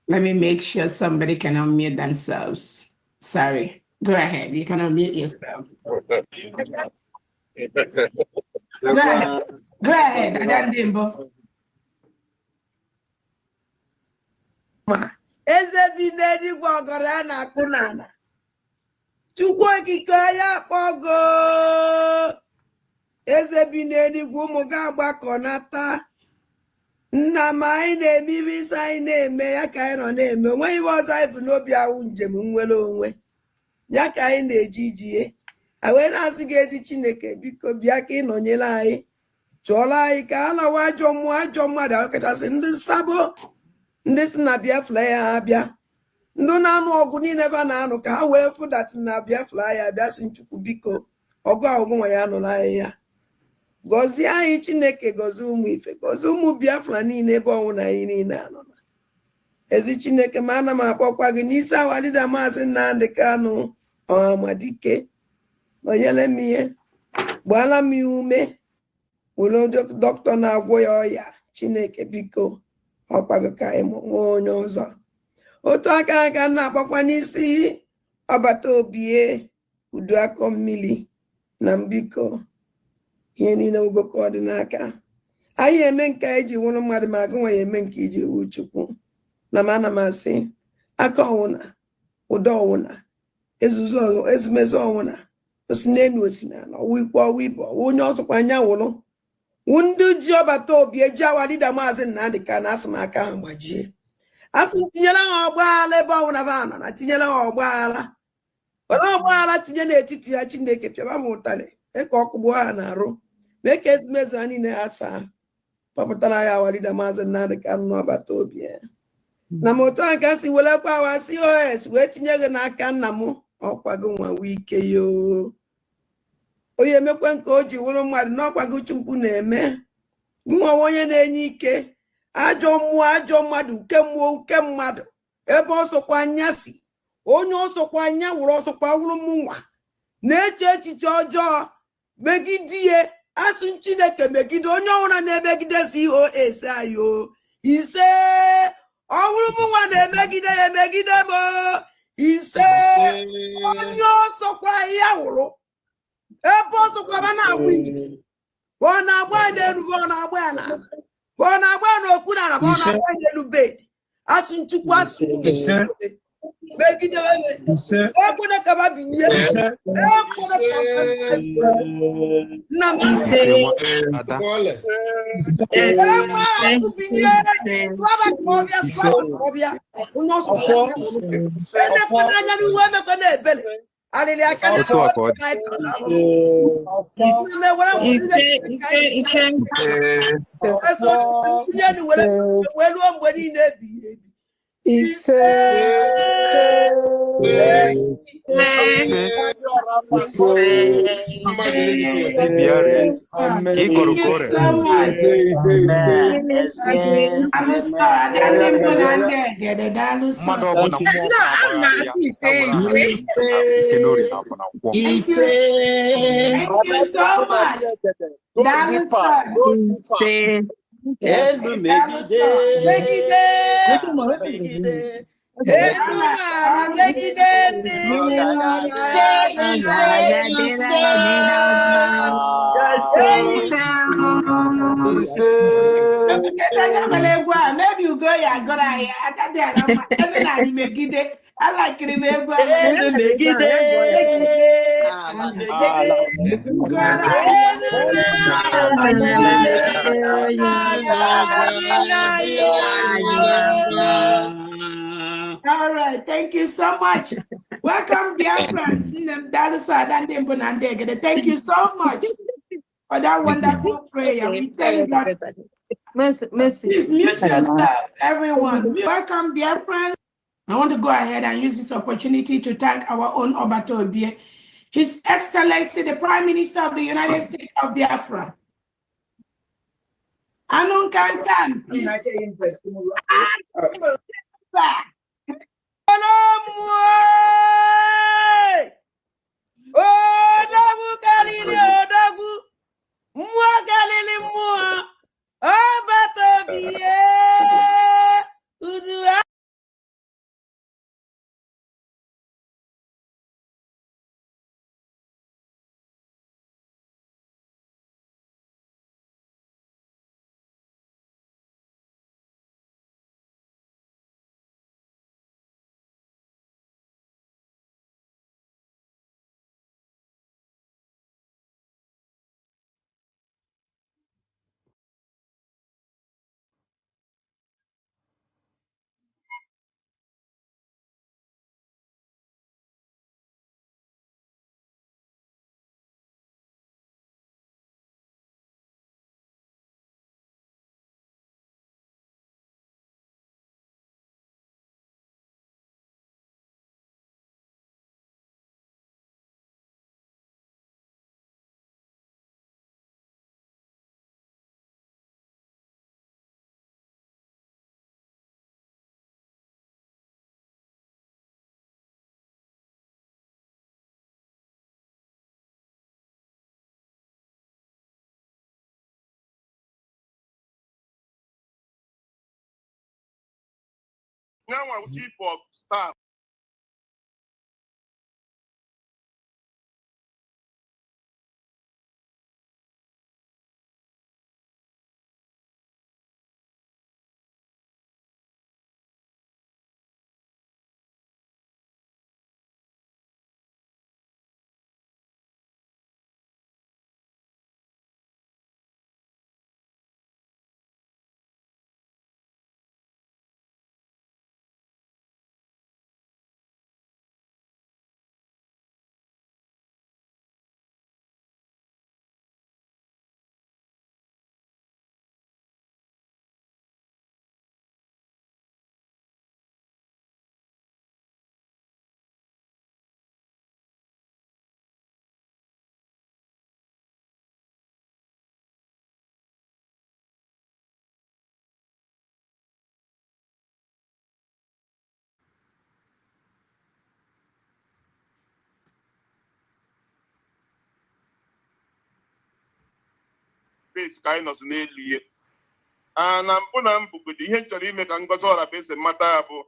Let me make sure somebody can unmute themselves. Sorry. Go ahead. You can unmute yourself. Go ahead. Go ahead, Adadioramm. Eze bi n'eluigwe ọgọrọ ya na-akpụ n'ala. Chukwu okike ya kpọgo. Eze bi n'eluigwe ụmụ gị agbakọnata. Nna m anyị na-eme ibe isi anyị na-eme ya ka anyị nọ na-eme. Onweghị ibe ọzọ anyị bụ n'obi ahụ njem nwere onwe. Ya ka anyị na-eji ijie. Wee na-asị gị ezi Chineke biko bịa ka ị nọnyere anyị. Chụọla anyị ka a lawa ajọ mmụọ ajọ mmadụ ọkachasị ndị sabo. Ndị si na Biafra ya abịa. Ndị na-anụ ọgụ niile ebe a na-anụ ka ha wee fụdatị na Biafra ya abịa si Chukwu biko ọgụ ọgụ nwa ya anụla anyị ya. Gọzie anyị Chineke gọzie ụmụ ife gọzie ụmụ Biafra niile ebe ọnwụ na anyị niile anọ na. Ezi Chineke ma ana m akpọkwa gị n'isi awalida Maazị Nnamdi Kanu Ọhamadike. Nọnyere m ihe. Gbaala m ya ume. Were dọkịta na-agwọ ya ọya. Chineke biko ọkwago ka anyị nwee onye ọzọ. Otu aka na-akpọkwa n'isi ọbata obie Uduakọ mmiri na mbiko ihe niile ugoko ọ dị n'aka. Anyị eme nke anyị ji nwụrụ mmadụ ma agụ nwa ya eme nke iji wu Chukwu. Na m ana m asị aka ọwụna ụdọ ọwụna ezumezu ọwụna osi n'elu osi n'ala ọwụ ikwu ọwụ ibe ọwụ onye ọzọkwa anya wụrụ ndị ji ọbata obi eji awalida Maazị Nnamdi Kanu asị m aka ha gbajie. Asị m tinyere ha ọgbaghara ebe ọbụla ba nọ na tinyere ha ọgbaghara. Were ọgbaghara tinye n'etiti ya Chineke pịaba m ụtalị mee ka ọkụ gbuo ha na-arụ mee ka ezumezu ha niile ha saa kpọpụtara ya awalida Maazị Nnamdi Kanu n'ọbata obi ya. Na m otu a ka si welekwa awa COS wee tinye gị n'aka nna m ọkwago nwa wike yo. Onye emekwe nke o ji wụrụ mmadụ n'ọkwago Chukwu na-eme. Nwa onye na-enye ike ajọ mmụọ ajọ mmadụ uke mmụọ uke mmadụ ebe ọsọkwa anya si onye ọsọkwa anya wụrụ ọsọkwa wụrụ mụnwa na-eche echiche ọjọọ megidie asụ Chineke megide onye ọbụla na-emegide COS ayo ise ọwụrụ mụnwa na-emegide ya emegide m ise onye ọsọkwa ya wụrụ ebe ọsọkwa ma na-agwụ ije ọ na-agba n'elu ọ na-agba ya n'ala ọ na-agba n'okpuru ala ọ na-agba n'elu bed asụ Chukwu asụ megide ekwene ka ba binye ekwene ka nna m ise binye ọbịa onye ọsọ enekwena anya n'ihu emekwena ebele alili aka weluo mgbe niile ebighị ebi. Maybe you go ya go ya Adadioramm megide I like it megide all right, thank you so much. Welcome, dear friends. Thank you so much for that wonderful prayer. We thank God. Please mute yourself, everyone. Welcome, dear friends. I want to go ahead and use this opportunity to thank our own Obata Obie, His Excellency, the Prime Minister of the United States of Biafra. Anun Kankan. Now chief of staff. Base kind of n'elu na mbụ na mbụgodo ihe nchọrọ ime ka Ngozi Orabeze mata ya bụ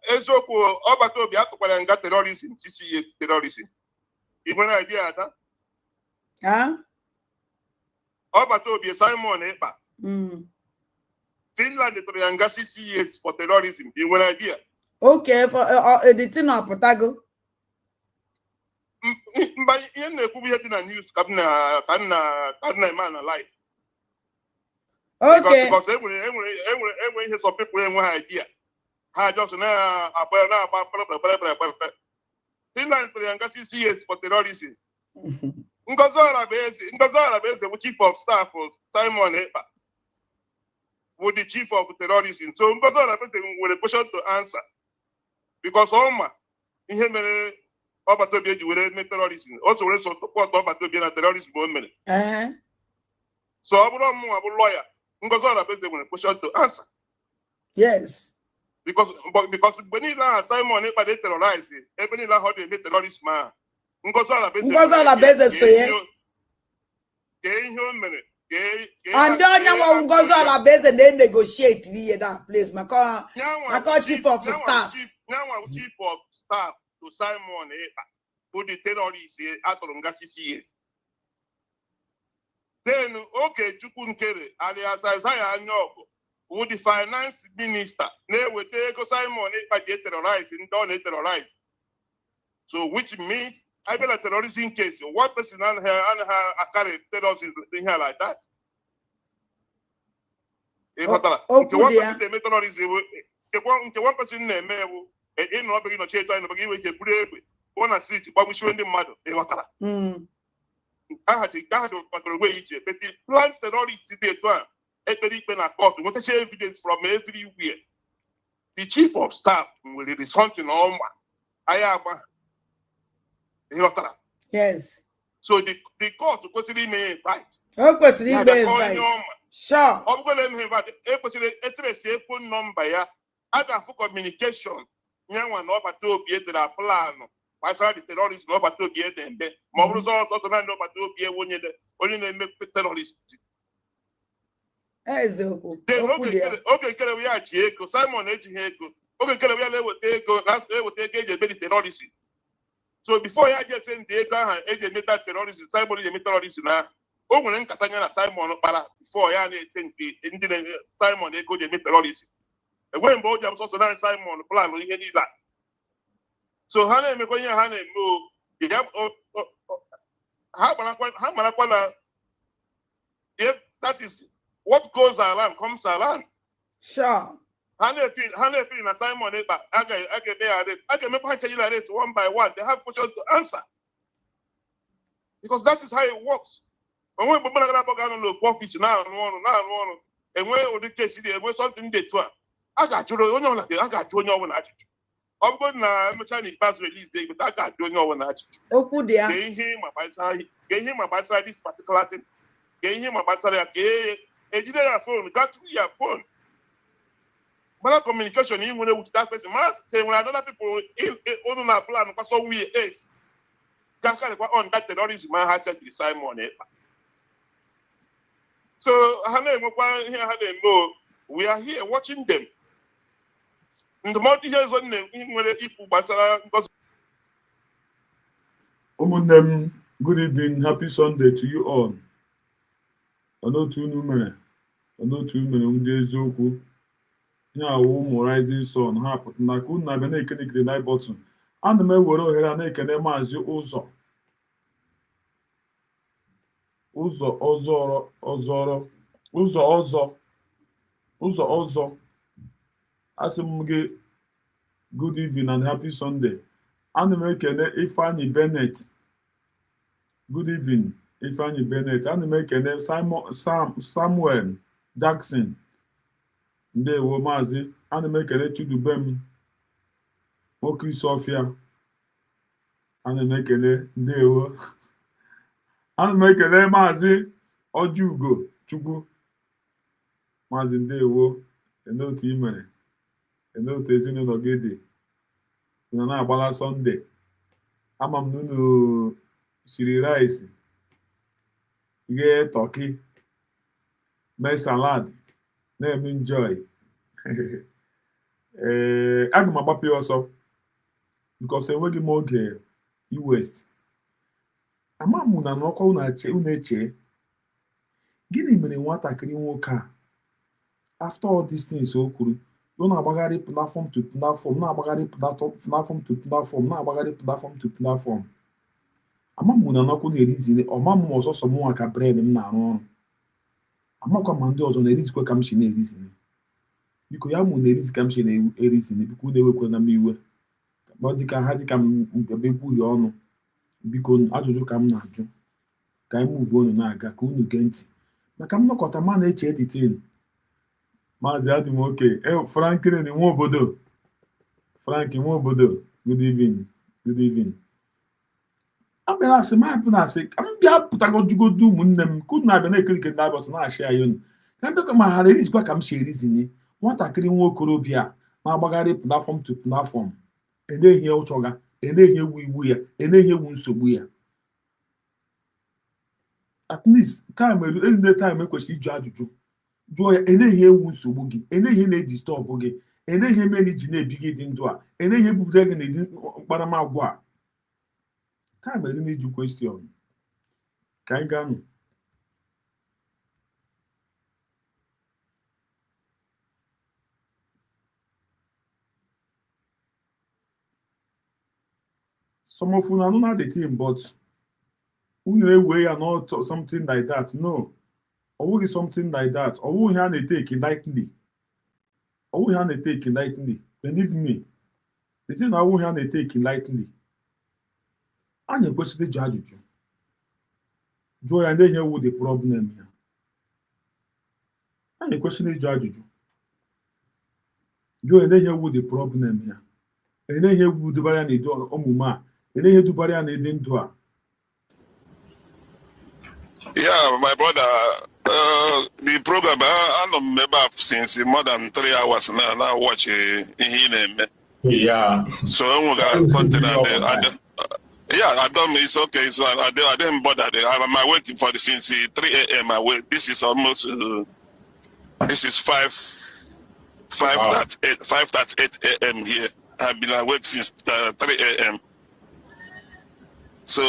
eziokwu ọgbata obi atụkwara nga terrorism 6 years terrorism. Ị nwere idea ada? Ọgbata obi Simon Ekpa Finland tụrụ ya nga 6 years for terrorism. Ị nwere idea? Okay, for the thing ọpụtago. Mba ihe na-ekwu ihe dị na news ka nna eme analyze. Okay. Because enwere ihe some people enwe idea. Ha just na-agba. Finland tụrụ ya nga 6 years for terrorism. Ngozi Orabeze bụ chief of staff Simon Ekpa bụ the chief of terrorism. So Ngozi Orabeze nwere question to answer because ọma ihe mere ọgbata obi eji were mee terrorism. O so were support ọgbata obi na terrorism o mere. So ọ bụrụ ọmụnwa bụ lawyer, Ngozi Orabeze nwere question to answer. Yes. Because mgbe niile ahụ Simon Ekpa dey terrorize ebe niile ahụ ọ na-eme terrorism ahụ Ngozi Orabeze so ya kee ihe o mere and onye nwa Ngozi Orabeze na-negotiate ihe that place maka chief of staff. Nyanwa chief of staff to Simon Ekpa bụ the terrorist atụrụ nga 6 years. Then Okechukwu Nkere alias Isaiah Anyaogu who the finance minister na-eweta ego Simon Ekpa ji terrorize ndị ọ na-terrorize. So which means I been a terrorism case. One person and her carry terrorism here like that. One person name in no begin to change and begin with a brave one a street, but we show the mother. I had to away but the plant terrorist city at one. Every pen a court, what is evidence from everywhere. The chief of staff will be something on I am. Yes. So the court consider me invite. Consider me invite. Sure. I'm going to invite a phone number. I got for communication. Young one over to be the plan. I saw the terrorists over to be them. More results also not over to be only make terrorists. Okay, we are Chico, Simon Ejiheko. Okay, we are able to take a terrorist. So before I just send the guy and meta terrorist, Simon is a terrorist now. Oh, when Catania Simon para before I send the Simon they go to terrorist. And when both of also not Simon plan we need that. So Hannah Mekoya Hannah move. How if that is what goes around comes around. Sure. Hannah feel na Simon Ekpa. I can make this one by one. They have questions to answer. Because that is how it works. When we put on the office now, and when the case is something they do. I got you on I got you on that. I'm going to Chinese pass release, but I got you on that. Oh, dear. Gave him about this particular thing. Gave him about a phone, got to your phone. But communication even with that person must say when other people on our plan because so we is on that terrorism had to be Simon Ekpa. So we are here watching them. ndụmọdụ ihe ọzọ nwere ikwu gbasara ngozi. Ụmụnne good evening, happy Sunday to you all. Onotu unu mere ndị eziokwu. Ihe awụ ụmụ Rising Sun ha pụta na ka unu na-abịa na-ekenegide like button. Ana m ewere ohere a na-ekene maazị ụzọ ọzọ asị m gị good evening and happy Sunday. Ana m ekene Ifeanyi Bennett, good evening Ifeanyi Bennett. Ana m ekene Samuel Jackson, ndewo maazị. Ana m ekene Chidubem Okrisofia, ana m ekene ndewo. Ana m ekene maazị Ojugo Chukwu, maazị ndewo. Otu ị mere, otu ezinụlọ gị dị, unu na-agbala Sọnde. Ama m na unu siri rice, ghee tọki, mee salad, na-eme enjoy. Aga m agbapụ ya ọsọ because enweghị m oge iwest. Ama m na n'ọkwa unu eche gịnị mere nwatakịrị nwoke a after all these things o kwuru ọ na-agbagharị platform to platform, na-agbagharị platform to platform, na-agbagharị platform to platform. Ama m na n'ọkwa na-erizine, ọma m ọsọsọ m nwa ka brain m na-arụ ọrụ. Amakwa ma ndị ọzọ na-erizikwa ka m si na-erizine. Biko ya mụ na-erizi ka m si na-erizine, biko na-ewekwana m iwe dịka m ebekwughị ọnụ. Biko ajụjụ ka m na-ajụ ka anyị move unu na-aga ka unu gee ntị maka m nọkọta ma na-eche editin. Maazị adị m oke Franklin nwa obodo, Frank nwa obodo, good evening. Abịara asị mapụ na asị ka m bịa pụtagojugodo ụmụnne m ka unu na-abịa na-ekerike ndị abịatụ na-achị ya unu ka ndị ma ha erizikwa ka m si erizini. Nwatakịrị nwa okorobịa na-agbagharị platform to platform, enehie ụchọga, enehie iwu ya, enehie ewu nsogbu ya. At least time ekwesịrị ịjụ ajụjụ, jụọ ya enehie ewu nsogbu gị, enehie na-edistọbụ gị, enehie mere iji na-ebi gị dị ndụ a, enehie butere gị na-edi mkparamagwa a. Time eri na-eju question ka anyị gaa nụ. Some of you are not the team, but we are not something like that. No. Or something like that. Or we have to take it lightly. Believe me. The thing I will have to take it lightly. And you question the judge. Joy and then here with the problem here. And you question the judge. Joy and then here with the problem here. And then here with the variant door omuma. Yeah, my brother, the program I don't remember since more than 3 hours now. Now watch him. Yeah. So I'm gonna continue. Yeah, I don't. It's okay. So I didn't bother. I'm waiting for the since 3 a.m. I wait. This is almost. This is 5:08 a.m. here. I've been awake since 3 a.m. So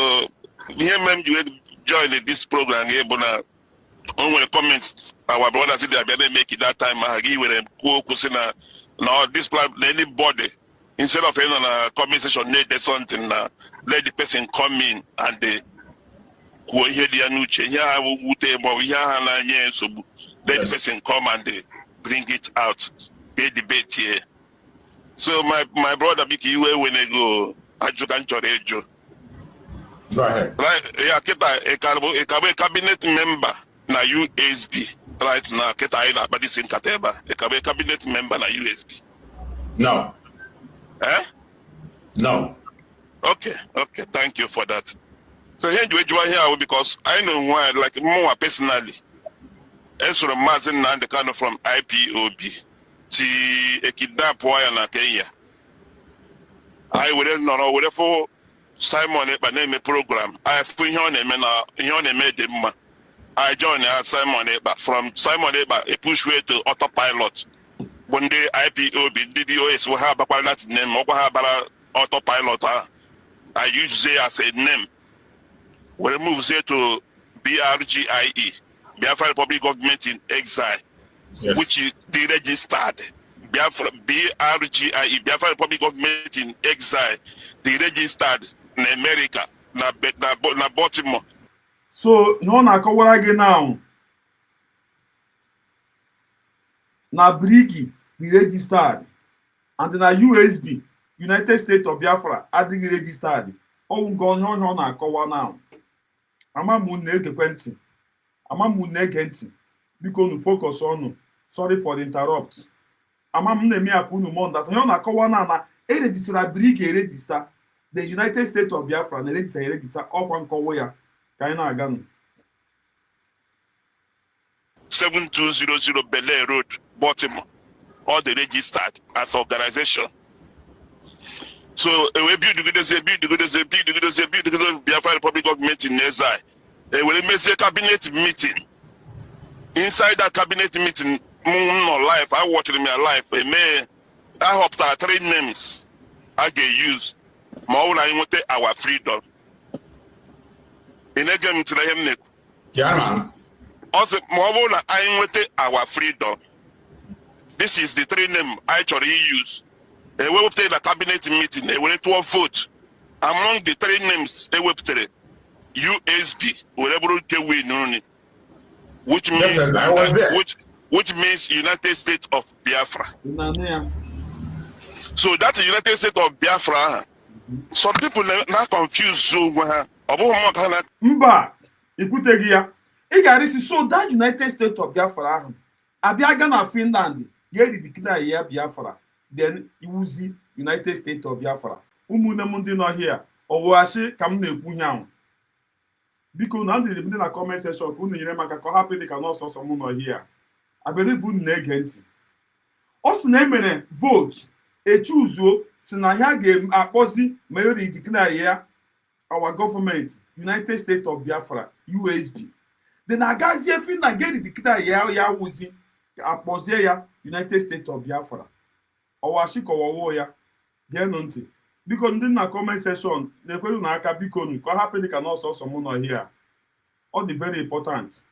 here, ma'am, you join this program here, but now when the comments our brothers did they make it that time. I give them now this plan anybody instead of in a comment section need something let the person come in and they go here the anuche here so let the person come and they bring it out. They debate here. So my brother Biki when they go adjutant Jorejo. Go ahead. Right, yeah, a cabinet member na USB. Right now, but this in Kateba. A cabinet member na USB. No. Eh? No. Okay, thank you for that. So here you join here because I know why, like more personally. Ezra Mazin and the kind of from IPOB to a kidnap wire na Kenya. I wouldn't know for Simon Eba name program. I put on a made him. I joined Simon Eba. From Simon Eba, a push way to autopilot. bụ ndị IPOB ndị DOS will have that name or have autopilot. I use it as a name. We move it to BRGIE, Biafra Republic Government in Exile, which is the registered BRGIE, Biafra Republic Government in Exile, the registered in America, na Baltimore. So you wanna cover again now? Na Brigi, the registered, and na USB, United States of Biafra, adịghị registered. Ọ nke onye ọ na-akọwa now. Ama m na-ege ntị. Ama m na-ege ntị. Biko nu focus ọnụ. Sorry for the interrupt. Ama m na-eme ya ka unu mọ ndasị. Onye ọ na-akọwa na erejistara Brigi erejista. The United States of Biafra na erejista ọkwa nkọwa ya ka anyị na-aga nụ. 7200 Bel Air Road, Baltimore, all the registered as organization. So we build the Biafra Republic Government in Exile. We will make a cabinet meeting. Inside that cabinet meeting, life, I watched in my life. I hope that 3 names I can use. Our freedom. In again to the Chairman. Also, our freedom. This is the 3 names I actually use. We will take the cabinet meeting. We will to a vote. Among the 3 names, they will take USB, which means which means United States of Biafra. So that United States of Biafra, some people not confused. So Mba, ikuteghị ya. Ị ga-arịsị so that United States of Biafra ahụ abịa na Finland ga-edeclare ya Biafra, then iwuzi United States of Biafra. Ụmụnne m ndị nọ here ọwụghachi ka m na-ekwu ihe ahụ. Biko na ndị na comment section ka unu nyere maka ka ọ hapụ dị ka n'ọsọsọ m nọ here. Abelieve unu na-ege ntị. Ọ sị na emere vote echuzuo si na ha ga-akpọzi ma declare ya our government United States of Biafra USB. Then agazie Finland declare ya wuzi akpọzie ya United States of Biafra. Ọwashi kọwawo ya geenụ ntị. Biko ndị na comment section na-ekwere na aka biko nu ka ọ hapụ dị ka n'ọsọsọ m nọ here. Ọ dị very important.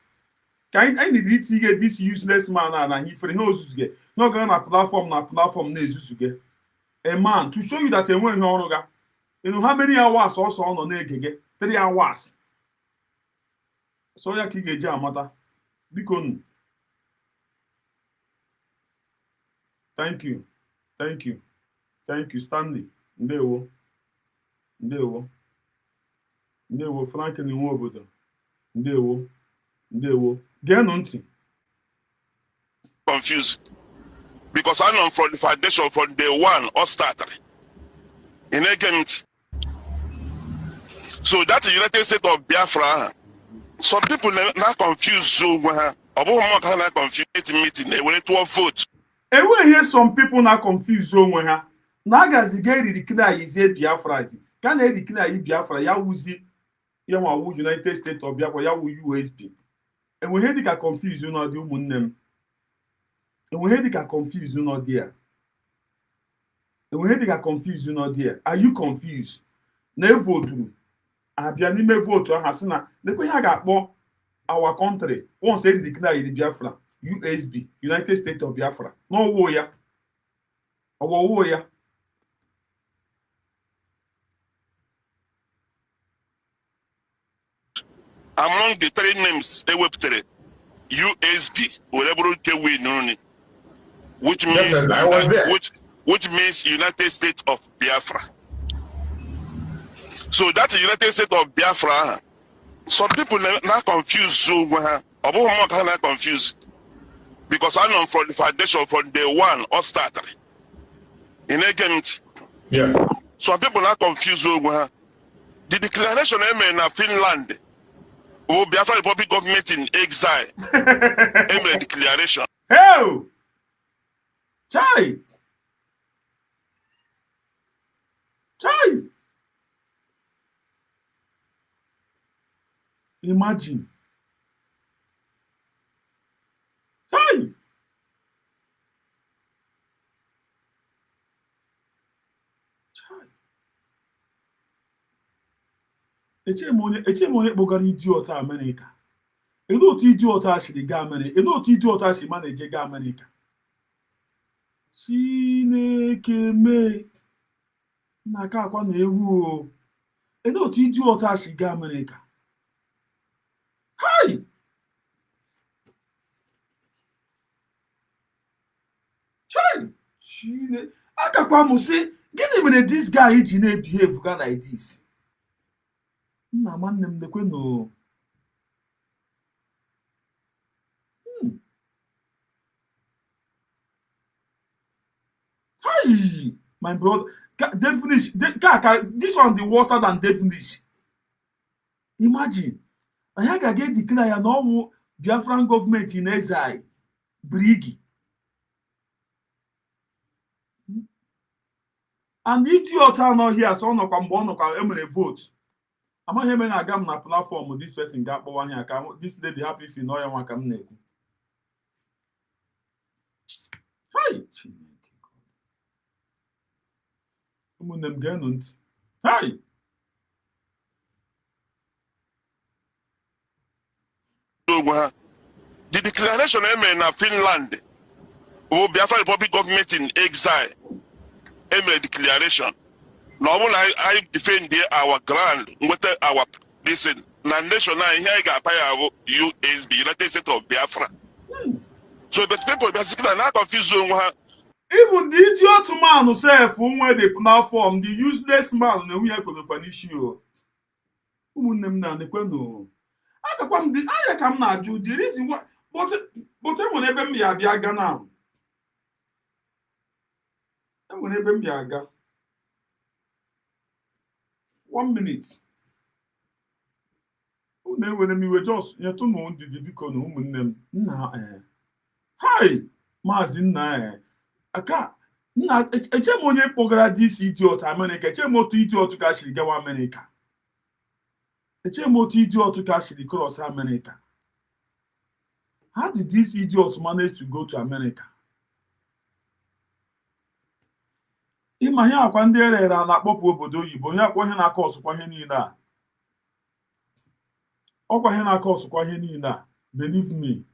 Ka anyị need itinye this useless man na hifere ihe ozuzuge ihe ọ gara na platform na-ezuzuge. A man to show you that enweghị ọrụ ga. You know how many hours ọsọ ọ nọ na-ege gị? 3 hours. So ya ka ị ga-eji amata. Biko nu. Thank you. Stanley. Ndewo. Franklin nwe obodo. Ndewo. Geenụ ntị. Confused. Because I know from the foundation from day one or started. In agent. So that the United States of Biafra, some people not confused. So confused meeting, they went to a vote. And we hear some people not confused. So when ha nagazi get declare is Biafra. Can they declare Biafra? Ya wuzi ya wa United States of Biafra ya wu USB. And we hear the confused you know the ụmụnne. And we hear the confused you know there. And we hear the confused you know there. Are you confused? Na vote. Abia n'ime vote ha sị na lekwe ha ga-akpọ our country once they declare the Biafra USB United States of Biafra n'ọwụ ya ọwụwụ ya. Among the 3 names they were USB which means which means United States of Biafra. So that the United States of Biafra, some people not confused. So not confused. Because I know from the foundation from day one or started. In agent. Yeah. Some people not confused. The declaration in Finland. Biafra Republic Government in Exile. Declaration. Hey! Chai! Imagine. Hey! Eche m onye kpọgara idiot Amerịka. Elee otu idiot a siri gaa Amerịka? Elee otu idiot a si manage gaa Amerịka? Chineke mee na aka akwa na ewu o. Elee otu idiot a si gaa Amerịka? Hai! Chai! Chine akakwa m sị gịnị mere this guy ji na-ebehave ga like this? Nna nwanne m lekwe no. Hi, my brother. Devilish. This one the worse than devilish. Imagine. I ga declare ya na ọnwụ Biafran government in exile. Brigi. And idiot anọ here so ọnọkwa mgbe ọnọkwa emere vote. Amaghị eme na aga m na platform this person ga-akpọwa ihe aka this lady happy if you know ya nwa ka m na-ekwu. Hi. Ụmụnne m ga-enu ntị. Hi! The declaration na Finland bụ Biafra Republic government in exile emere declaration na ọ bụrụ na anyị defend our ground nweta our this na nation anyị ihe anyị ga-apa ya bụ USB United States of Biafra. So but people basically na confuse onwe ha. Even the idiot man self nwe the platform, the useless man na nwunye kwekwa n'isi o. Ụmụnne m na-anekwe no. Akakwa m dị anya ka m na-ajụ the reason why but enwere ebe m ya abịa aga na. Enwere ebe m ya aga. 1 minute. Unu ewere m iwe just nyetụ na ndidi biko na ụmụnne m. Nna Hi! Maazị nna aka nna eche m onye kpọgara this idiot America. Eche m otu idiot ka shiri gawa America. Eche m otu idiot ka shiri cross America. How did this idiot manage to go to America? Ịma ihe akwa ndị erere na-akpọpụ obodo oyibo ihe akwa ihe na-aka ọsụkwa ihe niile a. Ọkwa ihe na-aka ọsụkwa ihe niile a. Believe me.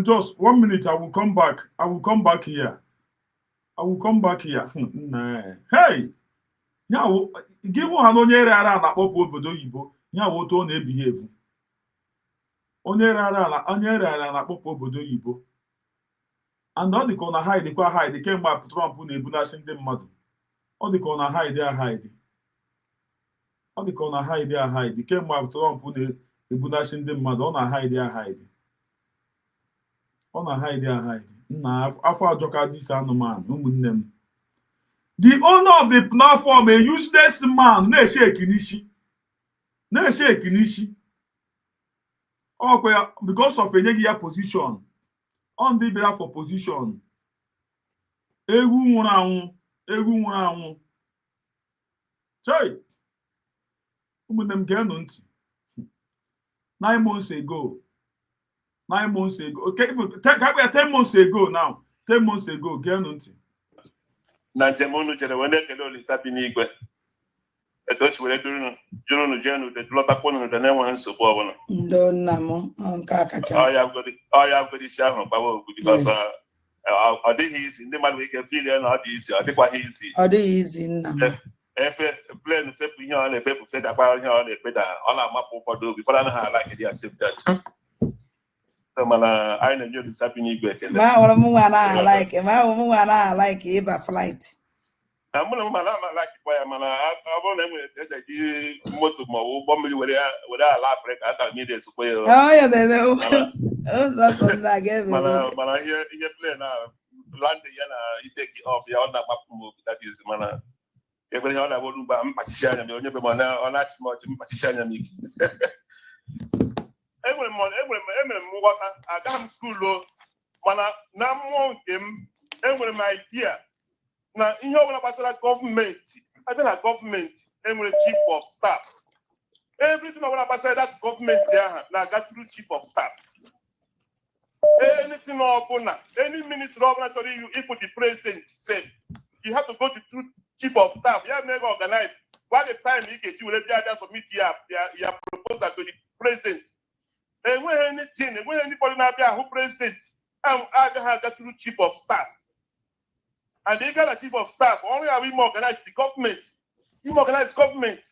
Just 1 minute, I will come back. I will come back here. Hey! Ya give one onye rara na-akpọpụ obodo oyibo ya otu ọ na-ebehave. Onye rara na-akpọpụ obodo oyibo. And ọ dịka ọ na hide kemgbe Trump na-ebunasị ndị mmadụ. Ọ dịka ọ na hide. Ọ dịka ọ na hide kemgbe Trump na-ebunasị ndị mmadụ. Ọ na hide. Ọ na hide. Nna afọ ajọka dis anụmanụ ụmụnne m. The owner of the platform, a useless man, na-eshake n'isi. Okay, because of enyeghị ya position. On the behalf for position. Egwu nwụrụ anwụ. Chai! Ụmụnne m ga-enu ntị. 9 months ago. Okay, 10 months ago now. 10 months ago, ga-enu ntị. Na njem unu jere wee na-ekele Olisa bi n'igwe etu o si were jụrụ unu jee n'ude lọtakwa unu n'ude na-enweghị nsogbu ọbụla. Ndo nna m nke akacha. Ọ ya bụgoro isi ahụ gbawa okwu because ọ dịghị izi ndị mmadụ ike filie na ọ dị izi ọ dịkwaghị izi. Ọ dịghị izi nna m. Efe plen fepụ ihe ọ na-efepụ fedakwa ihe ọ na-efeda ọ na-amapụ ụfọdụ obi ụfọdụ anaghị ala kedi ya sef that. Mana anyị na-enye Olisa bi n'igwe ekele. Ma ahụrụ m nwa na like ịba flight. Na mụ na mma na-amalakịkwa ya mana ọ bụrụ na enwere eze ji moto ma ọ bụ ụgbọ mmiri were ala Afrịka aka mmiri esokwa ya. Ya bebe ụzọ so ndị aga mana ihe plen a landing ya na iteki off ya ọ na-agbapụ m obi that is mana ekwere ihe ọ na-abụ ugbu a mkpachichi anya m onye be m ọ na-achị m ọchị mkpachichi anya m ike. Emere m nghọta agaghị m skuulu mana na mmụọ nke m enwere m idea na ihe ọbụla gbasara gọọmenti abịa na gọọmenti enwere chief of staff. Everything ọbụla gbasara that gọọmenti ahụ na-aga through chief of staff. Any anything or any minister of naturally you equal the president said, you have to go to chief of staff. You have never organized. By the time you get you will submit your proposal to the president. And when anything, when anybody now be who president, I have that through chief of staff. And they got a chief of staff. Only have him organize the government. Him organize government.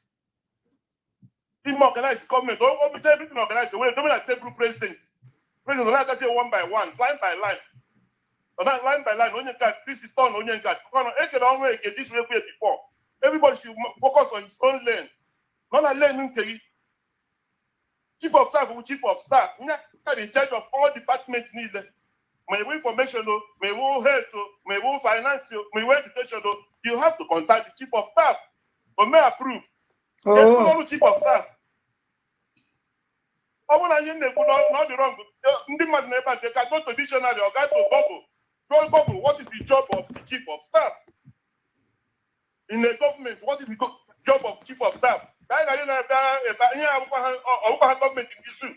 Him organize government. Don't everything organized. Don't have table president. President, I say one by one, line by line. Line by line, onion card, this is done, onion card. This way before. Everybody should focus on his own lane. Not a lane. Chief of staff, chief of staff. In charge of all departments needs. May we information, may we health, may we finance, may we education. You have to contact the chief of staff. But may approve. Yes, chief of staff. I want to not the wrong. They can go to dictionary or go to Google. Go Google. What is the job of the chief of staff in the government? What is the job of chief of staff? Government in Gisu.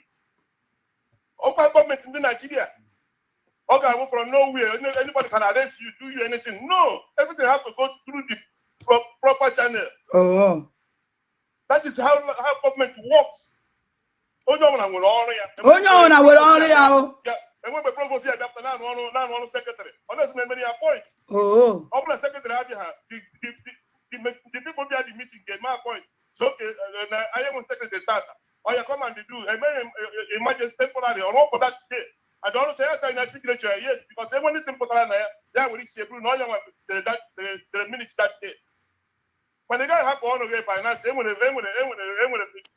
Government in Nigeria. Okay, from nowhere. Anybody can arrest you, do you anything? No, everything has to go through the proper channel. Oh, that is how government works. Oh no, I will honor you. Yeah, and when the provost here, after now, one secretary, unless many appoint. Oh, open secretary, the people be at the meeting get my point. So okay, I am a secretary data. Or you come and do a emergency temporary or not for that day. I don't say I sign a signature yes, because when it's temporary, they will receive no young the minute that day. When the guy have to honor finance, they will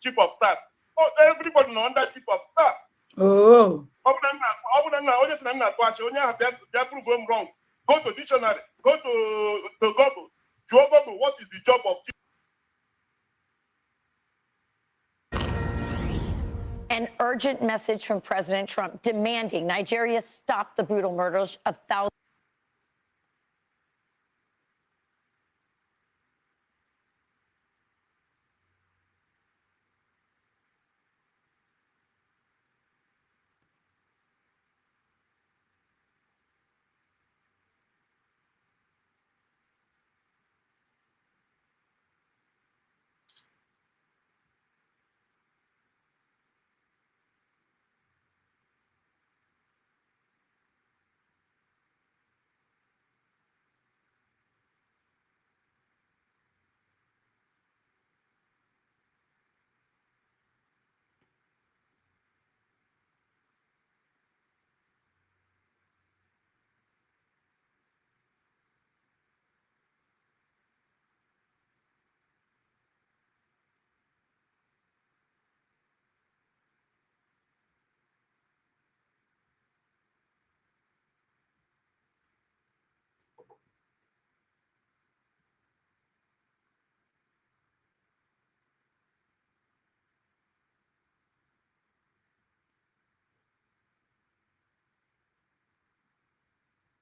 chief of staff. Oh, everybody know that chief of staff. Oh. Wrong. Go to dictionary, go to Google. Google, what is the job of chief? An urgent message from President Trump demanding Nigeria stop the brutal murders of thousands.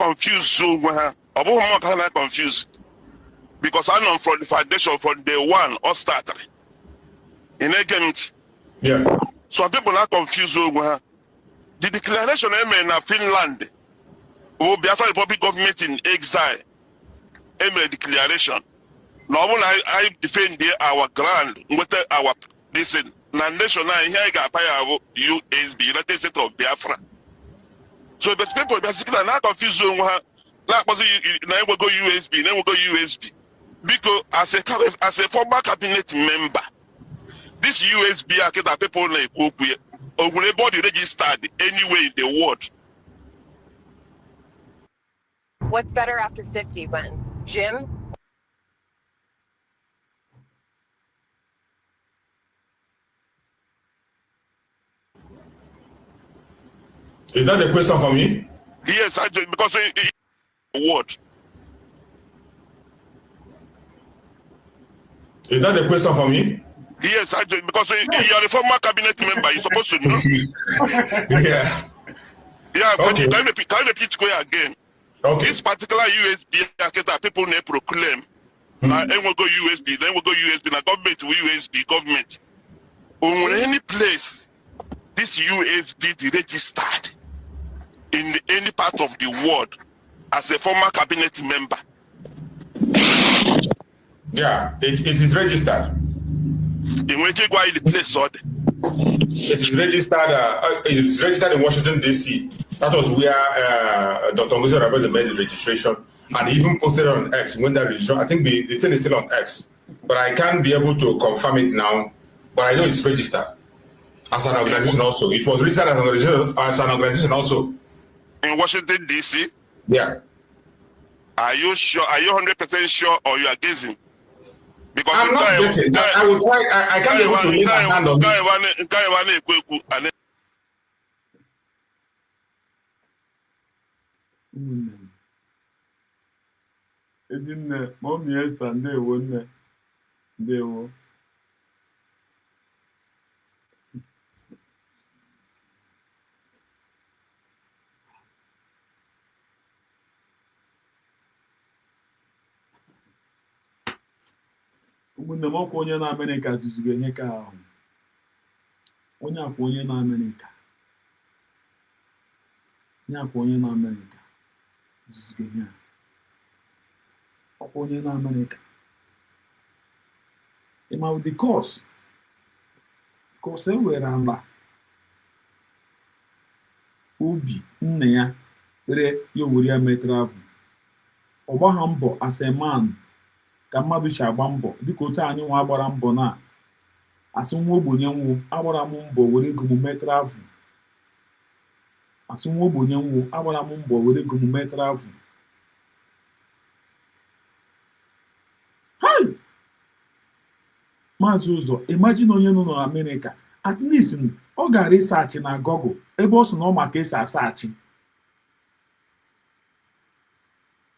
Confused, so confused because I know from the foundation from day one or started in agent. Yeah. Some people are confused. The declaration in Finland will be after the public government in exile. A declaration. Now when I defend our ground with our listen. Na national here got by USB United States of Biafra. So the people basically are not confused. Like was now we go USB, then we go USB. Because as a former cabinet member, this USB that people like or will body registered anywhere in the world. What's better after 50 when Jim? Is that the question for me? Yes, I do, because what? Is that the question for me? Yes, I do, because you are a former cabinet member. You're supposed to know. Yeah. Yeah, but okay. Can you repeat square again? Okay. This particular USB that people may proclaim. Then we'll go USB, then we'll go USB. Now government will USB, government. On any place, this USB registered in any part of the world as a former cabinet member. Yeah, it is registered. In which way the place or It is registered. It is registered in Washington D.C. That was where Dr. Ngozi Orebeze made the registration, and he even posted on X when that registration. I think the thing is still on X, but I can't be able to confirm it now. But I know it's registered as an organization also. It was registered as an organization also in Washington D.C. Yeah. Are you sure? Are you 100% sure, or you are guessing? Because I'm not guessing. I will try. I can't be able to lay my hand on it. Ezinne, Mommy Esther, ndewo nne. Ndewo. Ụmụnne m ọkwa onye na Amerịka zuzugo ihe ka ahụ. Onye akwa onye na Amerịka. Onye akwa onye na Amerịka zuzugo ihe a. Ọkwa onye na Amerịka. Ịma the cause e were ala obi nne ya were ya were ya metara avụ. Ọ gbagha mbọ as a man ka mmadụ si agba mbọ dịka otu anyị nwa agbara mbọ na asị nwa ogbenye nwụ agbara m mbọ were ego m metara avụ. Asị nwa ogbenye nwụ agbara m mbọ were ego m metara avụ. Hai! Maazị Ụzọ, imagine onye nọ n'Amerịka, at least ọ gara ịsaachị na Google ebe ọ sị na ọ maka esi asaachị.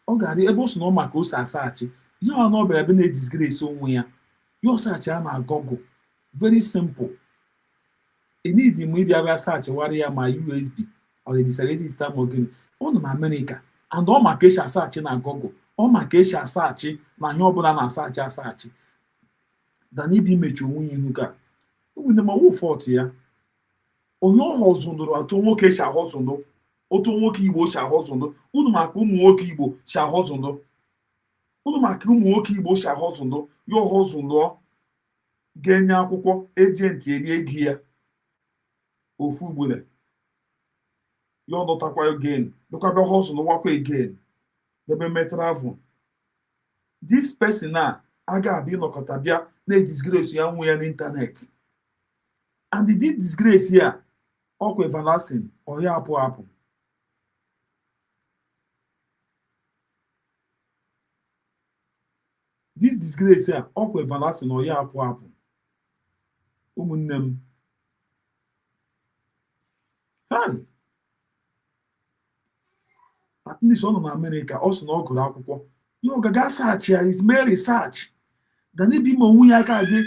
Ọ gara ebe ọ sị na ọ maka ose asaachị. Ihe ọ na ọ bịara ebe na-edisgrace onwe ya. Ya ọsaachị ya na Google. Very simple. Ị need m ịbịa bịa saachịwara ya ma USB or register ma gịnị. Ọ nọ n'Amerịka and ọ maka esi asaachị na Google. Ọ maka esi asaachị na ihe ọbụla na-asaachị asaachị. Dan ibi imechi onwe ya ihu ka ụmụnne m ọwụ fọt ya. Onye ọ họzụndụrụ atụ nwoke si ahọzụndụ otu nwoke Igbo si ahọzụndụ. Unu maka ụmụ nwoke Igbo si ahọzụndụ. Unu maka ụmụ nwoke Igbo si ahọzụndụ ya ọhọzụndụ ga-enye akwụkwọ ejenti eri ego ya ofu ugboro ya ọdọtakwa again dọkabịa họzụndụ wakwa again ebe metara avụ. This person a aga-abịa ịnọkọta bịa na-edisgrace ya nwe ya n'ịntanetị and the disgrace ya ọkwa everlasting ọhịa apụ apụ. This disgrace ya ọkwa everlasting ọhịa apụ apụ. Ụmụnne m, hi, at least ọ nọ n'Amerịka ọ sị na ọ gụrụ akwụkwọ ya ọ gaga saachị ya mee research dan ebe ime onwe ya aka dị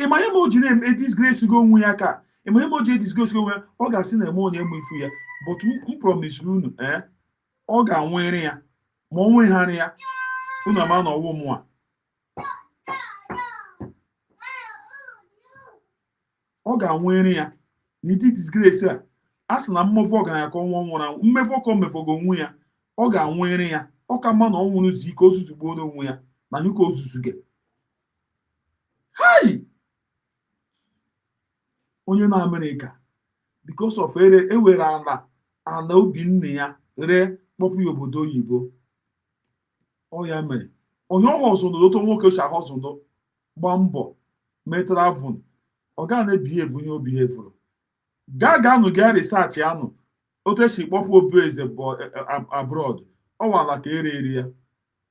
ịma ihe ma o ji na-eme disgrace go onwe ya aka ịma ihe ma o ji disgrace go onwe ya ọ ga-asị na eme onye eme ifu ya but m promise unu ọ ga-anwere ya ma ọ nweghara ya unu ama na ọwụ mụa ọ ga-anwere ya na ịdị disgrace a sị na mmefu ọgaranya ka ọnwa nwụrụ anwụ mmefu ọkọ mefogo onwe ya ọ ga-anwere ya ọ ka mma na ọ nwụrụ zu ike ozuzugbo n'onwe ya na nyụka ozuzuge. Hai! Onye na Amerịka because of ewere ala obi nne ya ree kpọpụ ya obodo oyibo. Ọ ya mere onye ọ họzụndụ otu nwoke si ahọzụndụ gba mbọ metara avụ ọ gaa na-ebihievu ihe obihevuru. Gaa gaa research anụ otu esi kpọpụ obieze bụ abroad ọ nwala ka eri ya.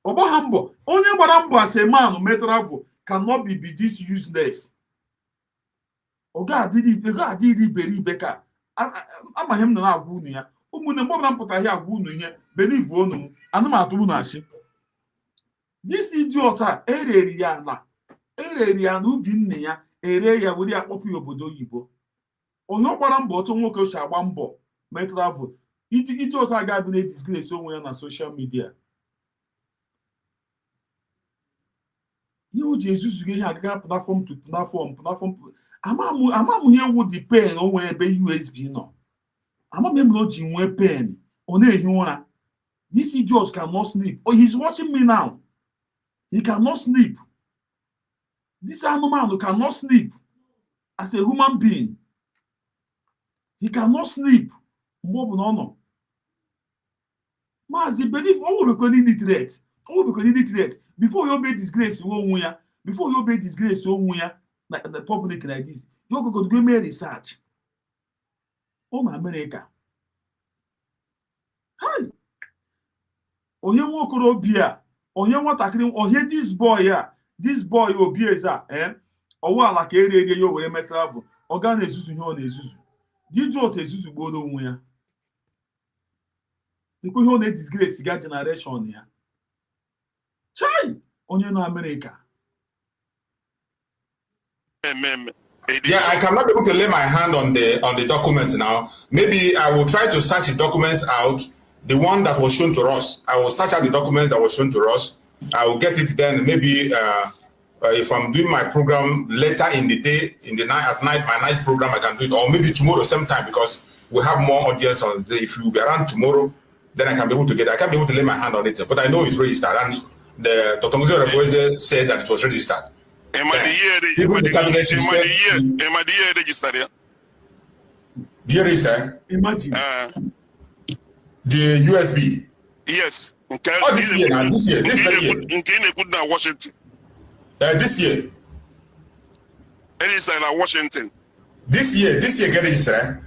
Ọ gbagha mbọ onye gbara mbọ as a man metara avụ cannot be this useless. Ọ ga-adị iberibe ka amaghị m na na-agwa unu ya. Ụmụnne mgbe ọbụla m pụtara ihe agwa unu ihe believe unu m anụmatụ unu achị. This idiot a ereri ya na ubi nne ya ere ya were ya kpọpụ ya obodo oyibo. Onye ọ gbara mbọ otu nwoke si agba mbọ metara avụ iji otu a ga-abụ na disgrace onwe ya na social media. Ihe o ji ezuzugo ihe agaga platform to platform ama m ihe wu the pen o nwere ebe USB nọ. Ama m ebe o ji nwee pen This idiot cannot sleep. Oh, he's watching me now. He cannot sleep. This animal cannot sleep as a human being. He cannot sleep. No. Mazi believe all we can illiterate. All we can illiterate. Before you obey disgrace, before you obey disgrace, like the public like this, you go to make research. Oh, my America. Hi. Onye nwokorobia, onye nwatakịrị, onye this boy obieza, ọwụ ala ka ere ya were mee travel, ọ ga na-ezuzu ihe ọ na-ezuzu. Didi otu ezuzu gboro onwe ya. Dịkwa ihe ọ na-disgrace ga generation ya. Chai, onye na America. Yeah, I cannot be able to lay my hand on the documents now. Maybe I will try to search the documents out. The one that was shown to us, I will search out the documents that was shown to us. I will get it then. Maybe if I'm doing my program later in the day, at night, my night program, I can do it, or maybe tomorrow same time, because we have more audience on the day. If you will be around tomorrow, then I can be able to get it. I can't be able to lay my hand on it, but I know it's registered, and the Dr. Ohanaeze said that it was registered. Am I the year registered? Dear sir, Imagine. The USB. Yes. Oh, this year, this year. In Washington. This year. It is in Washington. This year get registered.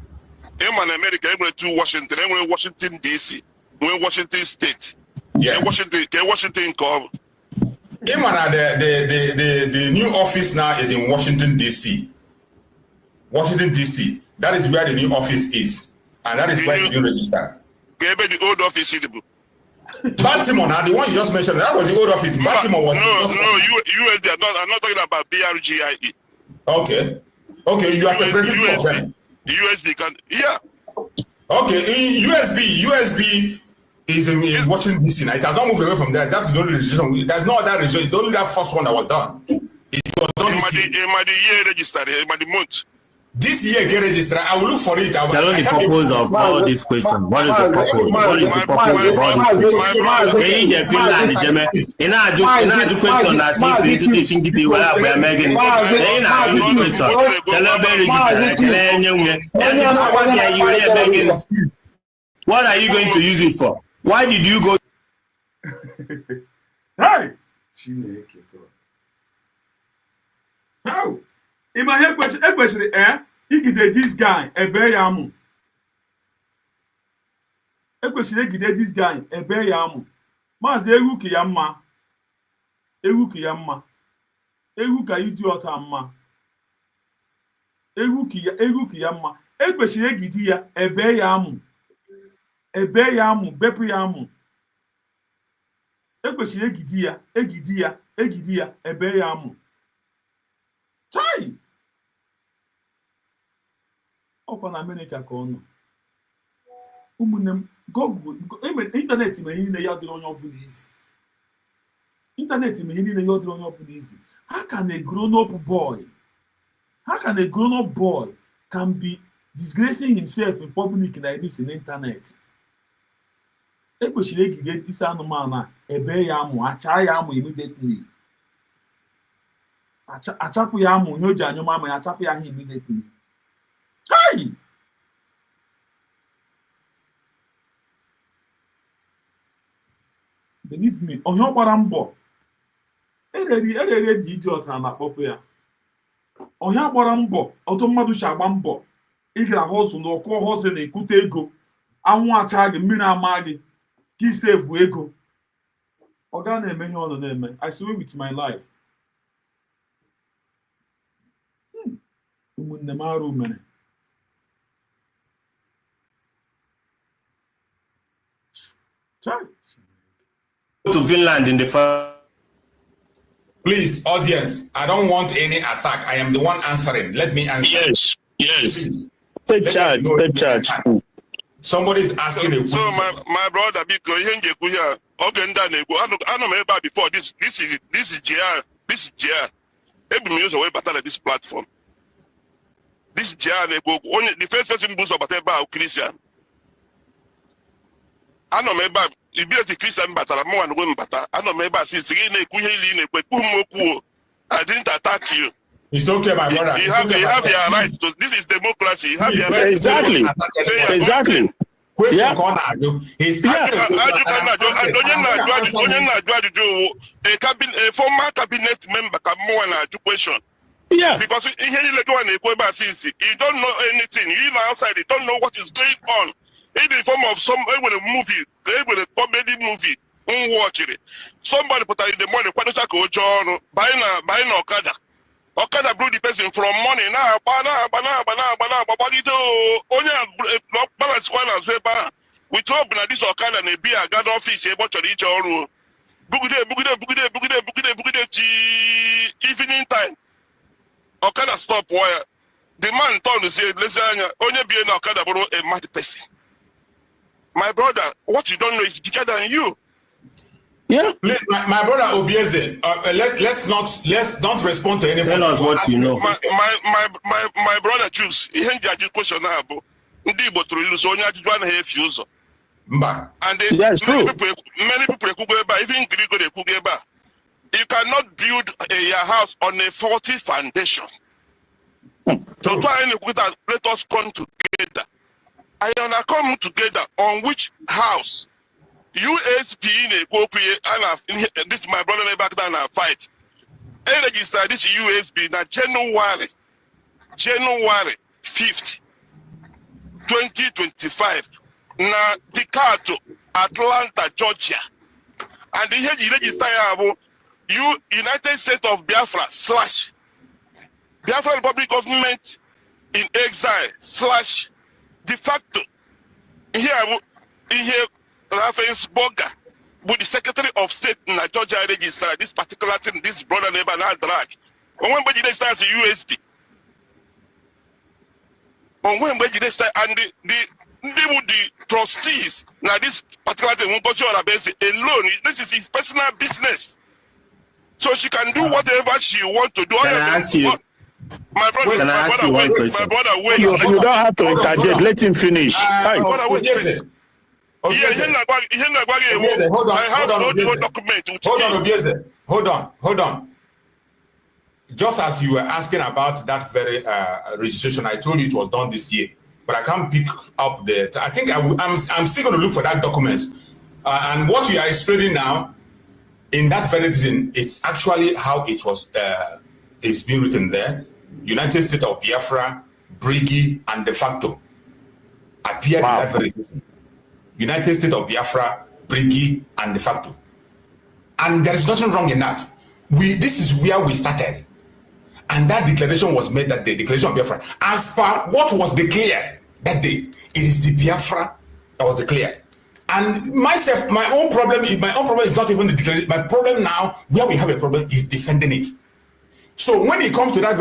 I'm in America. I'm going to Washington. I'm in Washington D.C. I'm in Washington State. Yeah. Washington come. The new office now is in Washington D.C. Washington D.C. That is where the new office is, and that is where it's been registered. The old office in the Baltimore, now the one you just mentioned, that was the old office. Baltimore was USD. I'm not talking about BRGIE. Okay, you are separating of them. USB can, yeah. Okay, USB is in Washington DC. Now it has not moved away from there. That's the only region. There's no other region. It's only that first one that was done. It was done the year registered. The month. This year get registered. I will look for it. Tell me the purpose of all this question. What is the purpose? What is the purpose of all this question? Can you Finland, Jimmy? In a question as if you teaching it well, we are making. In a question, tell me what are you going to use it for? Why did you go? Hey, how? In my head question, igide this guy, ebe ya amu. Ekwesịrị egide this guy, ebe ya amu. Maazị egwu ka ya mma. Egwu ka ya mma. Egwu ka idiot mma. Egwu ka ya mma. Ekwesịrị egide ya, ebe ya amu. Ebe ya amu, bepụ ya amu. Ekwesịrị egide ya, ebe ya amu. Chai! Ọkwa na America ka ọ nọ. Ụmụnne m, Google, ịntanetị ma ihe niile ya dịrị onye ọbụla isi. Ịntanetị ma ihe niile ya dịrị onye ọbụla isi. How can a grown-up boy can be disgracing himself in public like this in internet? Ekwesịrị egide isi anụmanụ a, ebe ya amụ, achaa ya amụ immediately. Achapụ ya amụ ihe o ji anyụ mama ya, achapụ ya ahụ immediately. Hey! Believe me, onye ọ gbara mbọ erere dị idiot na akpọpụ ya. Onye gbara mbọ, ọtụ mmadụ si agba mbọ ịga hustle na ọkụ hustle na ekute ego, anwụ acha gị, mmiri ama gị, ka ise bụ ego. Ọ ga na-eme ihe ọ nọ na-eme. I swear with my life. Ụmụnne m arụ mere. To Finland in the first. Please, audience, I don't want any attack. I am the one answering. Let me answer. Yes. Take charge. Somebody is asking a question. So my brother, because here, I know about before this is JR. Every news away battle at this platform. This JR, only the first person boost about Christian. anọ m ebe a ibileti Christian batara m nwa nwe mbata anọ m ebe a si gị na-ekwu ihe ili na-ekwe kwu m okwu I didn't attack you. It's okay, my brother. You have your right to. This is democracy. You have your right. Exactly. Exactly. Yeah. A former cabinet member can more an question. Yeah. Because he don't know anything. You know outside, you don't know what is going on. In the form of some with a movie, with a comedy movie, watch it. Somebody put out in the morning, buying Okada. Okada blew the person from money now. We talk about this Okada and be a god office able to reach our room. Evening time. Okada stop wire. The man told to say, Lasagna, only be an Okada a mad person. My brother, what you don't know is bigger than you. Yeah. Please, my brother Obieze, let's not respond to anything. Tell us what you know. My brother choose. He ain't judge question now, but Ndigbo to lose only one half use. And that's true. Many people even Grigo de Kugeba. You cannot build a house on a faulty foundation. So try and let us come together. I wanna come together on which house? USB in a co-create and this my brother back down and fight. Energy side this USB now January 5th, 2025. Now Decatur, Atlanta, Georgia. And the head register United States of Biafra / Biafra Republic Government in exile / de facto. Here Usbg with the Secretary of State in Georgia register this particular thing, this brother neighbor now drag. When they start the USB. When they start and the trustees now this particular thing won't go to alone. This is his personal business. So she can do whatever she want to do. Can I ask you? My brother, my brother, wait. You don't have to interject. Let him finish. My brother, wait, please. I have no document. Hold on. Just as you were asking about that very registration, I told you it was done this year, but I can't pick up the. I think I'm still going to look for that documents. And what you are explaining now, in that very thing, it's actually how it was. It's been written there. United States of Biafra, Brigi, and de facto appeared in that very thing. United States of Biafra, Brigi, and de facto. And there is nothing wrong in that. This is where we started. And that declaration was made that day, Declaration of Biafra. As per what was declared that day, it is the Biafra that was declared. And my own problem is not even the declaration. My problem now, where we have a problem, is defending it. So when it comes to that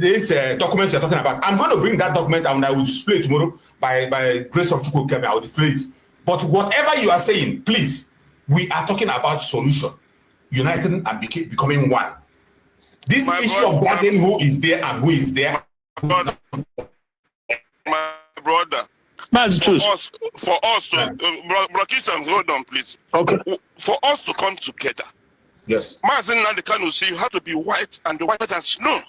these documents you're talking about, I'm going to bring that document and I will display it tomorrow by grace of Chukwu Kemi. I will display it. But whatever you are saying, please, we are talking about solution, uniting and becoming one. This issue of dragging who is there and who is there. My brother. That's true. For us to, Brokisan, hold on, please. Okay. For us to come together. Yes. Mazin Nandekanu say you have to be white and whiter than snow.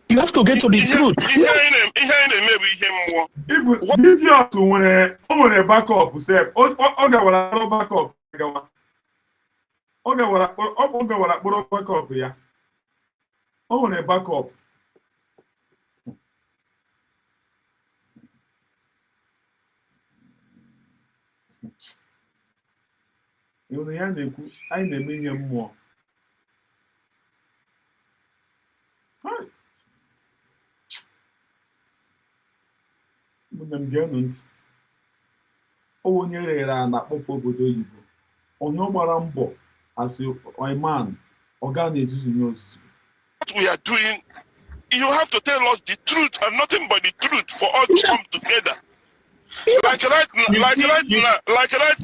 You have to get to the truth. If when backup, say, backup. Backup, yeah. Backup. I na-eme ihe mmụọ. Mụna m ga-anụ ntị. Onye rere a na-akpọpụ obodo oyibo. Onye ọ gbara mbọ as a man, ọ ga na-ezuzu n'ozuzu. What we are doing, you have to tell us the truth and nothing but the truth for us to come together. Like right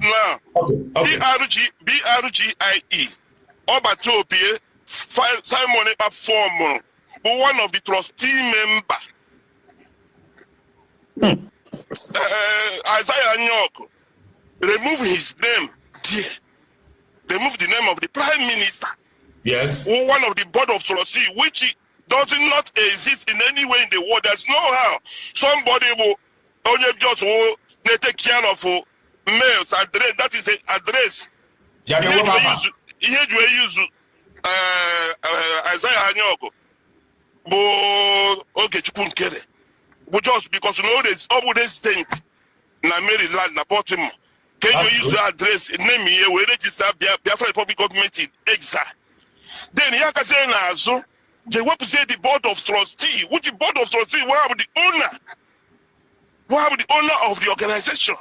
now. Okay. BRGIE. Obatopie Simon form, but one of the trustee member. Isaiah Nyoko. remove his name there. Remove the name of the Prime Minister. Yes. One of the board of trustees, which does not exist in any way in the world. There's no how somebody will only just take care of mails address. That is an address. Yeah, Here you use Isaiah Anyoko. But okay, Chukunkere. But just because there's all the state na Maryland, na Baltimore. Can you use the address name here? We register Biafra Republic Government in exile. Then you can say now, they want to say the board of trustees. Which board of trustees? We have the owner. We have the owner of the organization.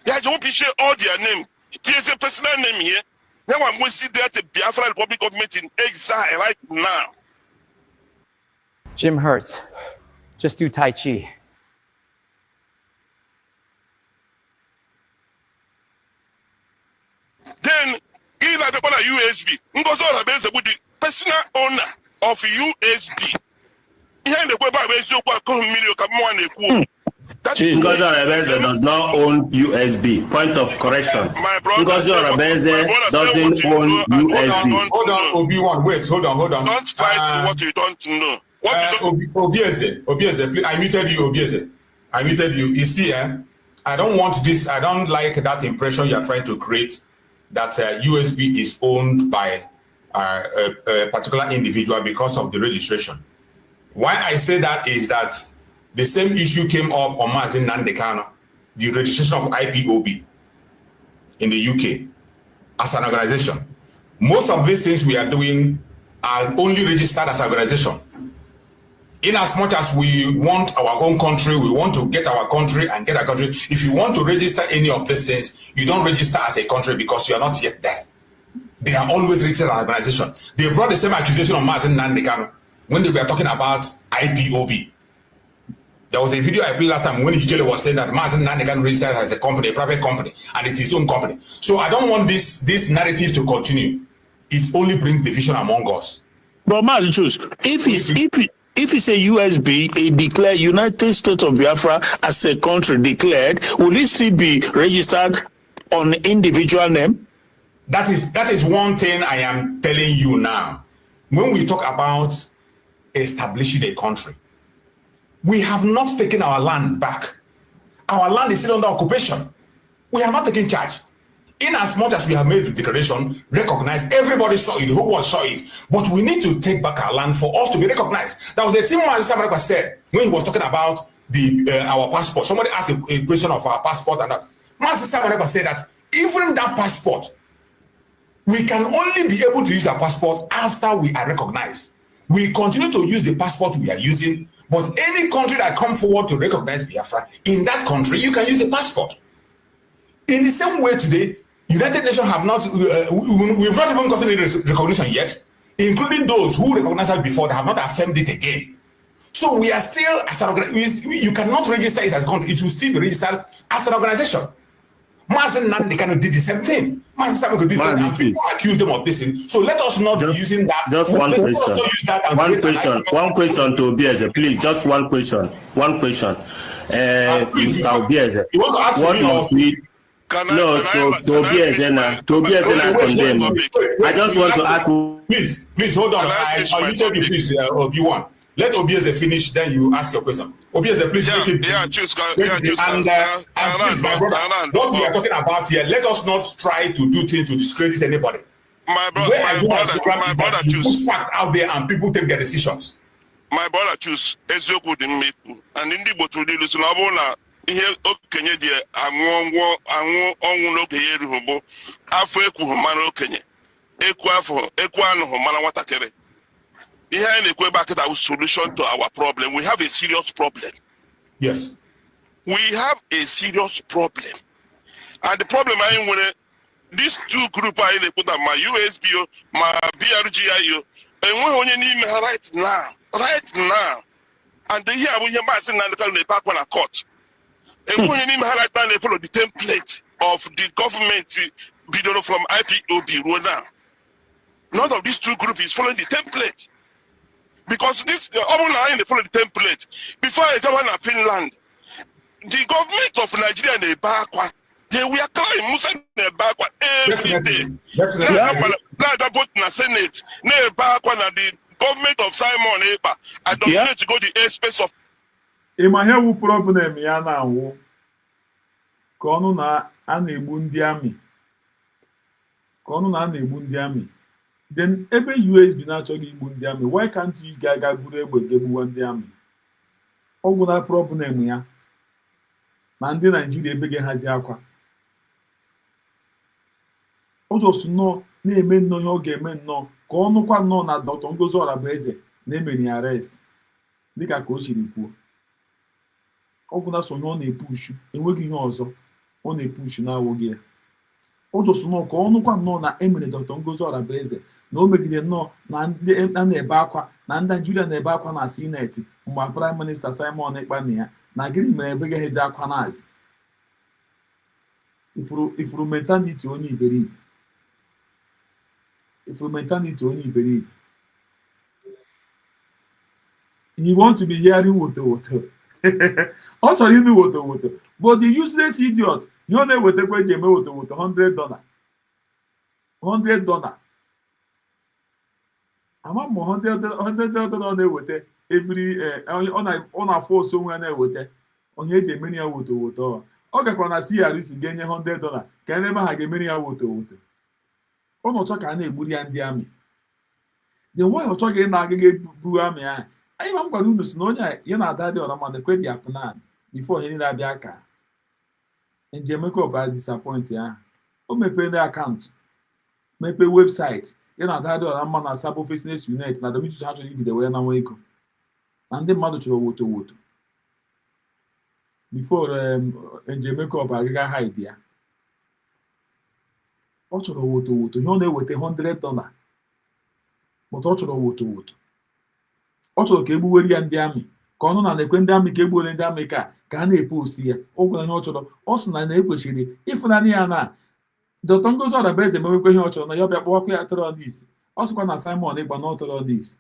Yeah, they want to share all their name. There's a personal name here. Now I'm going to see that the Biafra Republic Government in exile right now. Jim hurts. Just do Tai Chi. Then, in the USB, the personal owner of USB. Ngozi Ohanaeze does not own USB. Point of correction. Ngozi Ohanaeze doesn't own USB. Hold on, Obi-Wan. Wait, hold on. Don't fight what you don't know. Ohanaeze, please, I muted you, Ohanaeze. I muted you. You see, I don't want this. I don't like that impression you are trying to create that USB is owned by a particular individual because of the registration. Why I say that is that the same issue came up on Ohanaeze Ndigbo, the registration of IPOB in the UK as an organization. Most of these things we are doing are only registered as an organization. In as much as we want our own country, we want to get our country and get our country. If you want to register any of these things, you don't register as a country because you are not yet there. They are always registered as an organization. They brought the same accusation on Ohanaeze Ndigbo when they were talking about IPOB. There was a video I played last time when Ijele was saying that Ohanaeze Ndigbo registered as a company, a private company, and it's his own company. So I don't want this narrative to continue. It only brings division among us. But Master Truth, if it's a USB, a declared United States of Biafra as a country declared, will it still be registered on individual name? That is one thing I am telling you now. When we talk about establishing a country, we have not taken our land back. Our land is still under occupation. We have not taken charge. In as much as we have made the declaration, recognized, everybody saw it, the whole world saw it, but we need to take back our land for us to be recognized. That was the thing Master said when he was talking about our passport. Somebody asked a question of our passport, and that Master said that even that passport, we can only be able to use our passport after we are recognized. We continue to use the passport we are using, but any country that comes forward to recognize Biafra, in that country, you can use the passport. In the same way today, United Nations have not, we've not even gotten any recognition yet, including those who recognized us before that have not affirmed it again. So we are still, as an organization, you cannot register it as a country, it will still be registered as an organization. Ohanaeze Ndigbo did the same thing. People accuse them of this thing. So let us not be using that. Just one question. One question to Ohanaeze, please. Just one question. Mr. Ohanaeze, what must we? No, to Ohanaeze condemn. I just want to ask. Please hold on. I'll you tell you, please, Obi-Wan. Let Ohanaeze finish, then you ask your question. Ohanaeze, please make it. And please, my brother, what we are talking about here, let us not try to do things to discredit anybody. My brother, choose facts out there and people take their decisions. My brother, choose Ezioku the Meku and Ndigbo to the Lusunabona. Ihe okenye die anwụ ọnwụ n'okenye erughị afọ ekwughị mmanụ okenye ekwu anụghị mmanụ nwatakịrị. Ihe anyị na-ekwu ebe akịta bụ solution to our problem. We have a serious problem. Yes. We have a serious problem. And the problem anyị nwere, these two group anyị na-ekwu na ma USBO ma BRGIO enweghị onye n'ime ha right now. And ihe abụ ihe Maazị Ndigbo na-ekpe akwa na court. And when you right now they follow the template of the government video from IPOB now. None of these two groups is following the template. Because this online they follow the template. Before I one in Finland, the government of Nigeria and the they were crying Musa Nebakwa every day. Definitely. Now that vote in the Senate, Nebakwa na the government of Simon Ekpa, I dominate to go the airspace of. Ịma ihe wu problem ya na-awụ ka ọnụ na a na-egbu ndị amị then ebe USB na-achọghị igbu ndị amị, why can't you ga buru egbe gegbuwa ndị amị? Ọ gwụla problem ya na ndị Naijiria ebeghị hazi akwa. O just nnọọ na-eme nnọọ ihe ọ ga-eme nnọọ ka ọ nụkwa nnọọ na Dr. Ngozi Orabueze na-emeri arrest dịka ka o siri kwuo. Ọ gwụla so ihe ọ na-epushu, enweghị ihe ọzọ ọ na-epushu na-awụghị ya. O just nnọọ ka ọ nụkwa nnọọ na emere Dr. Ngozi Orabueze na o megide nnọọ na ndị na-ebe akwa na ndị Naijiria na-ebe akwa na sineti mgbe Prime Minister Simon Ekpa na ya na gịnị mere ebe ga-ehezi akwa n'azị. Ifuru mentality onye iberibe. You want to be hearing woto. Ọ chọrọ ịnụ woto. But the useless idiot, ihe ọ na-ewetakwa eji eme woto $100. Ama m $100 ọ na-eweta every ọ na-afọ oso onwe ya na-eweta onye eji emeri ya woto. Ọ gakwa na CRC ga-enye $100 ka ebe ha ga-emeri ya woto. Ọ nọchọ ka a na-egburi ya ndị amị. The nwaanyị ọ chọghị na-agaghị buru amị ahụ. Anyị ma m gwara unu si na onye ya na Adadioramm dekwe dị plan before ihe niile abịa ka Njemeka Ọba disappoint ya. O mepere akaụntụ, mepee webụsaịtị ya na Adadioramm na Sabo Business Unit na Domitus ha chọrọ ibido wee na nwa ego. Na ndị mmadụ chọrọ woto. Before Njemeka Ọba agaghị hide ya. Ọ chọrọ woto. Ihe ọ na-eweta $100. But ọ chọrọ woto. Ọ chọrọ ka egbuwere ya ndị amị ka ọnụ na-ekwe ndị amị ka egbuwere ndị amị ka a na-epe osi ya. Ọ gwara ihe ọ chọrọ. Ọ sị na ekwesịrị ịfụnanya ya na Dr. Ngozi Orabueze emewekwa ihe ọ chọrọ na ya bịa kpọwakwa ya terọrist. Ọ sịkwa na Simon Ekpa na terọrist.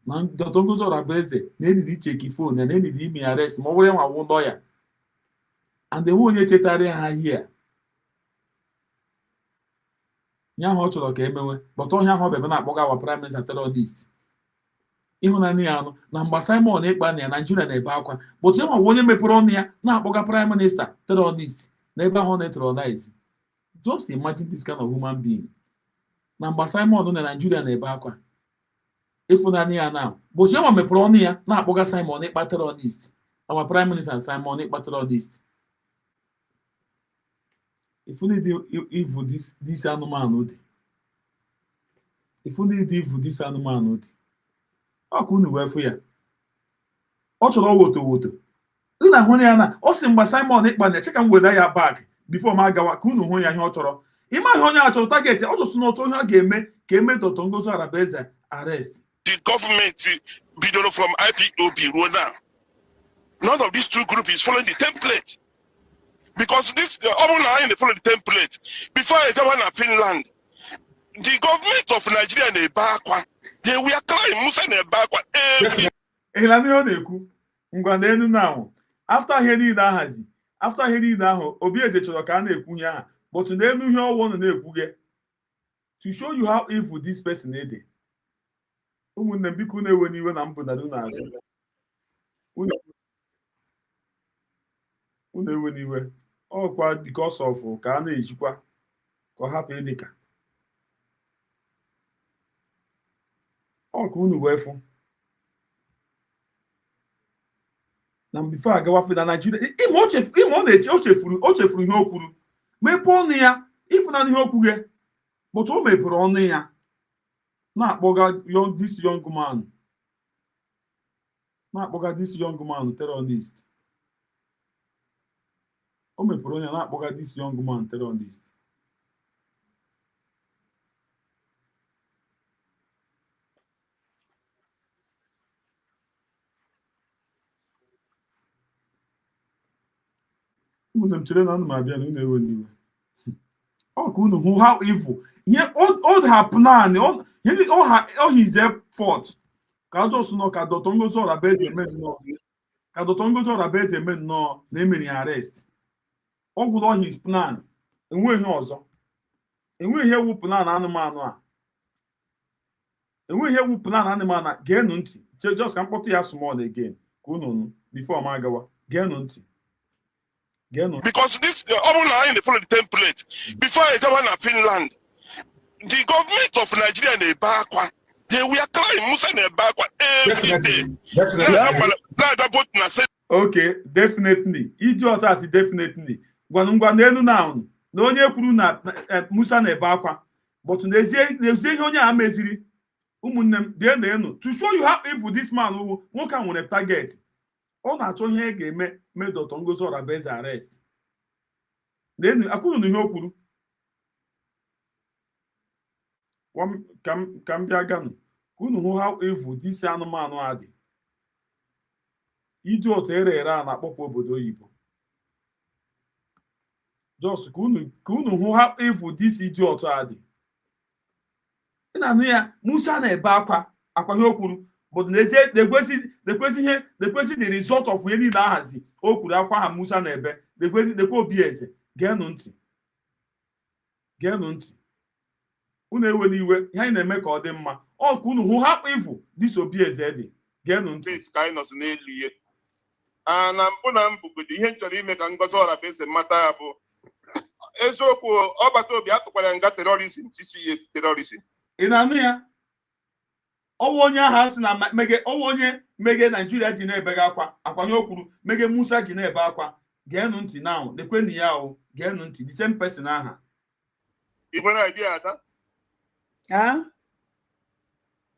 Na Dr. Ngozi Orabueze na-edidi icheki fon ya na-edidi ime arrest ma ọ bụrụ ya nwa wụ lọya. And enwe onye chetara ha hie ya ahụ ọ chọrọ ka emewe. But onye ahụ ọ bịa na-akpọga awa Prime Minister terrorist. Ịhụnanya ya anụ na mgbe Simon Ekpa na ya Naijiria na-ebe akwa, but ya nwa onye mepere ọnụ ya na-akpọga Prime Minister terrorist na ebe ahụ na-eterrorize. Just imagine this kind of human being. Na mgbe Simon na Naijiria na-ebe akwa, ịfụnanya ya na but ya nwa mepere ọnụ ya na-akpọga Simon Ekpa terrorist, our Prime Minister Simon Ekpa terrorist. If only the evil this anụmanụ dị. If only the evil this anụmanụ dị. Ọ ka unu wee fụ ya. Ọ chọrọ woto. Unu ahụ ya na ọ sị mgbe Simon Ekpa na cheka m weda ya back before m agawa ka unu hụ ya ihe ọ chọrọ. Ịma ihe onye a chọrọ target, ọ jụsụ n'otu ihe ọ ga-eme ka eme Dr. Ngozi Orabueze arrest. The government video from IPOB ruo now. None of these two groups is following the template. Because this online they follow the template. Before I said one in Finland, the government of Nigeria and Ebakwa, they were crying Musa and Ebakwa every. Na-ekwu ngwa na enu now. After ihe niile ahụ, Obieze chọrọ ka a na-ekwu ya ha, but na enu ihe ọwụ na-ekwu gị to show you how evil this person is. Ụmụnne m biko na-ewe n'iwe na mbụ na n'azụ. Unu ewe n'iwe. Ọkwa because of ka a na-ejikwa ka ọ hapụ ịdịka. Ọ ka unu wee fụ. Na before agawa na Nigeria, o chefuru ihe o kwuru. Mepee ọnụ ya, ịfụnanya ihe o kwughe. But o mepere ọnụ ya na-akpọga this young man terrorist. O mepere onye na-akpọga this young man terrorist. Ụmụnne m chere na anụ m abịa na unu ewe n'iwe. Ọ ka unu hụ how evil. All her plan, all his effort. Ka ọjọọ sụ nọ ka Dr. Ngozi Orabueze eme nnọọ. Na emere arrest. ọgwụrụ his plan enweghị ọzọ enweghị ihe wu plan anụmanụ a enweghị ihe wu plan anụmanụ a geenụ ntị just ka mkpọtụ ya small again ka unu nụ before m agawa geenụ ntị because this in the template before I come to Finland, the government of Nigeria na-ebe akwa. They were crying Musa na-ebe akwa every day. Okay, definitely. Idiot at definitely. Ngwa n'elu na onye kwuru na Musa na-ebe akwa. But n'ezie ihe onye a meziri ụmụnne m bịa n'elu to show you how evil this man wụ nwoke a nwere target. Ọ na-achọ ihe ga-eme mee Dr. Ngozi Orabaeze arrest. N'elu akwụrụ na ihe o kwuru. Ka m bịa ganụ ka unu hụ how evil this anụmanụ a dị. Idiot ere a na-akpọpụ obodo oyibo. Just ka unu hụ how evil this idiot a dị. Ị na-anụ ya Musa na-ebe akwa ihe o kwuru but n'ezie dekwezi the result of ihe niile ahazi o kwuru akwa ha Musa na-ebe dekwe obi eze geenụ ntị unu ewe n'iwe ihe anyị na-eme ka ọ dị mma ọ ka unu hụ hapụ ifu this obi eze dị geenụ ntị ka anyị nọzi n'elu ihe na mbụ na mbụgodo ihe m chọrọ ime ka Ngozi Orabaeze mata ya bụ eziokwu ọgbata obi atụkwara nga terorizm CCF terorizm. Ị na-anụ ya ọwụ onye agha si na ọwụ onye mege Naijiria ji na-ebega akwa nye o kwuru mege Musa ji na-ebe akwa geenụ ntị now lekwenụ ya o geenụ ntị the same person aha. Ị nwere idea ada?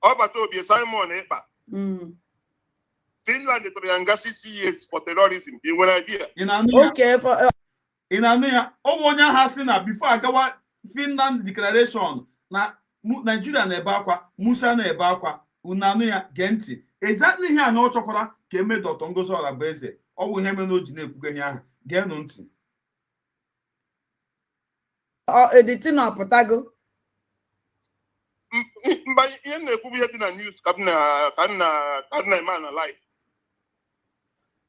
Ọgbata obi Simon Ekpa Finland tụrụ ya nga 6 years for terrorism. Ị nwere idea? Ị na-anụ ya ọwụ onye agha si na before agawa Finland declaration na Nigeria na-ebe akwa Musa na-ebe akwa unu anụ ya gee ntị exactly ihe anya ọ chọkwara ka eme Dr. Ngozi Orabaeze ọ bụ ihe mere na o ji na-ekwuga ihe ahụ geenụ ntị. Editi na ọpụtago mgbe ihe na-ekwu ihe dị na news ka na-eme analyze.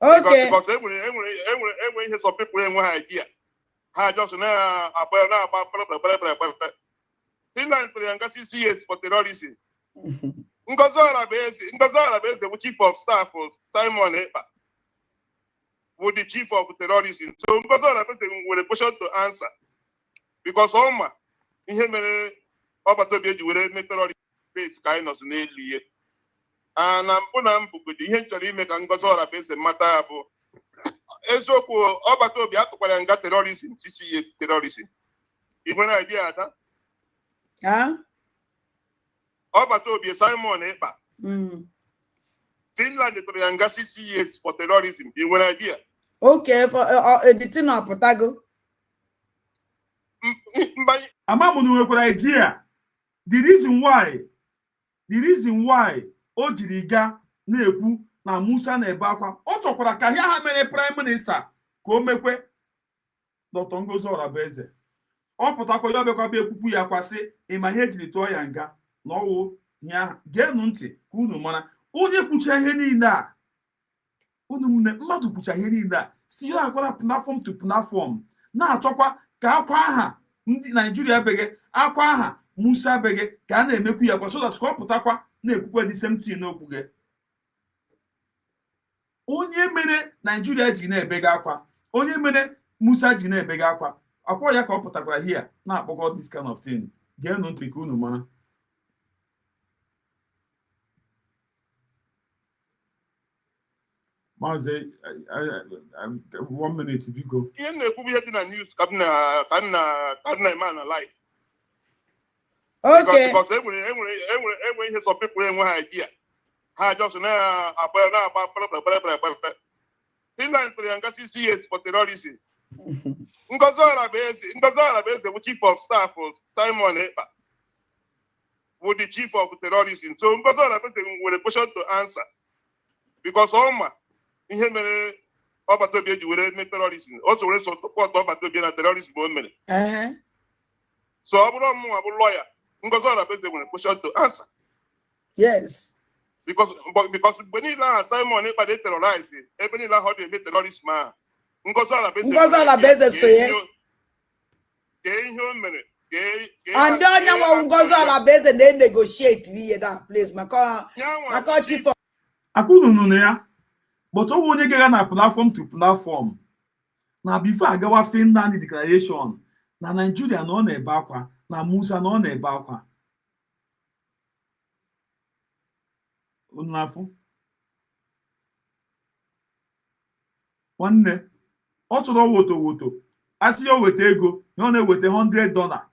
Okay. Because enwere ihe some people enwe ha idea ha just na-agba Finland tụrụ ya nga 6 years for terrorism. Ngozi Orabaeze bụ chief of staff Simon Ekpa bụ the chief of terrorism. So Ngozi Orabaeze nwere question to answer because ọma ihe mere ọgbata obi eji were mee terrorism base ka anyị nọzi n'elu ihe. Na mbụ na mbụgodo ihe m chọrọ ime ka Ngozi Orabaeze mata ya bụ eziokwu ọgbata obi atụkwara ya nga terorizm CCF terorizm. Ị nwere idea ada? Ọgbata obi Simon Ekpa Finland tụrụ ya nga 6 years for terrorism. Ị nwere idea? Okay, for editing na ọpụtago Amamu na nwekwara idea the reason why o jiri ga na-ekwu na Musa na-ebe akwa ọ chọkwara ka ya ha mere prime minister ka o mekwe Dr. Ngozi Orabaeze ọ pụtakwa ya ọbịakwa bịa ekwukwu ya kwasị ịma ihe ejiri tụọ ya nga na ọwụ ya geenụ ntị ka unu mara onye kwucha ihe niile a unu mmadụ kwucha ihe niile a si ya akwara platform to platform na-achọkwa ka akwa aha ndị Naijiria bege akwa aha Musa bege ka a na-emekwu ya kwa so that ka ọ pụtakwa na-ekwukwa the same thing n'okwu gị onye mere Naijiria ji na-ebega akwa onye mere Musa ji na-ebega akwa ya ka ọ pụtakwara here na-akpọkọ this kind of thing geenụ ntị ka unu mara. Maazị 1 minute biko. Ihe na-ekwu ihe dị na news ka na-eme analyze. Okay. Because enwere ihe some people enwe ha idea ha just na-agba Finland tụrụ ya nga 6 years for terrorism. Ngozi Orabaeze bụ chief of staff Simon Ekpa bụ the chief of terrorism. So Ngozi Orabaeze nwere question to answer because ọma ihe mere ọgbata obi eji were mee terrorism o so were support ọgbata obi na terrorism o mere. So ọ bụrụ ọmụnwa bụ lawyer Ngozi Orabaeze nwere question to answer. Yes. Because mgbe niile aha Simon Ekpa dey terrorize ebe niile ahụ ọ dị eme terrorism ahụ Ngozi Alabeze soye. And then you Ngozi Alabeze they negotiate that place. Maka chief of Akunu no ya. But o onye ga na platform to platform. Na before agawa Finland declaration na Nigeria no na ebe akwa na Musa no na ebe akwa. Unafu. Nwanne ọ chọrọ woto asị ya weta ego ya ọ na-eweta $100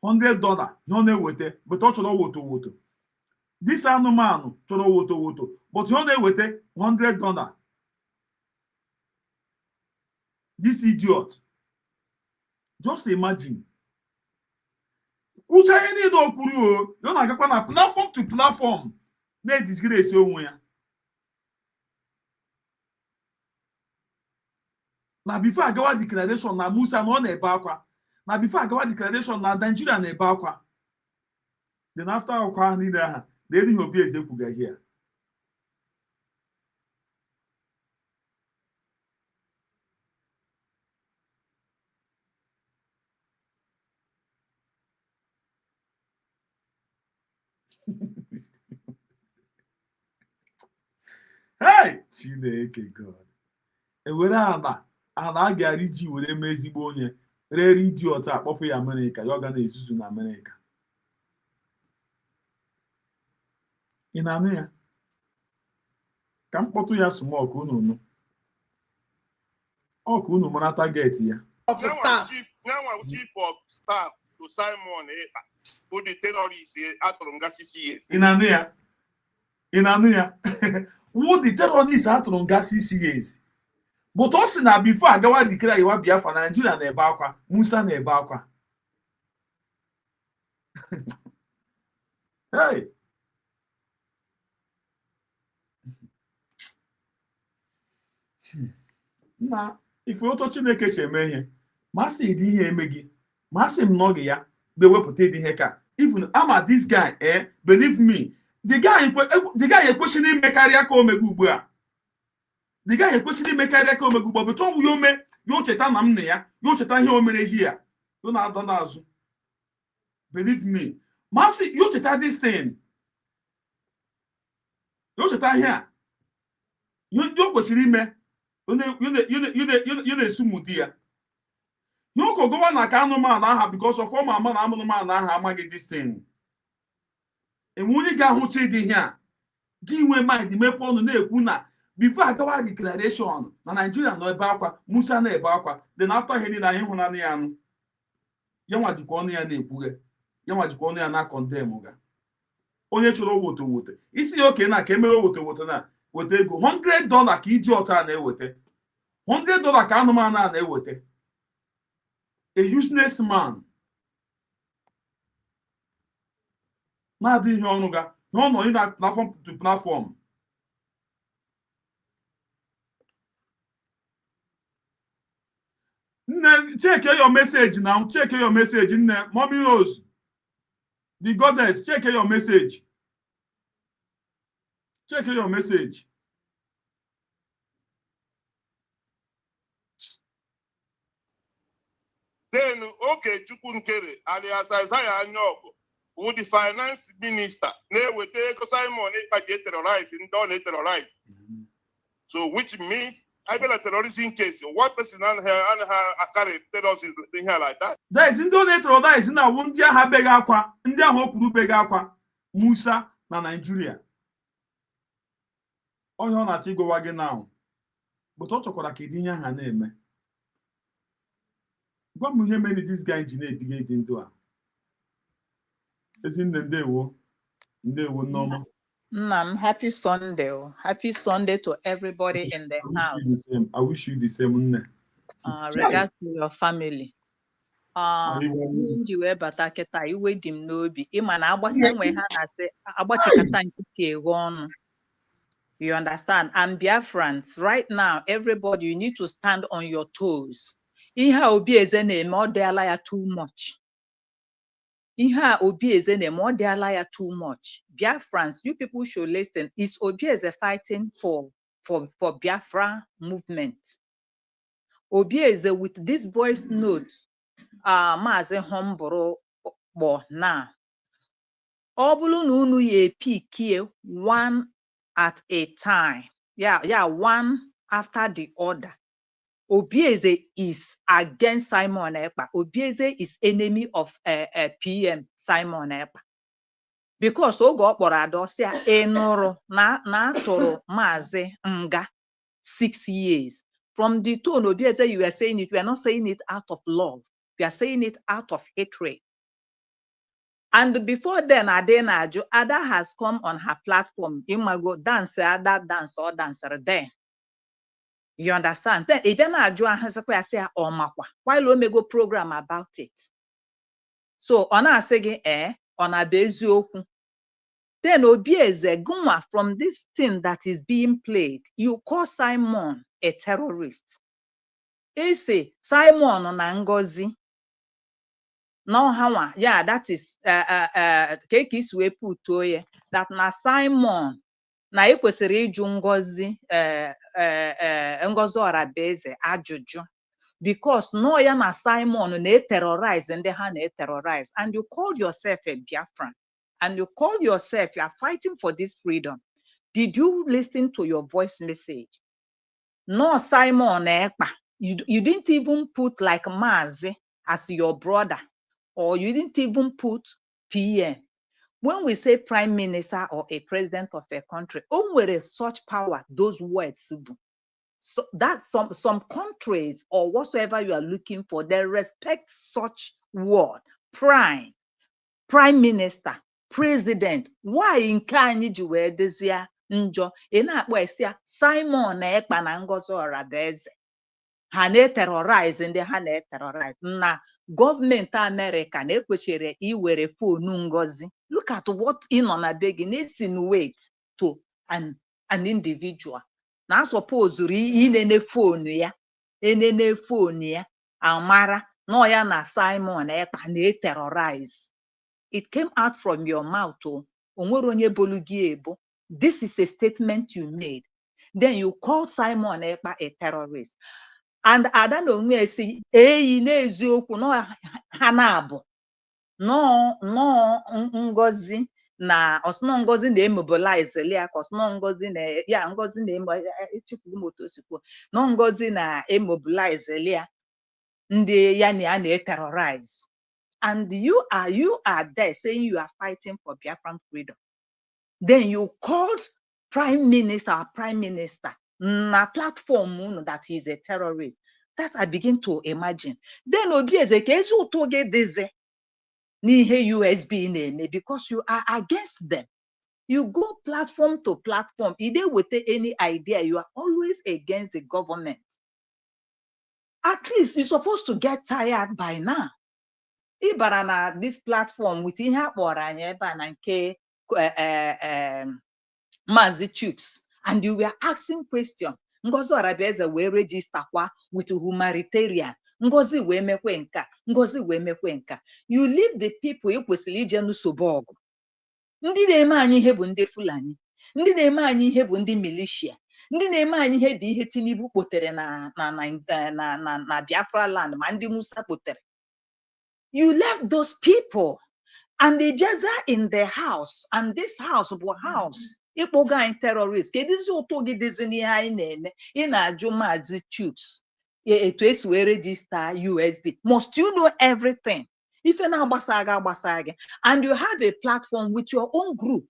$100 ya ọ na-eweta but ọ chọrọ woto this anụmanụ chọrọ woto but ya ọ na-eweta $100 this idiot just imagine kwụcha ihe niile o kwuru o ya ọ na-agakwa na platform to platform na-edisgrace onwe ya na before agawa declaration na Musa na ọ na-ebe akwa na before agawa declaration na Nigeria na-ebe akwa then after akwa niile aha na erighị obi eze kwuga here hey Chineke God ewere ala a ga-ara iji were mee ezigbo onye rere idi ọta akpọpụ ya Amerịka ya ọ ga na-ezuzu na Amerịka ị na-anụ ya ka mkpọtụ ya small ka unu nụ ọ ka unu mara target ya chief of staff to Simon Ekpa who the terrorist atụrụ nga 6 years. ị na-anụ ya who the terrorist atụrụ nga 6 years but ọ sị na before agawa declare iwa Biafra na Nigeria na-ebe akwa Musa na-ebe akwa hey na ife oto Chineke si eme ihe masị dị ihe eme gị masị m n'oge ya bewepụta dị ihe ka even ama this guy believe me the guy ekwesịrị ime karịa ka omega ugbu a the guy ekwesịrị ime karịa ka omega ugbu a but ọ wụ ya ome ya ocheta na m na ya ocheta ihe o mere ihe ya yo na-adọ n'azụ believe me masị ya ocheta this thing ya ocheta ihe a ihe o kwesịrị ime you na-esu mudi ya you go go na ka anụmanụ aha because of former ama na anụmanụ aha amaghị this thing enwunye ga-ahụcha dị ihe a gị nwe mind mepe ọnụ na-ekwu na before agawa declaration na Nigeria nọ ebe akwa Musa na ebe akwa then after ihe niile anyị hụnanị ya anụ ya nwa jikwa ọnụ ya na-ekwughe ya nwa jikwa ọnụ ya na condemn ga onye chọrọ woto isi ya oke na ka emere woto na weta ego $100 ka iji ọta na-eweta $100 ka anụmanụ a na-eweta a useless man na-adịghị ọrụ ga na ọ nọ na platform to platform nne check your message now check your message nne Mommy Rose the goddess check your message check your message then Okechukwu Nkere alias Isaiah Anyogo who the finance minister na-eweta ego Simon Ekpa ji terrorize ndị ọ na-terrorize so which means I been a terrorism case one person and her carry terrorism thing here like that there is ndị ọ na-terrorize na awụ ndị agha beghị akwa ndị ahụ o kwuru beghị akwa Musa na Nigeria onye ọ na-achọ ịgọwa gị now but ọ chọkwara ka ịdị ihe aha na-eme gwa m ihe mere this guy ji na-ebiga dị ndụ a Ezinne ndewo Nneoma. Nna m, happy Sunday. Happy Sunday to everybody in the house. I wish you the same, Nne. Regards to your family. Ndị wee bata kịta iwe dị m n'obi ịma na agbacha enwe ha na-asị agbachikata nkịtị eghe ọnụ. You understand? And Biafrans, right now, everybody, you need to stand on your toes. Ihe a Obi Eze na-eme ọ dịala ya too much. Ihe a Obi Eze na-eme ọ dịala ya too much. Biafrans, you people should listen. Is Obi Eze fighting for Biafra movement? Ohanaeze with this voice note, Maazị Humboro Bo now. Obulu nunu ye pick one at a time. Yeah, one after the other. Ohanaeze is against Simon Ekpa. Ohanaeze is enemy of PM Simon Ekpa. Because oge ọ kpọrọ Adosia enụrụ na atụrụ Maazị Nga 6 years. From the tone, Ohanaeze, you are saying it, we are not saying it out of love. We are saying it out of hatred. And before then, Ada has come on her platform. Imago dance, Ada dance or dancer there. You understand? Then Ibenaju has a say or makwa. While Omego program about it. So on a sege on a bezoku. Then Ohanaeze Guma from this thing that is being played, you call Simon a terrorist. Say Simon on Ngozi. No, how? Yeah, that is cake is we put to that na Simon na ekwesịrị ịjụ Ngozi Orabeze ajụjụ because no ya na Simon na-terrorize ndị ha na-terrorize, and you call yourself a Biafran and you call yourself you are fighting for this freedom. Did you listen to your voice message? No, Simon Ekpa, you didn't even put like Mazi as your brother, or you didn't even put PM. When we say prime minister or a president of a country, only such power, those words. So that's some countries or whatsoever you are looking for, they respect such word, prime minister, president. Why in Kanye you wear this year? Njọ ị na-akpọ esi Simon Ekpa na Ngozi Orabeze ha na-terrorize ndị ha na-terrorize na gọọmenti America na-ekwesịrị iwere fonu Ngozi. Look at what nọ na be gị na-insinuate to an individual na suppose inene fonu ya amara no ya na Simon Ekpa na-terrorize. It came out from your mouth. Onwere onye bolu gị ebo. This is a statement you made. Then you call Simon Ekpa a terrorist. And Adadioramm say, n'eziokwu no hanabo. No Ngozi na osno Ngozi na-mobilize lia osno Ngozi na ya Ngozi na-echikwumotosikwo. No Ngozi na-mobilize lia ndị ya na terrorize. And you are there saying you are fighting for Biafran freedom. Then you called prime minister na platform that he's a terrorist. That I begin to imagine. Then Ohanaeze ka ezi ụtọ gị dịzị n'ihe USB na-eme because you are against them. You go platform to platform. If they with any idea, you are always against the government. At least you're supposed to get tired by now. Ịbara na this platform with ihe akpọrọ anyị ebe a na nke Maazị Chuks, and you were asking question. Ngozi Orabeze wee register kwa with humanitarian. Ngozi wee mekwe nka. Ngozi wee mekwe nka. You leave the people ekwesịrị ije n'usoro ọgụ. Ndị na-eme anyị ihe bụ ndị Fulani. Ndị na-eme anyị ihe bụ ndị militia. Ndị na-eme anyị ihe bụ ihe Tinubu kpotere na Biafra land ma ndị Musa kpotere. You left those people and they just are in their house, and this house was house. Ikpoga in terrorists. Kedizi ụtọ gị dịzị n'ihe anyị na-eme. Ị na-ajụ Maazị Chuks etu esi wee register USB. Must you know everything? Ife na-agbasa gị. And you have a platform with your own group.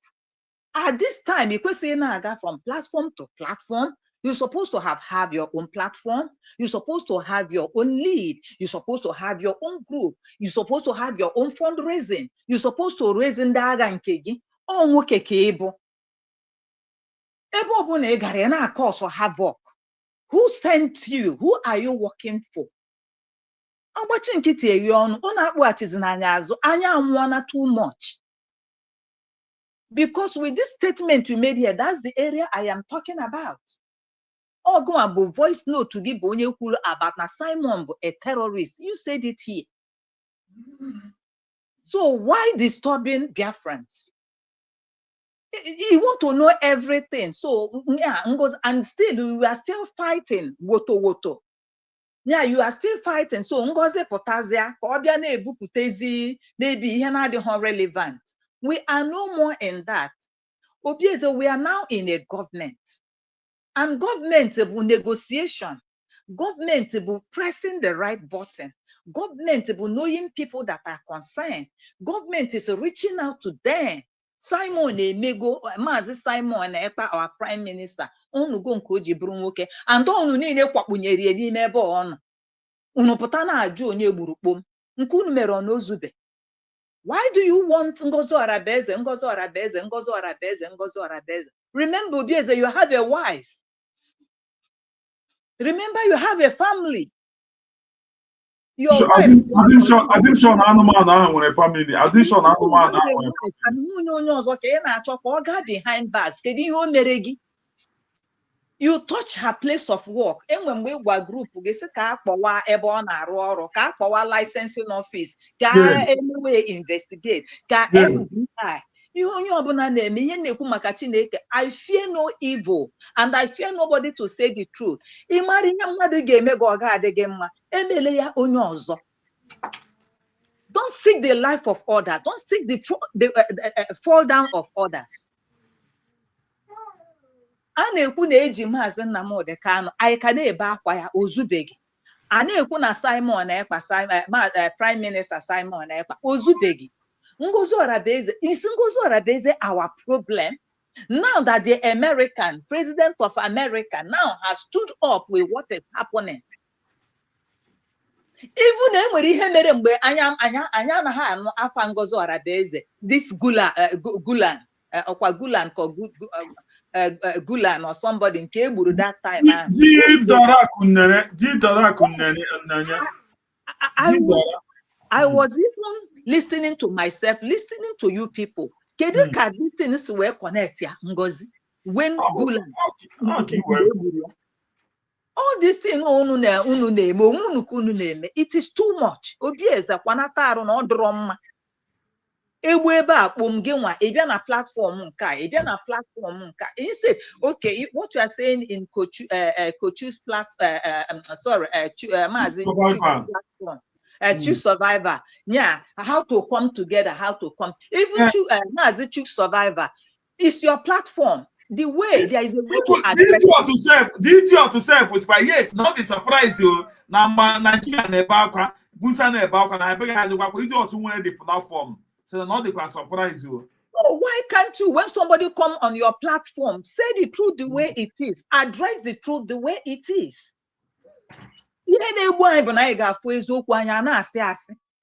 At this time, you kwesịrị na-aga from platform to platform. You're supposed to have your own platform. You're supposed to have your own lead. You're supposed to have your own group. You're supposed to have your own fundraising. You're supposed to raise ndị agha nke gị. Ọ nwoke ka ịbụ. Ebe ọ bụla ị gara na-cause havoc. Who sent you? Who are you working for? Ọgbachi nkịtị eyi ọnụ. Ọ na-akpụghachizi n'anya azụ. Anya anwụọna too much. Because with this statement you made here, that's the area I am talking about. Ogo abo voice note to give onye kwuru about na Simon bụ a terrorist. You said it here. So why disturbing Biafrans? You want to know everything. So yeah, and still we are still fighting woto. Yeah, you are still fighting. So ngozi potazia ka obia na ebuputezi maybe ihe na adịghị relevant. We are no more in that. Obieze, we are now in a government. And government bụ negotiation. Government bụ pressing the right button. Government bụ knowing people that are concerned. Government is reaching out to them. Simon Emego, Maazị Simon Ekpa, our prime minister, unu go nke o ji bụrụ nwoke, and unu niile kwakpunyere ya n'ime ebe ọ nọ. Unu pụta na-ajụ onye gburu kpom. Nke unu mere ọ n'ozube. Why do you want Ngozi Orabeze, Ngozi Orabeze, Ngozi Orabeze, Ngozi Orabeze? Remember, Obieze, you have a wife. Remember, you have a family. Your wife. I didn't show an animal when a family. I didn't show an animal behind bars. You touch her place of work. And when we were group, we say Kapawa Ebon Aroro, Kapawa licensing office, Ka anyway investigate, Ka FBI. I fear no evil and I fear nobody to say the truth. Don't seek the life of others. Don't seek the fall down of others. A na-ekwu na eji Maazị Nnamdi Kanu anyị ka na-ebe akwa ya Usbg. A na-ekwu na Simon Ekpa, Prime Minister Simon Ekpa, Usbg. Ngozi Orabeze, is Ngozi Orabeze our problem? Now that the American, President of America now has stood up with what is happening. Even when he mere mgbe anya anaghị anụ afa Ngozi Orabeze, this Gulan Gulan or somebody in Keburu that time. I was even listening to myself, listening to you people. Kedu ka these things were connect ya Ngozi when Gulan all these things it is too much. Obieze kwanata arụ na ọdụrọ mma. Egbu ebe a kpom gị nwa ị bịa na platform nka ị bịa na platform nka. You say okay, what you are saying in Kochu's platform, Maazị platform. Choose survivor. Yeah, how to come together, how to come. Even Maazị Choose Survivor is your platform. The way there is a way to address. Did you to self was by yes, not a surprise you. Now Nigeria never Busa never I beg you do to one the platform. So not they can surprise you. Oh, why can't you, when somebody come on your platform, say the truth the way it is, address the truth the way it is?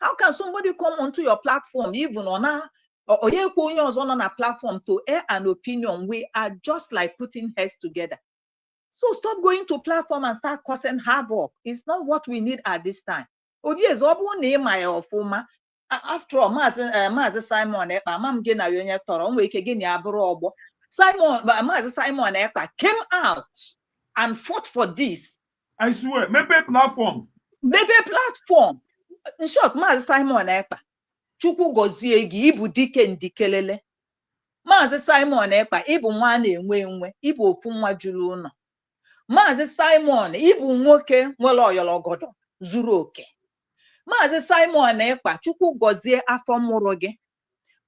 How can somebody come onto your platform, even on a platform to air an opinion? We are just like putting heads together. So stop going to platform and start causing havoc. It's not what we need at this time. After all, Maazị Simon Ekpa, Simon Ekpa came out and fought for this. I swear, maybe platform. Maybe platform. In short, Maazị Simon Ekpa, Chukwu gozie gị ịbụ dike ndikelele. Maazị Simon Ekpa, ịbụ nwa na-enwe, ịbụ ofu nwa juru ụlọ. Maazị Simon, ịbụ nwoke nwere ọyọlọgọdọ zuru oke. Maazị Simon Ekpa, Chukwu gozie afọ mụrụ gị.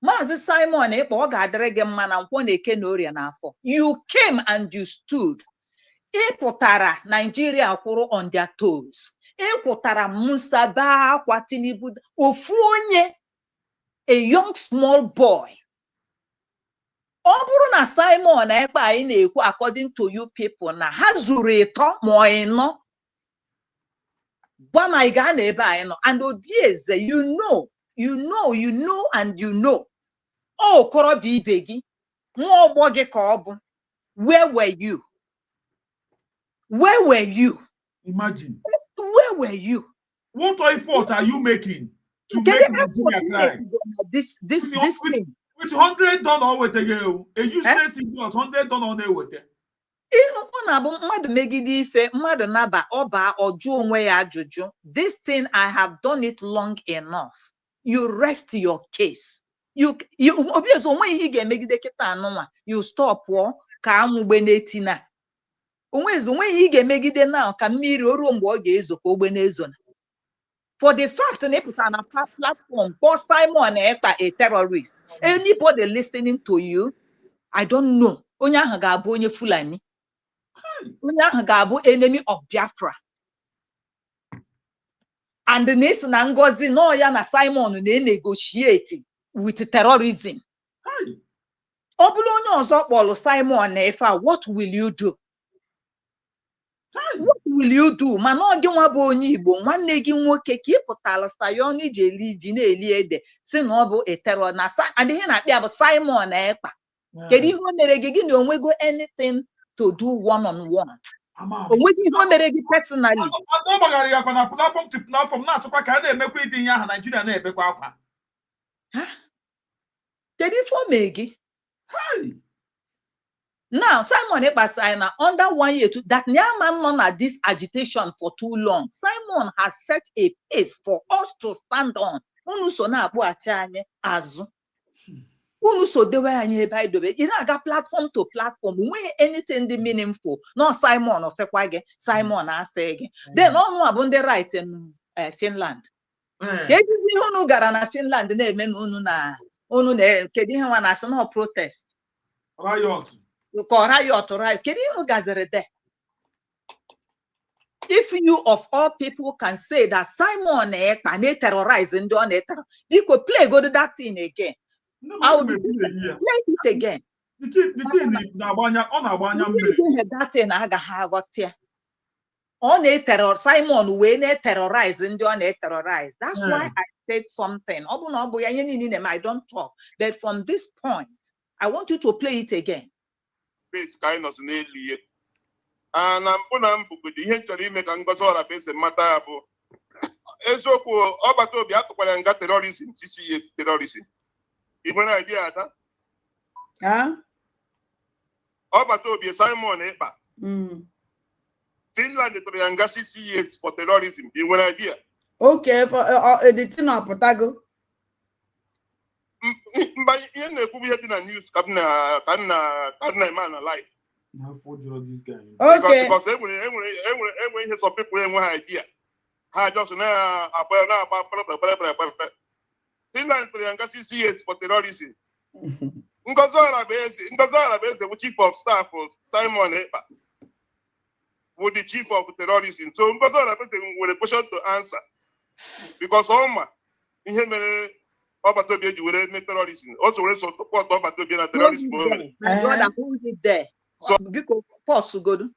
Maazị Simon Ekpa, ọ ga-adịrị gị mma na Nkwọ na Eke na Orie n'afọ. You came and you stood. Ịpụtara Nigeria kwụrụ on their toes. Ịpụtara Musa baa akwa Tinubu ofu onye, a young small boy. Ọ bụrụ na Simon Ekpa anyị na-ekwu according to you people na ha zuru ịtọ ma ọ ịnọ. Gwa ma ị ga na ebe anyị nọ. And Obieze, you know, and you know. Oh, korobi ibe gị, nwa ọgbọ gị ka ọ bụ. Where were you? Where were you? Imagine. Where were you? What effort are you making to make Nigeria cry? This thing. With $100 with you, a useless idiot, $100 with it. This thing, I have done it long enough. You rest your case. You obviously when he get make the you stop war. onweghị ị ga-emegide na ka mmiri o ruo mgbe ọ ga-ezo ka ogbe na-ezo. For the fact na ịpụta na platform for Simon Ekpa a terrorist, anybody listening to you, I don't know, onye ahụ ga-abụ onye Fulani, onye ahụ ga-abụ enemy of Biafra. And na isi na Ngozi no ya na Simon na-negotiate with terrorism. Ọ bụrụ onye ọzọ kpọrọ Simon Ekpa, what will you do? What will you do? Mana ọ gị nwa bụ onye Igbo, nwanne gị nwoke ka ị pụtara sayon iji eli ji na-eli ede si na ọ bụ a terror na adịghị na-akpịa bụ Simon Ekpa. Kedu ihe o mere gị na onwego anything to do one on one? Onwego ihe o mere gị personally. Ọ gbagara ya kwa na platform to platform na-atụkwa ka a na-emekwa ịdị ihe ahụ Nigeria na-ebekwa akwa. Kedu ife o mee gị? Now, Simon Ekpa said under 1 year that Nyaman none at this agitation for too long. Simon has set a pace for us to stand on. Unu so na akpọ achi anyị azụ. Unu so dewe anyị ebe anyị dobe. Ị na-aga platform to platform. Nweghị anything dị meaningful. No Simon osekwa gị. Simon asị gị. Then ọnụ abụ ndị right in Finland. Kedu ihe unu gara na Finland na-eme na unu na kedu ihe nwa na-asị na protest? Riot. Right. Can you gather there? If you of all people can say that Simon Ekpa terrorize and do you could play go to that thing again. I will play it again. The thing that thing I got here. On a terror, Simon when terrorize and do terrorize. That's why I said something. I don't talk. But from this point, I want you to play it again. Kind of n'elu na mpụ na mbụgodo ihe chọrọ ime ka Ngozi Orabeze mata ya bụ eziokwu ọgbata obi atụkwara nga terrorism CCS terrorism. Igwe na idea ada ọgbata obi Simon Ekpa Finland tụrụ ya nga CCS for terrorism. Igwe na idea. Okay, for the thing apụtago. Mba ihe na-ekwu ihe dị na news ka na eme analyze. Okay. Because enwere ihe some people enwe idea. Ha just na-agba Finland tụrụ ya nga CCS for terrorism. Ngozi Orabeze bụ chief of staff Simon Ekpa bụ the chief of terrorism. So Ngozi Orabeze nwere question to answer because ọma ihe mere Obatobi eji were eme terrorism. Also were support Obatobi na terrorism. My brother, hold it there. So because pause go.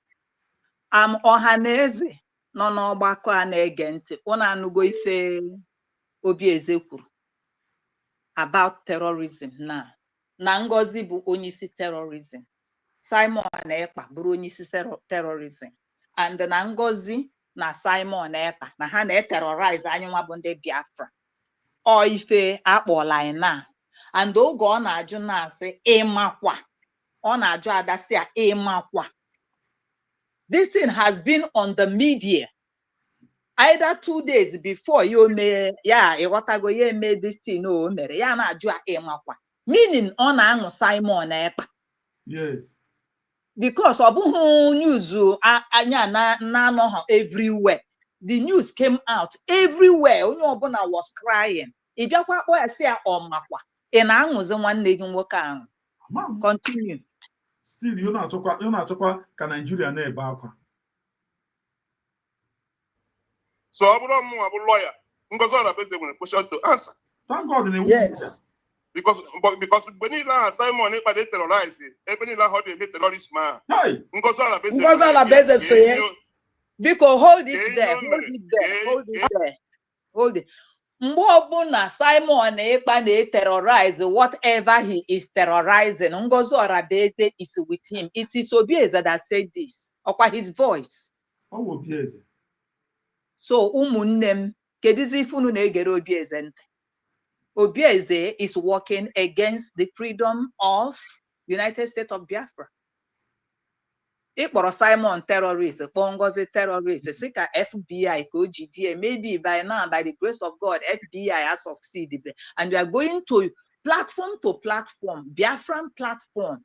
Ohanaeze nọ n'ọgbakọ a na-ege ntị. Unu anụgo ife Obieze kwuru about terrorism na Ngozi bụ onye isi terrorism. Simon Ekpa bụrụ onye isi terrorism. And na Ngozi na Simon Ekpa na ha na-terrorize anyị nwa bụ ndị Biafra. Ọ ife akpọla anyị na and oge ọ na-ajụ na-asị ịmakwa ọ na-ajụ adasị a ịmakwa. This thing has been on the media either 2 days before you may ịghọtago ya eme this thing o mere ya na-ajụ a ịmakwa meaning ọ na-aṅụ Simon Ekpa. Yes. Because ọ bụghị news anya na-anọ everywhere. The news came out everywhere. Onye ọbụla was crying. Ị bịakwa akpọ ya sị ya ọmakwa. Ị na-aṅụzi nwanne gị nwoke ahụ. Continue. Still, ị na-achọkwa ka Nigeria na-ebe akwa. So ọ bụrụ mụ bụ lawyer, Ngozi Orabeze nwere question to answer. Thank God. Yes. Because mgbe niile ahụ Simon Ekpa dey terrorize ebe niile ahụ ọ dị eme terrorism ahụ. Ngozi Orabeze so ya. Because hold it there. Mgbe ọbụla Simon Ekpa na-terrorize whatever he is terrorizing, Ngozi Orabeze is with him. It is Obieze that said this. Ọkwa his voice. Obieze. So ụmụnne m, kedizi ife unu na-egere Obieze ntị? Obieze is working against the freedom of United States of Biafra. Ịkpọrọ Simon terrorist, kpọọ Ngozi terrorist, sị ka FBI ka o jidie. Maybe by now, by the grace of God, FBI has succeeded. And we are going to platform, Biafran platform,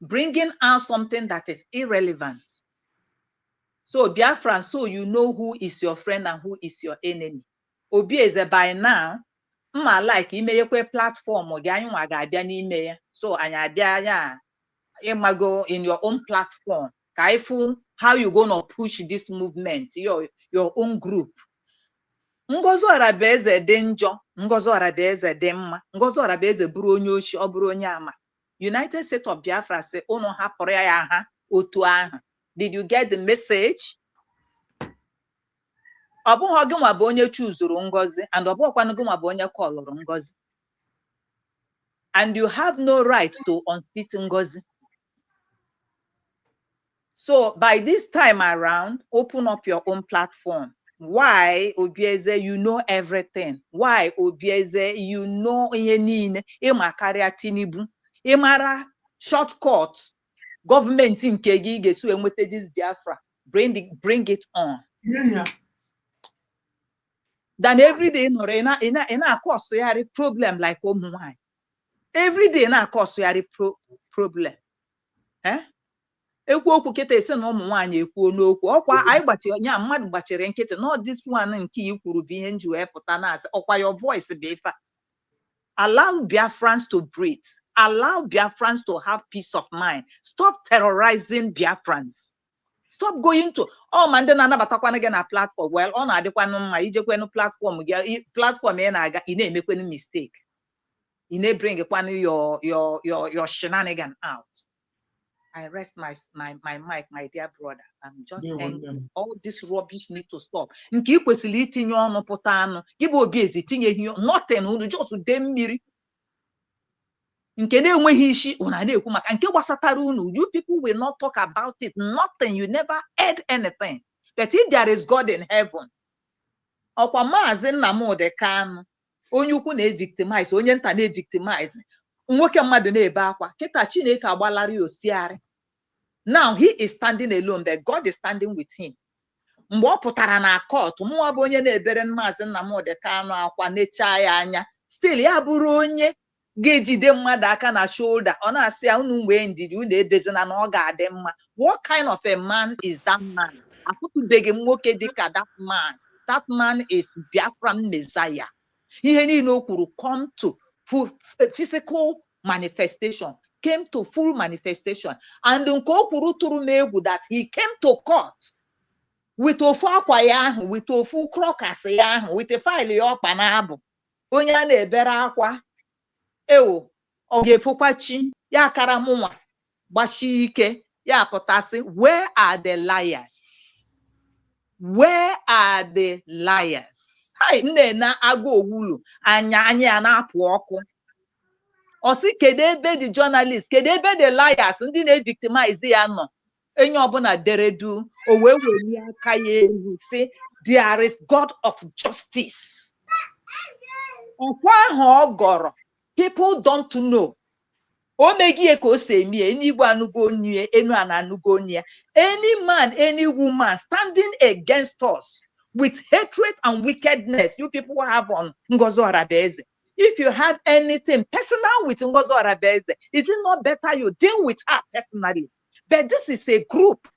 bringing out something that is irrelevant. So Biafran, so you know who is your friend and who is your enemy. Ohanaeze by now, like imeyekwe platform gị anyị nwa ga-abịa n'ime ya. So anyị abịa ya ịmago in your own platform ka ifu how you gonna push this movement, your own group. Ngozi Orabaeze dị njọ, Ngozi Orabaeze dị mma, Ngozi Orabaeze bụrụ onye ochi, ọ bụrụ onye ama. United States of Biafra say unu hapụrụ ya ha otu ahụ. Did you get the message? Ọ bụghị gị nwa bụ onye chuzuru Ngozi, and ọ bụghịkwanụ gị nwa bụ onye kọlụrụ Ngozi. And you have no right to unseat Ngozi. So by this time around, open up your own platform. Why, Ohanaeze, you know everything? Why, Ohanaeze, you know ihe niile? Ịma karịa Tinubu. Ịmara shortcut. Government nke gị ga-esu enweta this Biafra. Bring it on. Yeah. Then every day, na cause you problem like ụmụ nwanyị. Every day na cause you problem. Ekwu okwu kịta esi na ụmụ nwaanyị ekwuo n'okwu ọkwa anyị gbachiri nya mmadụ gbachiri nkịtị not this one nke i kwuru bụ ihe nji wee pụta na-asị ọkwa your voice bụ ife. Allow Biafrans to breathe. Allow Biafrans to have peace of mind. Stop terrorizing Biafrans. Stop going to ma ndị na-anabatakwana gị na platform. Well, ọ na-adịkwanụ mma ijekwenu platform gị platform ị na-aga ị na-emekwenu mistake. Ị na-ebringkwanụ your shenanigan out. I rest my mic, my dear brother. I'm just saying all this rubbish need to stop. Nke ikwesịrị itinye ọnụ pụta anụ, gị bụ Obieze tinyeghị nothing, unu just de mmiri. Nke na-enweghị isi, unu na-ekwu maka nke gbasatara unu. You people will not talk about it. Nothing. You never heard anything. But if there is God in heaven, ọkwa Maazị Nnamdi Kanu, onye ukwu na-evictimize, onye nta na-evictimize. Nwoke mmadụ na-ebe akwa kịta Chineke agbalari osiari. Now he is standing alone, but God is standing with him. Mgbe ọ pụtara na court, mụwa bụ onye na-ebere Maazị Nnamdi Kanu akwa necha ya anya, still ya bụrụ onye ga-ejide mmadụ aka na shoulder, ọ na-asị ya unu nwee ndidi, unu edezina na ọ ga-adị mma. What kind of a man is that man? Afụtụbeghị m nwoke dịka that man. That man is Biafran Messiah. Ihe niile o kwuru come to physical manifestation, came to full manifestation. And nke o kwuru tụrụ m egwu that he came to court with ofu akwa ya ahụ, with ofu krokas ya ahụ, with a file ya ọkpa na-abụ. Onye a na-ebere akwa, ewo, ọ ga-efukwa chi, ya akara mụnwa, gbashi ike, ya pụtasị, where are the liars? Where are the liars? Nne na agụ owulu anya na-apụ ọkụ. Ọ sị kedu ebe the journalist, kedu ebe the liars, ndị na-evictimize ya nọ. Enye ọbụla deredu, o wee weli aka ya elu sị there is God of justice. Nkwa ahụ ọ gọrọ, people don't know. O megie ka o si eme enigwe anụgo onye, enu ana anụgo onye. Any man, any woman standing against us with hatred and wickedness you people have on Ngozi Orabaeze. If you have anything personal with Ngozi Orabaeze, is it not better you deal with her personally? But this is a group.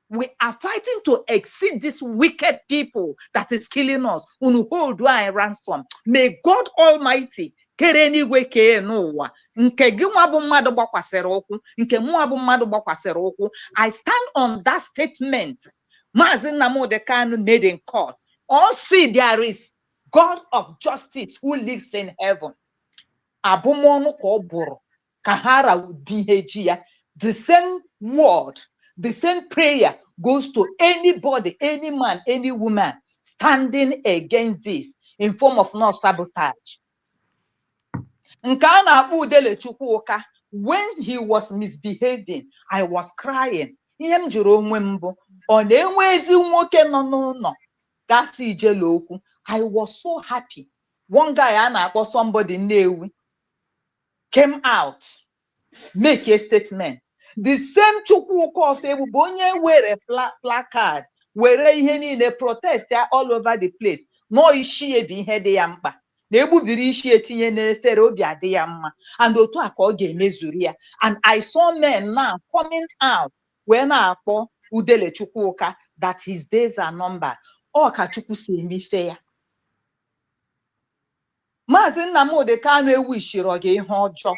We are fighting to exceed these wicked people that is killing us. Unu hold one ransom. May God Almighty kere enigwe kee n'ụwa. Nke gị nwa bụ mmadụ gbakwasịrị ụkwụ, nke mụnwa bụ mmadụ gbakwasịrị ụkwụ. I stand on that statement Maazị Nnamdi Kanu made in court. All see there is God of justice who lives in heaven. Abụmọnụ ka ọ bụrụ ka hara biheji ya. The same word, the same prayer goes to anybody, any man, any woman standing against this in form of non-sabotage. Nke a na-akpọ Udele Chukwuka, when he was misbehaving, I was crying. Ihe m jụrụ onwe m bụ, ọ na-enwe ezi nwoke nọ n'ụlọ gasị ijele okwu. I was so happy. One guy a na-akpọ somebody Nnewi came out, make a statement. The same Chukwuka of Ebu bụ onye were placard, were ihe niile protest all over the place. No ishi ebi ihe dị ya mkpa. Na egbubiri isi etinye n'efere obi adị ya mma. And otu a ka ọ ga-emezuru ya. And I saw men now coming out wee na-akpọ Udele Chukwuka that his days are numbered. Ọ ka Chukwu si emife ya. Maazị Nnamdi Kanu ewishiri ọ ga ihe ọjọọ.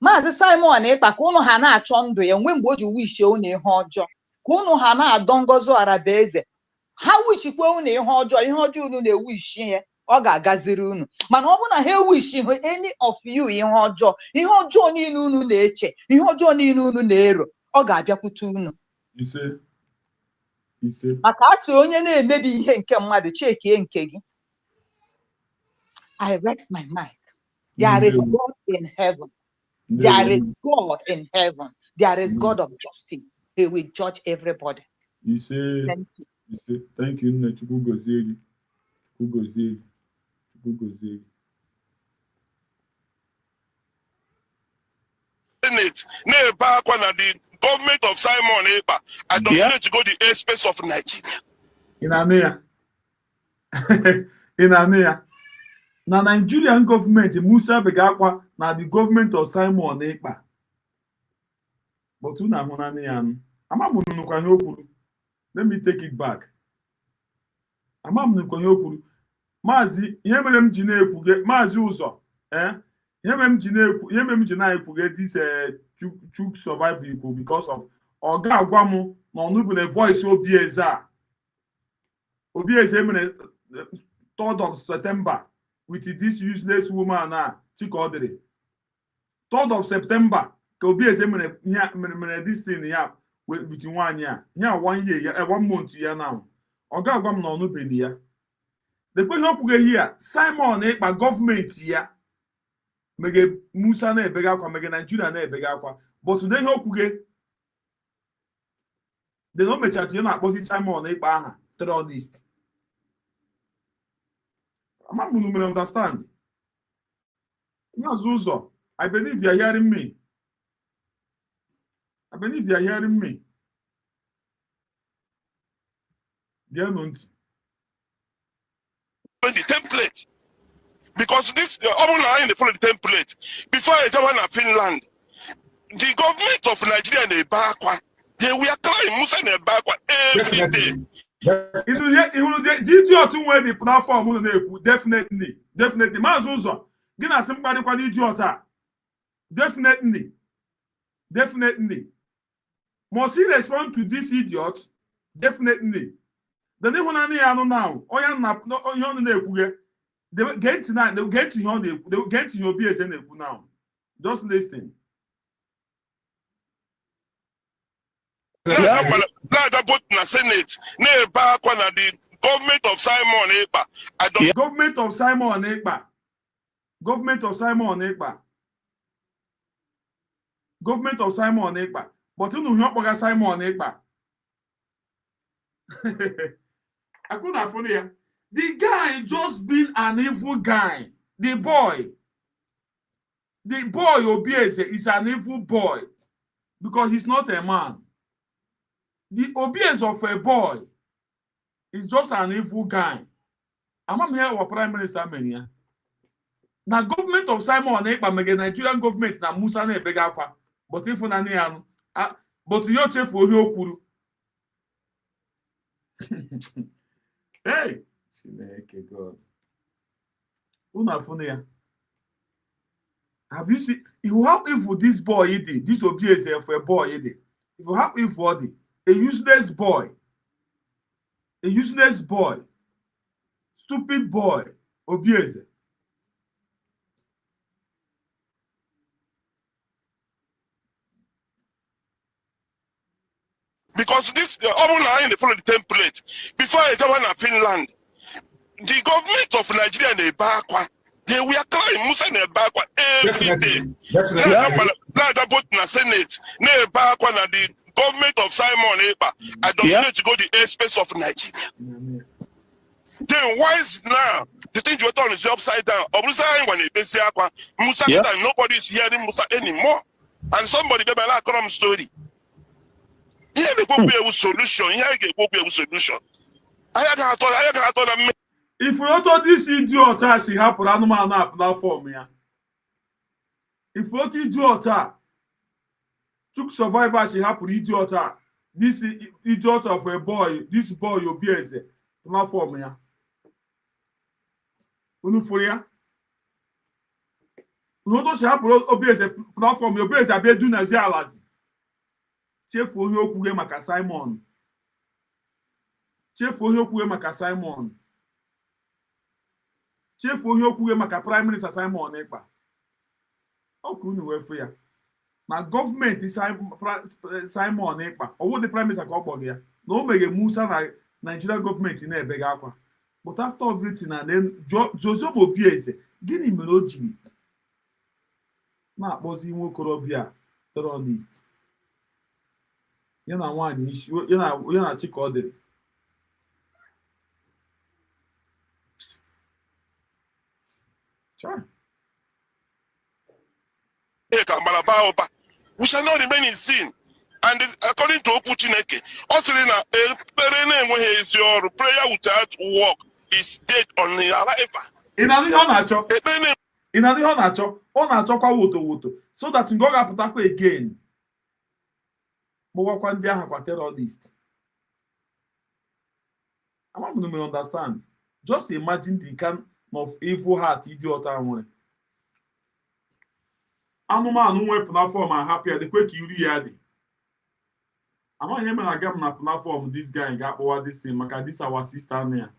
Maazị Simon Ekpa ka unu ha na-achọ ndụ ya nwe mgbe o ji wishie unu ihe ọjọọ. Ka unu ha na-adọ Ngozi Orabaeze. Ha wishikwa unu ihe ọjọọ unu na-ewishi ya. Ọ ga-agaziri unu. Mana ọ bụrụ na ha ewishi any of you ihe ọjọọ niile unu na-eche, ihe ọjọọ niile unu na-ero, ọ ga-abịakwute unu. Ise. Maka asị onye na-emebi ihe nke mmadụ chekie nke gị. I rest my mic. There is God in heaven. There is God in heaven. There is God of justice. He will judge everybody. Thank you. Thank you, Nne. Chukwu gozie gị. Senate, back when the government of Simon Ekpa, I don't need to go the airspace of Nigeria. In Anea. Na Nigerian government, Musa Begakwa, na the government of Simon Ekpa. But una hunanian. Amamu kwa okuru. Let me take it back. Amamu kwa okuru. Mazi, ihe mere m ji na-ekwuge, Mazi Ụzọ, ihe mere m ji na-ekwuge this Chuk survive people because of ọ ga-agwa m na ọnụ the voice Obieze a. Obieze mere 3rd of September with this useless woman Chikodiri. 3rd of September ka Obieze mere this thing ya with nwanyị a. Ya 1 year, 1 month ya now. Ọ ga-agwa m na ọnụ beli ya. The question here, Simon Ekpa government ya mege Musa na ebega akwa mege Nigeria na ebega akwa, but today hopuge they no mechachi na akposi Simon Ekpa aha terrorist. Amamu no understand. Nyazuzo, I believe you are hearing me. Dear Nunti. The template, because this in the template before I Finland, the government of Nigeria and Ebakwa, they were crying Musa and Ebakwa every day. Did you two wear the platform? Definitely. Mazuzo, get us somebody kwa idiota. Definitely. Must he respond to this idiot? Definitely. The name now. They will get tonight. They will get to your. They will get to your BSN now. Just listen. That put in the Senate. The government of Simon Ekpa. Government of Simon Ekpa. But you know not Simon Ekpa. I couldn't afford it. The guy just been an evil guy. The boy Obieze is an evil boy because he's not a man. The Obieze of a boy is just an evil guy. I'm here with Prime Minister Mania. Now government of Simon Ekpa mege Nigerian government na Musa na ebega akwa. But if na anu, but your chef for okuru. Hey, God. Have you seen how evil this boy did? This Obieze for a boy did. If you have evil, a useless boy, stupid boy, Obieze. Because this in the template before I Finland, the government of Nigeria and Ebakwa, they were crying Musa and Ebakwa every day. That put in the Senate, Ebakwa, the government of Simon Ekpa, I don't need to go the airspace of Nigeria. Then why is now the thing you turn is upside down? Musa nobody is hearing Musa anymore. And somebody gave a crumb story. Here they go with solution. If you don't this idiot, she have animal na platform ya. If you idiot, took survivor she have idiot. this idiot of a boy, this boy Obieze platform ya. Unu for ya. Unu to share Obieze platform Obieze abia du na zi alazi. Chefu onye okwuge maka Simon. Chefu onye okwuge maka Simon. Chefu onye okwuge maka Prime Minister Simon Ekpa. Oku unu wefu ya. Na government Simon Ekpa. Owo the Prime Minister ka okpog ya. Na o mege Musa na Nigerian government na ebega akwa. But after everything and then Joseph Obieze, gini mere o jiri na akpozi nwe okorobịa terrorist. Ya na nwanyị isi, ya na chika ọ dịrị. We shall not remain in sin. And according to Okwu Chineke, prayer without work is dead on the arrival. In adịghị ọ na-achọ, ọ na-achọkwa woto so that ngo ga-apụtakwa again. Gbawakwa ndị ahụ kwa terrorist. Amam no understand. Just imagine the kind of evil heart idiot nwere. Anụmanụ nwe platform a happy adịkwe ka iri ya dị. Amaghị ihe mere aga m na platform this guy ga-akpọwa this thing maka this our sister na.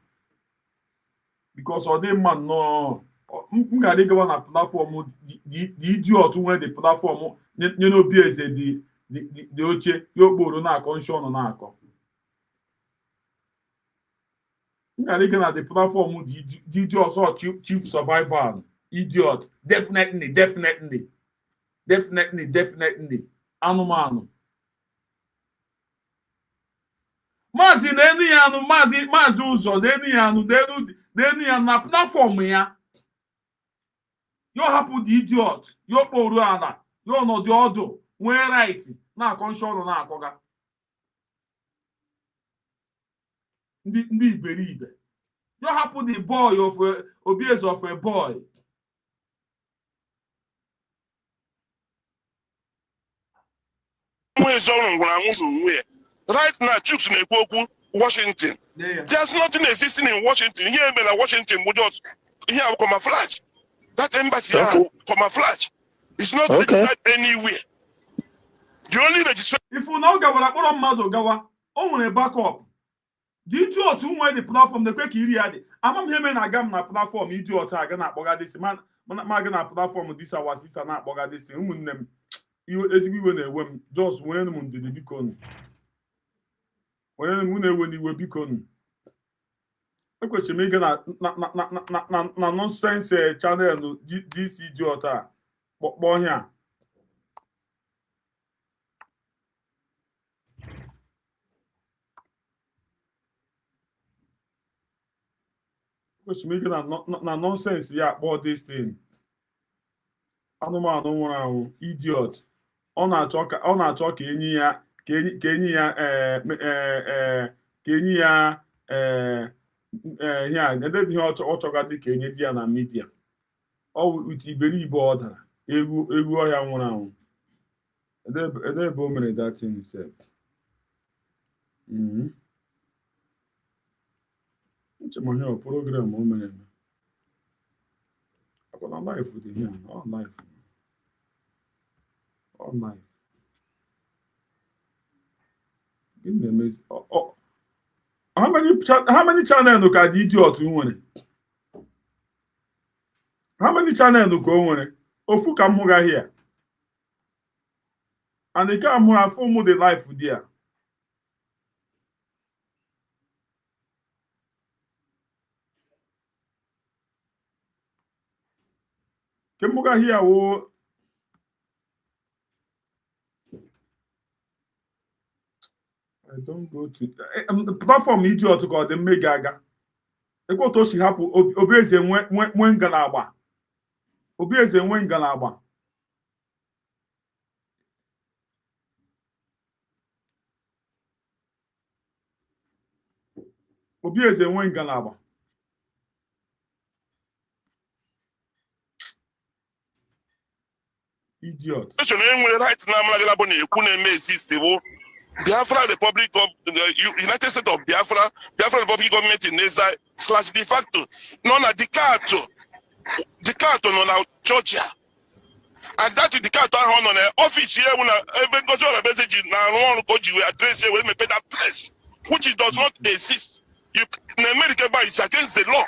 Because ọ dị mma nnọọ m ga-adị gawa na platform the idiot nwe the platform nye n'Obieze dị oche ya okporo na-akọ nshọ ọnụ na-akọ. M ga-adị gawa na the platform the idiot or chief survivor idiot definitely anụmanụ. Maazị na-enu ya anụ maazị ụzọ na-enu ya anụ na-enu ya na platform ya. Yo hapụ the idiot, yo kpọrụ ala, yo ọnọdụ ọdụ, nwee right na-akọ nshọ ọnụ na-akọga. Ndị iberibe. Yo hapụ the boy of Obieze of a boy. Right now, Chuks na-ekwu Washington. There's nothing existing in Washington. Here in Washington, we just here camouflage. That embassy camouflage. It's not registered anywhere. The only registration. If you now go like one mmadụ gawa, o nwere backup. The idiot nwe the platform na kwe ka iri ya dị. Amam ihe me na aga m na platform idiot aga na akpọga this man aga na platform this our sister na akpọga this ụmụnne m. Ezigbo iwe na-ewe m. Just nwere m ndidi biko nụ. Onye m na-ewe n'iwe biko nụ. Ekwesịrị m ịga na nonsense channel this idiot a kpọkpọ ihe a. Ekwesịrị m ịga na nonsense ya akpọ this thing. Anụmanụ nwụrụ anwụ idiot. Ọ na-achọ ka enyi ya ihe ọ chọga dị ka enye di ya na media. Ọ wute iberibe ọ dara egwu ọhịa nwụrụ anwụ. Ebe o mere that thing self. Nchema ihe program o mere eme. Akwana life dị here. All life. How many channels ka the idiot nwere? How many channels ka o nwere? Ofu ka m hụga here. And ike am hụ afọ the life there. Ke m hụga here wo I don't go to the platform idiot ka ọ dị mmega aga. Ekwe otu o si hapụ Obieze nwe ngalaba. Obieze nwe ngalaba. Obieze nwe ngalaba. Idiot. Enwere right na amara bụ na ekwu na-eme exist bụ Biafra Republic of the United States of Biafra, Biafra Republic government in exile / de facto. No na Dikato no na Georgia. And that is the cat on an office here when even goes on a message now one go you address here when me pay that place, which is, does not exist. You in America, but it's against the law.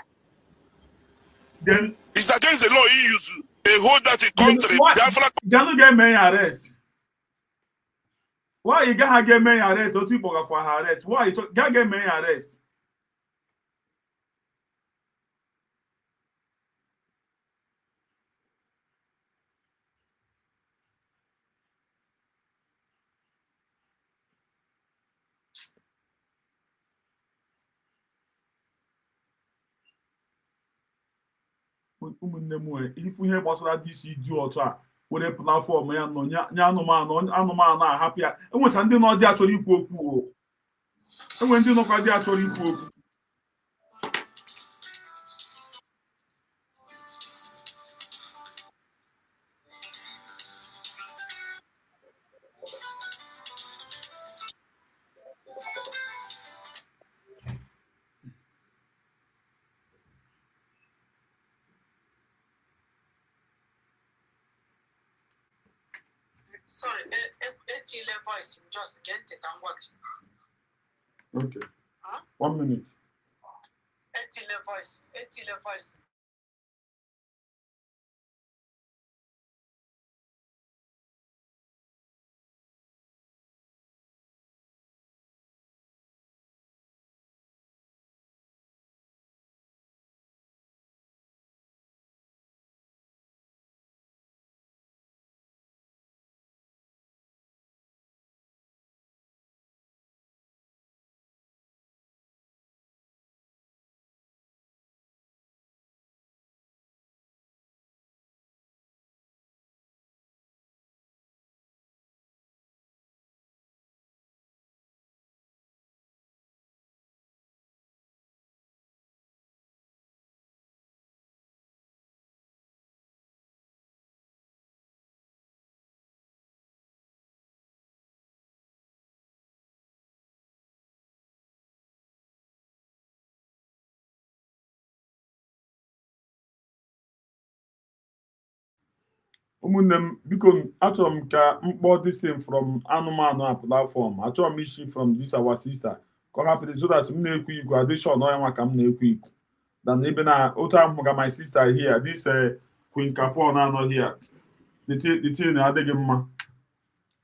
Then it's against the law. He use a hold that a country. Biafra don't get me arrest. Why you gonna get me arrest or people for arrest? Why you gonna get me arrest? Ụmụnne m ifu ihe gbasara dị isi dị otu a were platfọm ya nọ nye anụmanụ ahapụ ya enwecha ndị nọ dị achọrọ ikwu okwu enwe ndị nọkwa dị achọrọ ikwu okwu Sorry, voice just get it and work. Okay. Huh? 1 minute. voice. ụmụnne m biko achọrọ m ka mkpọ this thing from anụmanụ a platform achọrọ m isi from this our sister ka ọ hapụrụ so that m na-ekwu ikwu addition ọya nwa ka m na-ekwu ikwu dan ebe na otu ahụ ga my sister here this Queen Capon anọ here the thing adịghị mma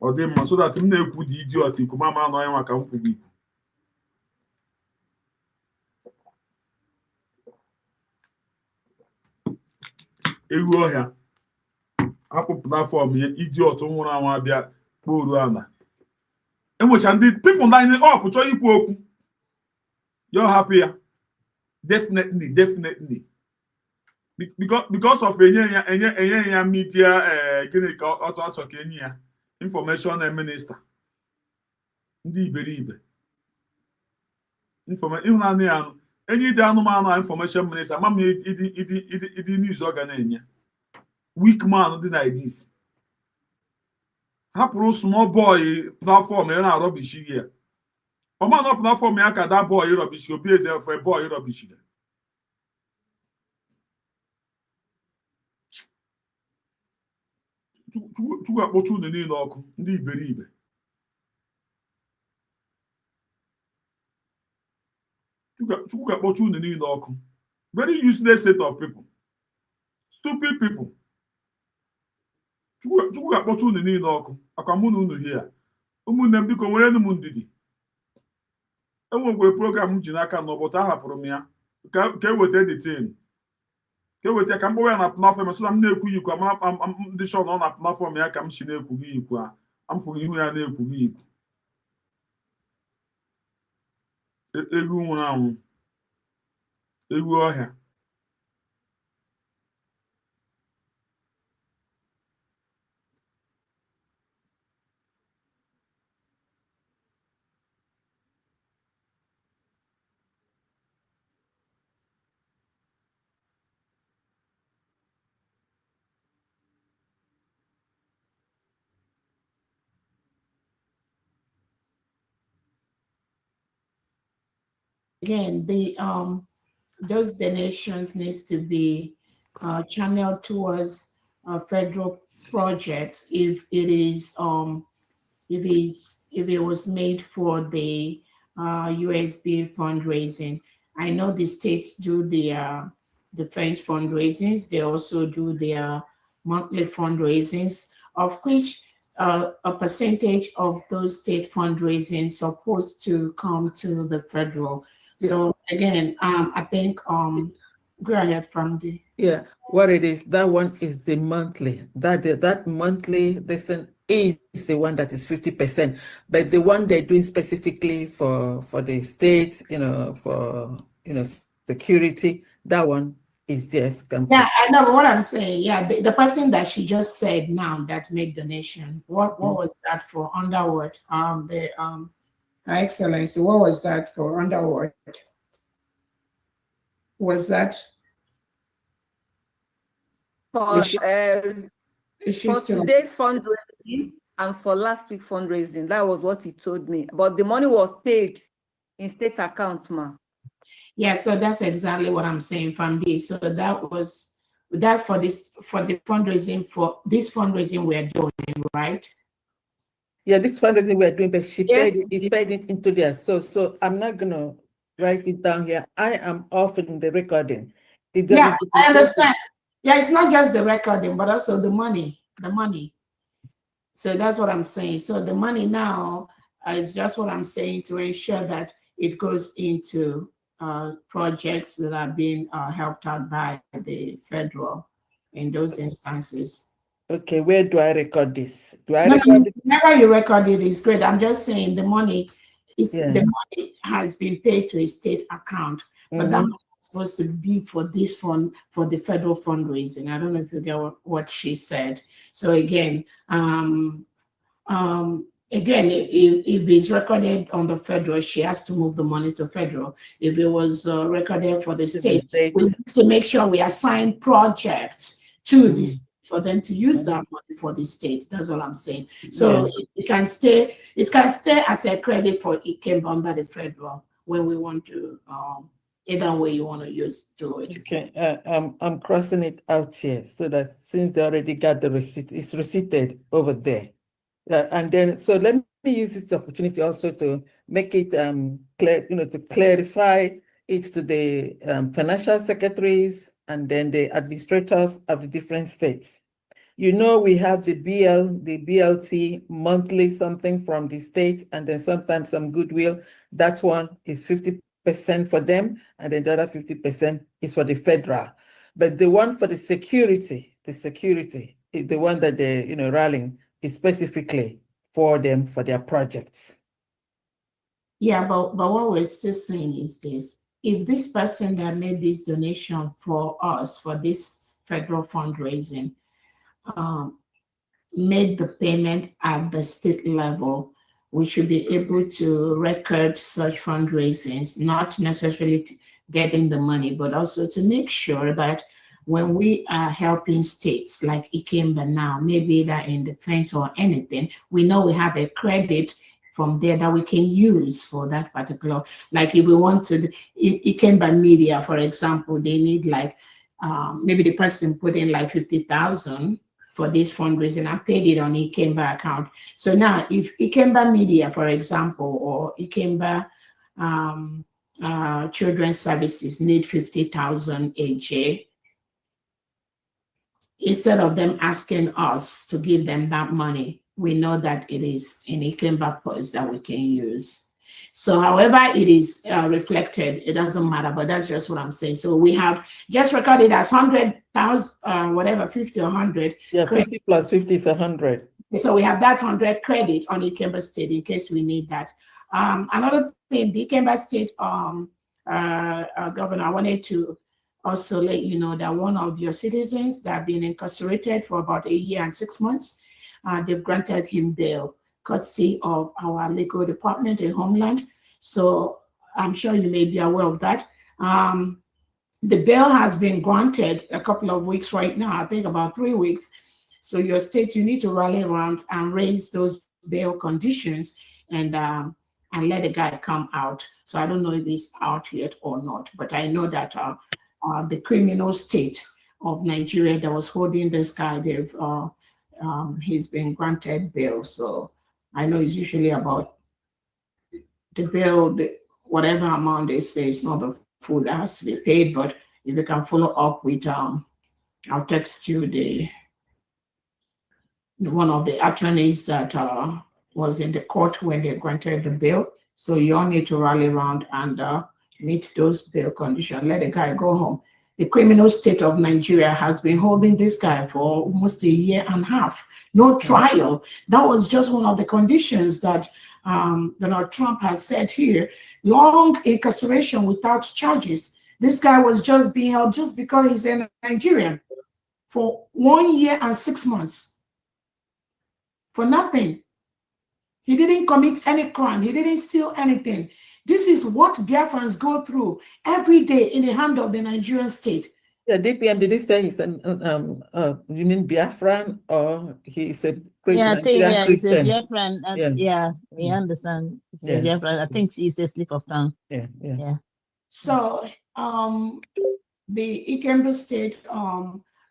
ọ dị mma so that m na-ekwu dị idiot ikwu mama anọ ya nwa ka m kwuru ikwu ewu ọhịa hapụ platform ya idiot nwụrụ anwụ abịa kporu ana enwecha ndị people line up chọọ ikwu okwu you happy ya definitely because of enye ya media gịnị ka ọchọ ka enye ya information minister ndị iberibe ịhụnanị ya enye ide anụmanụ information minister ama m ịdị news ọ ga na-enye weak man dị like this hapụrụ small boy platform ya na rubbish ya ọma na platform ya ka da boy rubbish obi eze for boy rubbish ya Chukwu akpọcha unu niile ọkụ ndị iberibe Chukwu akpọcha unu niile ọkụ very useless set of people stupid people Chukwu akpọcha unu niile ọkụ akwa mụ na unu hia ụmụnne m biko nwere m ndidi enwekwere program m ji n'aka n'ụbọchị ahapụrụ m ya ka eweta editin ka eweta ka m gbawa ya na platform so na m na-ekwu ikwu ndị shọ nọ na platform ya ka m si na-ekwughị ikwu a m fụrụ ihu ya na-ekwughị ikwu ewu nwụrụ anwụ ewu ọhịa again, those donations needs to be channeled towards federal projects if it was made for the USB fundraising. I know the states do their defense fundraisings. They also do their monthly fundraisings, of which a percentage of those state fundraising supposed to come to the federal. So again, I think go ahead from the what it is, that one is the monthly. That monthly listen is the one that is 50%, but the one they're doing specifically for the states, for security, that one is just Yeah, I know what I'm saying. Yeah, the person that she just said now that made donation, what was that for? Underwood, Her Excellency, what was that for? Underwood, was that for still today's fundraising and for last week fundraising? That was what he told me. But the money was paid in state accounts, ma. Yeah, so that's exactly what I'm saying from this. So that's for the fundraising for this fundraising we're doing, right? Yeah, this fundraising we're doing, but she paid it into there. So I'm not gonna write it down here. I am off in the recording. Yeah, I understand. Yeah, it's not just the recording, but also the money. So that's what I'm saying. So the money now is just what I'm saying to ensure that it goes into projects that are being helped out by the federal in those instances. Okay, where do I record this? Do I record it? Whenever you record it is great. I'm just saying the money, the money has been paid to a state account, but that money is supposed to be for this fund, for the federal fundraising. I don't know if you get what she said. So again, if it's recorded on the federal, she has to move the money to federal. If it was recorded for the state, we have to make sure we assign projects to this for them to use that money for the state. That's all I'm saying. So it can stay as a credit for IKEM under the federal when we want to. Either way you want to do it. Okay, I'm crossing it out here so that since they already got the receipt, it's receipted over there. And then, so let me use this opportunity also to make it clear, to clarify it to the financial secretaries and then the administrators of the different states. We have the BLT monthly something from the state, and then sometimes some goodwill. That one is 50% for them, and then the other 50% is for the federal. But the one for the security is the one that they're rallying is specifically for them for their projects. Yeah, but what we're still saying is this: if this person that made this donation for us for this federal fundraising made the payment at the state level, we should be able to record such fundraisings, not necessarily getting the money, but also to make sure that when we are helping states like Ikemba now, maybe that in defense or anything, we know we have a credit from there that we can use for that particular, like if we want to, Ikemba Media, for example, they need like, maybe the person put in like 50,000 for this fundraising. I paid it on Ikemba account. So now if Ikemba Media, for example, or Ikemba Children's Services need 50,000 AJ, instead of them asking us to give them that money, we know that it is in Ikemba purse that we can use. So however it is reflected, it doesn't matter, but that's just what I'm saying. So we have just recorded as 100,000, whatever, 50 or 100. Yeah, 50 plus 50 is 100. So we have that 100 credit on Ikemba State in case we need that. Another thing, the Ikemba State governor, I wanted to also let you know that one of your citizens that have been incarcerated for about 1 year and 6 months, they've granted him bail, courtesy of our legal department in Homeland. So I'm sure you may be aware of that. The bail has been granted a couple of weeks right now, I think about 3 weeks. So your state, you need to rally around and raise those bail conditions and and let the guy come out. So I don't know if he's out yet or not, but I know that the criminal state of Nigeria that was holding this guy, he's been granted bail. So I know it's usually about the bail, whatever amount they say, it's not the full that has to be paid, but if you can follow up with, I'll text you one of the attorneys that was in the court when they granted the bail. So you all need to rally around and meet those bail conditions. Let the guy go home. The criminal state of Nigeria has been holding this guy for almost a year and a half. No trial. That was just one of the conditions that Donald Trump has said here. Long incarceration without charges. This guy was just being held just because he's a Nigerian for 1 year and 6 months. For nothing. He didn't commit any crime. He didn't steal anything. This is what Biafrans go through every day in the hand of the Nigerian state. Yeah, DPM, did he say he's an you mean Biafran or he's a Christian? Yeah, he's a Christian? Biafran. Yeah, we understand. He's a Biafran. I think he's a slip of tongue. Yeah. So the Ikembe state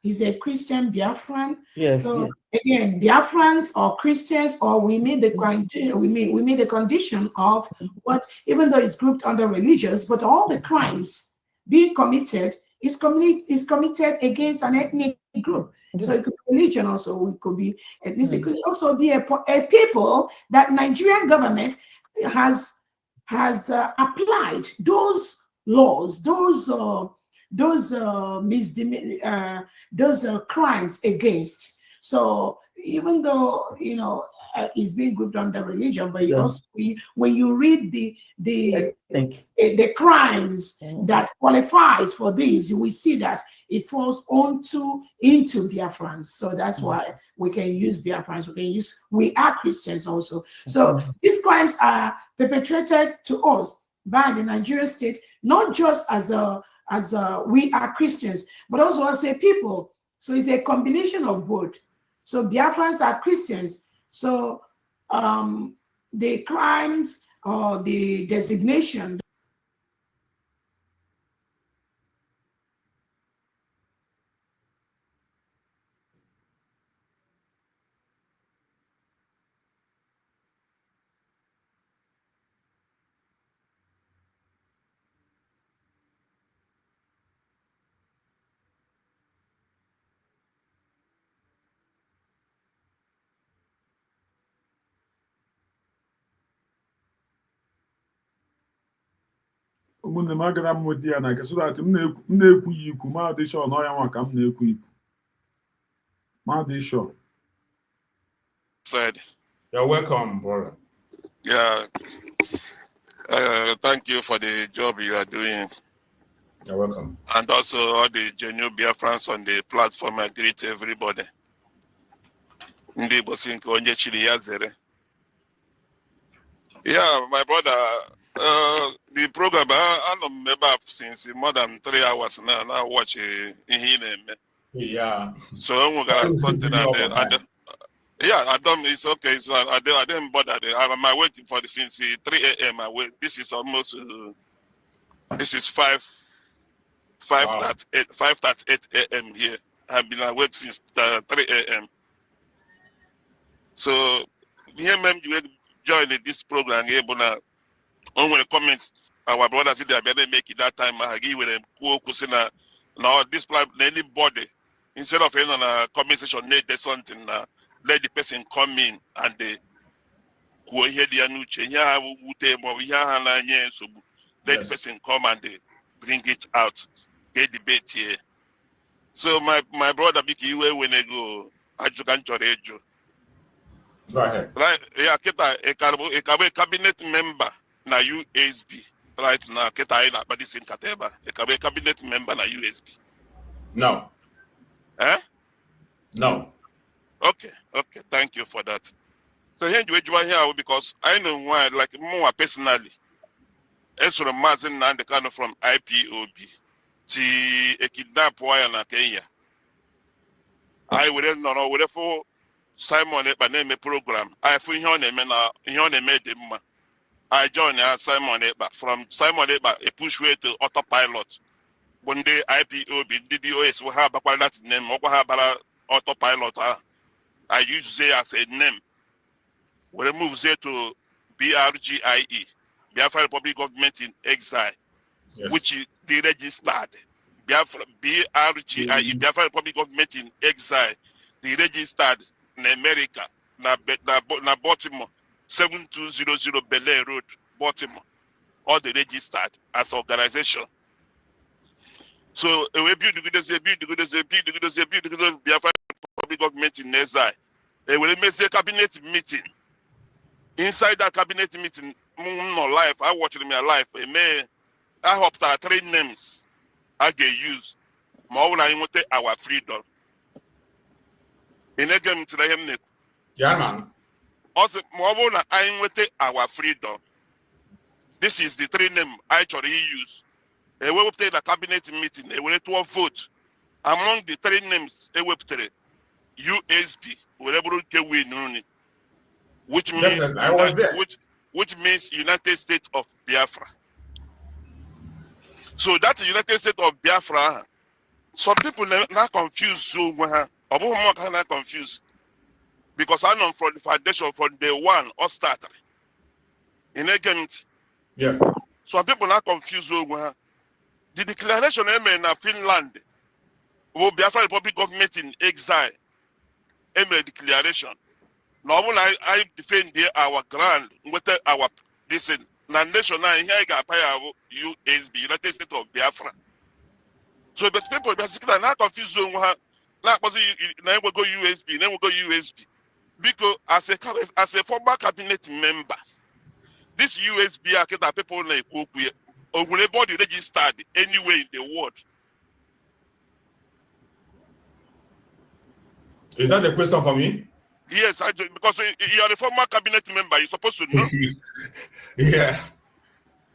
is a Christian Biafran. Yes. So again, Biafrans or Christians, or we made the condition. We made the condition of what, even though it's grouped under religious, but all the crimes being committed is committed against an ethnic group. Yes. So it could be religion also. It could be ethnicity. It could also be a people that Nigerian government has applied those laws, those crimes against. So even though it's being grouped under religion, but you also, when you read the crimes that qualifies for this, we see that it falls into Biafrans. So that's why we can use Biafrans. We are Christians also. So these crimes are perpetrated to us by the Nigerian state, not just as we are Christians, but also as a people. So it's a combination of both. So Biafrans are Christians. So the crimes or the designation ụmụnne m agara m nweta ya na nke so that m na-ekwu ya ikwu ma dị sure na ọya nwa ka m na-ekwu ikwu ma dị sure. Said, you're welcome, brother. Yeah, thank you for the job you are doing. You're welcome. And also all the genuine Biafrans on the platform. I greet everybody. Ndigbo sinke onye chiri ya zere. Yeah, my brother. The program, I don't remember since more than 3 hours now. Now watch it. Yeah. So I'm gonna something and yeah, I don't. It's okay. So I didn't bother. I'm waiting for the since 3 a.m. I wait. This is almost. This is 5:38 a.m. here. I've been awake since 3 a.m. So here, ma'am, you join this program. On when comments, our brothers did they better make it that time. I give them now this plan anybody instead of on a comment section, need something. Let the person come in and they go here the anuche. Let the person come and they bring it out. Get debate here. So my brother Biki when they go, I can Jorejo. Go ahead. Right, yeah, a cabinet member na USB. Right now, but this in Kateba. A cabinet member na USB. No. Eh? No. Okay, thank you for that. So here you here because I know why, like more personally. Ezra Mazin and the kind of from IPOB to a kidnap wire na Kenya. I wouldn't know whatever Simon but name a program. I feel your name and your name made him. I joined Simon Ekpa. From Simon Ekpa, a push way to autopilot. One day IPOB, DDoS, we have that name, we have autopilot. I use Z as a name. We move Z to BRGIE, Biafra Republic Government in Exile, which is the registered. BRGIE, Biafra Republic Government in Exile, the registered in America, na Baltimore, 7200 Bel Air Road, Baltimore, all the registered as organization. So we build the Biafra Republic Government in Exile. We will make a cabinet meeting. Inside that cabinet meeting, live, I watched me live. I hope there are 3 names I get used. Our freedom. In a game today, yeah, man. Also, our freedom. This is the 3 names I actually use. We will play the cabinet meeting. We will to vote. Among the 3 names, they will play USB. Which means which means United States of Biafra. So that United States of Biafra, some people not confused. So not confused because I know from the foundation from day one or start in agent. Yeah. Some people not confused. The declaration in Finland, Biafra Republic Government in Exile, declaration. Now when I defend our ground with our this national here got USB, United States of Biafra. So but people basically not confused not was then we go USB, then we go USB. Because as a former cabinet member, this USB that people like or body registered anywhere in the world. Is that the question for me? Yes, I do, because you are a former cabinet member. You're supposed to know. Yeah.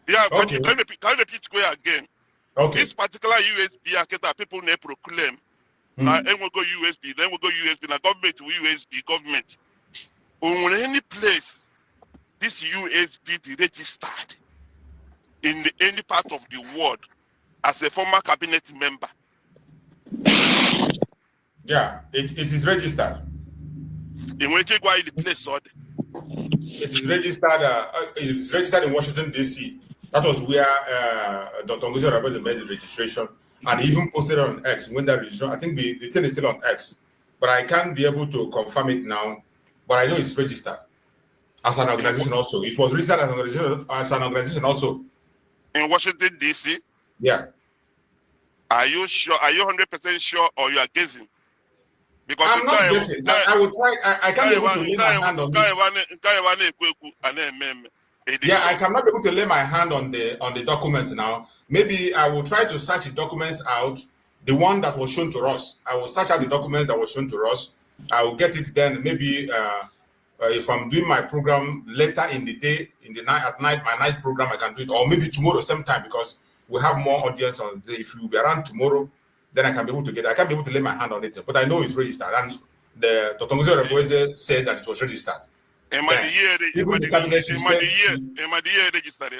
Yeah, okay. Can you repeat square again? Okay. This particular USB that people may proclaim. Now, then we go USB, then we go USB. Now, government to USB, government. On any place, this USB is registered in any part of the world as a former cabinet member. Yeah, it is registered. In which you go in the place, it is registered. It is registered in Washington D.C. That was where Dr. Usbg made the registration, and he even posted it on X when that registration. I think the thing is still on X, but I can't be able to confirm it now. But I know it's registered as an organization also. It was registered as an organization also in Washington D.C. Yeah. Are you sure? Are you 100% sure, or you are guessing? Because I'm not guessing. I will try. I can't be able to lay my hand on it. Yeah, I cannot be able to lay my hand on the documents now. Maybe I will try to search the documents out. The one that was shown to us. I will search out the documents that was shown to us. I will get it then. Maybe if I'm doing my program later in the day, in the night, at night, my night program, I can do it. Or maybe tomorrow same time because we have more audience on the day. If you will be around tomorrow, then I can be able to get it. I can't be able to lay my hand on it, but I know it's registered. And the Dr. Usbg said that it was registered. Am I the year registered?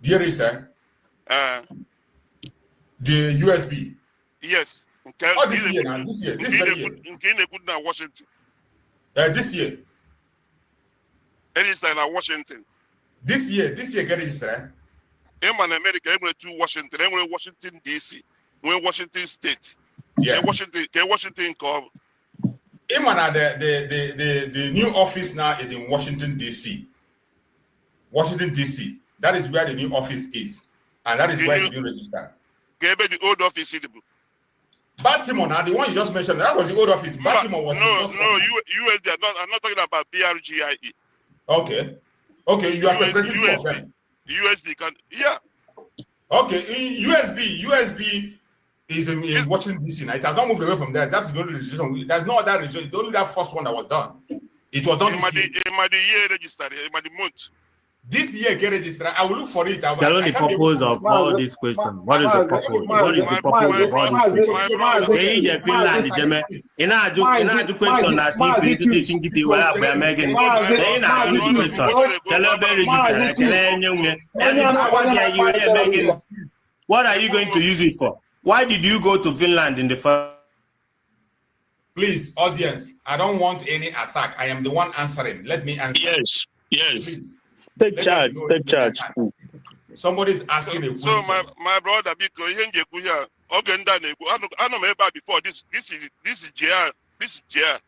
The year is the USB. Yes. Oh, this year now. This year. This very year. In Washington. This year. Registered in Washington. This year get registered. In America, I'm to Washington. I'm Washington D.C. We're Washington State. Yeah. Washington call. The new office now is in Washington D.C. Washington D.C. That is where the new office is, and that is where it's been registered. The old office in the book. Baltimore now, the one you just mentioned, that was the old office. Baltimore was USB. I'm not talking about BRGIE. Okay, you are separating two of them. USB can, yeah. Okay, USB is in Washington D.C. Now it has not moved away from there. That's the only registration. There's no other registration. It's only that first one that was done. It was done this year. The year registered. The month. This year get registered. I will look for it. Tell the purpose of all this question. What is the purpose? What is the purpose of all this question? They the Finland, Jeme. Ina aju question na si fi to singiti wala gba Megan. They na aju question. Tell be register. Tell nyunge. What are you going to use it for? Why did you go to Finland in the first? Please, audience, I don't want any attack. I am the one answering. Let me answer. Yes, yes. Please. Take charge. Take charge. Somebody's asking a question. So my brother, because before this is JR. This is JR.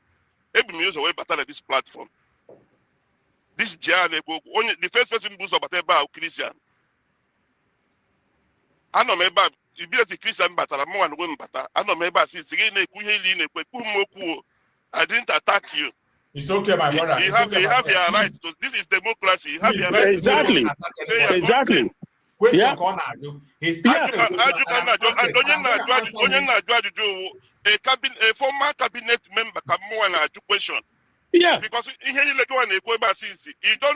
Every news away battle this platform. This is JR. The first person who's about Christian. I know maybe you be a Christian battle, more and women battle. I know maybe since I didn't attack you. It's okay, my brother. You have your rights. This is democracy. You have your rights. Exactly. Exactly. Yeah. He's asking a former cabinet member come more and ask question. Yeah. Because he don't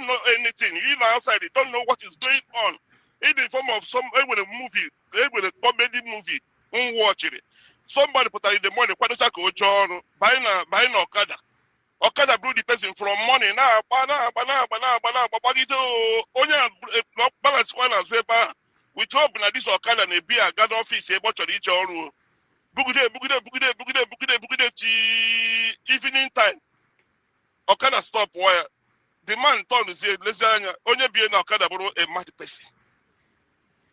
know anything. You know outside, you don't know what is going on. In the form of some with a movie, with a comedy movie, watch it. Somebody put out in the morning, buying Okada. Okada blew the person from money now. Balance one as well. We hope that this Okada and a beer gather office able to reach our room. Evening time. Okada stop wire. The man told me, "Lasagna, only be an Okada a mad person."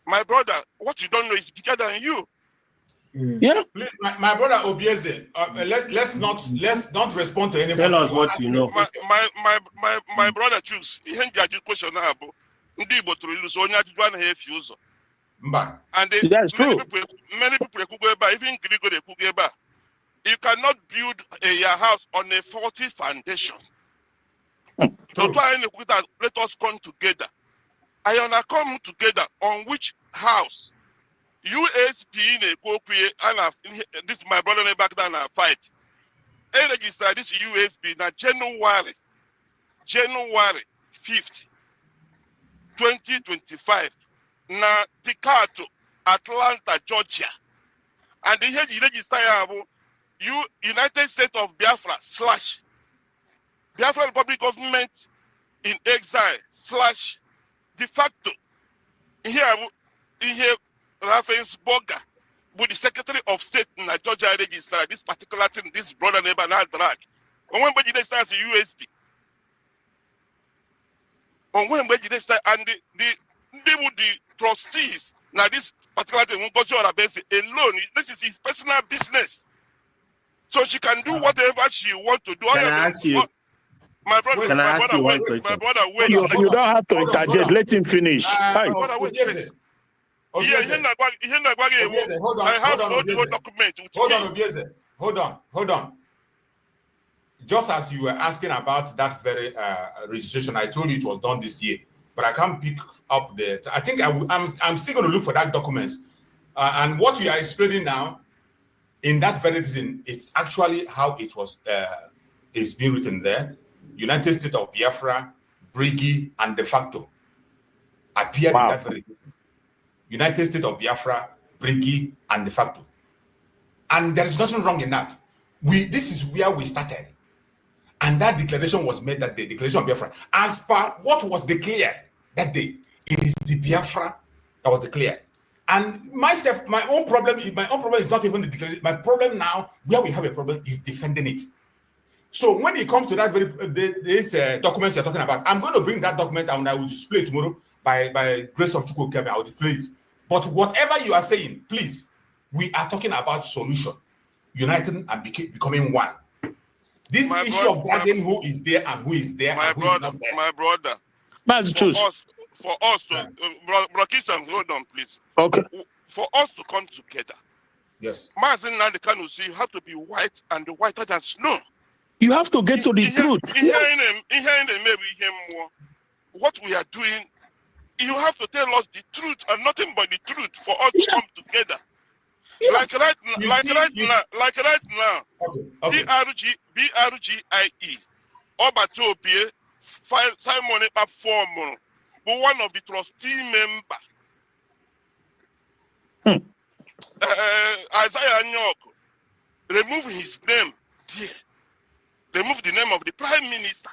My brother, what you don't know is bigger than you. Yeah. Please, my brother Obieze, let's not respond to any. Tell us what you know. My brother choose. He ain't got question now. Ndigbo to lose only at one half user. And that's true. Many people even Grigo you cannot build your house on a faulty foundation. So try and let us come together. I wanna come together on which house? USB in a co-create and this my brother back down and fight. I register this USB now January 5th, 2025. Now Tikato, Atlanta, Georgia. And the here you register United States of Biafra / Biafra Republic Government in exile / de facto. Here Ravensburger with the Secretary of State in Georgia register this particular thing, this brother neighbor now drag. On when they start the USB. On when they start and the trustees now this particular thing won't go to alone. This is his personal business. So she can do whatever she wants to do. Can I ask you? My brother, can I ask you one question? My brother, wait. You don't have to interject. Let him finish. My brother, wait. I have no document. Hold on. Just as you were asking about that very registration, I told you it was done this year, but I can't pick up the. I think I'm still going to look for that documents, and what you are explaining now, in that very thing, it's actually how it was. It's been written there. United States of Biafra, Briggy, and de facto appeared in that very thing. United States of Biafra, Briggy, and de facto. And there is nothing wrong in that. This is where we started. And that declaration was made that day, Declaration of Biafra. As per what was declared that day, it is the Biafra that was declared. And my own problem is not even the declaration. My problem now, where we have a problem, is defending it. So when it comes to that these documents you're talking about, I'm going to bring that document and I will display it tomorrow by grace of Chukwu Kebe. I will display it. But whatever you are saying, please, we are talking about solution, uniting and becoming one. This issue of dragging who is there and who is there and who is not there. My brother. That's true. For us to, Brokisan, hold on, please. Okay. For us to come together. Yes. Mazin Nandekanu, you have to be white and whiter than snow. You have to get to the truth. What we are doing, you have to tell us the truth and nothing but the truth for us to come together. Yeah. Like right now, Okay. BRGIE, Obatopie, Simon form. but one of the trustee member. Isaiah Nyoko, remove his name there. Remove the name of the Prime Minister.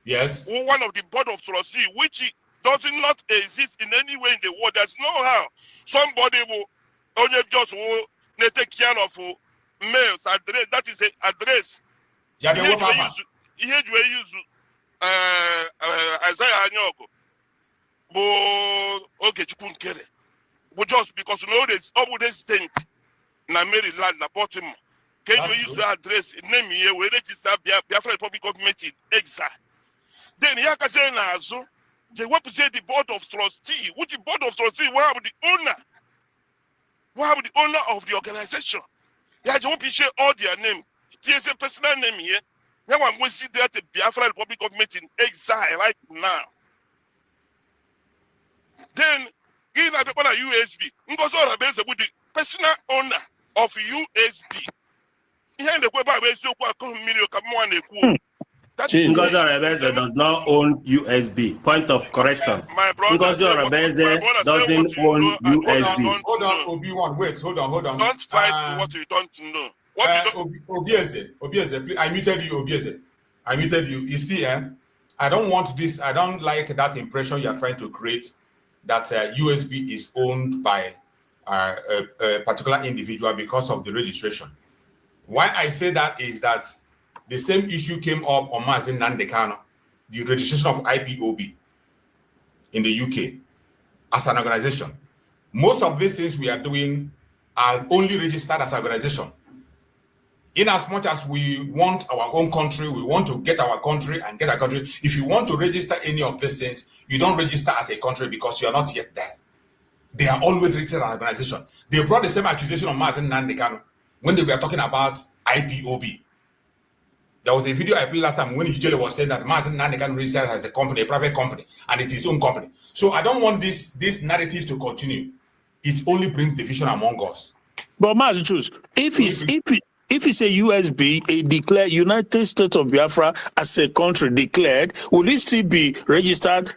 Yes. Or one of the board of trustees, which does not exist in any way in the world. There's no how somebody will only just will take care of mails address. That is an address. Yeah, Here you use Isaiah Anyoko. But okay, you couldn't get it. But just because you know this all the state na Maryland, na Baltimore. Can you use the address name here? We register Biafra Republic Government in exile. Then Yakaze they represent the board of trustees. Which the board of trustees? We have the owner. We have the owner of the organization. Yeah, they won't share all their name. There's a personal name here. Now I'm going to see that the Biafra Republic Government in exile right now. Then in the people USB, Ngozo Rabeze with the personal owner of USB. Here in the Ngozi Orebeze does not own USB. Point of correction. Ngozi Orebeze doesn't own USB. Hold on, Obi-Wan. Wait, hold on. Don't fight what you don't know. Obieze, please, I muted you, Obieze. I muted you. You see, I don't want this. I don't like that impression you are trying to create that USB is owned by a particular individual because of the registration. Why I say that is that the same issue came up on Ohanaeze Ndigbo, the registration of IPOB in the UK as an organization. Most of these things we are doing are only registered as an organization. In as much as we want our own country, we want to get our country and get our country. If you want to register any of these things, you don't register as a country because you are not yet there. They are always registered as an organization. They brought the same accusation on Ohanaeze Ndigbo when they were talking about IPOB. There was a video I played last time when Ijele was saying that Ohanaeze Ndigbo registered as a company, a private company, and it's his own company. So I don't want this narrative to continue. It only brings division among us. But Master Truth, if it's a USB, a declared United States of Biafra as a country declared, will it still be registered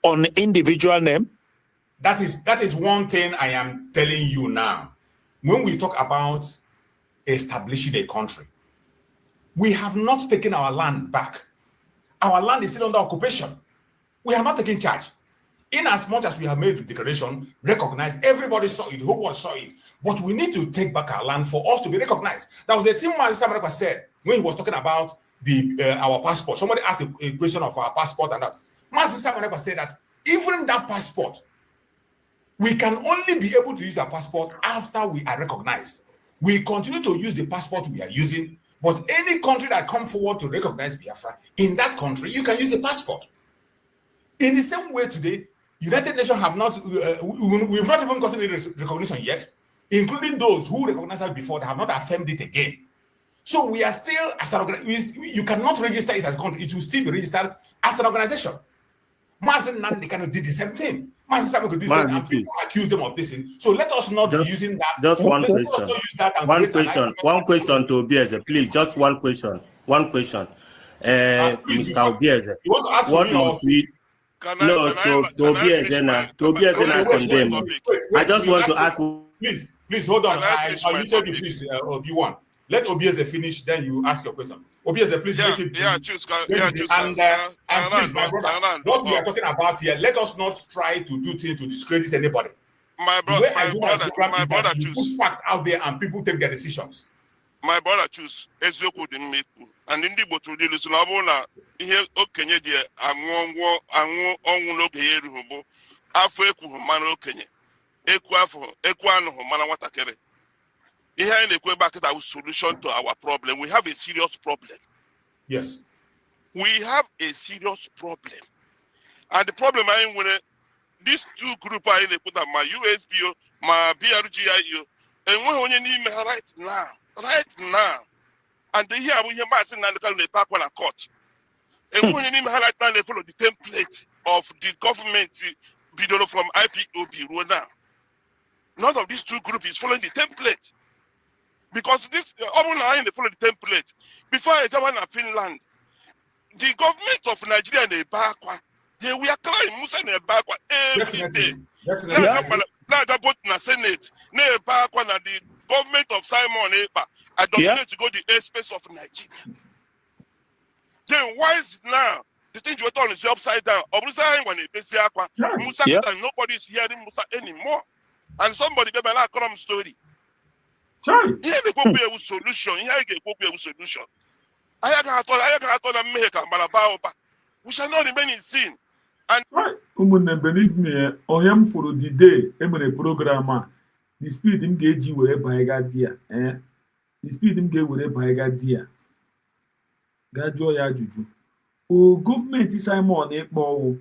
on individual name? That is one thing I am telling you now. When we talk about establishing a country, we have not taken our land back. Our land is still under occupation. We have not taken charge. In as much as we have made the declaration, recognized, everybody saw it, the whole world saw it. But we need to take back our land for us to be recognized. That was the thing Master said when he was talking about our passport. Somebody asked a question of our passport, and that Master said that even that passport, we can only be able to use our passport after we are recognized. We continue to use the passport we are using, but any country that comes forward to recognize Biafra, in that country, you can use the passport. In the same way today, United Nations have not, we've not even gotten any recognition yet, including those who recognized us before, they have not affirmed it again. So we are still, as an organization, you cannot register it as a country, it will still be registered as an organization. Ohanaeze Ndigbo did the same thing. People accuse them of this thing. So let us not be using that. Just one question. One question to Obieze, please. Just one question. Mr. Obieze, what must we? No, to Obieze condemn. I just want to ask. Please hold on. I'll muted you, please, Obi-Wan. Let Obieze finish, then you ask your question. Obieze, please make it. And please, my brother, what we are talking about here, let us not try to do things to discredit anybody. My brother, you put facts out there and people take their decisions. My brother, choose Ezioku didn't make you. And in the bottle, you listen about here, okay, dear, I'm on look here, Rubo, Africa, man, okay, Equano, Manawatakere. Here in the Quebec, that was solution to our problem. We have a serious problem. Yes. We have a serious problem. And the problem I am with these two groups are in the put my USPO, my BRGIO, and we only need me right now. And the year we hear Martin and the back when I caught. And we only need me right now, they follow the template of the government video from IPOB now. None of these two groups is following the template. Because this online they follow the template. Before I went to Finland, the government of Nigeria and the back They were crying Musa Nebakwa every day. Definitely. Now that both in the Senate, Nebakwa and the government of Simon Ekpa are dominated to go the airspace of Nigeria. Then why is it now the thing you were on is upside down? Musa and nobody is hearing Musa anymore. And somebody gave a crumb story. Here they go be a solution. Here they go be a solution. We shall not remain in sin. And believe me, or him for the day, a program, the speed him gauge you wherever I got dear, the speed him gave wherever I got dear. Gradual yajuju. Oh, government is Simon Ekpa.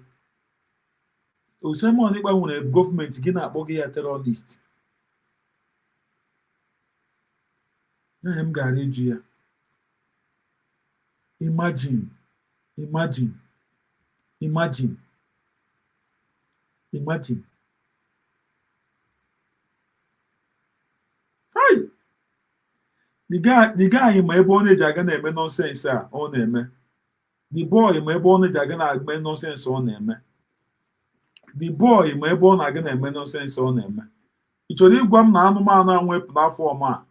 Oh, Simon Ekpa when a government get a bogey a terrorist. Now him garage here. Imagine. Hi. The guy in my bonnet jagan eme nonsense on eme. The boy in my bonnet jagan eme nonsense on eme. The boy in my bonnet jagan eme nonsense on eme. It's only gwam na anụmanụ anwe platform a.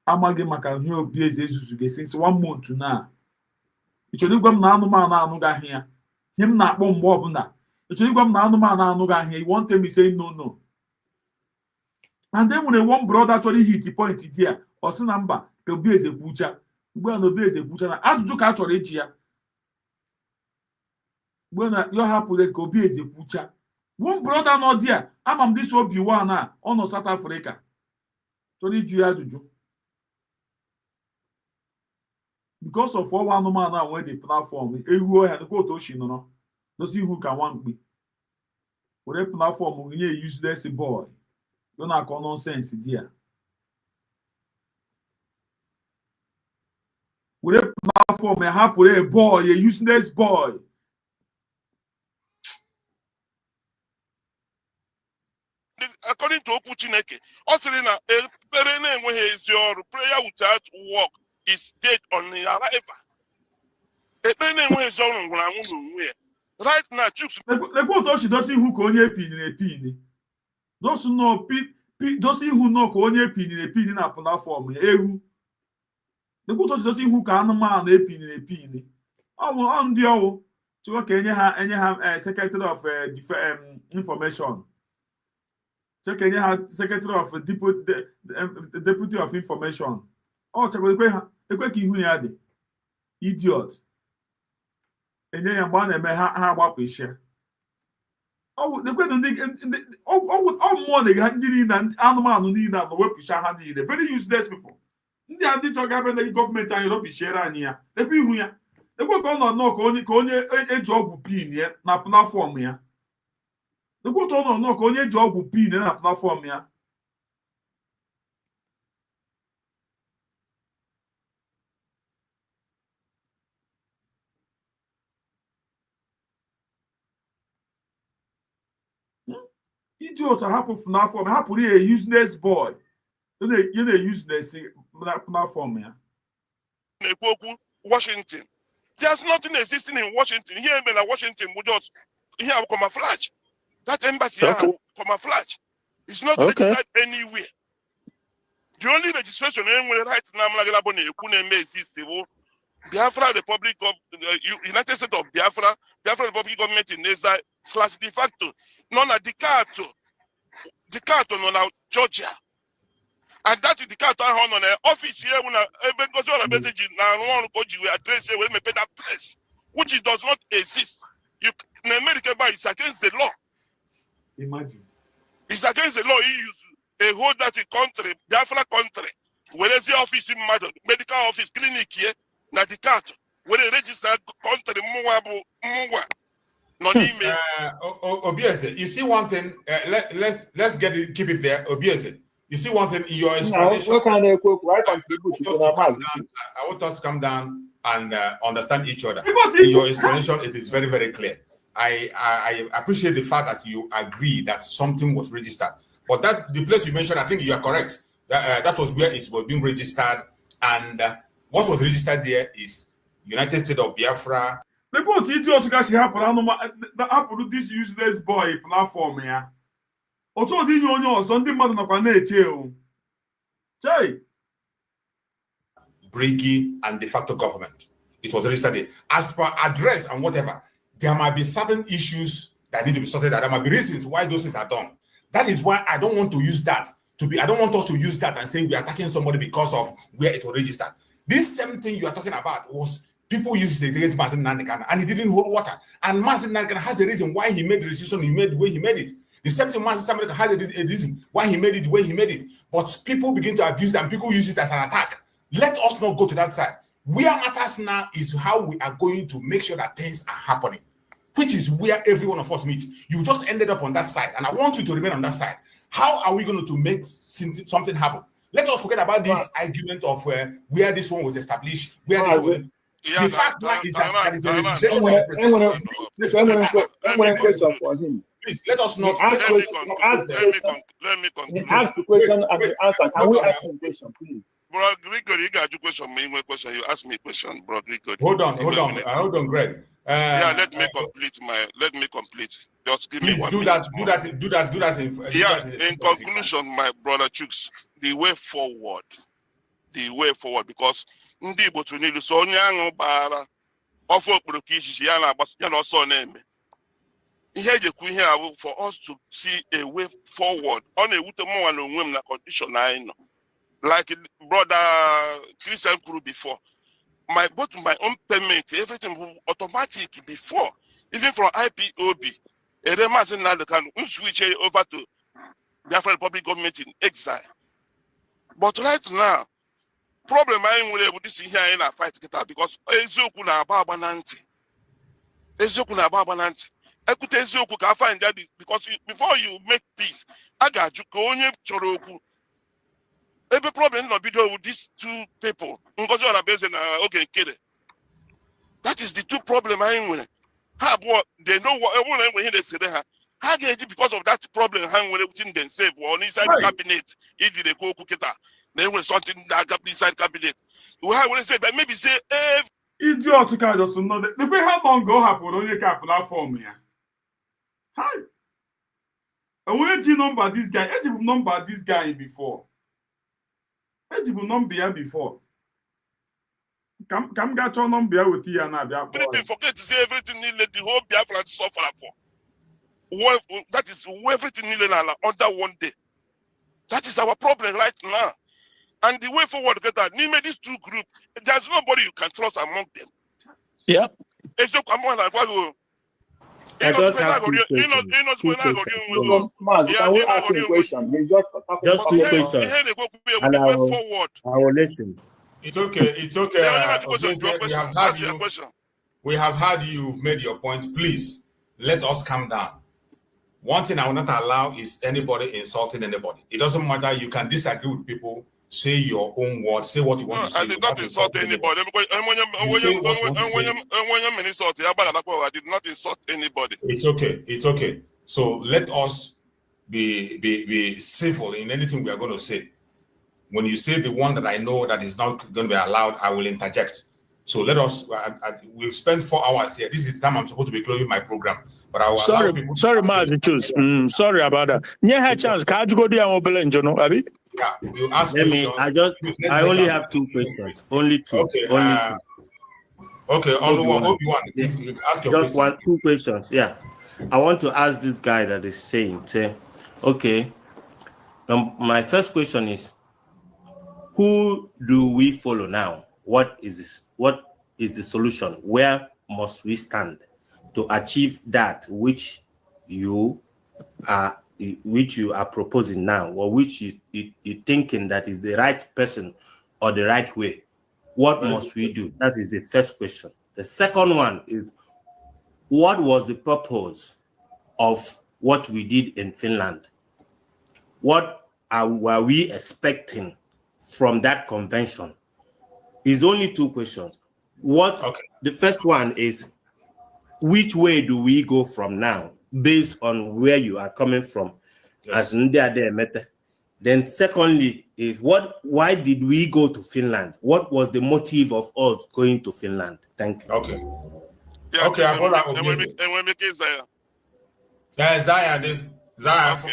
Amagi maka ihe obi ezuzuge since 1 month now. It's only gwam na anụmanụ anụga here. Him na akpọ mgbe ọbụla. It's only gwam na anụmanụ anụga here. You want me say no. And then when one brother actually hit the point there, or say number, can be as a butcher. Well, no be as a butcher. I do catch or here. When you're happy to go be as a butcher. One brother not there. I'm this will be one on South Africa. So did you have to do? Because of all one man now when the platform, everywhere had to go to Shino. Don't see who can one be. Whatever platform we need useless boy. Don't have nonsense there. With a platform, a happy boy, a useless boy. According to Okuchineke, also in a prayer without work is dead on the arrival. Right now, the quote she doesn't who can a pin. Those who know those who know onye pin in a platform. The good doesn't who can man a pin. Oh, on the owl to work any secretary of information. Check any secretary of deputy of information. Oh, check the quick you idiot. And then one and how about we share. Oh, the question more they had and animal need that the web hand the very useless people. Ndị ndị chọga ebe ndị gọọmenti anyị robi share anyị ya. Ebe ihu ya. Ekwe ka ọ nọ nọ ka onye eji ọgwụ pin ya na platform ya. Ekwe ka ọ nọ nọ ka onye eji ọgwụ pin ya na platform ya. Idiot happen platform, happen a useless boy. You know useless platform here. Washington. There's nothing existing in Washington. Here in Washington, we just here camouflage. That embassy camouflage. It's not registered anywhere. The only registration anywhere right now may exist. Biafra Republic of United States of Biafra Republic government in Neza / de facto. Non a Dicato non Georgia. And that is the cat on an office here when I goes on a message now one go you address when me pay that place, which does not exist. You in America, but it's against the law. Imagine. It's against the law. You use a whole that country, Biafra country, where is the office in medical office, clinic here, na the cat, where they register country more. Obieze, you see one thing. Let's keep it there. Obieze, you see one thing in your explanation. I want us to come down and understand each other. In your explanation, it is very, very clear. I appreciate the fact that you agree that something was registered, but that the place you mentioned, I think you are correct. That was where it was being registered, and what was registered there is United States of Biafra. The boat idiot guys happen this useless boy platform ya. Otu odi nye onye ọzọ ndị mmadụ nakwa na-eche o. Chai. Brigi and de facto government. It was registered as per address and whatever. There might be certain issues that need to be sorted out. There might be reasons why those things are done. That is why I don't want to use that to be. I don't want us to use that and say we are attacking somebody because of where it was registered. This same thing you are talking about was people used it against Mazen Nandekan and he didn't hold water. And Mazen Nandekan has a reason why he made the decision he made the way he made it. The same thing Mazen Nandekan had a reason why he made it the way he made it. But people begin to abuse it and people use it as an attack. Let us not go to that side. Where matters now is how we are going to make sure that things are happening, which is where every one of us meet. You just ended up on that side, and I want you to remain on that side. How are we going to make something happen? Let us forget about this argument of where this one was established, where this was. The fact is that is a registration of question for him. Please, let us not let me conclude. Ask the question and the answer. Can we ask him a question, please? Bro, Gregory, you got your question. Me, my question. You ask me a question, bro. Gregory. Hold on, Greg. Let me complete. Just give me 1 minute. Do that. In conclusion, my brother Chooks, the way forward, because Ndigbo to need so young bara of here for us to see a way forward on a more and women condition like brother Christian Kuru before. My own payment, everything was automatic before, even from IPOB. A remark now can switch over to the Republic government in exile. But right now, problem I ain't with this here in a fight because Ezoku na Babananti. I could tell you can find that because before you make peace, I got you onye choroku. Every problem not be done with these two people. That is the two problem I am with. How they know what when they say that. How get it because of that problem hang within themselves or inside the cabinet? If they go kuketa, then when something that inside cabinet. We have say that maybe say idiot to kind of know the way how long go happen on your platform here. Hi. And when did you number this guy? Did you number this guy before? Did you number here before? Come get your number with you and everything. Forget to say everything needed the whole Biafra suffer for. That is everything needed under one day. That is our problem right now. And the way forward, get that name these two groups. There's nobody you can trust among them. Yeah. I just have two questions. Can we ask him a question? Just two questions. And I will listen. It's okay. We have had you made your point. Please, let us calm down. One thing I will not allow is anybody insulting anybody. It doesn't matter. You can disagree with people. Say your own words. Say what you want to say. I did not insult anybody. I did not insult anybody. It's okay. So let us be civil in anything we are going to say. When you say the one that I know that is not going to be allowed, I will interject. So let us. We've spent 4 hours here. This is the time I'm supposed to be closing my program. But I will sorry, Mazi Choose. Sorry about that. Yeah, chance. Can't you go there and open Abi? Yeah, we'll ask. I only have 2 questions. Only 2. Okay. Only 2. Okay. Obi-Wan. Yeah. You ask your just question. 2 questions. Yeah. I want to ask this guy that is saying, okay. My first question is, who do we follow now? What is this? What is the solution? Where must we stand to achieve that which you are proposing now, or which you're thinking that is the right person or the right way? What must we do? That is the first question. The second one is, what was the purpose of what we did in Finland? What were we expecting from that convention? It's only 2 questions. The first one is, which way do we go from now, based on where you are coming from, as Ndia. Then secondly is, why did we go to Finland? What was the motive of us going to Finland? Thank you. Okay. Okay, I brought that and we make it Zion. Yeah, Zion. Zion. Okay,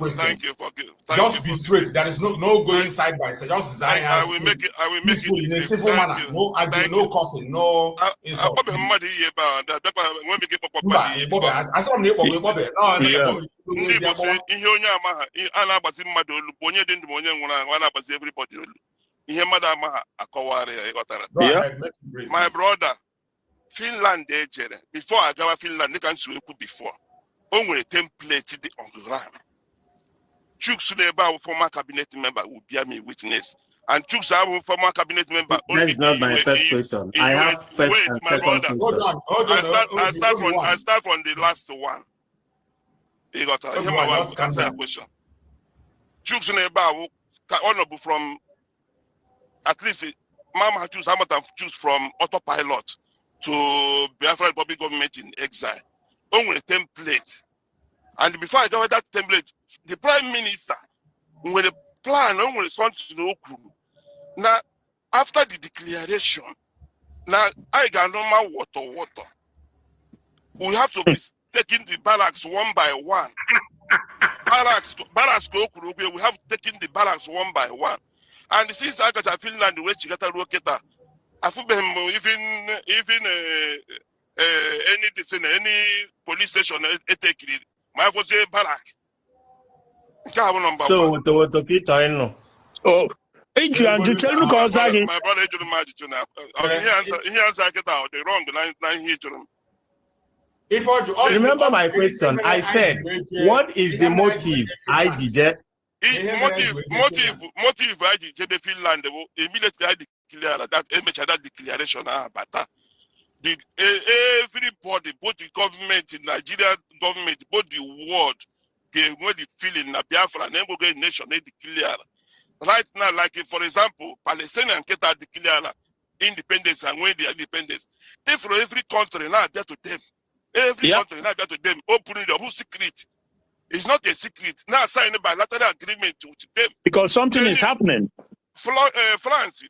Thank you for just be straight. There is no going side by side. Just Zion. I will make it. Peaceful in a civil manner. No arguing, no cussing, no insult. I when we get I saw me. Ndị say ihe onye amaha a na-agbasi mmadụ olu bụ onye dị ndụ onye nwụrụ anwụ a na-agbasi everybody olu. Ihe mmadụ amaha akọwara ya ịghọtara. My brother, Finland ejere before I gawa Finland they can ekwu before. O nwere template dị on ground. Chuks n'ebe ahụ former cabinet member will bear me witness. And Chuks ahụ former cabinet member. That is not my first question. I have first and second question. I start from the last one. You got to answer your question. Chuks n'ebe ahụ honorable from at least Mama choose how much choose from autopilot to Biafra Republic government in exile. Only a template. And before I tell that template, the Prime Minister, with a plan, only response to the Okuru. Now, after the declaration, now I got normal water. We have to be taking the barracks one by one. barracks Okuru, we have taken the barracks one by one. And since I got a Finland, where she got a rocket, I feel even any police station, my was a barrack. So, to oh, Adrian, to tell me because my brother, he answered the wrong line here to them. Remember my question. I said, what is the motive? Motive I did Finland immediately I declare that declaration but everybody, both the government in Nigeria government, both the world gave when the feeling na Biafra and Emboge nation they declare. Right now, like for example, Palestinian get declare independence and when the independence. If for every country now there to them, country now there to them, opening the whole secret. It's not a secret. Now signed a bilateral agreement with them. Because something is happening. France, France,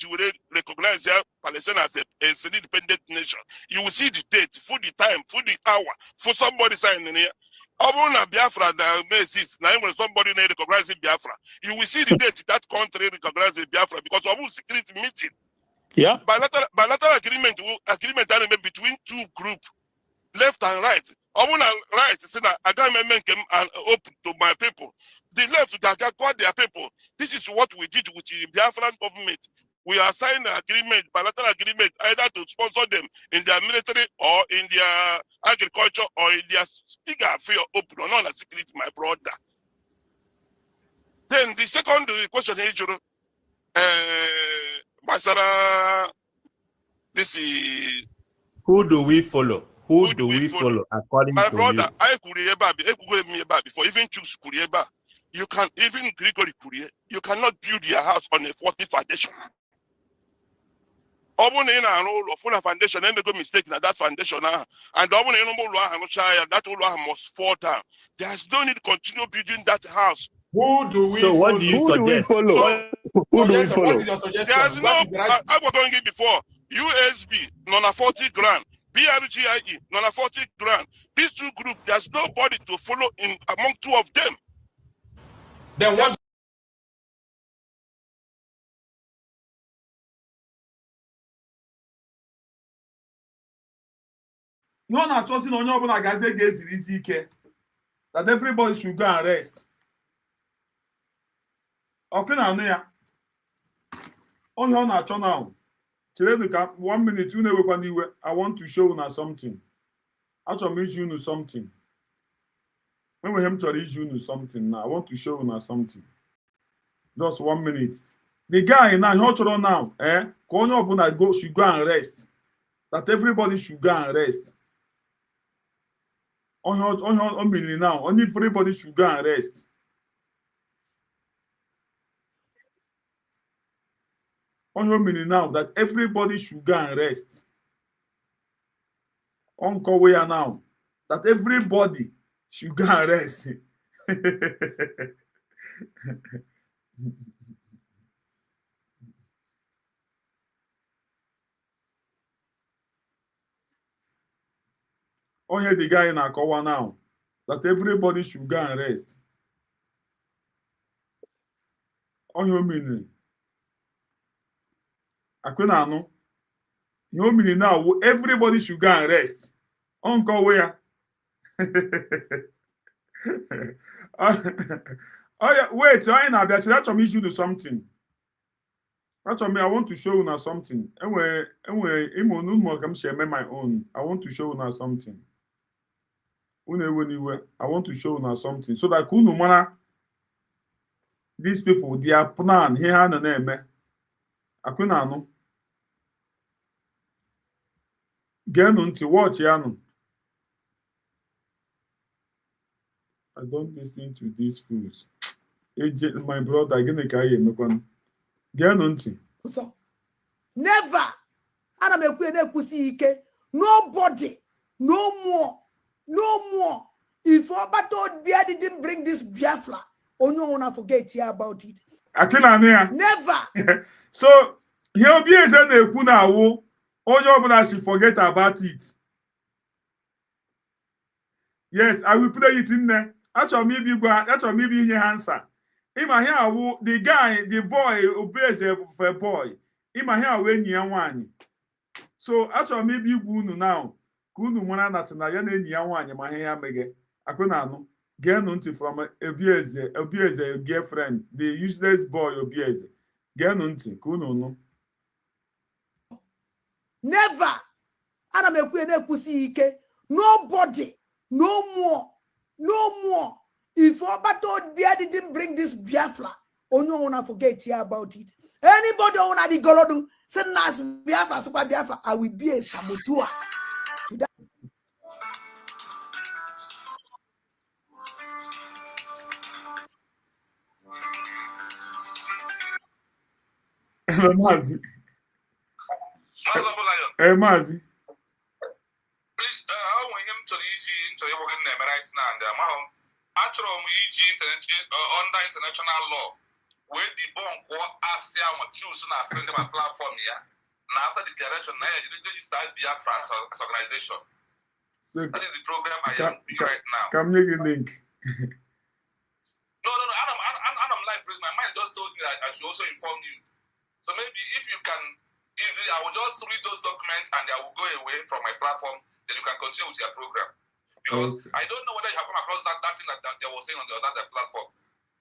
you will recognize Palestine as an independent nation. You will see the date, for the time, for the hour, for somebody signing here. Biafra, now somebody recognizing Biafra. You will see the date that country recognizes Biafra because of a secret meeting. Yeah. Bilateral agreement between two groups. Left and right. I want to right. Say that I got and open to my people. The left got their people. This is what we did with the Biafran government. We are signing an agreement, bilateral agreement, either to sponsor them in their military or in their agriculture or in their bigger affair open or not a secret, my brother. Then the second question is, this is who do we follow? Who do we follow according my to brother, you? I could before even choose Kurieba. You can even Gregory Kurie, you cannot build your house on a faulty foundation. Often in a role of full foundation, and they go mistake that foundation and often in that must fall down. There's no need to continue building that house. What do you suggest? Who do we follow? There's no I was going before USB, non 40 grand. BRGIE, non 40 grand. These two groups, there's nobody to follow in among two of them. Then what? You are not trusting on your own against this ike that everybody should go and rest. Okay, now, on your nature now. 1 minute, you never can do. I want to show you something. Actually, you something. When we have to you something now, I want to show you something. Just 1 minute. The guy now, now, should go and rest. That everybody should go and rest. On minute now, only everybody should go and rest. On your minute now that everybody should go and rest. On Korea now that everybody should go and rest. Only the guy in Akowa now that everybody should go and rest. On your meaning. Akwena no. Your meaning now, everybody should go and rest. Uncle where? Oh yeah, wait, I know that that's me should do something. That's me. I want to show you now something. Anyway, share my own. I want to show you now something. I want to show you now something. So that no matter these people, their plan here and there. Akwena no. Get on to watch Yano. I don't listen to these fools. My brother, So, never. Nobody, no more. If Obato Bia didn't bring this Biafra, no one forget here about it. Never. So, he'll be a Kuna. Oyo should forget about it. Yes, I will play it in there. Actually, maybe in your answer. Ima here, the guy, the boy obeys a boy. Ima here when you one. So actually, maybe you now. Kunu mwana na tina yana ni one. Ma here mege. Akwena no. Get nunti from abuse a girlfriend. The useless boy abuse. Get nunti. Kunu no. Never. Nobody. No more. If Obato Bia didn't bring this Biafra, no one forget here about it. Anybody on the Golodu, send us Biafra, Super Biafra, I will be a Samotua. Mazi. Mazi. Please, I want him to into your working name right now. And actually, internet under international law, where the bank or Asia choose to send them a platform here. Now, after the declaration, you start Biafra as an organization. So, that is the program I am doing right now. Come make a link. No, I'm live. My mind just told me that I should also inform you. So maybe if you can easily, I will just read those documents and I will go away from my platform. Then you can continue with your program. Because I don't know whether you have come across that thing that they were saying on the other platform.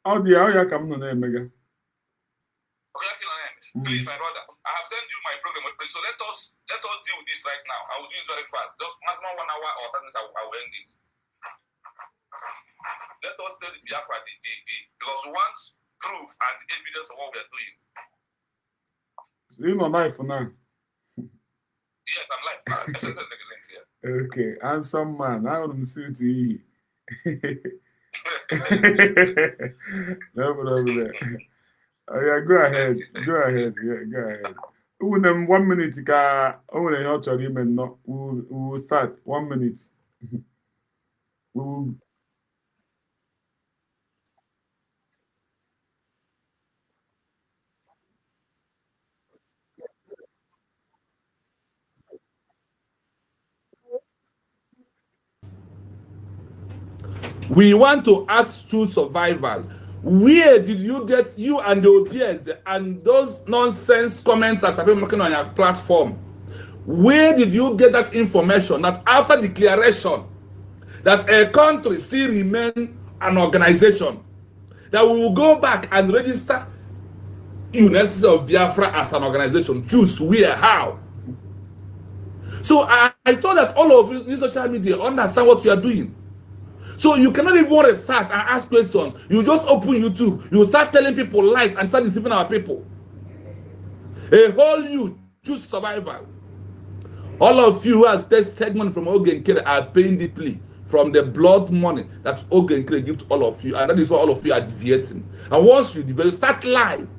Oh, yeah, come on, Mega. Okay, please, my brother, I have sent you my program. So let us deal with this right now. I will do it very fast. Just maximum 1 hour or 10 minutes, I will end it. Let us tell the Biafra because we want proof and evidence of what we are doing. So you're not live for now. Yes, I'm live now. I sent the link here. Okay, handsome man. I want to see to you. No problem. Oh yeah, go ahead. Yeah, go ahead. 1 minute. We will start. 1 minute. We will. We want to ask two survivors, where did you get you and the OPS and those nonsense comments that have been making on your platform? Where did you get that information that after declaration that a country still remains an organization, that we will go back and register University of Biafra as an organization? Choose where, how? So I thought that all of you in social media understand what you are doing. So you cannot even research and ask questions. You just open YouTube. You start telling people lies and start deceiving our people. A whole you choose survival. All of you who have tested money from Ogenkere are paying deeply from the blood money that Ogenkere gives to all of you. And that is why all of you are deviating. And once you deviate, you start lying.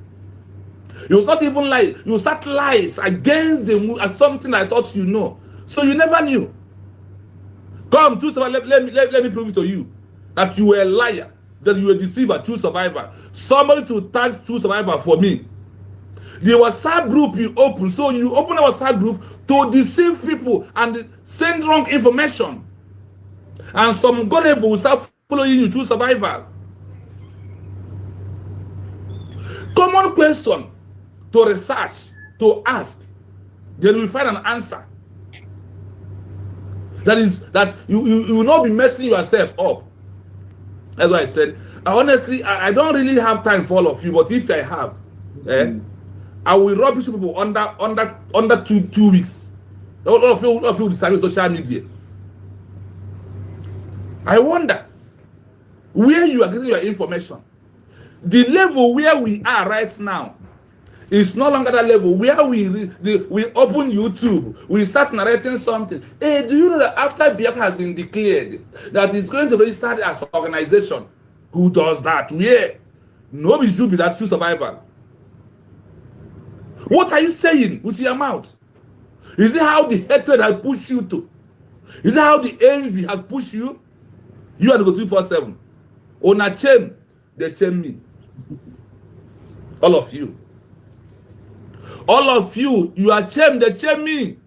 You will not even lie. You start lies against the something I thought you know. So you never knew. Come, true survivor, let me prove it to you that you were a liar, that you were a deceiver, true survivor. Somebody to tag true survivor for me. The WhatsApp group you open, so you open a WhatsApp group to deceive people and send wrong information. And some gullible will start following you through survival. Common question to research, to ask, then you will find an answer. That is, that you will not be messing yourself up. That's why I said, honestly, I don't really have time for all of you, but if I have, I will rubbish people under 2 weeks. All of you decide social media. I wonder where you are getting your information. The level where we are right now is no longer that level where we open YouTube, we start narrating something. Hey, do you know that after Biafra has been declared that it's going to register as an organization? Who does that? Where? Nobody should be that true survival. What are you saying with your mouth? Is it how the hatred has pushed you to? Is it how the envy has pushed you? You are to go 247. On a chain, they chain me. All of you. All of you, you are chained, they chain me.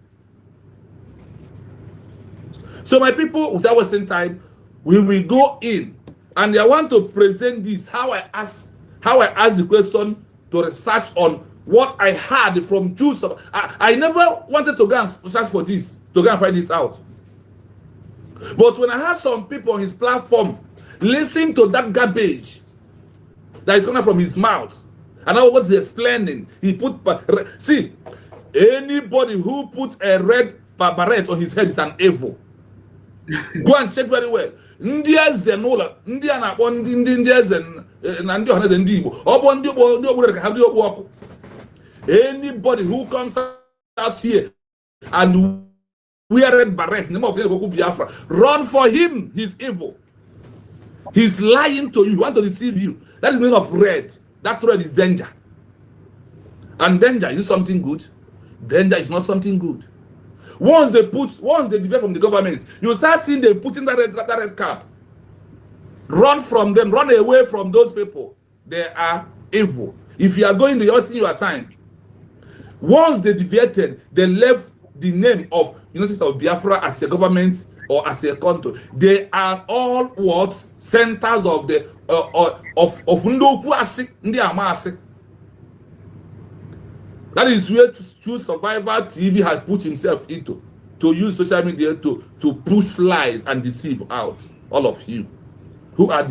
So my people, without wasting time, we will go in. And I want to present this, how I ask the question to research on what I heard from Jews. I never wanted to go and search for this, to go and find this out. But when I had some people on his platform listening to that garbage that is coming from his mouth, and I was explaining, he put, see, anybody who puts a red beret on his head is an evil. Go and check very well. India's and all, India and India's and Ohanaeze Ndigbo. Anybody who comes out here and wear red beret, name of Biafra, run for him. He's evil. He's lying to you. He wants to deceive you. That is meaning of red. That red is danger. And danger is something good. Danger is not something good. Once they deviate from the government, you start seeing them putting that red cap. Run from them. Run away from those people. They are evil. If you are going to wasting your time. Once they deviated, they left the name of United States of Biafra as a government or as a country. They are all what centers of the of Ndoku Ndi Amasi. That is where True Survivor TV has put himself into, to use social media to push lies and deceive out all of you, all of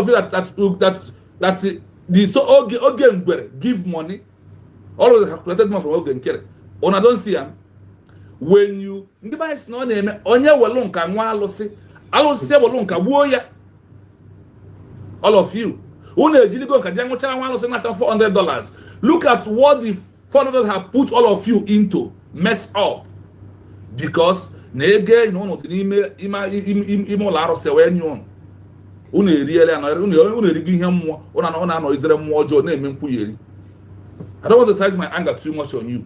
you that's the so Ogen give money, all of the collected money from Ogen Kere. I don't see him. When you device no name onye walonka nwa alusi walonka buoya. All of you una ejili go nka jango chala nwa alusi na $400. Look at what the foreigners have put all of you into. Mess up. Because nege no ime la arusi we nyu una eriele na una erigi ihe mmụọ una no izere mmụọ ọjọọ na eme nkwuyeri. I don't want to size my anger too much on you.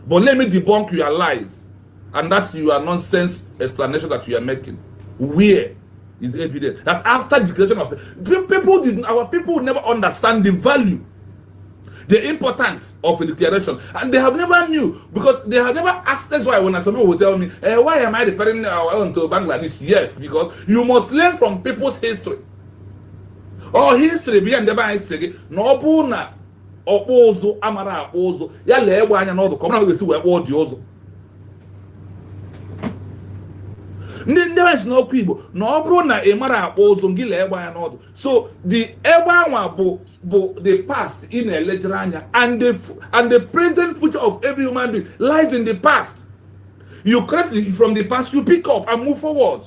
But let me debunk your lies. And that's your nonsense explanation that you are making. Where is evident that after declaration of our people never understand the value, the importance of a declaration, and they have never knew because they have never asked. That's why when some people will tell me, why am I referring to Bangladesh? Yes, because you must learn from people's history. Or history behind the Bible say no buna opozo amara opozo ya le egbe anya no do come na go see we ekpo di ozo. Ndị is no Igbo na ọ bụrụ na ị mara akpọ ụzọ gị lee egbe anya n'ọdụ. So the egbe anwa bụ the past in a ledger anya, and the present future of every human being lies in the past. You correct it from the past, you pick up and move forward.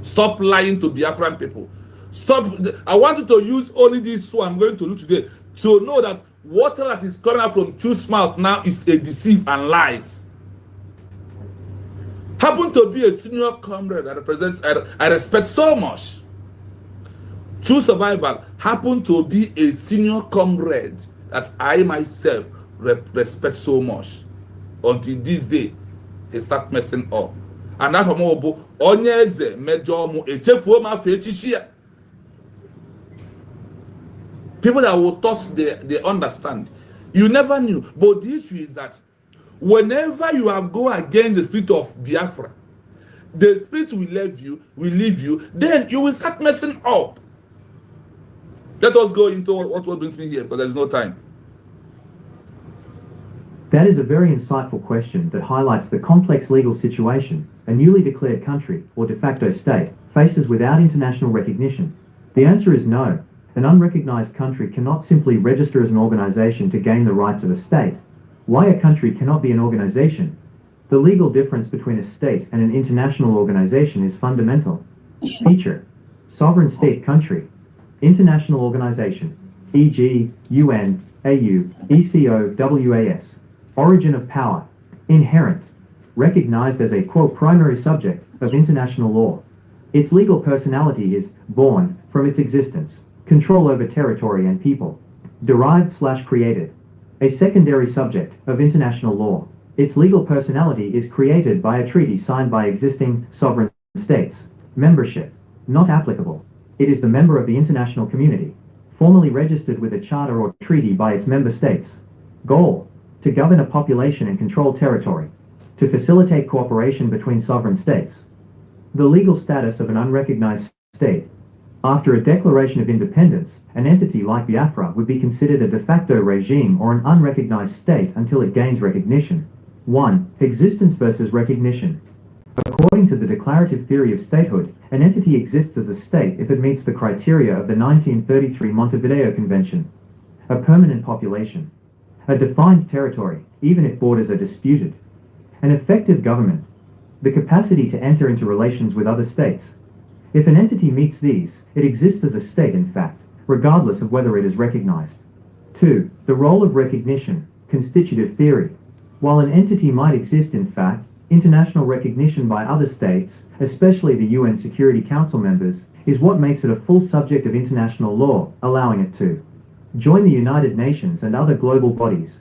Stop lying to Biafran people. Stop. I want you to use only this one I'm going to do today to know that water that is coming out from Truth's mouth now is a deceit and lies. Happen to be a senior comrade I respect so much. True Survival happened to be a senior comrade that I myself respect so much. Until this day, he start messing up. And that's why Ohanaeze Ndigbo echefuo ma fe chichia. People that will thought they understand. You never knew. But the issue is that whenever you have go against the spirit of Biafra, the spirit will leave you, then you will start messing up. Let us go into what brings me here, because there's no time. That is a very insightful question that highlights the complex legal situation a newly declared country, or de facto state, faces without international recognition. The answer is no. An unrecognized country cannot simply register as an organization to gain the rights of a state. Why a country cannot be an organization? The legal difference between a state and an international organization is fundamental. Feature: sovereign state country. International organization, e.g., UN, AU, ECO, WAS. Origin of power. Inherent. Recognized as a, quote, primary subject of international law. Its legal personality is born from its existence. Control over territory and people. Derived/created. A secondary subject of international law. Its legal personality is created by a treaty signed by existing sovereign states. Membership. Not applicable. It is the member of the international community, formally registered with a charter or treaty by its member states. Goal: to govern a population and control territory. To facilitate cooperation between sovereign states. The legal status of an unrecognized state. After a declaration of independence, an entity like Biafra would be considered a de facto regime or an unrecognized state until it gains recognition. 1. Existence versus recognition. According to the declarative theory of statehood, an entity exists as a state if it meets the criteria of the 1933 Montevideo Convention. A permanent population. A defined territory, even if borders are disputed. An effective government. The capacity to enter into relations with other states. If an entity meets these, it exists as a state in fact, regardless of whether it is recognized. 2. The role of recognition, constitutive theory. While an entity might exist in fact, international recognition by other states, especially the UN Security Council members, is what makes it a full subject of international law, allowing it to join the United Nations and other global bodies,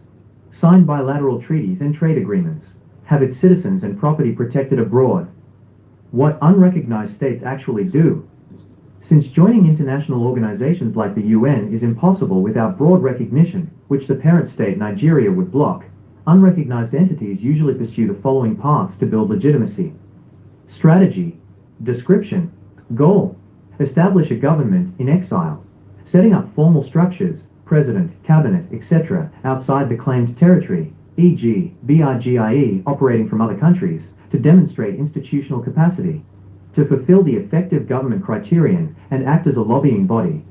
sign bilateral treaties and trade agreements, have its citizens and property protected abroad. What unrecognized states actually do. Since joining international organizations like the UN is impossible without broad recognition, which the parent state Nigeria would block, unrecognized entities usually pursue the following paths to build legitimacy. Strategy. Description. Goal. Establish a government in exile, setting up formal structures, president, cabinet, etc., outside the claimed territory, e.g., BRGIE operating from other countries, to demonstrate institutional capacity, to fulfill the effective government criterion and act as a lobbying body.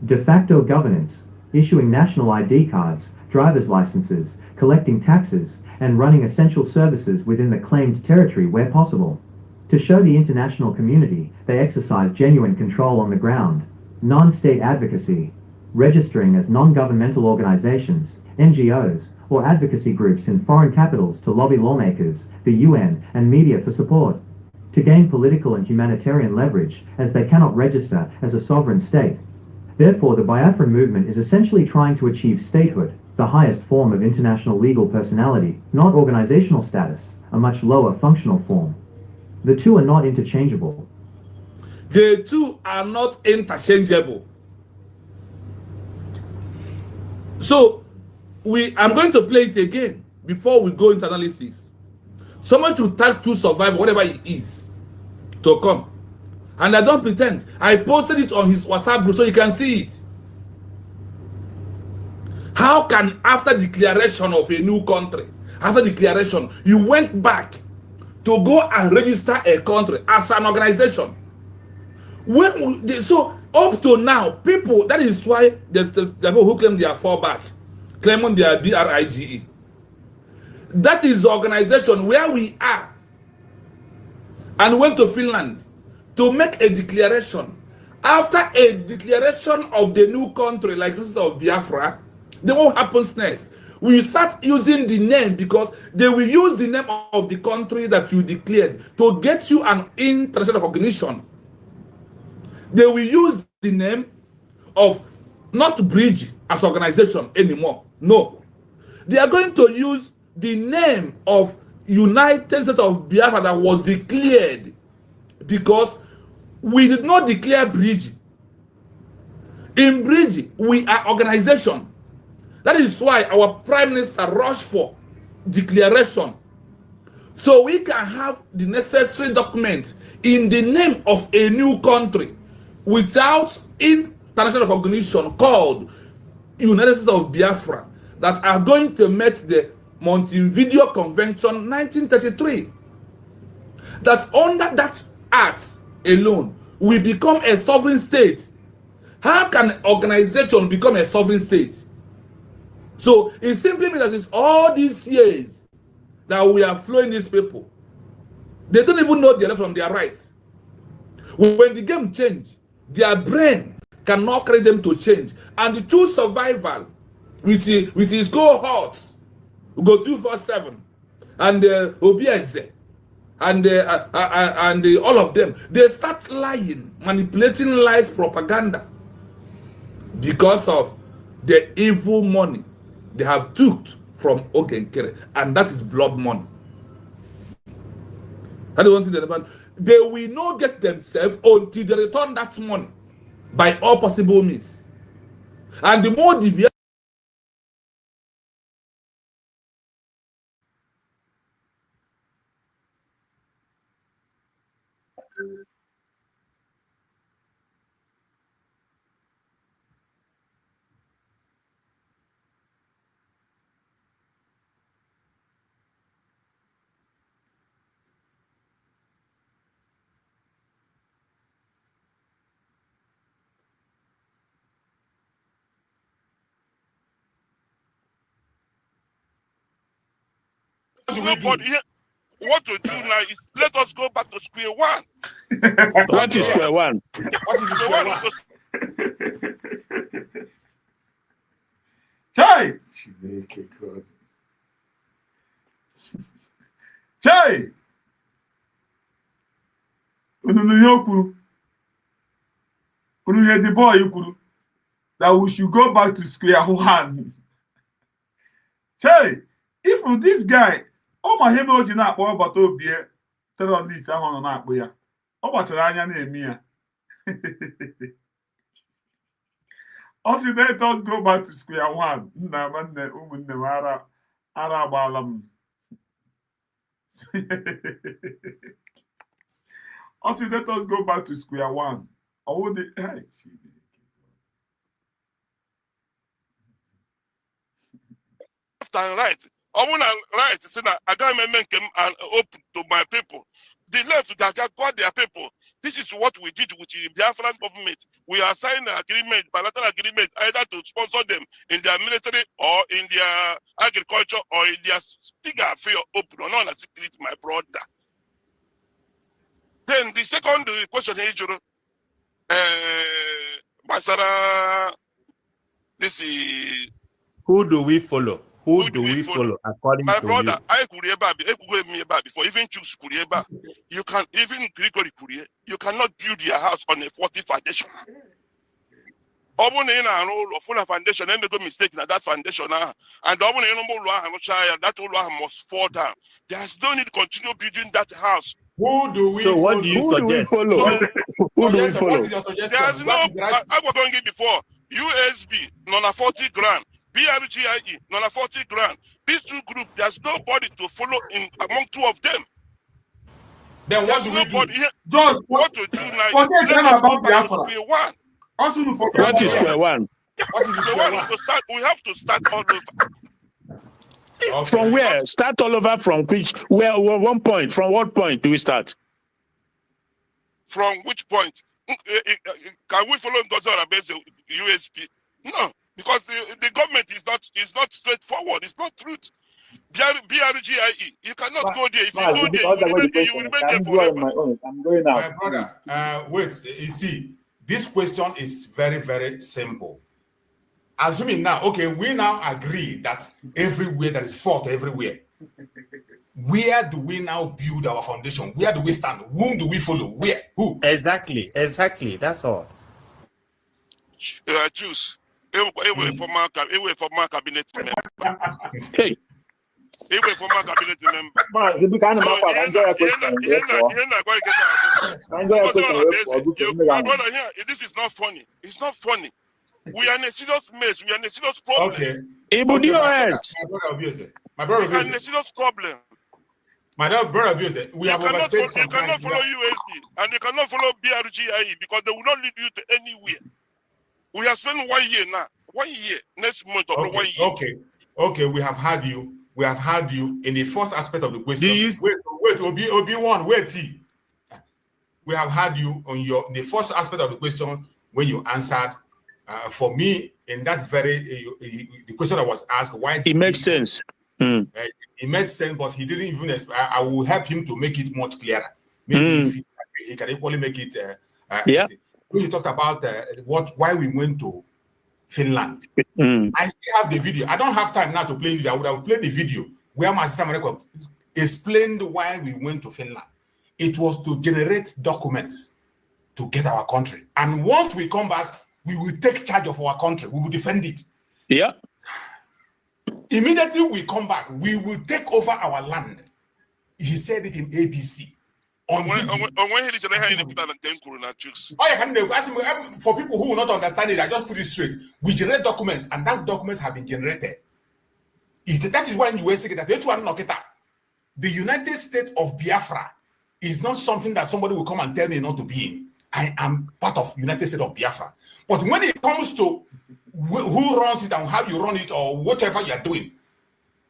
De facto governance, issuing national ID cards, driver's licenses, collecting taxes, and running essential services within the claimed territory where possible. To show the international community they exercise genuine control on the ground. Non-state advocacy, registering as non-governmental organizations, NGOs, or advocacy groups in foreign capitals to lobby lawmakers, the UN, and media for support. To gain political and humanitarian leverage, as they cannot register as a sovereign state. Therefore, the Biafran movement is essentially trying to achieve statehood, the highest form of international legal personality, not organizational status, a much lower functional form. The two are not interchangeable. The two are not interchangeable. So, I'm going to play it again before we go into analysis. Someone to tag to survive whatever it is to come. And I don't pretend. I posted it on his WhatsApp group so you can see it. How can, after declaration of a new country, after declaration, you went back to go and register a country as an organization? So up to now, people, that is why there's the people who claim they are fallback, claiming they are BRIGE. That is the organization where we are, and went to Finland to make a declaration. After a declaration of the new country, like instead of Biafra, then what happens next? We start using the name because they will use the name of the country that you declared to get you an international recognition. They will use the name of not Bridge as organization anymore. No. They are going to use the name of United States of Biafra that was declared because we did not declare Bridge. In Bridge, we are organization. That is why our Prime Minister rushed for declaration. So we can have the necessary documents in the name of a new country without international recognition called United States of Biafra that are going to meet the Montevideo Convention 1933. That under that act alone, we become a sovereign state. How can an organization become a sovereign state? So it simply means that it's all these years that we are flowing these people. They don't even know their left from their right. When the game change, their brain cannot carry them to change. And the true survival with his cohorts, go 247, and Ohanaeze, and all of them, they start lying, manipulating lies, propaganda, because of the evil money they have took from Ogenkere, and that is blood money. I don't want to say they will not get themselves until they return that money by all possible means. And the more deviant What to do now is let us go back to square one. What is square one? What is square one? Chai! Chai! The boy that we should go back to square one. Chai! If this guy, oh my him oji na akpọ ọbata obie terrorist ahụ nọ na-akpọ ya. Ọ gbachara anya na-eme ya. Ọ sị let us go back to square one. Nna nwanne ụmụnne m ara agbaala m. Ọ sị let us go back to square one. Ọ wụ dị and right. I want to right say that I got make them open to my people. The left that got their people. This is what we did with the Biafran government. We are signing an agreement, bilateral agreement, either to sponsor them in their military or in their agriculture or in their bigger affair open or not a secret, my brother. Then the second question is, Basara, this is who do we follow? Who do we follow according my to brother, you? I could me before even choose Kurieba. You can even Gregory Kurie, you cannot build your house on a faulty foundation. Open in a role of full foundation, and they go mistake in that foundation. And open in that must fall down. There's no need to continue building that house. Who do we so what do you suggest? Who do we follow? There's no I was going to give before USB, non 40 grand. BRGIE, non 40 grand. These two groups, there's nobody to follow in among two of them. Then what there's do we do? Here. Just what to do now is let us go back to square one. Also, what is square one? What is square one? We have to start all over. Okay. From where? Start all over from which? Where? One point. From what point do we start? From which point? Can we follow Adadioramm USP? No. Because the government is not straightforward. It's not truth. BRGIE. You cannot go there. If you go there, you will remain there forever. I'm going out. My brother, wait. You see, this question is very, very simple. Assuming now, okay, we now agree that everywhere there is fault everywhere. Where do we now build our foundation? Where do we stand? Whom do we follow? Where? Who? Exactly. That's all. Choose. Former cabinet member. Hey. Former cabinet member. My brother, here, this is not funny. It's not funny. We are in a serious mess. We are in a serious problem. Okay. My brother abuser. My brother we are in a serious problem. My brother abuser. We have overstayed some You cannot follow USB and you cannot follow BRGIE because they will not lead you to anywhere. We have spent 1 year now. 1 year. Next month or 1 year. Okay. We have had you. We have had you in the first aspect of the question. Wait, Obi1, wait. We have had you on the first aspect of the question when you answered. For me, in that very the question that was asked, why it makes sense. It made sense, but he didn't even. I will help him to make it much clearer. Maybe if he can equally make it. When you talked about why we went to Finland, I still have the video. I don't have time now to play it. I would have played the video where my sister explained why we went to Finland. It was to generate documents to get our country, and once we come back, we will take charge of our country. We will defend it. Yeah. Immediately we come back, we will take over our land. He said it in ABC. For people who will not understand it, I just put it straight. We generate documents, and that documents have been generated. That is why you were saying that the United States of Biafra is not something that somebody will come and tell me not to be in. I am part of United States of Biafra. But when it comes to who runs it and how you run it or whatever you are doing,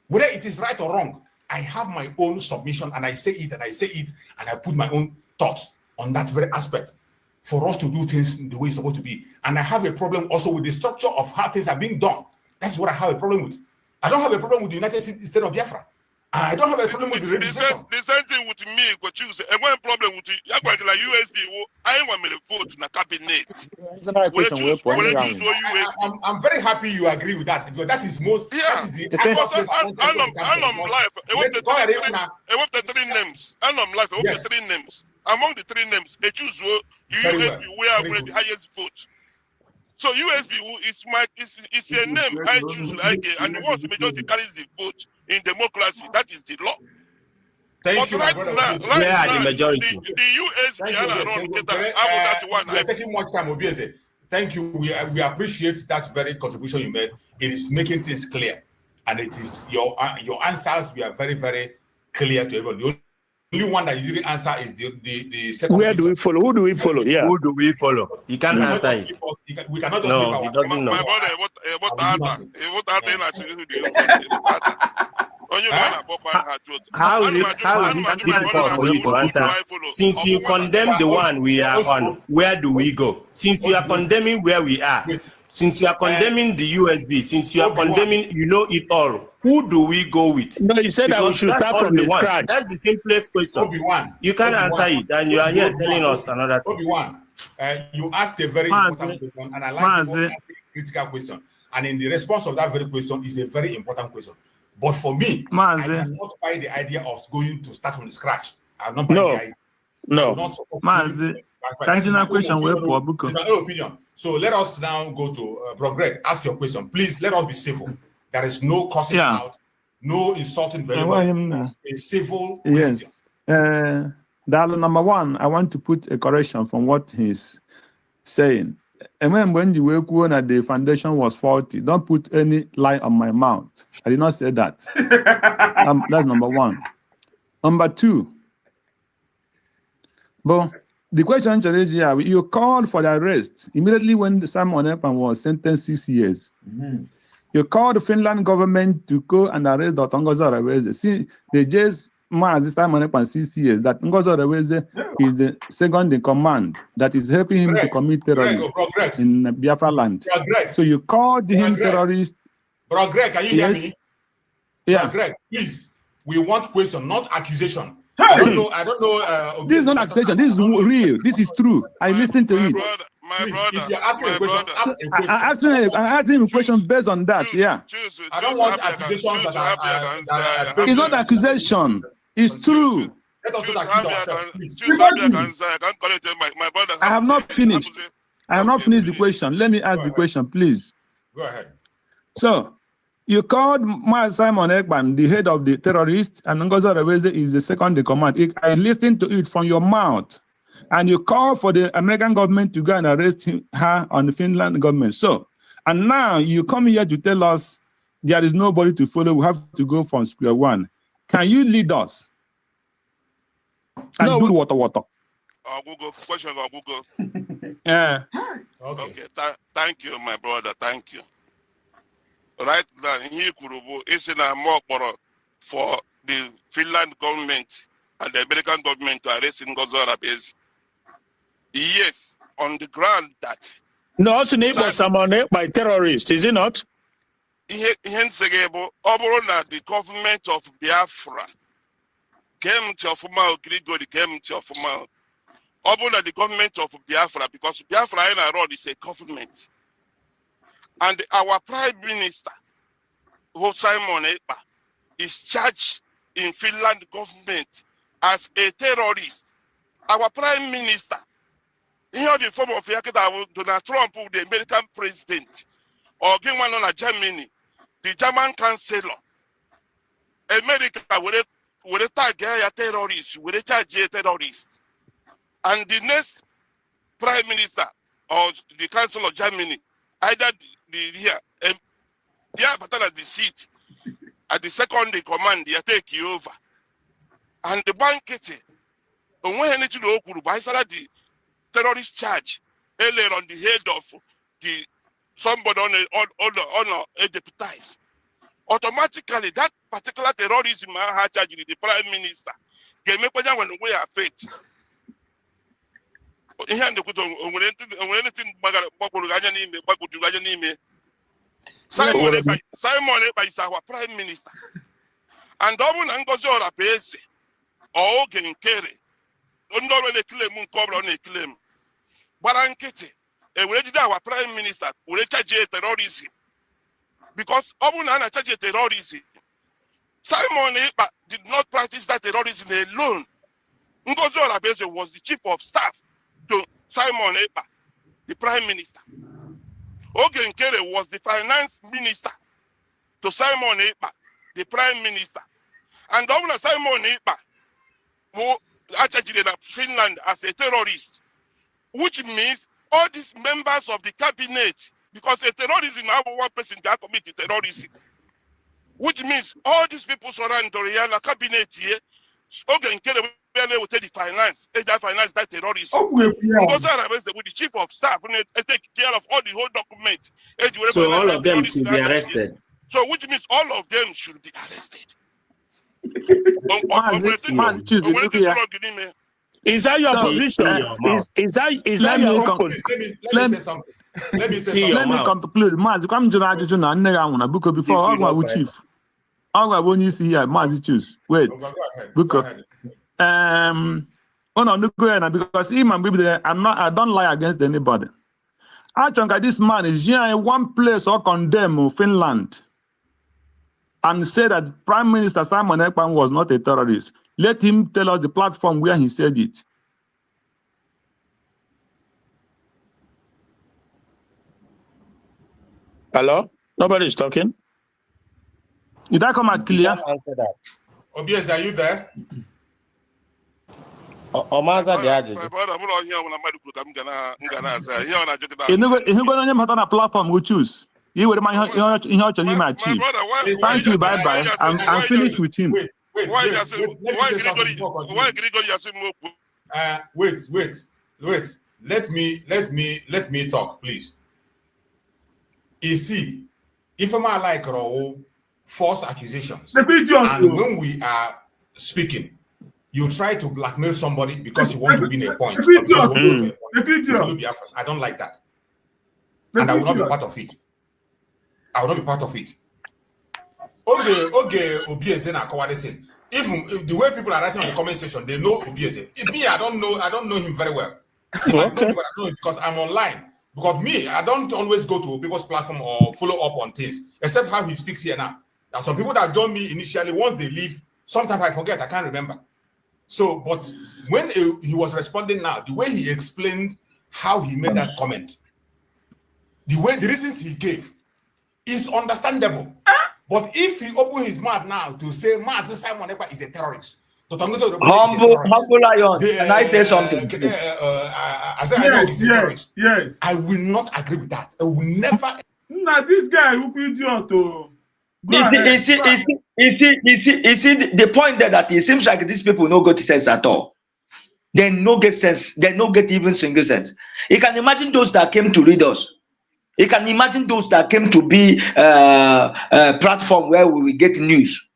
whether it is right or wrong, I have my own submission and I say it and I put my own thoughts on that very aspect for us to do things the way it's supposed to be. And I have a problem also with the structure of how things are being done. That's what I have a problem with. I don't have a problem with the United States of Biafra. I don't have a problem with the registration. The same thing with me, but you say, one problem with you, like USB, I want me to vote in the cabinet. I'm very happy you agree with that because that is most. Yeah, because I'm live. I want the three names. I'm live. I want the three names. Among the three names, I choose USB where I will the highest vote. So USB is a name I choose like it, and once the majority carries the vote in democracy, that is the law. Thank you, right now, the majority. The USB we are taking much time, Obieze. Thank you. We appreciate that very contribution you made. It is making things clear, and it is your answers. We are very, very clear to everyone. The only one that you didn't answer is the second. Where do we follow? Who do we follow? Yeah. Who do we follow? You can't answer it. We cannot just no, he doesn't know. My brother, How is it difficult for you to answer? Since you condemn the one we are on, where do we go? Since you are condemning where we are, since you are condemning the USB, since you are condemning, you know it all. Who do we go with? No, you said that we should start from the scratch. That's the simplest question. You can't answer it, and you are here telling us another thing. You asked a very important question, and I like to ask a critical question. And in the response of that very question is a very important question. But for me, I cannot buy the idea of going to start from the scratch. I'm not buying the idea. No. That's my opinion. So let us now go to Greg. Ask your question. Please let us be civil. There is no cussing out, no insulting very much. A civil question. Yes. Number one, I want to put a correction from what he's saying. And when you were that the foundation was faulty, don't put any lie on my mouth. I did not say that. That's number one. Number two, but the question, you called for the arrest immediately when Simon Ekpan was sentenced 6 years. You called the Finland government to go and arrest Dr. Ngozi Oraweze. See, they just Simon Ekpan 6 years that Ngozi Oraweze is the second in command that is helping him to commit terrorism in Biafra land. So you called him terrorist. Bro, Greg, can you hear me? Yeah. Greg, please. We want question, not accusation. I don't know. This is not accusation. This is real. This is true. I listened to it. If you're asking a question, ask a question. I'm asking a question based on that. Yeah. I don't want accusations that are it's not accusation. It's true. Let us not accuse ourselves. I have not finished. I have not finished the question. Let me ask the question, please. Go ahead. So, you called Simon Ekpan the head of the terrorists, and Ngozi Oraweze is the second in command. I listened to it from your mouth. And you call for the American government to go and arrest her on the Finland government. So, And now you come here to tell us there is nobody to follow. We have to go from square one. Can you lead us? And do water. Google question on Google. Yeah. Okay. Thank you, my brother. Thank you. Right now, here Kurubu is in a more for the Finland government and the American government to arrest Ngozi Arabese. Yes, on the ground that. No, also neighbor someone by terrorists, is it not? Hence again, the government of Biafra came to Ofuma Grigori came to Ofuma. The government of Biafra, because Biafra in our road is a government. And our prime minister, Simon Ekpa, is charged in Finland government as a terrorist. Our prime minister, in the form of Donald Trump, the American president, or on Germany, the German chancellor, America will tag a terrorist, will charge a terrorist. And the next prime minister or the council of Germany, either they are at the seat, at the second in command, they take you over. And the banquet, when you know, the terrorist charge earlier on the head of the somebody on a deputized. Automatically, that particular terrorism has charged the prime minister. When we are faith. Simon Ekpa is our prime minister. And Ngozi Arabese or Genkere, claim. Barankete, our prime minister will charge terrorism. Because Obunana charge terrorism. Simon Ekpa did not practice that terrorism alone. Ngozi Arabese was the chief of staff to Simon Ekpa, the prime minister. Ogenkere was the finance minister to Simon Ekpa, the prime minister. And Governor Simon Ekpa, who actually in Finland as a terrorist, which means all these members of the cabinet, because a terrorism, one person that committed terrorism, which means all these people surrounding the cabinet here, Ogenkere will take the finance, that terrorism. Because Arabese with the chief of staff, take care of all the whole documents. So all of them should be arrested. So which means all of them should be arrested. Is that your position? Is that your own position? Let me conclude. Mazi, come to Rajiju na nne ya nwuna buko before Ogwa wu chief. Ogwa bụ onye isi here, Mazi choose. Wait. Buko. Because I don't lie against anybody. I think this man is here in one place or condemn Finland and say that Prime Minister Simon Ekpa was not a terrorist. Let him tell us the platform where he said it. Hello? Nobody's talking. Did I come out clear? Answer that. Obieze, are you there? Omaza the adjective. My brother, I'm not here when I'm going to platform we choose. You will my chief. Thank you, bye. I'm finished with him. Wait. Let me talk, please. You see, if I'm like false accusations, and when we are speaking, you try to blackmail somebody because you want to win a point. I don't like that. And I will not be part of it. I will not be part of it. Okay, Obieze na Kawadese. Even the way people are writing on the comment section, they know Obieze. Me, I don't know him very well. Okay. I don't know it because I'm online. Because me, I don't always go to people's platform or follow up on things, except how he speaks here now. There are some people that join me initially, once they leave, sometimes I forget, I can't remember. So, but when he was responding now, the way he explained how he made that comment, the reasons he gave is understandable. But if he opened his mouth now to say Mazi Simon Ekpa is a terrorist, Humble Lion, can I say something? Yes. I will not agree with that. I will never. Nah, this guy who idiot. You see, the point there that it seems like these people no get sense at all. They no get sense. They no get even single sense. You can imagine those that came to read us. You can imagine those that came to be a platform where we will get news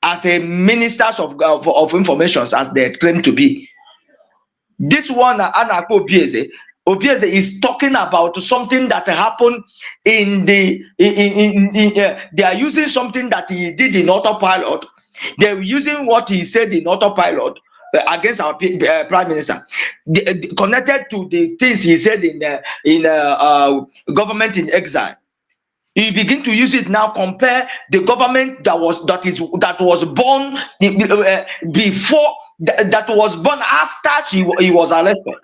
as a ministers of information as they claim to be. This one, Anna Obieze is talking about something that happened in the they are using something that he did in autopilot. They're using what he said in autopilot against our prime minister, connected to the things he said in government in exile. You begin to use it now. Compare the government that was born before that was born after he was arrested.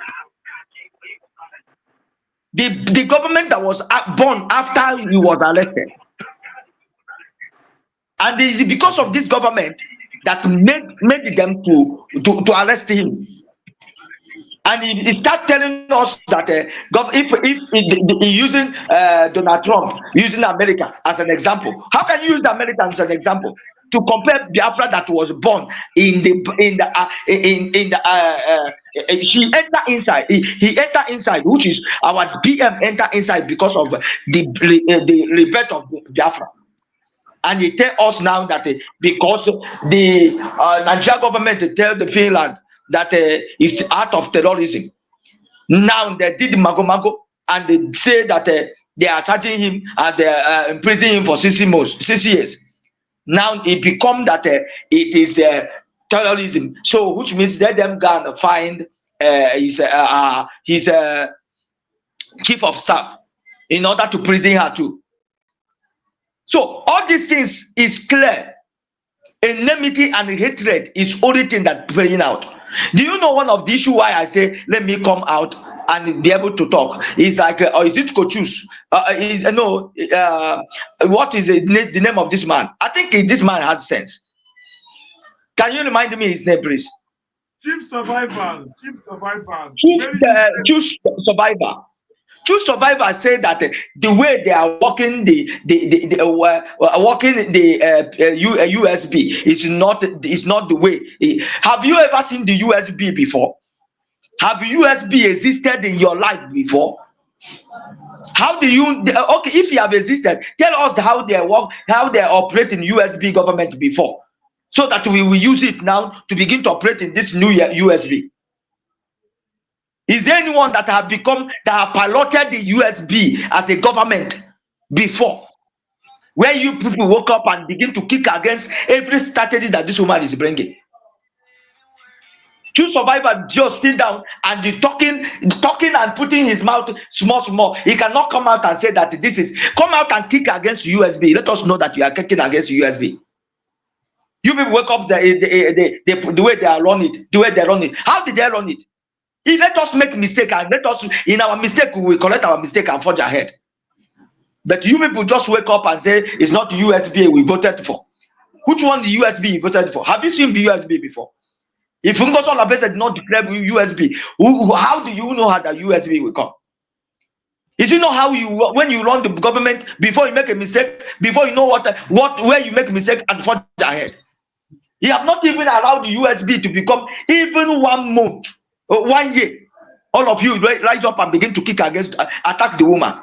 The government that was born after he was arrested, and it is because of this government that made them to arrest him. And he started telling us that if using Donald Trump, using America as an example, how can you use America as an example to compare Biafra that was born he enter inside, he enter inside, which is our BM enter inside because of the rebirth of Biafra. And he tell us now that because the Nigeria government tell the Finland that it's out of terrorism. Now they did mago and they say that they are charging him and they are imprisoning him for 6 years. Now it become that it is terrorism. So which means let them go and find his chief of staff in order to prison her too. So all these things is clear. Enmity and hatred is only thing that playing out. Do you know one of the issue why I say let me come out and be able to talk? It's like or is it Kochus? What is the name of this man? I think this man has sense. Can you remind me his name, please? Chief Survivor. Chief Survivor. True survivors say that the way they are working the USB is not the way. Have you ever seen the USB before? Have USB existed in your life before? How do you okay? If you have existed, tell us how they work, how they operate in USB government before, so that we will use it now to begin to operate in this new USB. Is there anyone that have piloted the USB as a government before? Where you people woke up and begin to kick against every strategy that this woman is bringing. True survivor just sit down and the talking and putting his mouth small. He cannot come out and say that this is come out and kick against USB. Let us know that you are kicking against USB. You people wake up the way they are running it, the way they run it. How did they run it? Let us make mistake and let us in our mistake we will correct our mistake and forge ahead. But you people just wake up and say it's not USB we voted for. Which one the USB you voted for? Have you seen the USB before? If Ngozi Olabese did not declare USB, how do you know how the USB will come? Is it not how you when you run the government before you make a mistake, before you know where you make a mistake and forge ahead? You have not even allowed the USB to become even 1 month. 1 year, all of you rise up and begin to kick against, attack the woman,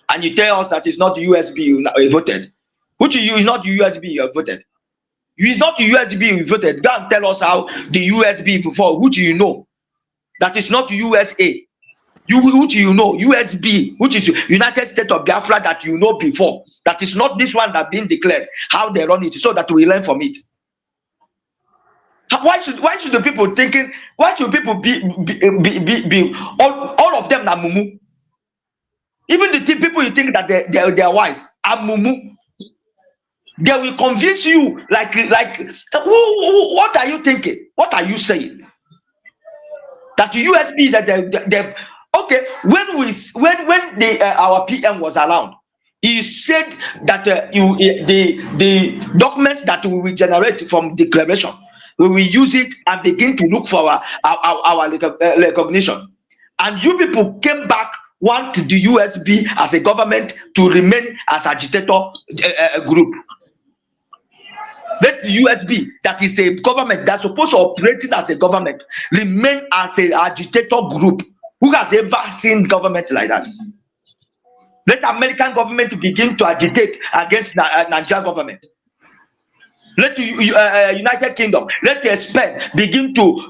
and you tell us that it's not USB you voted. Which is not USB you voted. It's not USB you voted. Go and tell us how the USB before, which you know that is not USA. Which you know USB, which is United States of Biafra that you know before. That is not this one that been declared. How they run it, so that we learn from it. Why should the people thinking? Why should people be all of them are mumu? Even the people you think that they are wise are mumu. They will convince you like what are you thinking? What are you saying? That USB that they okay when our PM was around, he said that the documents that we will generate from declaration, we will use it and begin to look for our recognition. And you people came back want the USB as a government to remain as agitator group. Let the USB, that is a government that's supposed to operate as a government, remain as an agitator group. Who has ever seen government like that? Let American government begin to agitate against Nigerian government. Let the United Kingdom, let Spain begin to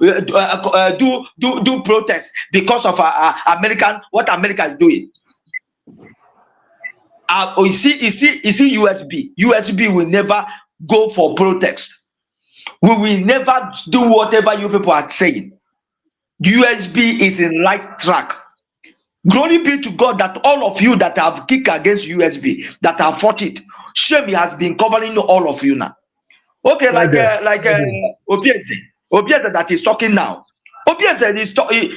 do protests because of what America is doing. You see, USB will never go for protest. We will never do whatever you people are saying. USB is in right track. Glory be to God that all of you that have kicked against USB, that have fought it, shame has been covering all of you now. Okay, like Obieze that is talking now. Obieze is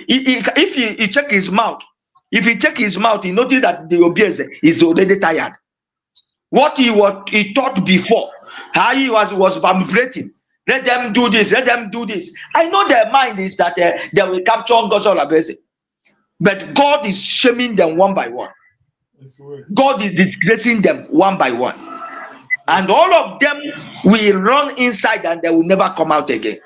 if he check his mouth, he noticed that the Obieze is already tired. What he thought before, how he was vibrating. Let them do this. Let them do this. I know their mind is that they will capture Ngozi Olabese, but God is shaming them one by one. God is disgracing them one by one, and all of them will run inside and they will never come out again.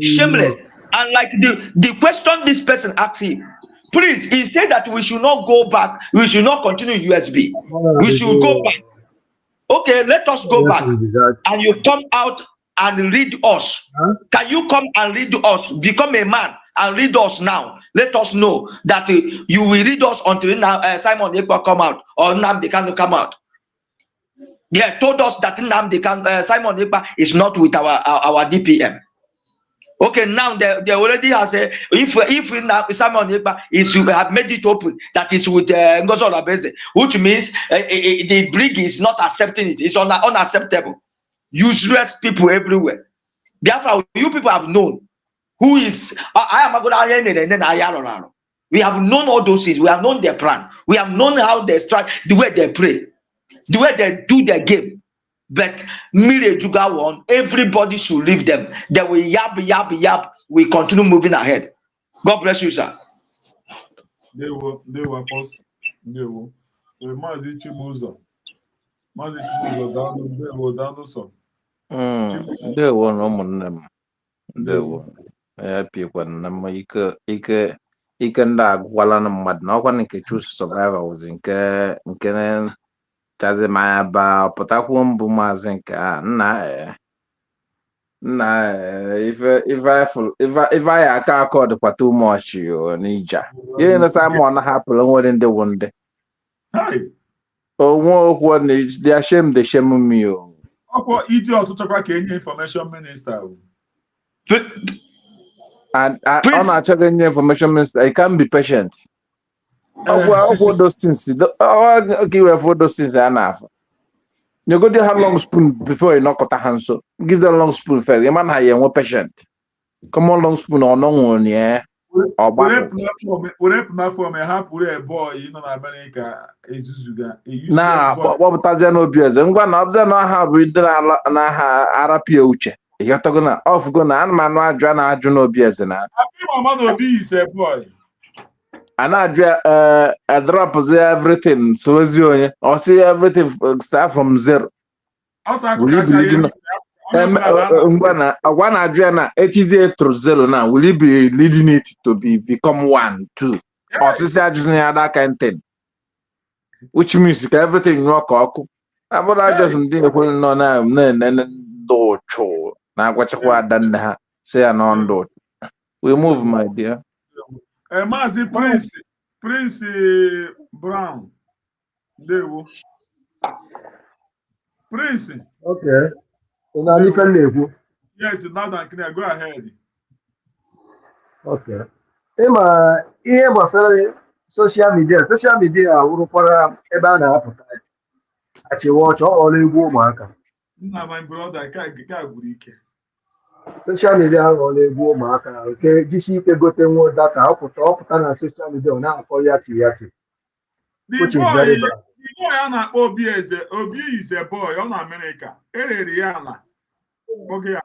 Shameless. And like the question this person asked him, please, he said that we should not go back, we should not continue USB, we should go back. Okay, let us go back, and you come out and read us. Can you come and read us? Become a man and read us now. Let us know that you will read us until now. Simon Ekpa come out or Nnamdi Kanu come out. They told us that Simon Ekpa is not with our DPM. Okay, now they already has a if Simon Ekpa is to have made it open that is with Ngozi Olabese, which means the brig is not accepting it. It's unacceptable. Useless people everywhere. Therefore, you people have known who is. We have known all those things. We have known their plan. We have known how they strike, the way they pray, the way they do their game. But Mire Juga won. Everybody should leave them. They will yap. We continue moving ahead. God bless you, sir. They were post. They were. Mazi Chimuzo. Mazi Chimuzo. They were down so. They were no more. They were. People, no ike nda gwala na mmadụ na ọkwa nke choose survivor was nke chazi maya ba pụtakwuo mbụ maazị nke a nna ife anyị aka dịkwa too much n'ija ihe na Simon hapụrụ nwere ndị wụ ndị onwe okwu na they shame the shame me ọkwa iti ọtụtụkwa ka enye information minister and on our checking information minister, I can't be patient. What those things? Okay, we have those things enough. You go to have long spoon before you knock out a hand. So give them long spoon first. You man have one patient. Come on, long spoon or no one, yeah. Or platform a boy, you know, America is nah, what was that? No beers. I'm going to observe now how we did Arapia. You're talking off gonna and man na Juno Bias na. Boy. And I drop everything so zero or see everything start from zero. Will you be leading one Adriana 88 through zero now? Will you be leading it to become 1, 2? Or since I just need that kind of thing. Which means everything work. But I just didn't know now do cho. Now what you done say on do. We move, my dear. Mazi Prince Brown. Devo. Prince. Okay. Yes, now that can I go ahead. Okay. Emma, here was social media urupara ebe a na-apụta. Achịwa ọchọ ọrụ egwu ụmụaka. My brother, Social media ọrụ egwu ụmụaka nke jisi ike gote nwo data ọpụta na social media ọ na-akọ yati. Which is very bad. The boy a na-akpọ Obi is a boy ọ na America. Erere ya ala. Okay.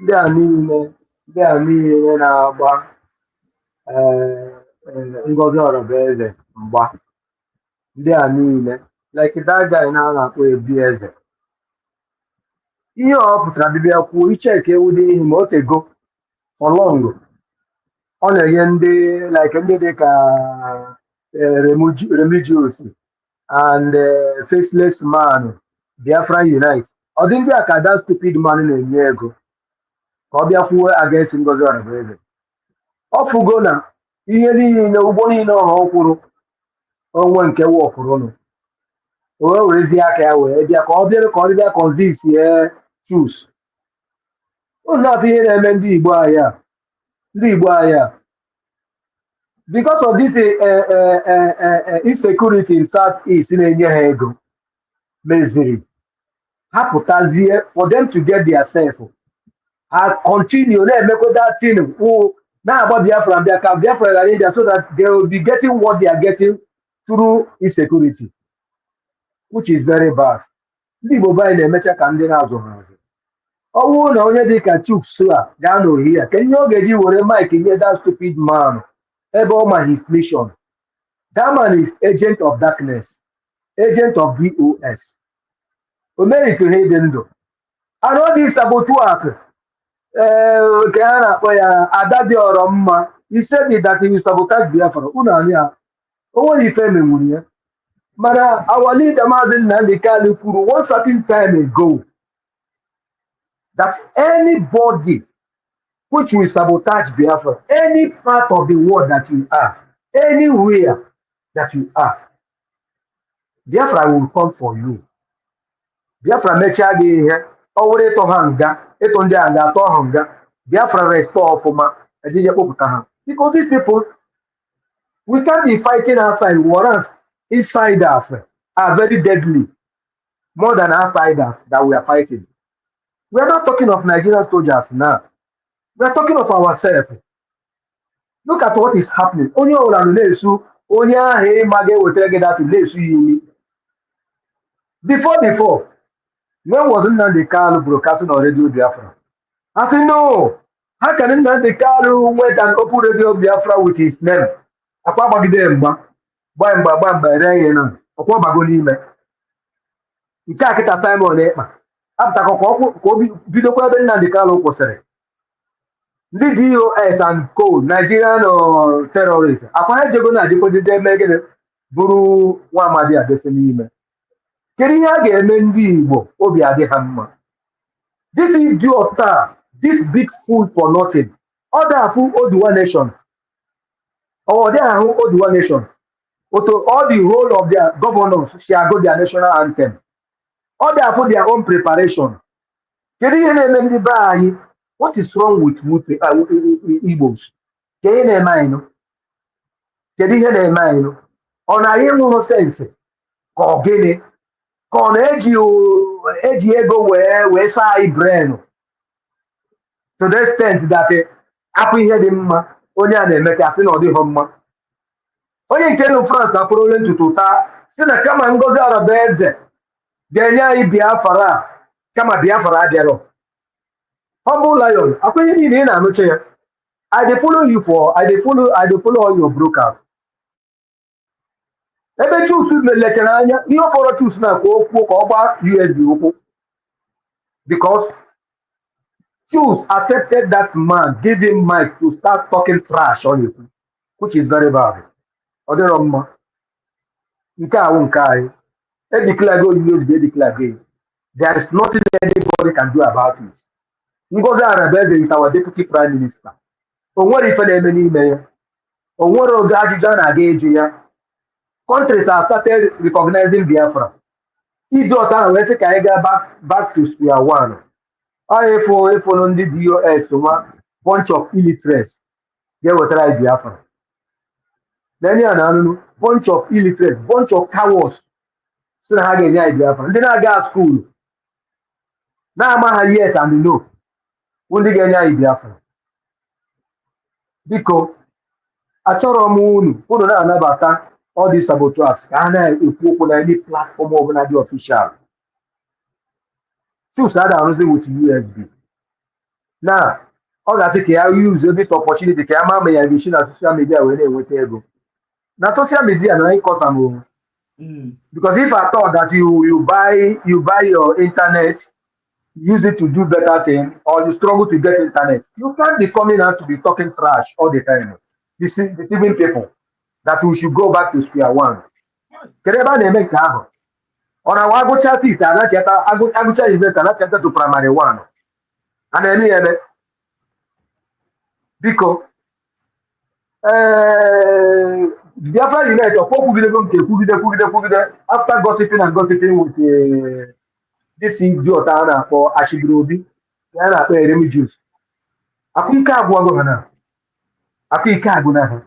ndị a niile na-agba Ngozi Orabaeze mgba, ndị a niile like that guy na-akpọ Ebi Eze, ihe ọ pụtara bịbịa kwuo icheke ewu dị ihe ma o tego for long, ọ na-enye ndị like ndị dị ka Remigius and Faceless Man, Biafra Unite. Ọ dị ndị a ka that stupid man na-enye ego ka ọ bịa kwuo against Ngozi Orabaeze. Ọ fụgo na ihe niile ụgbọ niile ọha ọ kwụrụ onwe nke wọkụrụnụ, o wee werezie aka ya wee bịa ka ọ bịa convince ya choose. Unu na-afụ ihe na-eme ndị Igbo ahịa because of this insecurity in Southeast na-enye ha ego meziri ha pụtazie for them to get their self, ha continue na-emekwa that thing na-agba Biafra bịa ka Biafra ghara ịbịa so that they will be getting what they are getting through insecurity, which is very bad. Ndị Igbo be anyị na-emecha ka ndị na-azụ ha azụ. Ọ bụrụ na onye dị ka Chuks a gaa n'ohi ya, ka ihe ọ ga-eji were Mike nye that stupid man ebe ọ ma his mission. That man is agent of darkness, agent of VOS. O merit ihe dị ndụ. And all these saboteurs, ka a na-akpọ ya Adadioramm, he said that he will sabotage Biafra. Unu anụ ya, o nwere ife menwuru ya. Mana our leader Maazị Nnamdi Kanu kwuru one certain time ago that anybody which will sabotage Biafra, any part of the world that you are, anywhere that you are, Biafra will come for you. Biafra mechaa gị ihe, ọ were ịtọ ha nga, ịtọ ndị a ga-atọ ha nga, Biafra restore ọfụma, ejije kpọpụta ha. Because these people, we can't be fighting outside, whereas insiders are very deadly, more than outsiders that we are fighting. We are not talking of Nigerian soldiers now. We are talking of ourselves. Look at what is happening. Onye ọbụla nọ na-esu onye ahụ ịma ga-ewetara gị dati na-esu ya imi. Before, when was Nnamdi Kanu broadcasting on Radio Biafra? I said, no. How can Nnamdi Kanu went and open Radio Biafra with his name? Akwa bagide mgba. Gbamgba ere ihe na ọkwa bago n'ime. Nke a kịta Simon Ekpa. Apụtakọ ka o bidokwa ebe Nnamdi Kanu kwụsịrị. Ndị DOS and co Nigerian terrorists akwa ha jego na-adịkwajide eme gịnị bụrụ nwa amadi adịsị n'ime. Kedu ihe a ga-eme ndị Igbo obi adị ha mma? This idiot, this big fool for nothing. Ọ da-afụ Oduwa nation. Ọ dị ahụ Oduwa nation. All the whole of their governors shall go their national anthem. All they have for their own preparation. Kedu ihe na-eme ndị be anyị? What is wrong with Igbos? Kedu ihe na-eme anyị? Kedu ihe na-eme anyị? Ọ na-anyị nwụrụ sense ka ọ gịnị? Ka ọ na-eji ego wee saa anyị brain to the extent that afọ ihe dị mma onye a na-emekasị na ọ dịghị mma. Onye nke nụ France akpụrụ ole ntutu taa si na kama Ngozi Orabaeze ga-enye anyị Biafra kama Biafra abịarọ. Humble Lion, akwa ihe niile ị na-anụcha ya. I dey follow all your brokers. Ebe Chuks lechara anya ihe ọfọrọ Chuks na-akwa okwu ka ọ gba USB okwu. Because Chuks accepted that man, give him mic to start talking trash on you, which is very bad. Ọ dịrọ mma. Nke ahụ nke anyị. E declare go USB, e declare go. There is nothing anybody can do about it. Ngozi Orabaeze is our deputy prime minister. O nwere ife na-eme n'ime ya. O nwere oge ajụjụ a na-aga eju ya. Countries have started recognizing Biafra. Iji ọta ahụ wee sị ka anyị gaa back to square one. Ọ ịfụ ndị DOS nwa bunch of illiterates ga-ewetara anyị Biafra. Then ya na anụnụ bunch of illiterates, bunch of cowards si na ha ga-enye anyị Biafra. Ndị na-aga skuulu na-ama ha yes and no. Ndị ga-enye anyị Biafra. Biko, achọrọ m unu na-anabata all these saboteurs ka ha na-ekwu okwu na any platform ọbụla dị official. Chuks ada arụzi with USB. Now, ọ ga-asị ka ya use this opportunity ka ya maa ma ya ga-esi na social media wee na-enweta ego. Na social media na ịkọsa m because if I thought that you buy your internet, use it to do better thing, or you struggle to get internet, you can't be coming out to be talking trash all the time, deceiving people that we should go back to square one. Kedu ebe a na-eme nke ahụ? Ọ na-awa agụcha 6 anachata agụcha university anachata to primary 1 a na-eme ya eme biko Biafra United kwugidego nke kwugide after gossiping and gossiping with this idiot a na-akpọ Ashibiri Obi ya na-akpọ Eremi Juice. Akụ ike agwụgo ha na akụ ike agwụ na ha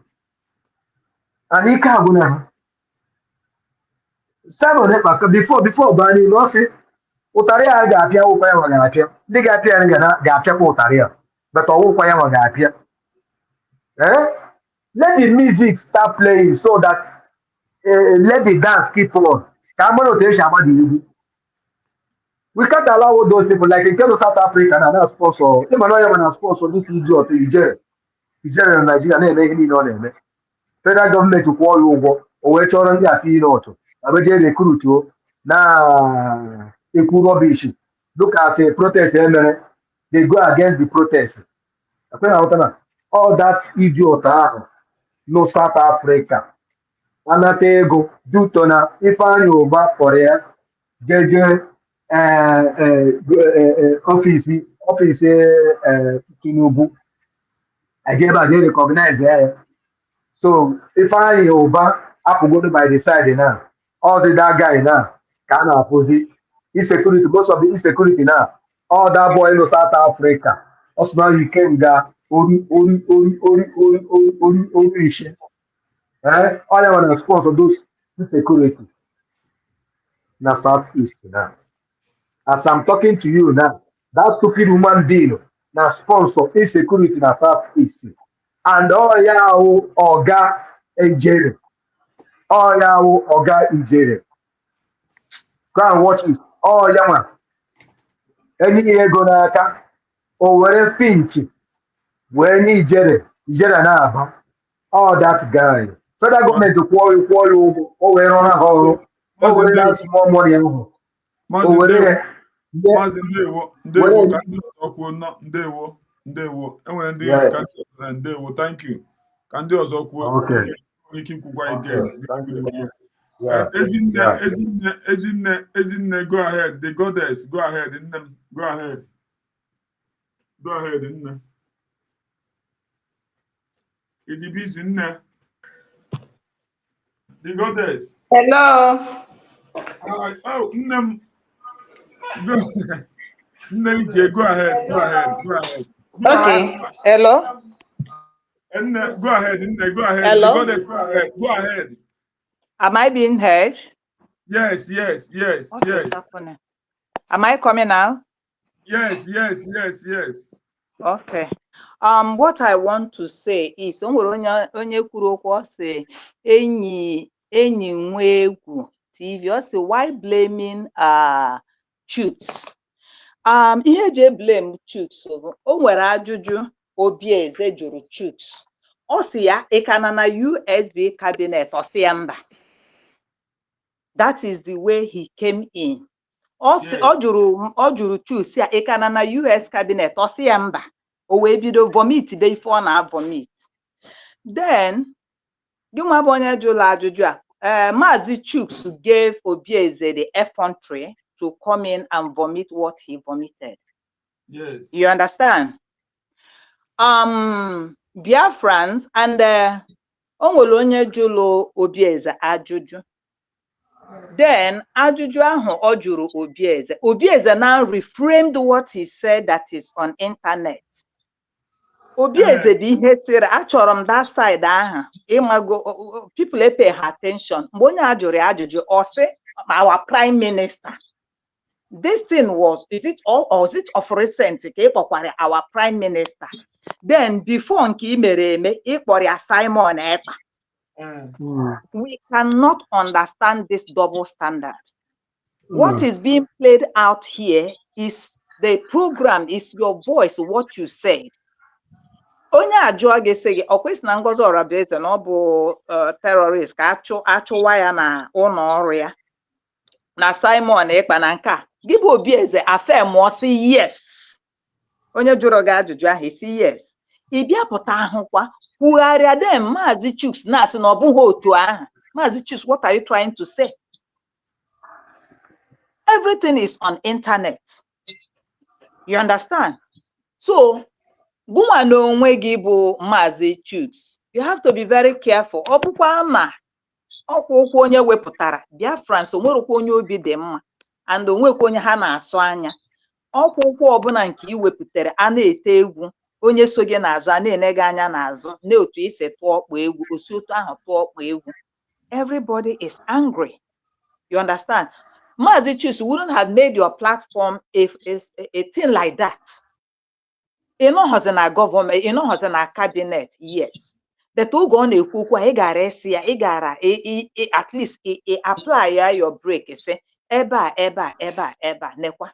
and ike agwụ na ha Simon Ekpa before bani no si ụtarị a ga-apịa ụkwa ya nwa ga-apịa ndị ga-apịa ya ga-apịakwa ụtarị a but ọwụkwa ya nwa ga-apịa. Let the music start playing so that let the dance keep on. We can't allow all those people like in South Africa and now sponsor. Sponsor this idiot in Nigeria. Federal government to call you over or wait on the appeal. I will recruit now. Rubbish. Look at a protest. They go against the protest. All that idiot no South Africa. Anatego, Dutona, Ifan Yoba, Korea, JJ, office, Tinubu. I gave a day recognize there. So, Ifan Yoba, up go by the side now. All the that guy now, can oppose insecurity, most of the insecurity now. All that boy in South Africa. Also, you came there. Ori issue. All I want to sponsor those insecurity. Now Southeast now. As I'm talking to you now, that stupid woman being now sponsor insecurity in Southeast. And all ya Oga Ejere. All ya Oga Ejere. Go and watch it. All ya man. Any year gonna attack or where pinch. When Ijere na all that guy. Federal government to call you over on a hole, over that small money. Over there. Thank you. Can do also okay. We keep quiet again. Ezinne, go ahead. The goddess, go ahead. Go ahead. Go ahead. The goddess. Hello. Oh, go ahead. Go ahead. Okay. Hello. Go ahead. Go ahead. Hello. The goddess, go ahead. Am I being heard? Yes. What is happening? Am I coming now? Yes. Okay. What I want to say is onye kwuru okwu ọ sị enyi nwe egwu TV ọ sị why blaming Chuks? Ihe eji blame Chuks o nwere ajụjụ Obieze jụrụ Chuks. Ọ sị ya ị ka na USB cabinet ọ sị ya mba. That is the way he came in. Ọ jụrụ Chuks ya ị ka na US cabinet ọ sị ya mba. O wee bido vomit be ife ọ na-vomit. Then gị nwa bụ onye jụrụ ajụjụ a Maazị Chuks gave Obieze the effrontery to come in and vomit what he vomited. Yes. You understand? Biafrans and o nwere onye jụrụ Obieze ajụjụ. Then ajụjụ ahụ ọ jụrụ Obieze now reframed what he said that is on internet. Obieze bụ ihe sịrị achọrọ m that side ahụ ịmago people pay her attention mgbe onye ajụrụ ajụjụ ọ sị our prime minister. This thing was is it of recent ka ịkpọkwara our prime minister. Then before nke ị mere eme ịkpọrọ ya Simon Ekpa. We cannot understand this double standard. What is being played out here is The program is your voice, what you said. Onye ajụọ gị sị gị ọkwesị na Ngozi Orabieze na ọ bụ terrorist ka achụwa ya na ụlọ ọrụ ya na Simon Ekpa na nke a gị bụ Obieze afemụọ sị yes. Onye jụrụ gị ajụjụ ahụ isi yes. Ị bịa pụta ahụkwa kwugharịa dem Maazị Chuks na-asị na ọ bụghị otu ahụ. Maazị Chuks, what are you trying to say? Everything is on internet. You understand? So gụnwa na onwe gị bụ Maazị Chuks, you have to be very careful. Ọ bụkwa ma ọkwa okwu onye wepụtara Biafrans onwerukwa onye obi dị mma and onwekwa onye ha na-asụ anya. Ọkwa okwu ọbụla nke i wepụtara a na-ete egwu, onye so gị n'azụ a na-ene gị anya n'azụ na otu isi tụọ ọkpa egwu osi otu ahụ tụọ ọkpa egwu. Everybody is angry. You understand? Maazị Chuks wouldn't have made your platform if it's a thing like that. You know, has in a government, you know, has in a cabinet, yes. But oge ọ na-ekwu okwu a ị gara esi ya ị gara at least apply your break say ebe a nekwa.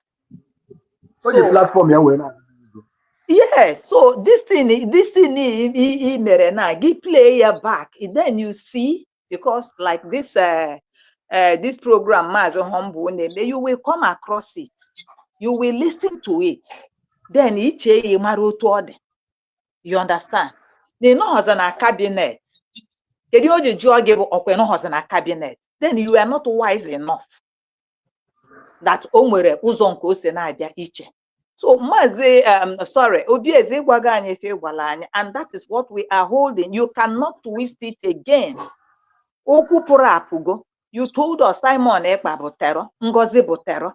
So the platform ya were. Yes, so this thing I mere na give play ya back. Then you see, because like this program Maazị Humble Neme, you will come across it, you will listen to it, then iche mara otu ọ dị. You understand? They know has in a cabinet. Then you are not wise enough that omwere ụzọ nke ose na-abịa iche. So Maazị Obieze gwaga anyị ife gwala anyị, and that is what we are holding. You cannot twist it again. Okwu pụrụ apụgo. You told us Simon Ekpa bụ terror, Ngozi bụ terror.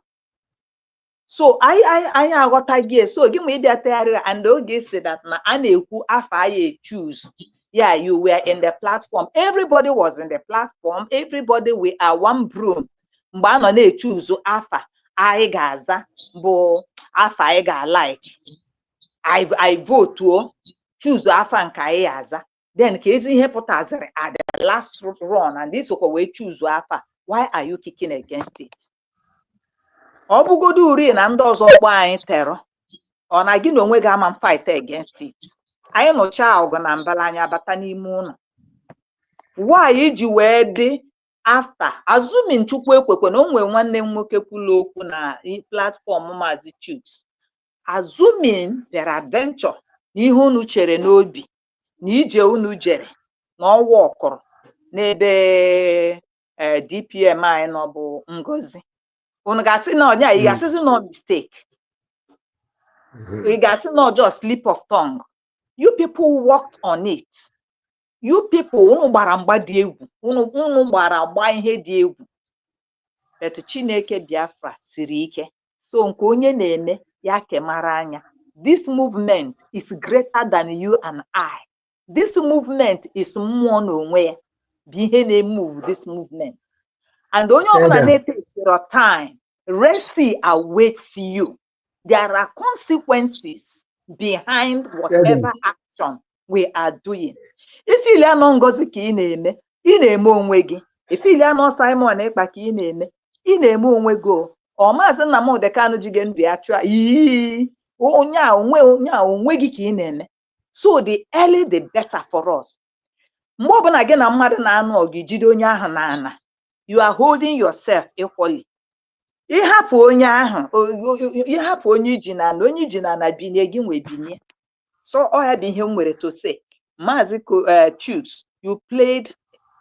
So I got again. So give me that area and oge say that na a na-ekwu after I choose. Yeah, you were in the platform. Everybody was in the platform. Everybody we are one broom. Mgbe a nọ na-choose afa I ga-aza bụ afa I ga-like. I vote to choose afa nke anyị aza. Then ka ezi ihe pụtaziri at the last run and this we choose afa. Why are you kicking against it? Ọ bụgodu uri na ndị ọzọ gba anyị terọ ọ na gị na onwe gị ama fight against it. Anyị nụcha ọgụ na mbala anyị abata n'ime ụlọ. Why iji wee dị after assuming Chukwu ekwekwe na o nwere nwanne m nwoke kwulu okwu na platform Maazị Chuks, assuming their adventure na ihe unu chere n'obi na ije unu jere na ọwa ọkụrụ n'ebe DPM anyị nọ bụ Ngozi. Unu ga-asị na ọnya ị ga-asịzi no mistake. Ị ga-asị no just slip of tongue. You people worked on it. You people unu gbara mgba dị egwu. Unu gbara agba ihe dị egwu. But Chineke Biafra siri ike. So nke onye na-eme ya kemara anya. This movement is greater than you and I. This movement is mmụọ n'onwe ya. Bụ ihe na-emove this movement. And onye ọbụla na-take your time, mercy awaits you. There are consequences behind whatever action we are doing. If you learn on Ngozi ka ị na-eme onwe gị. If you learn on Simon Ekpa ka ị na-eme onwe gị. Ọ Maazị Nnamdi Kanu jige ndụ ya chụa onye a onwe gị ka ị na-eme. So the early the better for us. Mgbe ọbụla gị na mmadụ na-anụ ọgụ jide onye ahụ na-ana. You are holding yourself equally. Ịhapụ onye iji na onye iji na binye gị nwe binye. So ọ ya bụ ihe m nwere to say. Maazị Chuks, you played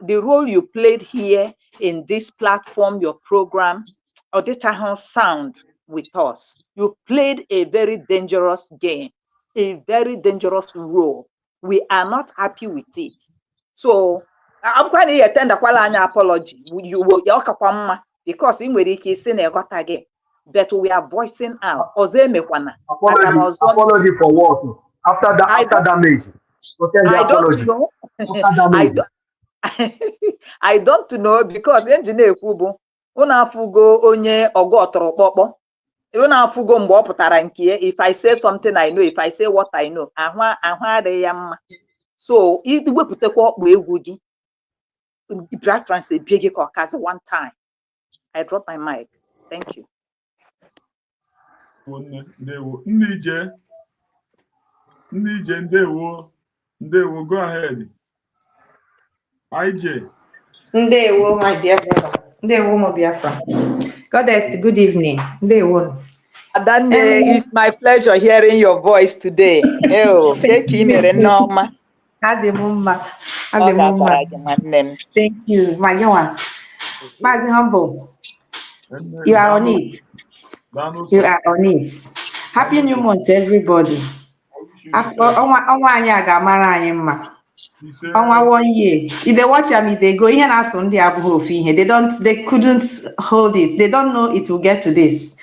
the role you played here in this platform, your program, Oditaho sound with us. You played a very dangerous game, a very dangerous role. We are not happy with it. So I'm going to attend an apology. You will because in nwere ike isi na egota gị, but we are voicing out. Apology for what? After damage. I don't know. I don't know because engineer ekwu unu afugo onye ogo ọtọrọkpọkpọ. Unu afugo mgbe ọ pụtara nke if I say something I know, if I say what I know, ahụ adịghị ya mma. So iwepụtakwa ọkpụ egwu gị. Biafrans ebie gị ka ọkazi one time. I drop my mic. Thank you. Ndewo. Nnije, ndewo. Go ahead. IJ. Ndewo, my dear brother. Ndewo, my Biafra. Goddess, good evening. Ndewo. Adanne, it's my pleasure hearing your voice today. Thank you. Thank you, my young Mazi Humble. You are on it. You are on it. Happy New Month, everybody. Ọnwa anyị a ga-amara anyị mma. Ọnwa 1 year. If they watch them, if they go ihe na-asụ ndị abụghị ofu ihe. They couldn't hold it. They don't know it will get to this.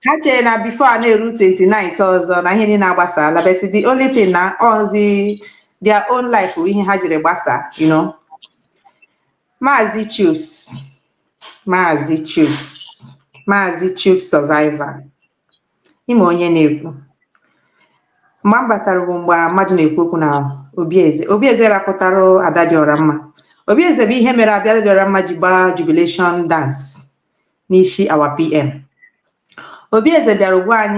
Ha chere na before a na-eru 29th ọzọ na ihe niile agbasala, but the only thing na their own life bụ ihe ha jiri gbasa, you know. Maazị Chuks survivor. Ime onye na-ekwu. Mgbe m batara bụ mgbe mmadụ na-ekwu okwu na Obieze rapụtara Adadioramm. Obieze bụ ihe mere Adadioramm ji gbaa jubilation dance n'isi our PM. Obieze bịara gwa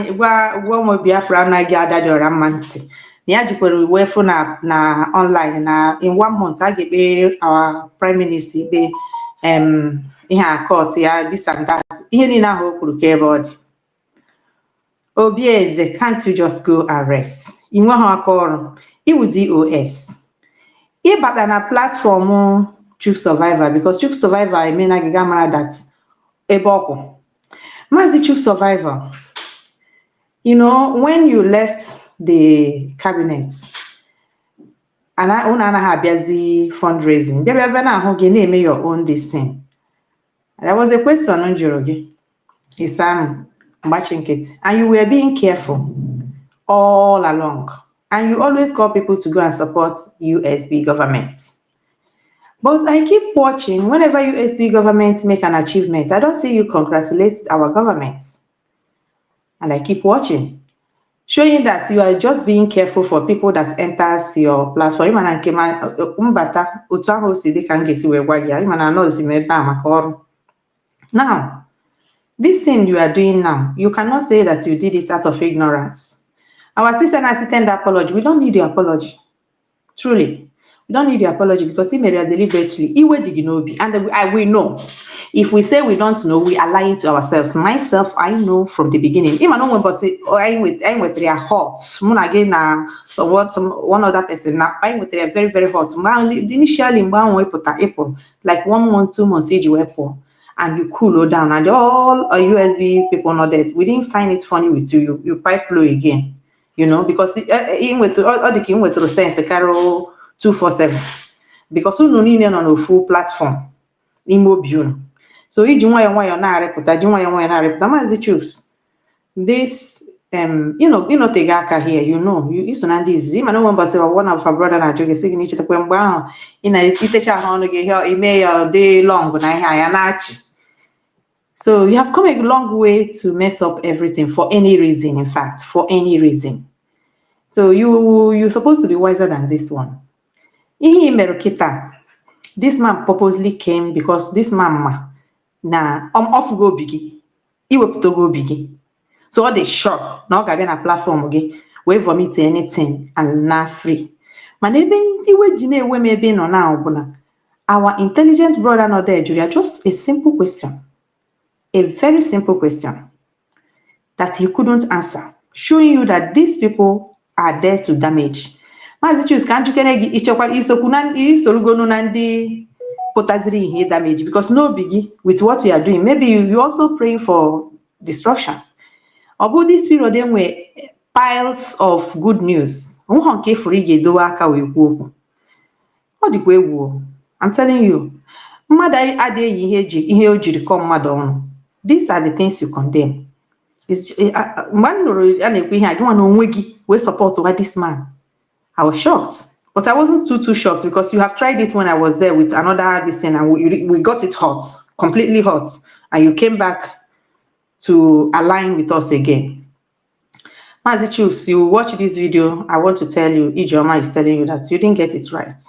ụmụ Biafra anaghị Adadioramm ntị na ya jikwara iwe efu na online na in 1 month a ga-ekpe our prime minister ikpe ihe a court ya this and that. Ihe niile ahụ o kwuru ka ebe ọ dị. Obieze, can't you just go and rest? Inwe ha aka ọrụ, iwu DOS. Ịbata na platform Chuks Survivor because Chuks Survivor emena gị gamara that ebe ọkwụ. Maazị Chuks Survivor, you know, when you left the cabinet, and unu anaghị abịazi fundraising, bịa ebe na-ahụ gị na-eme your own this thing. There was a question on jụrụ gị, Isam Mbachinkit, and you were being careful all along. And you always call people to go and support USB government. But I keep watching, whenever USB government make an achievement, I don't see you congratulate our government. And I keep watching, showing that you are just being careful for people that enters your platform. Now, this thing you are doing now, you cannot say that you did it out of ignorance. Our sister and assistant apology, we don't need the apology. Truly, we don't need the apology because he made it deliberately. And we know. If we say we don't know, we are lying to ourselves. Myself, I know from the beginning. Even when we say, I'm with their hot. One other person now, I'm with their very, very hot. Initially, April, like 1 month, 2 months, and you cool down, and all USB people know that we didn't find it funny with you. You pipe low again. You know, because in with all the king with the sense the carol 247 because we don't need on a full platform immobile. So each one you're not reputed, Maazị Chuks. This you know take aka here, you know, you used to know this. I know one say one of our brother na joke signature when wow in a teacher on here email day long na so you have come a long way to mess up everything for any reason, in fact, for any reason. So you're supposed to be wiser than this one. This man purposely came because this man off go biggie. He will to go biggie. So all the shock, now gonna a platform again, wait for me to anything and not free. Our intelligent brother not there, Julia, just a simple question. A very simple question that he couldn't answer, showing you that these people are there to damage. Maazị Chuks, can't you damage because no biggie with what you are doing. Maybe you also praying for destruction. About this period, then were piles of good news. I'm telling you, these are the things you condemn. We support what this man. I was shocked, but I wasn't too shocked because you have tried it when I was there with another listen and we got it hot, completely hot, and you came back to align with us again. Maazị Chuks, you watch this video, I want to tell you, Ijeoma is telling you that you didn't get it right.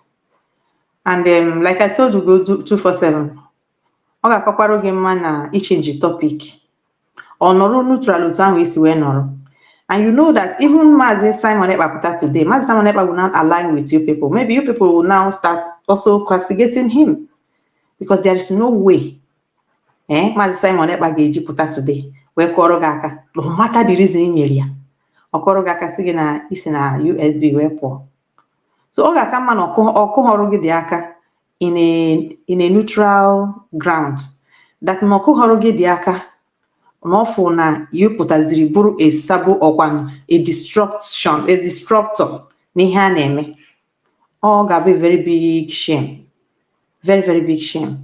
And like I told you, go 247. Change the topic. or nọrọ neutral otu ahụ esi wee nọrọ. And you know that even Mazi Simon Ekpa pụta today, Mazi Simon Ekpa will not align with you people. Maybe you people will now start also castigating him, because there is no way Mazi Simon Ekpa ga-eji pụta today wee kọrọ gị aka, no matter the reason ị nyere ya, ọ kọrọ gị aka sị gị na isi na USB wee pụọ. So ọ ga-aka mma na ọ kụghọrọ gị dị aka in a neutral ground, that na ọ kụghọrọ gị dị aka n'ọfụ na yupụtaziri bụrụ a sabo ọkwanụ a disruptor n'ihe a na-eme. Ọ ga-abụ a very big shame, very, very big shame.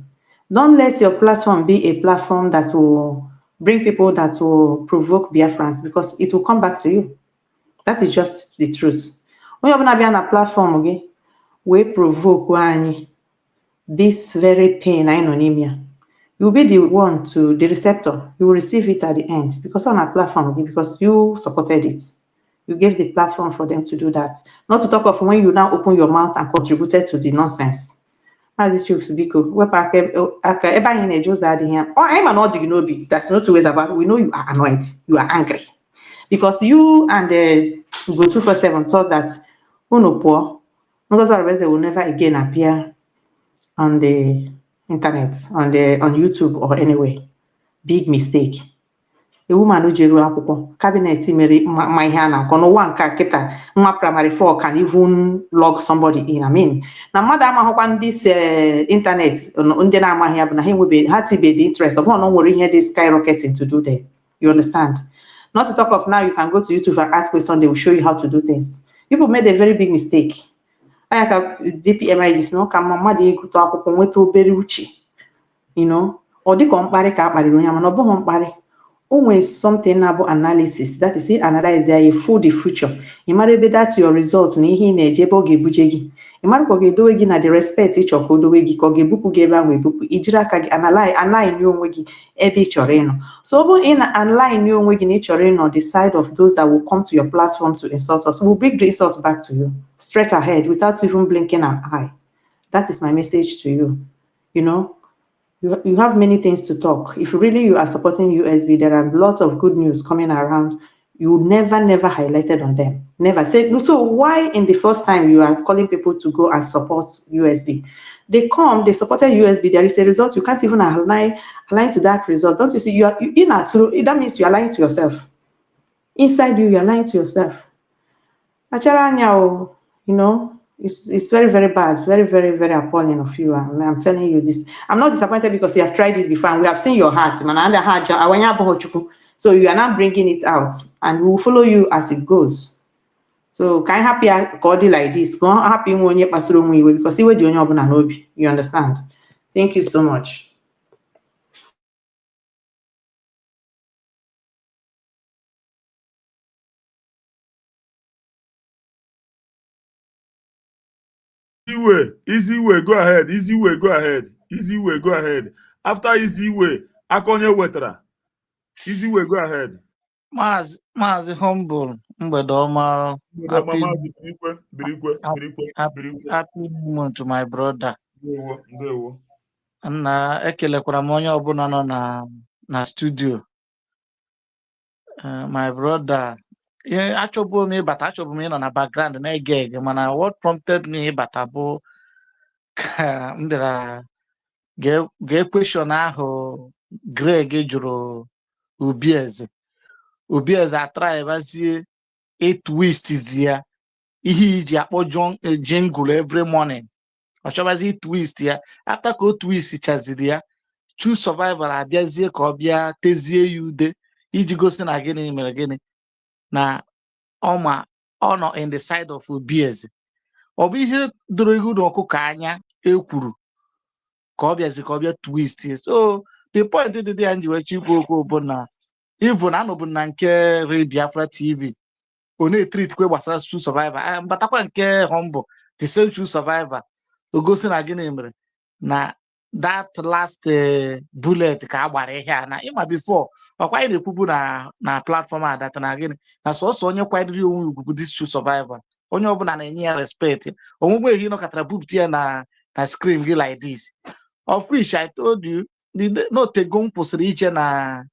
Don't let your platform be a platform that will bring people that will provoke Biafrans, because it will come back to you. That is just the truth. Onye ọbụla bịa na platform gị wee provoke anyị this very pain anyị nọ n'ime ya, you will be the one to the receptor. You will receive it at the end, because on our platform, because you supported it. You gave the platform for them to do that. Not to talk of when you now open your mouth and contributed to the nonsense. As this chooks biko, there's no two ways about it. We know you are annoyed, you are angry, because you and Go 247 thought that Unopo will never again appear on the internet, on YouTube or anywhere. Big mistake. A woman who jeru akwụkwọ cabinet mere ma ihe a na-akọ n'ụwa nke kịta, nwa primary 4 can even log somebody in. I mean, na mmadụ amahụkwa ndị internet ndị na-amaghị ya bụ na ha tibe the interest of one nwere ihe dị skyrocketing to do there. You understand? Not to talk of now you can go to YouTube and ask questions, they will show you how to do things. People made a very big mistake. Aka DPMI is no ka mmadụ egutu akwụkwọ nweta obere uche, you know, ọ dịka mkparị ka akparịrị onye mana ọ bụghị mkparị. Always something about analysis, that is, analyze there, you fool the future. You marry be that your results ni hi na ejebo ge bujegi. You marry ko ge dowe gi na the respect each of dowe gi ko ge buku ge ba we buku ijira ka gi align you onwe gi ebe choreno. So obo in align you onwe gi ni choreno, the side of those that will come to your platform to insult us, will bring the insult back to you straight ahead without even blinking an eye. That is my message to you. You know, you have many things to talk. If really you are supporting USB, there are lots of good news coming around. You never highlighted on them. Never said. So why in the first time you are calling people to go and support USB? They come, they supported USB. There is a result. You can't even align to that result. Don't you see? That means you are lying to yourself. Inside you are lying to yourself. Acharanya, you know. It's very, very bad, very, very, very appalling of you. I'm telling you this. I'm not disappointed because you have tried this before and we have seen your heart. So you are now bringing it out and we will follow you as it goes. So can I happy according like this? Go happy when you pass through me because you you understand? Thank you so much. Easy way, go ahead. Easy way, go ahead. Easy way, go ahead. After easy way, Akonye Wetra. Easy way, go ahead. Mazi humble, mgbede ọma. Happy moment to my brother. Na ekelekwara m onye ọbụla nọ na studio. My brother, achọbụ m ịbata, achọbụ m ịnọ na background na-ege ege, mana what prompted me ịbata bụ ka m bịara gee question ahụ Greg jụrụ Obieze atraibazie twist ya ihe iji akpọ jingle every morning. Ọ chọbazi twist ya, after ka o twist chaziri ya, True Survivor abịazie ka ọ bịa tezie ya ude iji gosi na gịnị mere gịnị na ọ nọ in the side of Obieze. Ọ bụ ihe doro ihu na ọkụkọ anya ekwuru ka ọ bịazi ka ọ bịa twist. So the point dị ya nji wee chikwu okwu bụ na even anọbụ na nke Biafra TV ọ na-etrit kwe gbasara True Survivor, mbatakwa nke humble the same True Survivor o gosi na gịnị mere na that last bullet ka a gbara ihe a na ịma before ọkwa anyị na-ekwubu na platform adata na gịnị na sọsọ onye kwadiri onwe ugwu this True Survivor, onye ọbụla na-enye ya respect. Onwegwe ehi nọkọtara bupụta ya na screen gị like this, of which I told you n'otego m kwụsịrị iche na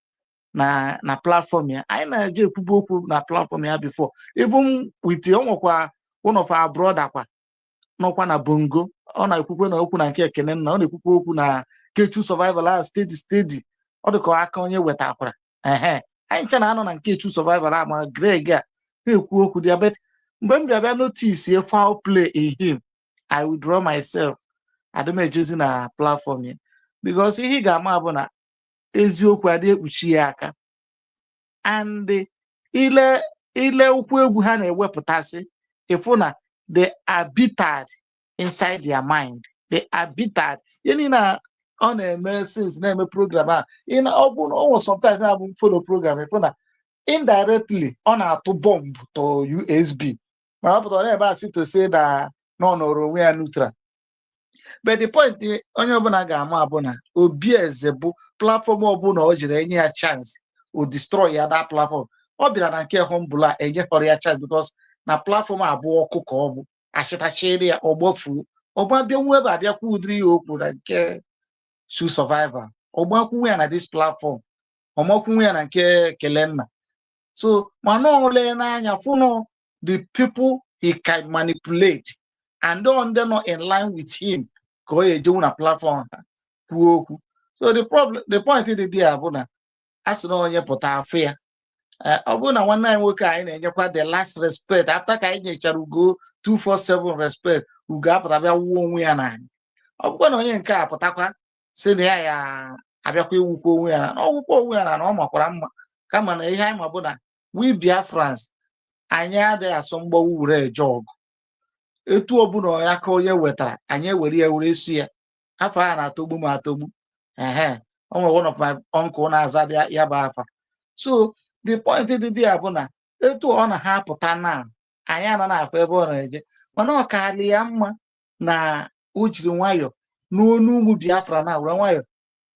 na platform ya anyị na-eje ekwubu okwu na platform ya before even with onwekwa one of our brother kwa nọkwa na bongo ọ na-ekwukwe na okwu na nke ekene nna ọ na-ekwukwe okwu na Kechu survival a steady ọ dịka aka onye wetakwara anyị ncha na-anọ na nke Kechu survival a ma Greg a na-ekwu okwu dị abet mgbe m bịa notice foul play in him I withdraw myself adịmejezi na platform ya because ihe ị ga-ama bụ na eziokwu adị ekpuchi ya aka and ile okwu egwu ha na-ewepụtasị ịfụ na they are bitter inside their mind. They are bitter. You know, on a since na program ọ sometimes I will follow program indirectly on a to bomb to USB. Ma ọ pụtara ebe a si to say that no onwe ya neutral. But the point onye ọbụla ga-ama abụ na Obieze bụ platform ọbụla o jiri enye ya chance o destroy ya that platform. Ọ bịara na nke humble a enyekọrọ ya chance because na platform abụọ ọkụ ka ọ bụ achịtachiri ya ọgbafuo ọgbabịa nwe ebe abịakwa ụdịrị ya okwu na nke Kechu survival ọgbakwunwe ya na this platform ọmakwunwe ya na nke Kelenna so mana ole n'anya fụnụ the people he can manipulate and on they not in line with him ka ọ ejewu na platform ha kwuo okwu so the point dị ya bụ na asị na onye pụta afọ ya ọ bụrụ na nwanne anyị nwoke anyị na-enyekwa the last respect after ka anyị nyechara Ugo 247 respect Ugo apụta bịa wuo onwe ya n'anya ọ bụkwa na onye nke a pụtakwa si na ya abịakwa iwukwa onwe ya na ọgwụkwa onwe ya na ọ makwara mma kama na ihe anyị ma bụ na we Biafrans anyị adịghị asọ mgbawu were eje ọgụ etu ọbụla ya ka onye wetara anyị ewere ya were si ya afọ a na-atọgbu m atọgbu o nwere one of my uncle na-aza ya bụ afa so the point dị ya bụ na etu ọ na ha pụta na anyị anaghị afọ ebe ọ na-eje mana ọ karị ya mma na o jiri nwayọọ n'onu ụmụ Biafra na were nwayọọ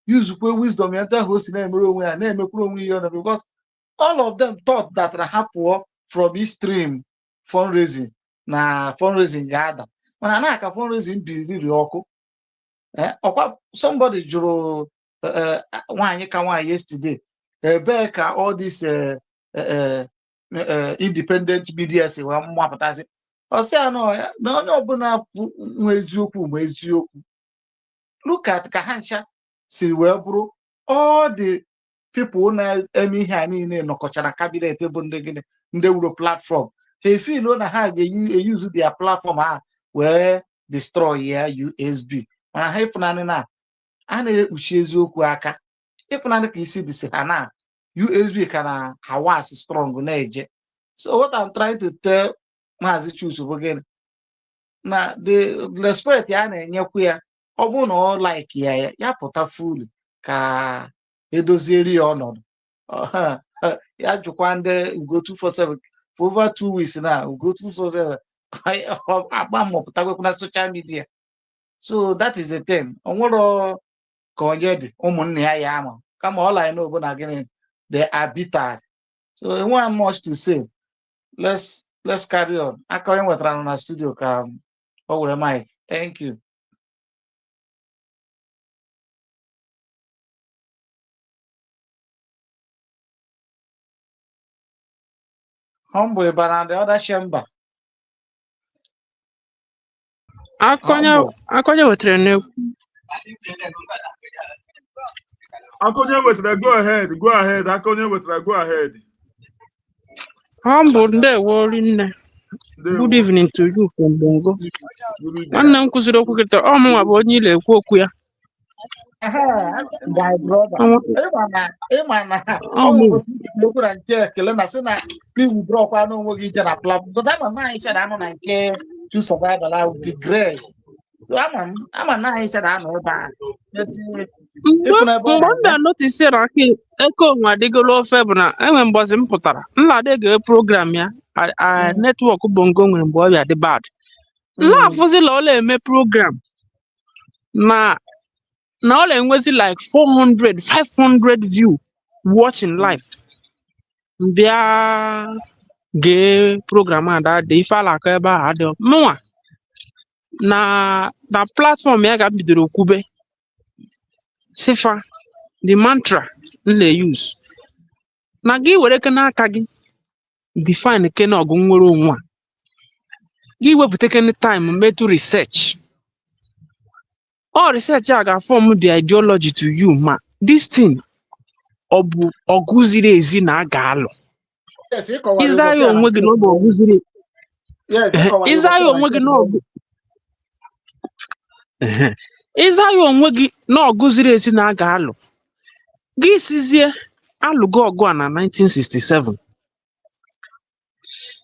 yuzukwe wisdom ya etu ahụ o si na-emere onwe ya na-emekwuru onwe ihe ọnụ because all of them thought that na ha pụọ from extreme fundraising na fundraising ga-ada mana na-aka fundraising biriri ọkụ ọkwa somebody jụrụ nwaanyị ka nwaanyị yesterday ebee ka all this independent media si wee mmapụtasị ọsị anọ ya na onye ọbụla nwe eziokwu ma eziokwu look at ka ha ncha siri wee bụrụ all the people na-eme ihe a niile nọkọchara kabinet bụ ndị gịnị ndị wuro platform ha efilo na ha ga-eyuzu their platform a wee destroy ya USB mana ha ịfụnanị na a na-ekpuchi eziokwu aka ịfụnanị ka isi dịsị ha na USB ka na hawas strong na-eje so what I'm trying to tell Maazị Chuks bụ gịnị na the respect ya na-enyekwu ya ọ bụrụ na ọ like ya pụta fulu ka edozieri ya ọnọdụ ya jụkwa ndị Ugo 247 for over 2 weeks na Ugo 247 agba mmụpụtakwekwu na social media so that is the thing ọ nwere ka onye dị ụmụnne ya ama kama ọ line n'obo na gịnị they are bitter so enweghị much to say let's carry on aka onye nwetara na studio ka o were mic thank you Humble bara the other chamber Akonye wetara n'ekwu Akonye wetara go ahead Akonye wetara go ahead Humble ndewo rinne good evening to you from Bongo nwanne m kwụsịrị okwu kịta ọ mụnwa bụ onye ile ekwu okwu ya my brother ịma na okwu na nke ekele na sị na withdraw kwa n'onwe gị ije na platform because ama na anyị chara anụ na nke Kechu survival ahụ the grey so ama na anyị chara anụ ebe a mgbe m bịa notisi na aka eke onwe adịgolo ofe bụ na enwe mbọzi m pụtara nladege program ya netwọk Bongo nwere mgbe ọ bịa dị bad na-afụzila ọla eme program na ọla enwezi like 400 500 view watching live mbịa gee program ada dị ife ala aka ebe ahụ adịghị mụnwa na platform ya ga-bidoro kwube sifa the mantra nle use na gị were ke n'aka gị define ke na ọgụ nwere onwe a gị wepụta ke time metụ research research a ga-form the ideology to you ma this thing ọ bụ ọgụ ziri ezi na a ga-alụ ịza ya onwe gị na ọ bụ ọgụ ziri ịza ya onwe gị na ọgụ ịza ya onwe gị na ọgụ ziri ezi na a ga-alụ gị sizie alụgo ọgụ a na 1967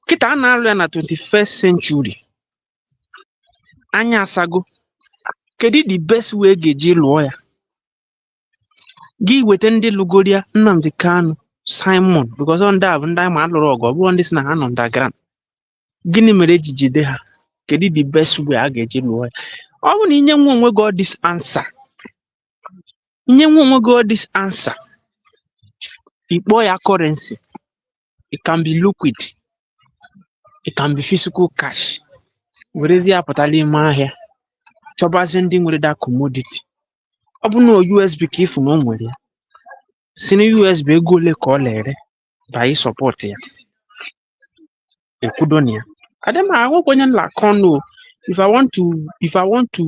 kịta a na-alụ ya na 21st century anya asago kedu the best way ga-eji lụọ ya gị weta ndị lụgoria Nnamdi Kanu Simon because ndị a bụ ndị ma alụrụ ọgụ ọ bụrụ ndị si na ha nọ underground gịnị mere eji jide ha kedu the best way a ga-eji lụọ ya ọ bụ na inye nwa onwe gị this answer ikpọ ya currency it can be liquid it can be physical cash werezie apụtala ime ahịa chọbazie ndị nwere that commodity ọ bụ na USB ka ifu na o nwere ya si na USB ego ole ka ọ lere by support ya ekwudo na ya adịm ahụ kwenye nla kono if I want to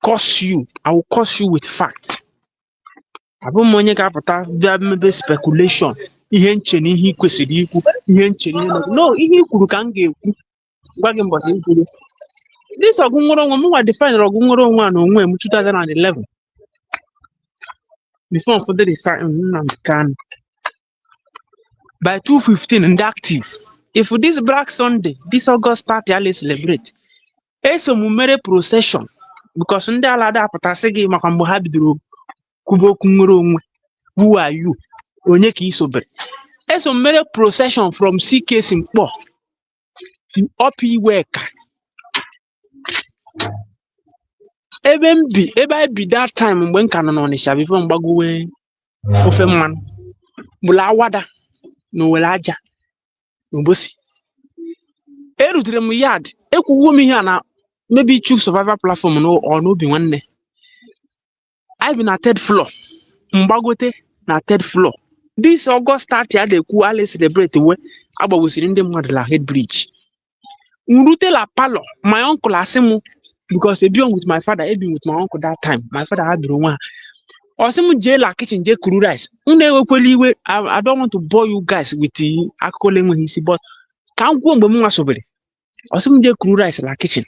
curse you I will curse you with facts abụ m onye ga-apụta bịa mebe speculation ihe nche na ihe kwesịrị ikwu ihe nche na no ihe ikwuru ka m ga-ekwu gwa gị mbọsị ikwuru this ọgụ nwere onwe m nwa define ọgụ nwere onwe a na onwe m 2011 before for the Nnamdi Kanu by 2015 and active if this Black Sunday this August party I celebrate eso m mere procession because ndị alada apụtasị gị maka mgbe ha bidoro kwuba okwu nwere onwe who are you onye ka isobere eso m mere procession from CKC Mkpọ up Iweka ebe I bi that time mgbe m ka nọ n'Ọnịsha before mgbagowe ofe mmanụ gbula awada na owere aja n'Obosi erutere m yard ekwuwo m ihe a na maybe Chief Survivor platform n'obi nwanne I bi na 3rd floor mgbagote na 3rd floor this August 30 a na-ekwu ala celebrate we agbawusiri ndị mmadụ la head bridge nrute la palọ my uncle asị m because I be with my father I be with my uncle that time my father ha biri nwa ọsị m jee la kitchen jee kuru rice unu ewekwela iwe I don't want to bore you guys with akụkọ enweghị isi but ka m kwuo mgbe m nwa sobere ọsị m jee kuru rice la kitchen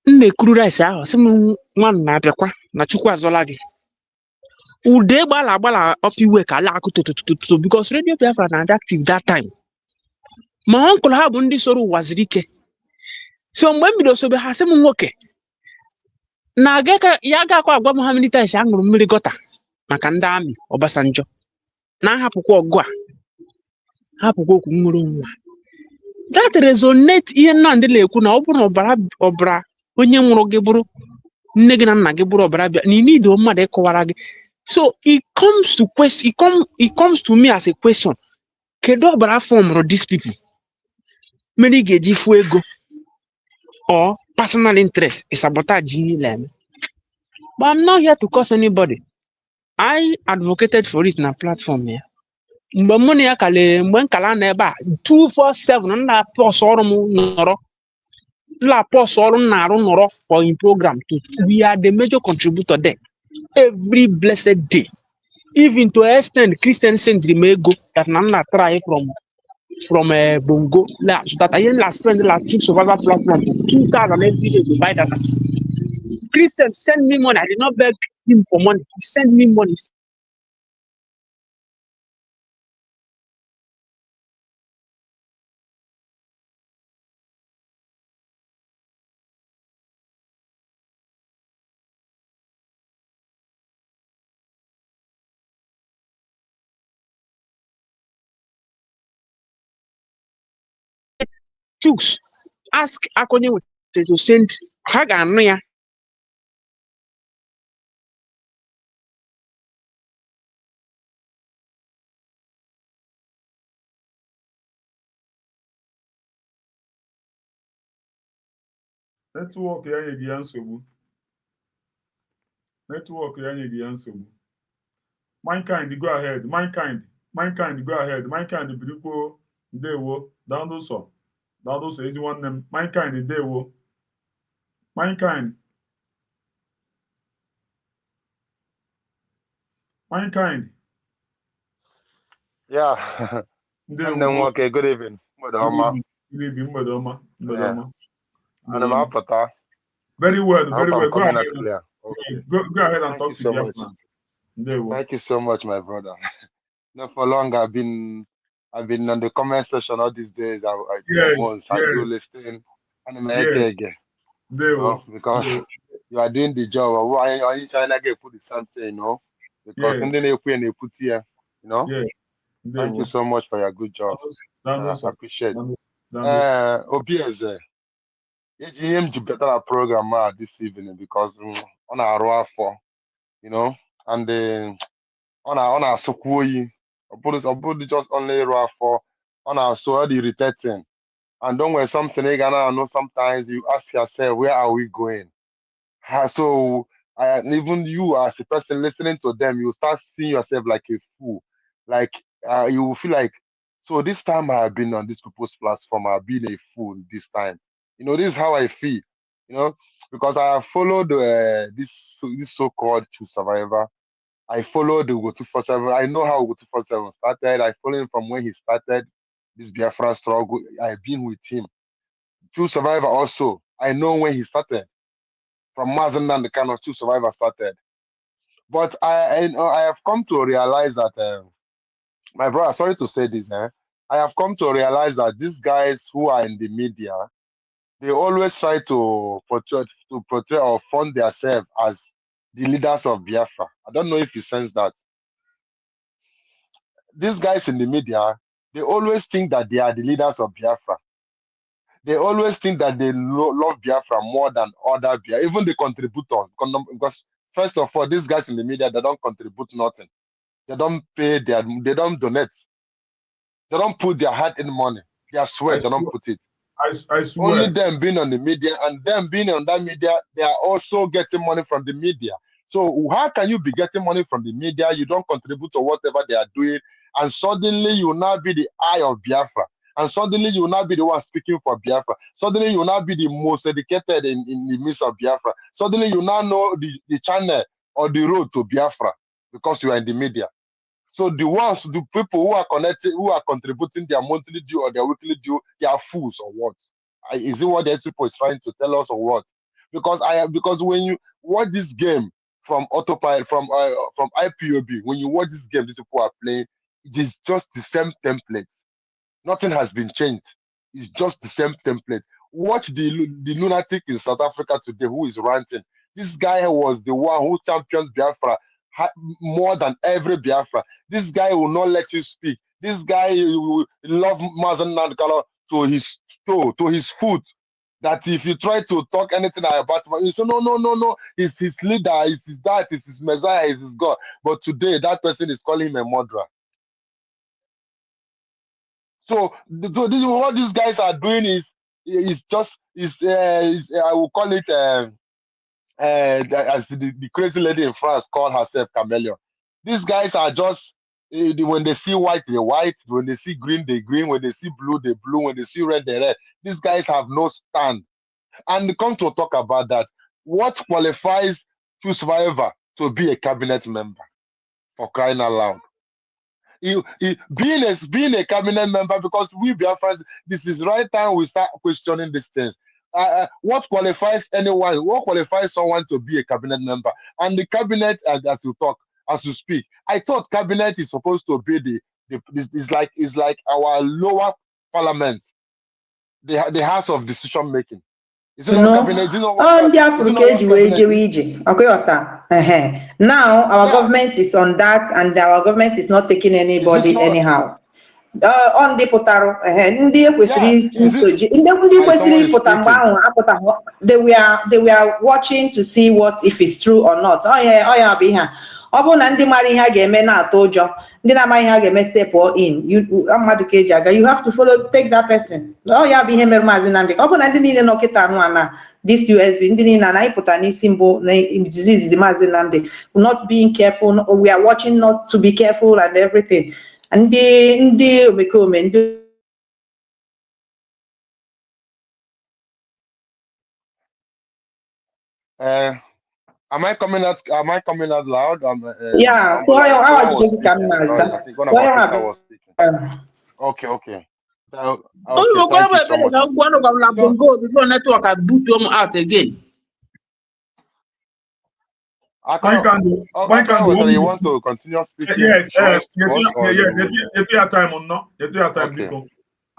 m na-ekuru rice ahụ ọsị m nwa na-abịakwa na Chukwu azọla gị ude gbala up iwe ka ala akụ totototo because Radio Biafra na active that time ma uncle ha bụ ndị soro ụwa ziri ike so mgbe m bido sobe ha sị m nwoke na ya ga-akwa agwa m ha many times aṅụrụ mmiri gọta maka ndị amị Obasanjo na-ahapụkwa ọgụ a hapụkwa okwu nwere onwe that resonate ihe Nnamdi na-ekwu na ọ bụrụ na ọbara onye nwụrụ gị bụrụ nne gị na nna gị bụrụ ọbara bịa na need mmadụ ịkọwara gị so it comes to me as a question kedu ọbara fọmụrụ these people mere ị ga-eji fụ ego or personal interest is sabotage in but I'm not here to curse anybody. I advocated for it na platform ya mgbe mụ na ya kale mgbe nkala na ebe a 247 nna pọs ọrụ m nọrọ la pọs ọrụ m na-arụ nọrọ for in program to we are the major contributor there every blessed day even to extend Christian sendri m ego that na nna try from Bongo so that I last spend the last Chief Survivor platform 2,000 every day to buy data. Christian send me money. I did not beg him for money. He sent me money. Chooks, ask Akonye to send Haga. Netwọk ya nyeghị ya nsogbu. Mankind, go ahead. Mankind, go ahead. Mankind, Biriko, Dewo, Dandoso. Dandoso is one name. Mankind, Dewo. Mankind. Mankind. Yeah. Dewo. Okay, good evening. Good evening, Madama. And I'm out. Very well, I very hope well. I'm Go coming ahead. out clear. Okay. Go ahead and Thank talk you to so them. much. Thank you so much, my brother. Not for long, I've been on the comment section all these days. I do listen, and I'm again. Because you are doing the job. Why are you trying to get put the something, you know? Because something they put here, you know. Thank you so much for your good job. I appreciate. Obvious. You aim to better program this evening because on our raw for, you know, and on our Sokuyi, or just only raw for on our so irritating. And don't when something you gonna know sometimes you ask yourself, where are we going? So even you as a person listening to them, you start seeing yourself like a fool. Like you will feel like, so this time I have been on this people's platform, I've been a fool this time. You know, this is how I feel. You know, because I have followed this so-called True Survivor. I followed the Go247. I know how Go247 started. I followed him from when he started this Biafra struggle. I've been with him. True Survivor also. I know when he started. From Mazen and the kind of True Survivor started. But I have come to realize that, my brother, sorry to say this, I have come to realize that these guys who are in the media, they always try to portray or fund themselves as the leaders of Biafra. I don't know if you sense that. These guys in the media, they always think that they are the leaders of Biafra. They always think that they love Biafra more than other Biafra, even the contributors. Because first of all, these guys in the media, they don't contribute nothing. They don't pay they don't donate. They don't put their heart in money. Their sweat, they don't put it. I swear. Only them being on the media and them being on that media, they are also getting money from the media. So how can you be getting money from the media? You don't contribute to whatever they are doing, and suddenly you will not be the eye of Biafra. And suddenly you will not be the one speaking for Biafra. Suddenly you will not be the most educated in the midst of Biafra. Suddenly you now know the channel or the road to Biafra because you are in the media. So the people who are connected, who are contributing their monthly due or their weekly due, they are fools or what? Is it what the people is trying to tell us or what? Because when you watch this game from autopilot, from IPOB, when you watch this game, these people are playing, it is just the same template. Nothing has been changed. It's just the same template. Watch the lunatic in South Africa today who is ranting. This guy was the one who championed Biafra more than every Biafra. This guy will not let you speak. This guy will love Mazen Nandkalo to his foot. That if you try to talk anything about him, you say, no, he's his leader, he's his dad, he's his Messiah, he's his God. But today, that person is calling him a murderer. So this is what these guys are doing is I will call it as the crazy lady in France called herself chameleon. These guys are just when they see white, they're white. When they see green, they green. When they see blue, they blue. When they see red, they red. These guys have no stand. And come to talk about that, what qualifies True Survivor to be a cabinet member? For crying out loud. Being a cabinet member, because we Biafrans, this is the right time we start questioning these things. What qualifies anyone? What qualifies someone to be a cabinet member? And the cabinet, as you speak, I thought cabinet is supposed to be is like our lower parliament, the house of decision making. Is it not cabinet? Is it not what Now our government is on that, and our government is not taking anybody anyhow. On the potaro, they were watching to see what if it's true or not. Ọ bụrụ na ndị mara ihe a ga-eme na-atụ ụjọ, ndị na-ama ihe a ga-eme step in, mmadụ ka eji aga, you have to follow, take that person. Ọ ya bụ ihe mere Maazị Nnamdi. Ọ bụrụ na ndị niile nọ kịta anụ a this USB, disease is not being careful, or we are watching not to be careful and everything. And am I coming out? Am I coming out loud? Yeah. So I was think one of our sisters was speaking. Okay. Okay, thank you so much. Before network, I boot them out again. You want to continue speaking? Yes,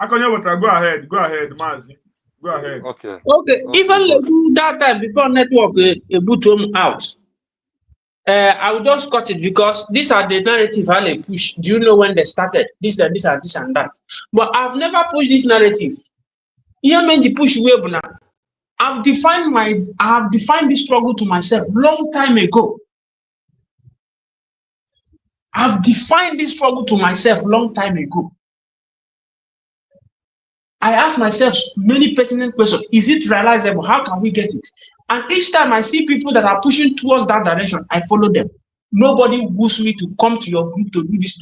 Okay. Go ahead, Mazi. Go ahead. Okay. Even that time before network, boot them out. I will just cut it because these are the narrative how they push. Do you know when they started? This and that. But I've never pushed this narrative. Here mean the push wave now. I have defined this struggle to myself long time ago. I've defined this struggle to myself long time ago. I ask myself many pertinent questions. Is it realizable? How can we get it? And each time I see people that are pushing towards that direction, I follow them. Nobody wants me to come to your group to do this.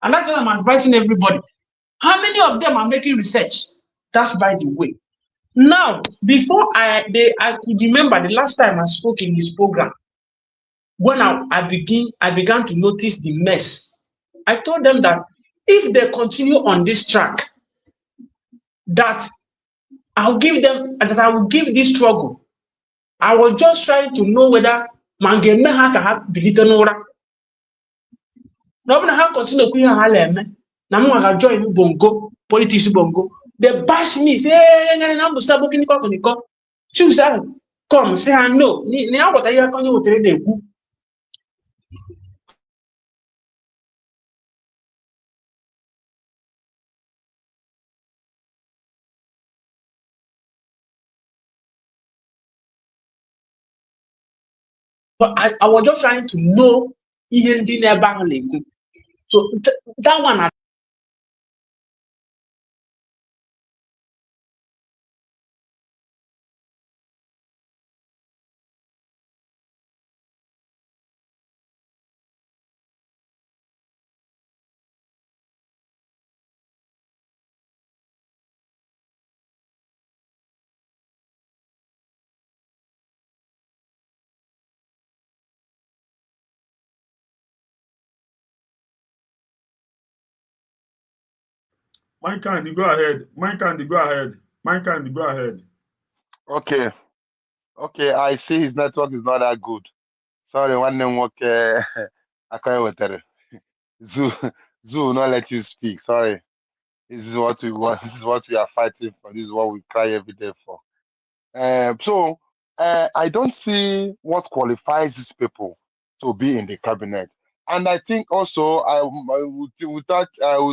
And that's what I'm advising everybody. How many of them are making research? That's by the way. Now, before I could remember the last time I spoke in this program, when I began to notice the mess. I told them that if they continue on this track, that I will give this struggle. I was just trying to know whether Mangeme had have believed in Nora. Nobody have continued to have Namu join Bongo, politics Bongo. They bash me, say, I'm saboking the choose come, say, I know. Now what are you going to do? But I was just trying to know even the never. So that one. Mike Candy, go ahead. Okay. I see his network is not that good. Sorry, one name work. I can't with it. Zoo will not let you speak. Sorry. This is what we want. This is what we are fighting for. This is what we cry every day for. So I don't see what qualifies these people to be in the cabinet. And I think also I would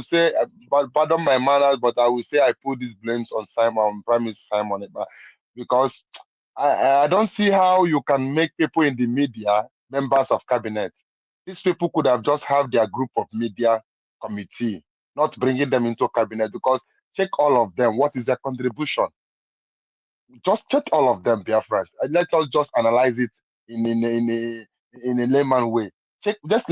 say, pardon my manners, but I would say I put these blames on Prime Minister Simon, because I don't see how you can make people in the media members of cabinet. These people could have just have their group of media committee, not bringing them into cabinet, because take all of them. What is their contribution? Just check all of them, Biafra. Let us just analyze it in a layman way. Let's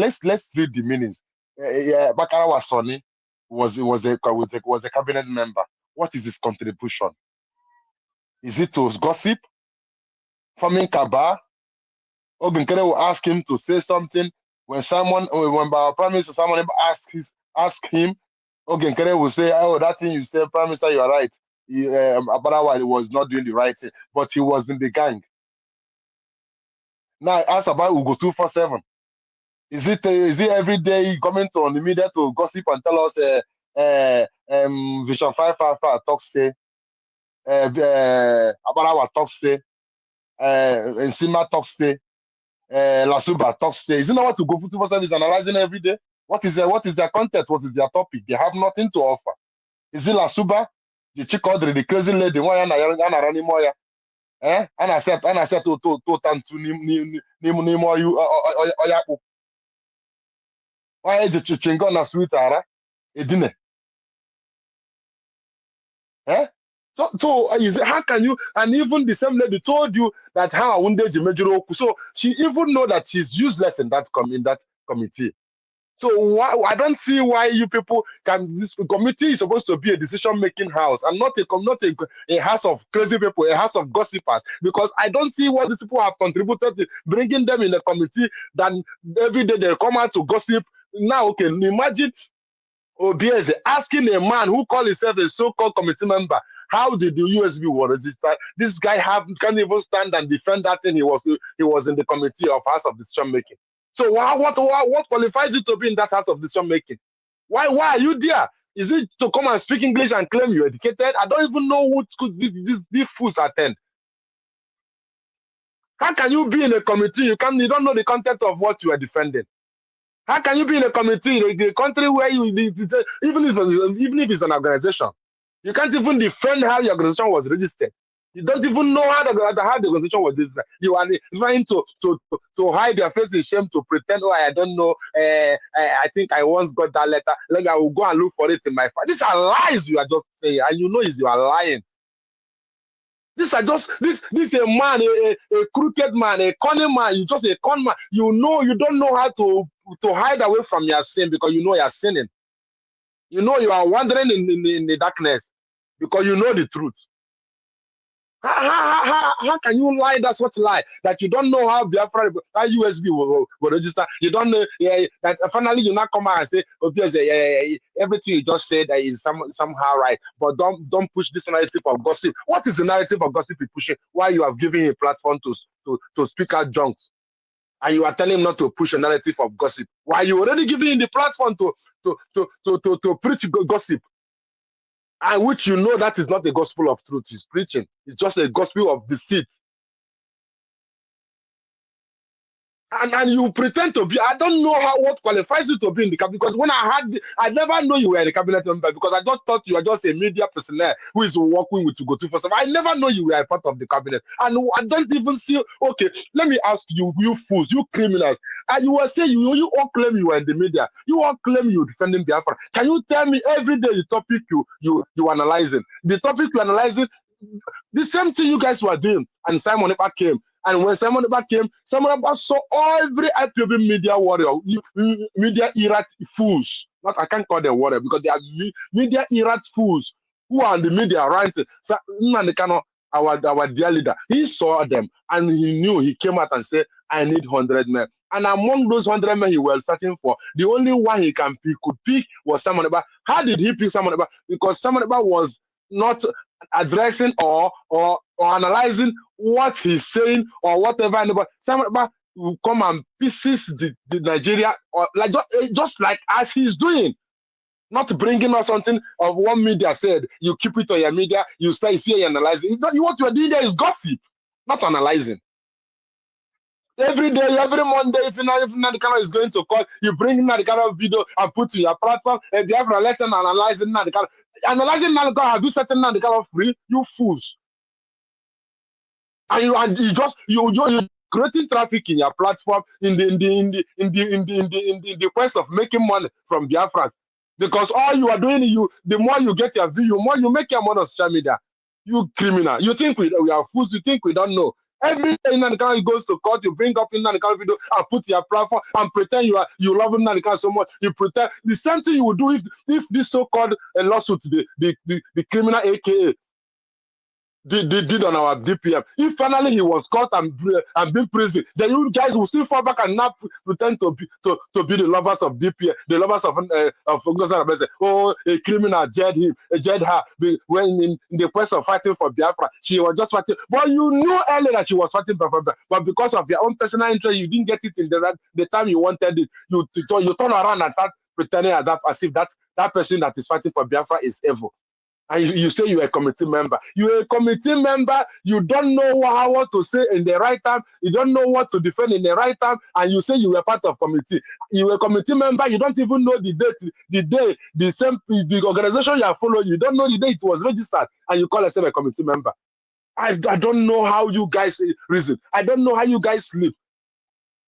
read the meanings. Bakara Wasoni was a cabinet member. What is his contribution? Is it to gossip, forming cabal? Obinkere will ask him to say something when our Prime Minister someone ask him. Obinkere will say, "Oh, that thing you said, Prime Minister, you are right. Abarawa was not doing the right thing, but he was in the gang." Now I ask about Ugo 247. Is it every day coming to on the media to gossip and tell us Vision 555 talks say Abarawa talks say Nsima talks say Lasuba talks say? Is it not what Ugo 247 is analyzing every day? What is their content? What is their topic? They have nothing to offer. Is it Lasuba, the chick Audrey, the crazy lady, ana set to tantu n'ime ọya akpụ onye ji chingo na sweet ara edine So how can you? And even the same lady told you that how so she even know that she's useless in that committee. So why, I don't see why you people can. This committee is supposed to be a decision-making house and not a house of crazy people, a house of gossipers. Because I don't see what these people have contributed to bringing them in the committee. Then every day they come out to gossip. Now, okay, imagine Ohanaeze asking a man who called himself a so-called committee member, how did the USB war register? This guy can't even stand and defend that thing. He was in the committee of House of Decision Making. So what qualifies you to be in that House of Decision Making? Why are you there? Is it to come and speak English and claim you're educated? I don't even know what school these fools attend. How can you be in a committee? You don't know the content of what you are defending. How can you be in a committee in a country where even if it's an organization, you can't even defend how the organization was registered. You don't even know how the organization was registered. You are trying to hide your face in shame, to pretend, oh, I don't know. I think I once got that letter. Like I will go and look for it in my file. These are lies you are just saying, and you know you are lying. These are just this a man, a crooked man, a cunning man. You just a con man. You don't know how to hide away from your sin because you know you're sinning. You know you are wandering in the darkness because you know the truth. How can you lie? That's what lie. That you don't know how Biafra, how USB will register. You don't know that finally you not come out and say, okay, everything you just said is somehow right. But don't push this narrative of gossip. What is the narrative of gossip you're pushing? Why you have given a platform to speak out junks, and you are telling him not to push a narrative of gossip? Why you already giving him the platform to preach gossip? And which you know that is not the gospel of truth he's preaching. It's just a gospel of deceit. And you pretend to be. I don't know what qualifies you to be in the cabinet, because when I never know you were in the cabinet member, because I just thought you were just a media personnel who is working with Go 247. I never know you were a part of the cabinet, and I don't even see. Okay, let me ask you, you fools, you criminals, and you will say you all claim you were in the media, you all claim you defending Biafra. Can you tell me every day the topic you analyzing, the topic you analyzing, the same thing you guys were doing, and Simon Ekpa came. And when Simon Ekpa came, Simon Ekpa saw every IPOB media warrior, media erat fools. I can't call them warrior because they are media erat fools who are in the media, right? So, our dear leader, he saw them and he knew. He came out and said, I need 100 men. And among those 100 men he was searching for, the only one he could pick was Simon Ekpa. How did he pick Simon Ekpa? Because Simon Ekpa was not addressing or analyzing what he's saying or whatever. Anybody, Simon Ekpa will come and pieces the Nigeria, or like just like as he's doing, not bringing us something of what media said. You keep it on your media. You say, see, you analyzing. What you are doing there is gossip, not analyzing. Every day, every Monday, if Nadikala is going to call, you bring Nadikala video and put to your platform, and you have a lesson analyzing Nadikala. Analyzing Nadikala, have you setting Nadikala free? You fools. And you creating traffic in your platform in the quest of making money from Biafrans. Because all you are doing, the more you get your view, the more you make your money on social media. You criminal. You think we are fools, you think we don't know. Every day Nadikala goes to court, you bring up in Nadikala video and put your platform and pretend you love Nadikala so much. You pretend the same thing you would do if this so-called lawsuit, the criminal AKA did on our DPM. If finally he was caught and been prison, then you guys will still fall back and not pretend to be the lovers of DPM, the lovers of oh, a criminal jailed her when in the quest of fighting for Biafra. She was just fighting, but you knew earlier that she was fighting for Biafra, but because of your own personal interest, you didn't get it in the time you wanted it. You turn around and start pretending as if that person that is fighting for Biafra is evil. And you say you're a committee member. You're a committee member. You don't know what to say in the right time. You don't know what to defend in the right time. And you say you were part of committee. You're a committee member. You don't even know the day, the organization you are following. You don't know the day it was registered. And you call yourself a committee member. I don't know how you guys reason. I don't know how you guys sleep.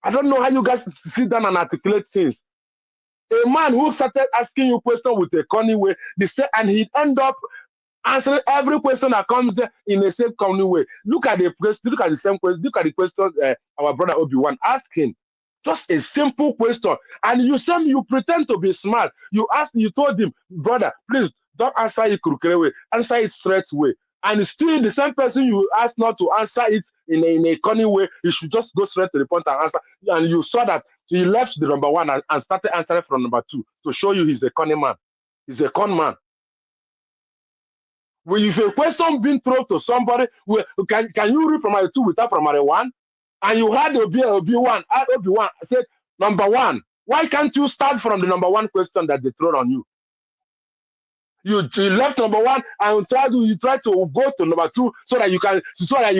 I don't know how you guys sit down and articulate things. A man who started asking you questions with a cunning way, and he'd end up answering every question that comes in the same common way. Look at the question, look at the same question, look at the question our brother Obi-Wan asked him. Just a simple question. And you pretend to be smart. You told him, brother, please don't answer it crooked way, answer it straight way. And still the same person you asked not to answer it in a cunning way, you should just go straight to the point and answer. And you saw that he left the number one and started answering from number two to show you he's a cunning man. He's a con man. When if a question being thrown to somebody, can you read primary 2 without primary 1? And you had Obi-Wan said, number 1, why can't you start from the number 1 question that they throw on you? You left number 1 and you try to go to number 2 so that you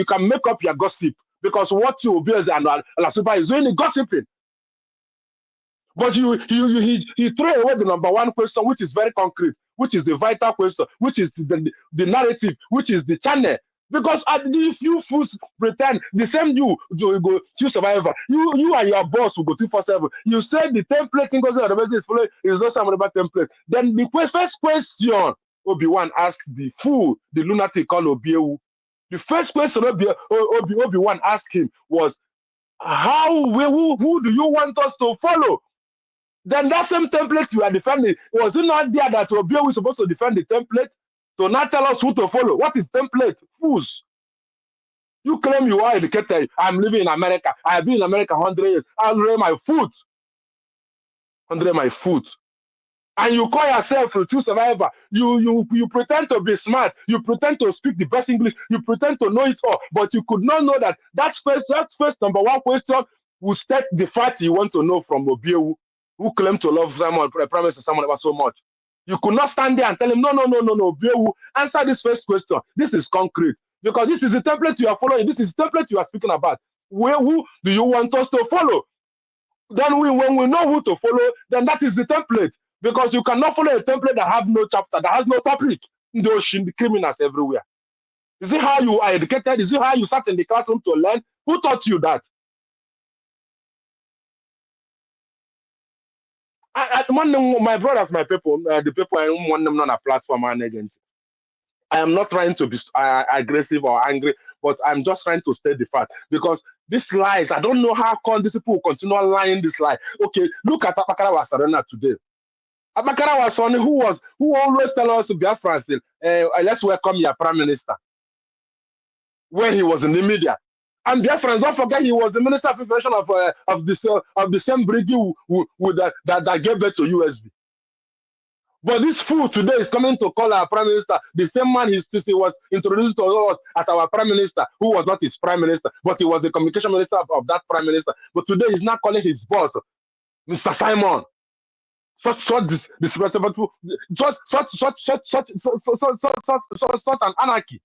can make up your gossip. Because what you Obi-Eze and Alasuba is doing is gossiping. But he threw away the number 1 question, which is very concrete, which is the vital question, which is the narrative, which is the channel. Because if you fools pretend the same you go to survivor, you and your boss will go 247. You said the template thing goes on the is not some other template. Then the first question Obi-Wan asked the fool, the lunatic called Obiewu. The first question Obi-Wan asked him was, who do you want us to follow? Then that same template you are defending, was it not there that Obio was supposed to defend the template? So now tell us who to follow. What is template? Fools. You claim you are educated. I'm living in America. I have been in America 100 years. I'll lay my foot. 100 my foot. And you call yourself a true survivor. You pretend to be smart. You pretend to speak the best English. You pretend to know it all. But you could not know that that first number 1 question will state the fact you want to know from Obio, who claim to love someone, promise someone ever so much. You could not stand there and tell him, no, Obiewu, answer this first question. This is concrete. Because this is the template you are following. This is the template you are speaking about. Who do you want us to follow? Then when we know who to follow, then that is the template. Because you cannot follow a template that has no chapter, that has no topic. The criminals everywhere. Is it how you are educated? Is it how you sat in the classroom to learn? Who taught you that? My brothers, my people, the people I want them on a platform and agency. I am not trying to be aggressive or angry, but I'm just trying to state the fact. Because these lies, I don't know how come these people continue lying this lie. Okay, look at Abakara Wasarena today. Abakara was one who always tell us to Biafra, let's welcome your prime minister. When he was in the media. And dear friends, don't forget he was the Minister of Information of the same brigade that gave birth to USB. But this fool today is coming to call our Prime Minister, the same man he was introduced to us as our Prime Minister, who was not his Prime Minister, but he was the Communication Minister of that Prime Minister. But today he's not calling his boss, Mr. Simon. Such an anarchy.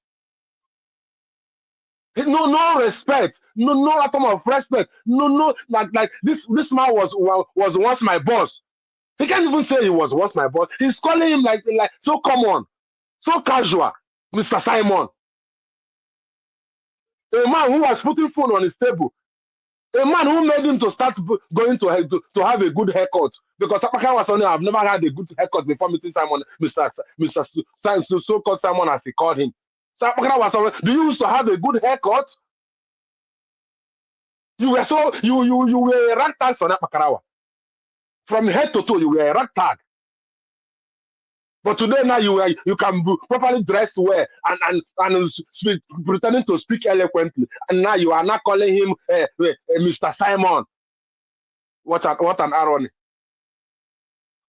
No respect, no atom of respect, like this man was once my boss. He can't even say he was once my boss. He's calling him like so common, so casual, Mr. Simon. A man who was putting phone on his table. A man who made him to start going to have a good haircut. Because Apaka was only, I've never had a good haircut before meeting Simon, Mr. So-called Simon as he called him. So Apaka was only, do you used to have a good haircut? You were a ragtag for Apakarawa. From head to toe, you were a ragtag. But today now you can properly dress well and speak, pretending to speak eloquently, and now you are not calling him Mr. Simon. What an irony!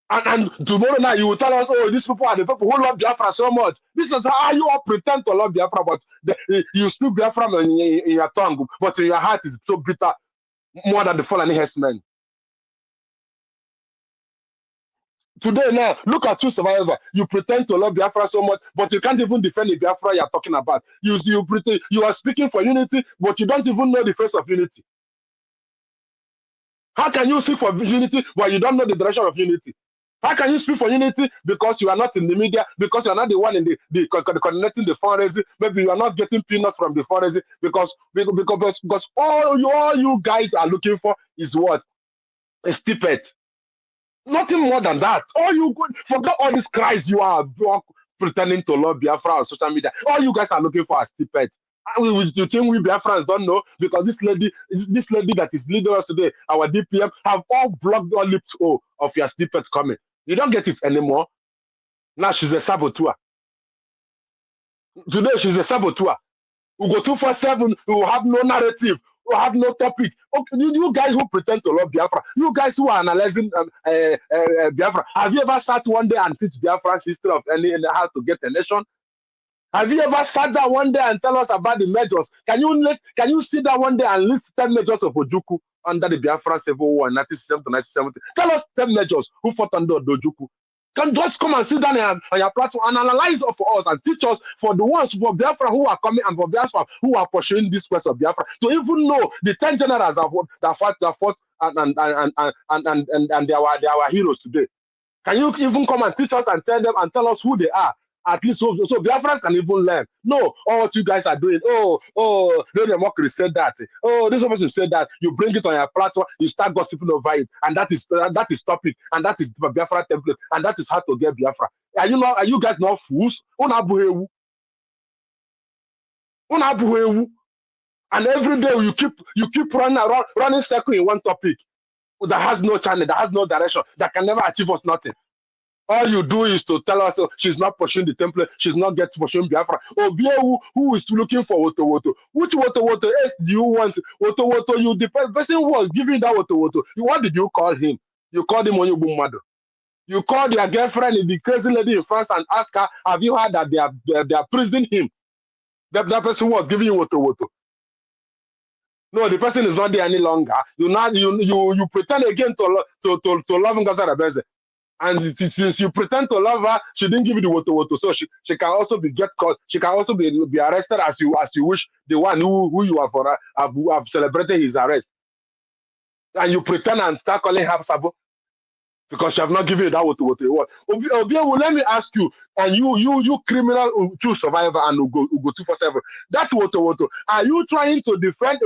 And tomorrow now you will tell us, oh, these people are the people who love Biafra so much. This is how you all pretend to love Biafra, but you speak Biafra in your tongue, but in your heart is so bitter, more than the fallen herdsmen. Today now, look at you survivor. You pretend to love Biafra so much, but you can't even defend the Biafra you're talking about. You pretend you are speaking for unity, but you don't even know the face of unity. How can you speak for unity but you don't know the direction of unity? How can you speak for unity because you are not in the media, because you are not the one in the coordinating the fundraising? Maybe you are not getting peanuts from the fundraising because all you guys are looking for is what? A stipend. Nothing more than that. All you forget all these cries you are pretending to love Biafra on social media. All you guys are looking for are snippets. You think we Biafrans don't know? Because this lady that is leading us today, our DPM, have all blocked all lips of your snippets coming. You don't get it anymore. Now she's a saboteur. Today she's a saboteur. We go 247, we will have no narrative, we will have no topic. Okay, you guys who pretend to love Biafra, you guys who are analyzing Biafra, have you ever sat one day and teach Biafra's history of how to get a nation? Have you ever sat down one day and tell us about the measures? Can you sit down one day and list 10 measures of Ojukwu under the Biafra Civil War in 1967 to 1970? Tell us 10 measures who fought under Ojukwu. Can just come and sit down on your platform and analyze it for us and teach us for the ones for Biafra who are coming and for Biafra who are pursuing this quest of Biafra to even know the 10 generals that fought and they are heroes today. Can you even come and teach us and tell us who they are? At least so Biafrans can even learn. No, all what you guys are doing. Then Mockery said that. Oh, this person said that. You bring it on your platform, you start gossiping over it, and that is topic, and that is the Biafra template, and that is how to get Biafra. Are you guys not fools? And every day you keep running circle in one topic that has no channel, that has no direction, that can never achieve us nothing. All you do is to tell us she's not pushing the template, she's not pushing Biafra. Who is looking for Woto? Which Woto else do you want? Woto, you the person who was giving that Woto. What did you call him? You called him Onyebummadu. You called your girlfriend, the crazy lady in France, and asked her, have you heard that they are prisoning him? That person who was giving you Woto. No, the person is not there any longer. You pretend again to love Ngozi Arabeze. And since you pretend to love her, she didn't give you the Woto. So she can also be caught. She can also be arrested as you wish. The one who you have celebrated his arrest. And you pretend and start calling her Sabo because you have not given you that Woto. Obiewu, let me ask you, and you criminal true survivor and Ugo 247, that Woto, are you trying to defend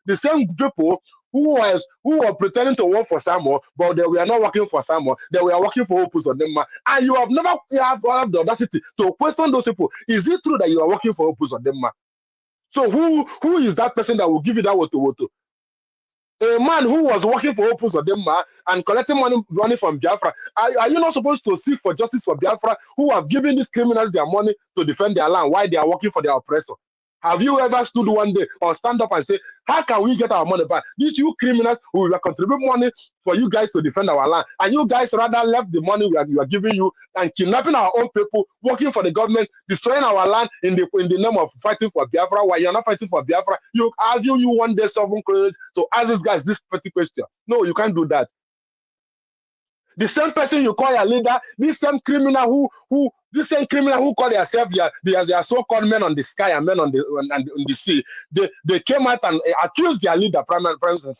the same people who were pretending to work for Samuel, but they were not working for Samuel, they were working for Opus Odemma, and you have never have the audacity to question those people? Is it true that you are working for Opus Odemma? So who is that person that will give you that Woto? A man who was working for Opus Odemma and collecting money from Biafra, are you not supposed to seek for justice for Biafra who have given these criminals their money to defend their land while they are working for their oppressor? Have you ever stood one day or stand up and say, how can we get our money back? These you criminals who will contribute money for you guys to defend our land, and you guys rather left the money we are giving you and kidnapping our own people, working for the government, destroying our land in the name of fighting for Biafra. While you're not fighting for Biafra, you one day sovereign courage to ask these guys this petty question. No, you can't do that. The same person you call your leader, this same criminal who call themselves their so-called men on the sky and men on the sea, they came out and accused their leader, Prime Minister,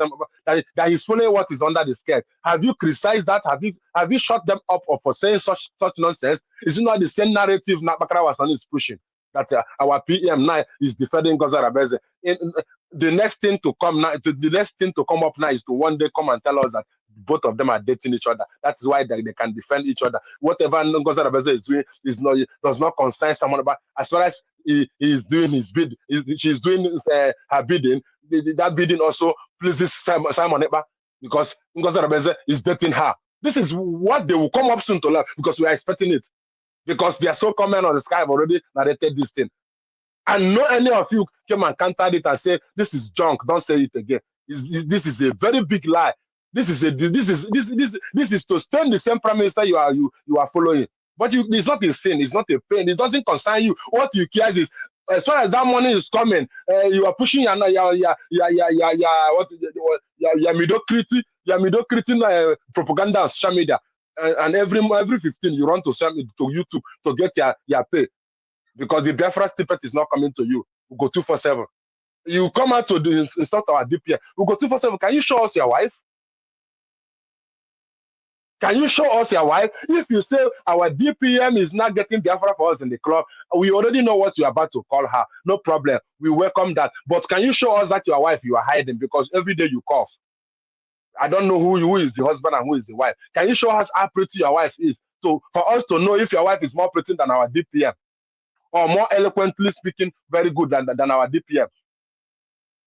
that he's following what is under the skirt. Have you criticized that? Have you shut them up for saying such nonsense? Is it not the same narrative Bakara Wasani is pushing? That our PM now is defending Ngozi Arabeze. The next thing to come up now is to one day come and tell us that both of them are dating each other. That's why they can defend each other. Whatever Ngozi Arabeze is doing does not concern someone. But as far as he is doing his bid, she's doing her bidding. That bidding also pleases Simon Ekpa because Ngozi Arabeze is dating her. This is what they will come up soon to learn because we are expecting it. Because they are so common on the sky have already narrated this thing. And no any of you came and countered it and say this is junk, don't say it again. This is a very big lie. This is to stain the same prime minister you are following. But it's not a sin, it's not a pain, it doesn't concern you. What you care is as far as that money is coming, you are pushing your mediocrity propaganda on social media. And every 15 you run to YouTube to get your pay because the Biafra snippet is not coming to you. We go 247. You come out to insult our DPM. We go 247. Can you show us your wife? Can you show us your wife? If you say our DPM is not getting Biafra for us in the club, we already know what you're about to call her. No problem. We welcome that. But can you show us that your wife you are hiding because every day you cough? I don't know who is the husband and who is the wife. Can you show us how pretty your wife is for us to know if your wife is more pretty than our DPM, or more eloquently speaking, very good than our DPM,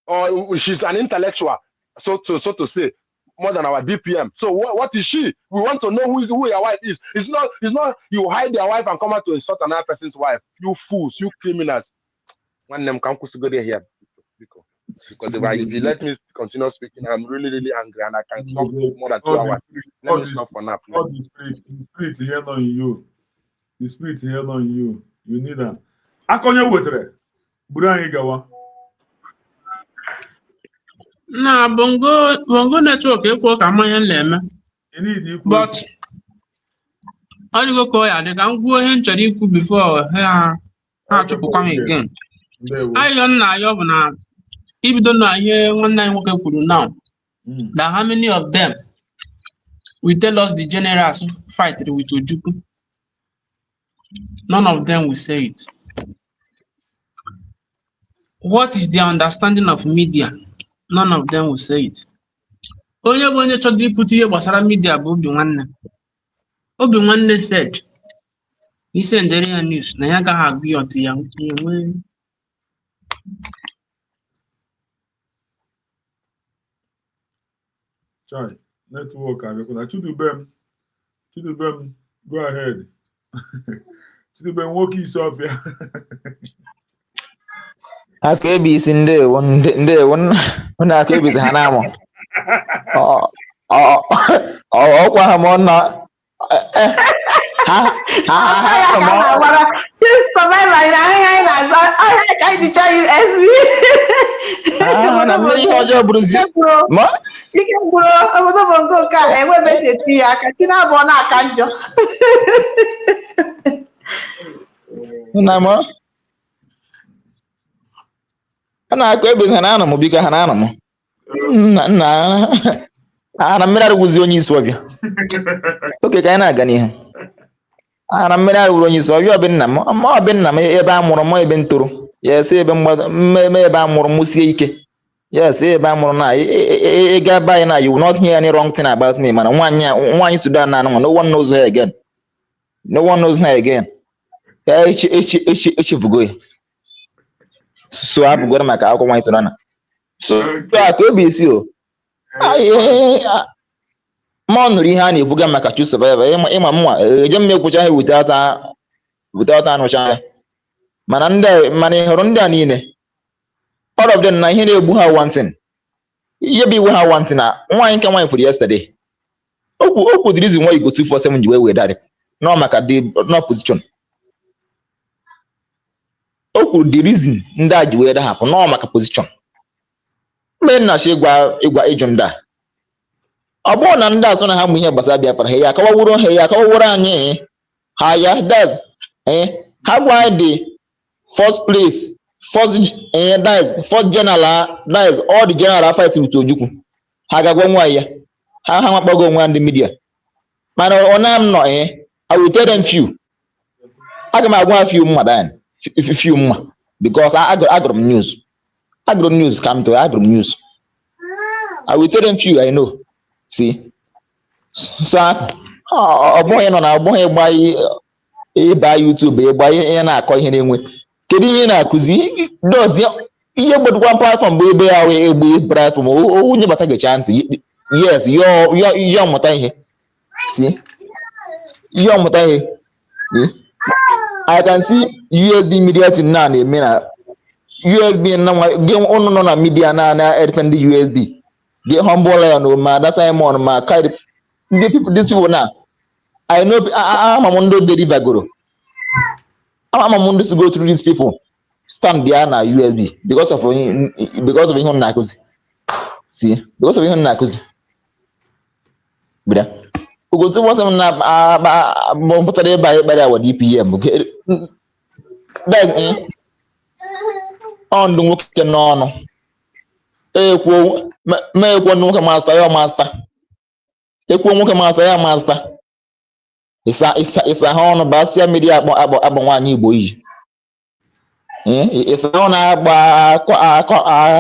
or she's an intellectual, so to say, more than our DPM. So what is she? We want to know who your wife is. It's not you hide your wife and come out to insult another person's wife. You fools, you criminals. One them come go there here. Because if you let me continue speaking, I'm really, really angry and I can talk more than 2 hours. Let me stop for now, please. All the spirit here on you. The spirit here on you. You need that. Akonye wetere. Buru anyị gawa. Na bongo network ekwo ka mmanya na-eme. But ọ dịgo ka ọ ya dị ka m gwuo ihe m chọrọ ikwu before ha achụpụkwa m again. Ayọ nna ayọ bụ na ibido na ihe nwanne anyị nwoke kwuru now, that how many of them will tell us the generals fight with Ojukwu? None of them will say it. What is their understanding of media? None of them will say it. Onye bụ onye chọrọ ịpụta ihe gbasara media bụ Obi Nwanne. Obi Nwanne said, he sent the news na ya agaghị agụ ya otu ya enwe. Chai, network abịakwala. Chidubem, go ahead. Chidubem, nwoke isi ọfịa. Aka ebe isi ndewo na aka ebe isi ha na-amụ. Ọkwa ha ma ọ nọ. Na mmiri ihe ọjọọ bụrụzi ma ike gwụrụ obodo bongo nke a enwebe esi eti ya aka chi na-abụọ na-aka njọ. na m a na-akụ ebe ha na-anọ m biko ha na-anọ m na mmiri arụgwụzi onye isi ọbịa oke ka anyị na-aga n'ihu. Na mmiri arụgwụrụ onye isi ọbịa ọbịnna m ebe a mụrụ m ebe ntoro ya esi ebe mmemme ebe a mụrụ m sie ike. Yes, ebe a mụrụ na ịga be anyị na you will not hear any wrong thing about me, mana nwaanyị Sudan na anụ no one knows her again. No one knows her again. Echefugo ya. So abụgoro maka akwụkwọ nwaanyị Sudan. So ka obi isi o. Ma ọ nụrụ ihe a na-ebuga maka True Survivor ịma mma eje m ekwucha ha without anụcha ya. Mana ị hụrụ ndị a niile, all of them na ihe na-egbu ha one thing. Ihe bụ iwe ha one thing na nwaanyị nke nwaanyị kwuru yesterday. Okwu the reason why you go 247 ji wee dadị. No maka no position. Okwu the reason ndị a ji wee dahapụ no maka position. Mee na shi ịgwa ịjụ ndị a. Ọ bụrụ na ndị asụ na ha mụ ihe gbasara Biafra ha ya akọwaworo anyị ha ya that's ha gwa the first place first general that is all the general fight with Ojukwu. Ha ga-agwa nwa ya ha makpago nwa ndị media mana ọ na m nọ I will tell them few. Aga m agwa few mmadụ few mma because agụrụ m news come to agụrụ m news. I will tell them few I know. See, so ọ bụghị nọ na ọ bụghị ịgba ịba YouTube ịgba ihe na-akọ ihe na-enwe kedu ihe na-akụzi dozi ihe gbadukwa platform bụ ebe ya wee egbe platform onye bata gecha ntị. Yes, yo ọmụta ihe. See, yo ọmụta ihe. I can see USB media thing na-eme na USB na gị ụnụ nọ na media na-edefend USB. Get humble on ma that's Simon ma carry these people now. I know Amamundo deliver guru. Amamundo to go through these people. Stand behind our USB because of him nakuzi. See, because of him nakuzi. But we go to what na putare by our DPM. That's on the work no. Ekwo nwoke master ya master. Ekwo nwoke master ya master. Isa ha ọnụ basia media akpọ nwaanyị Igbo iyi. Isa ọ na-agba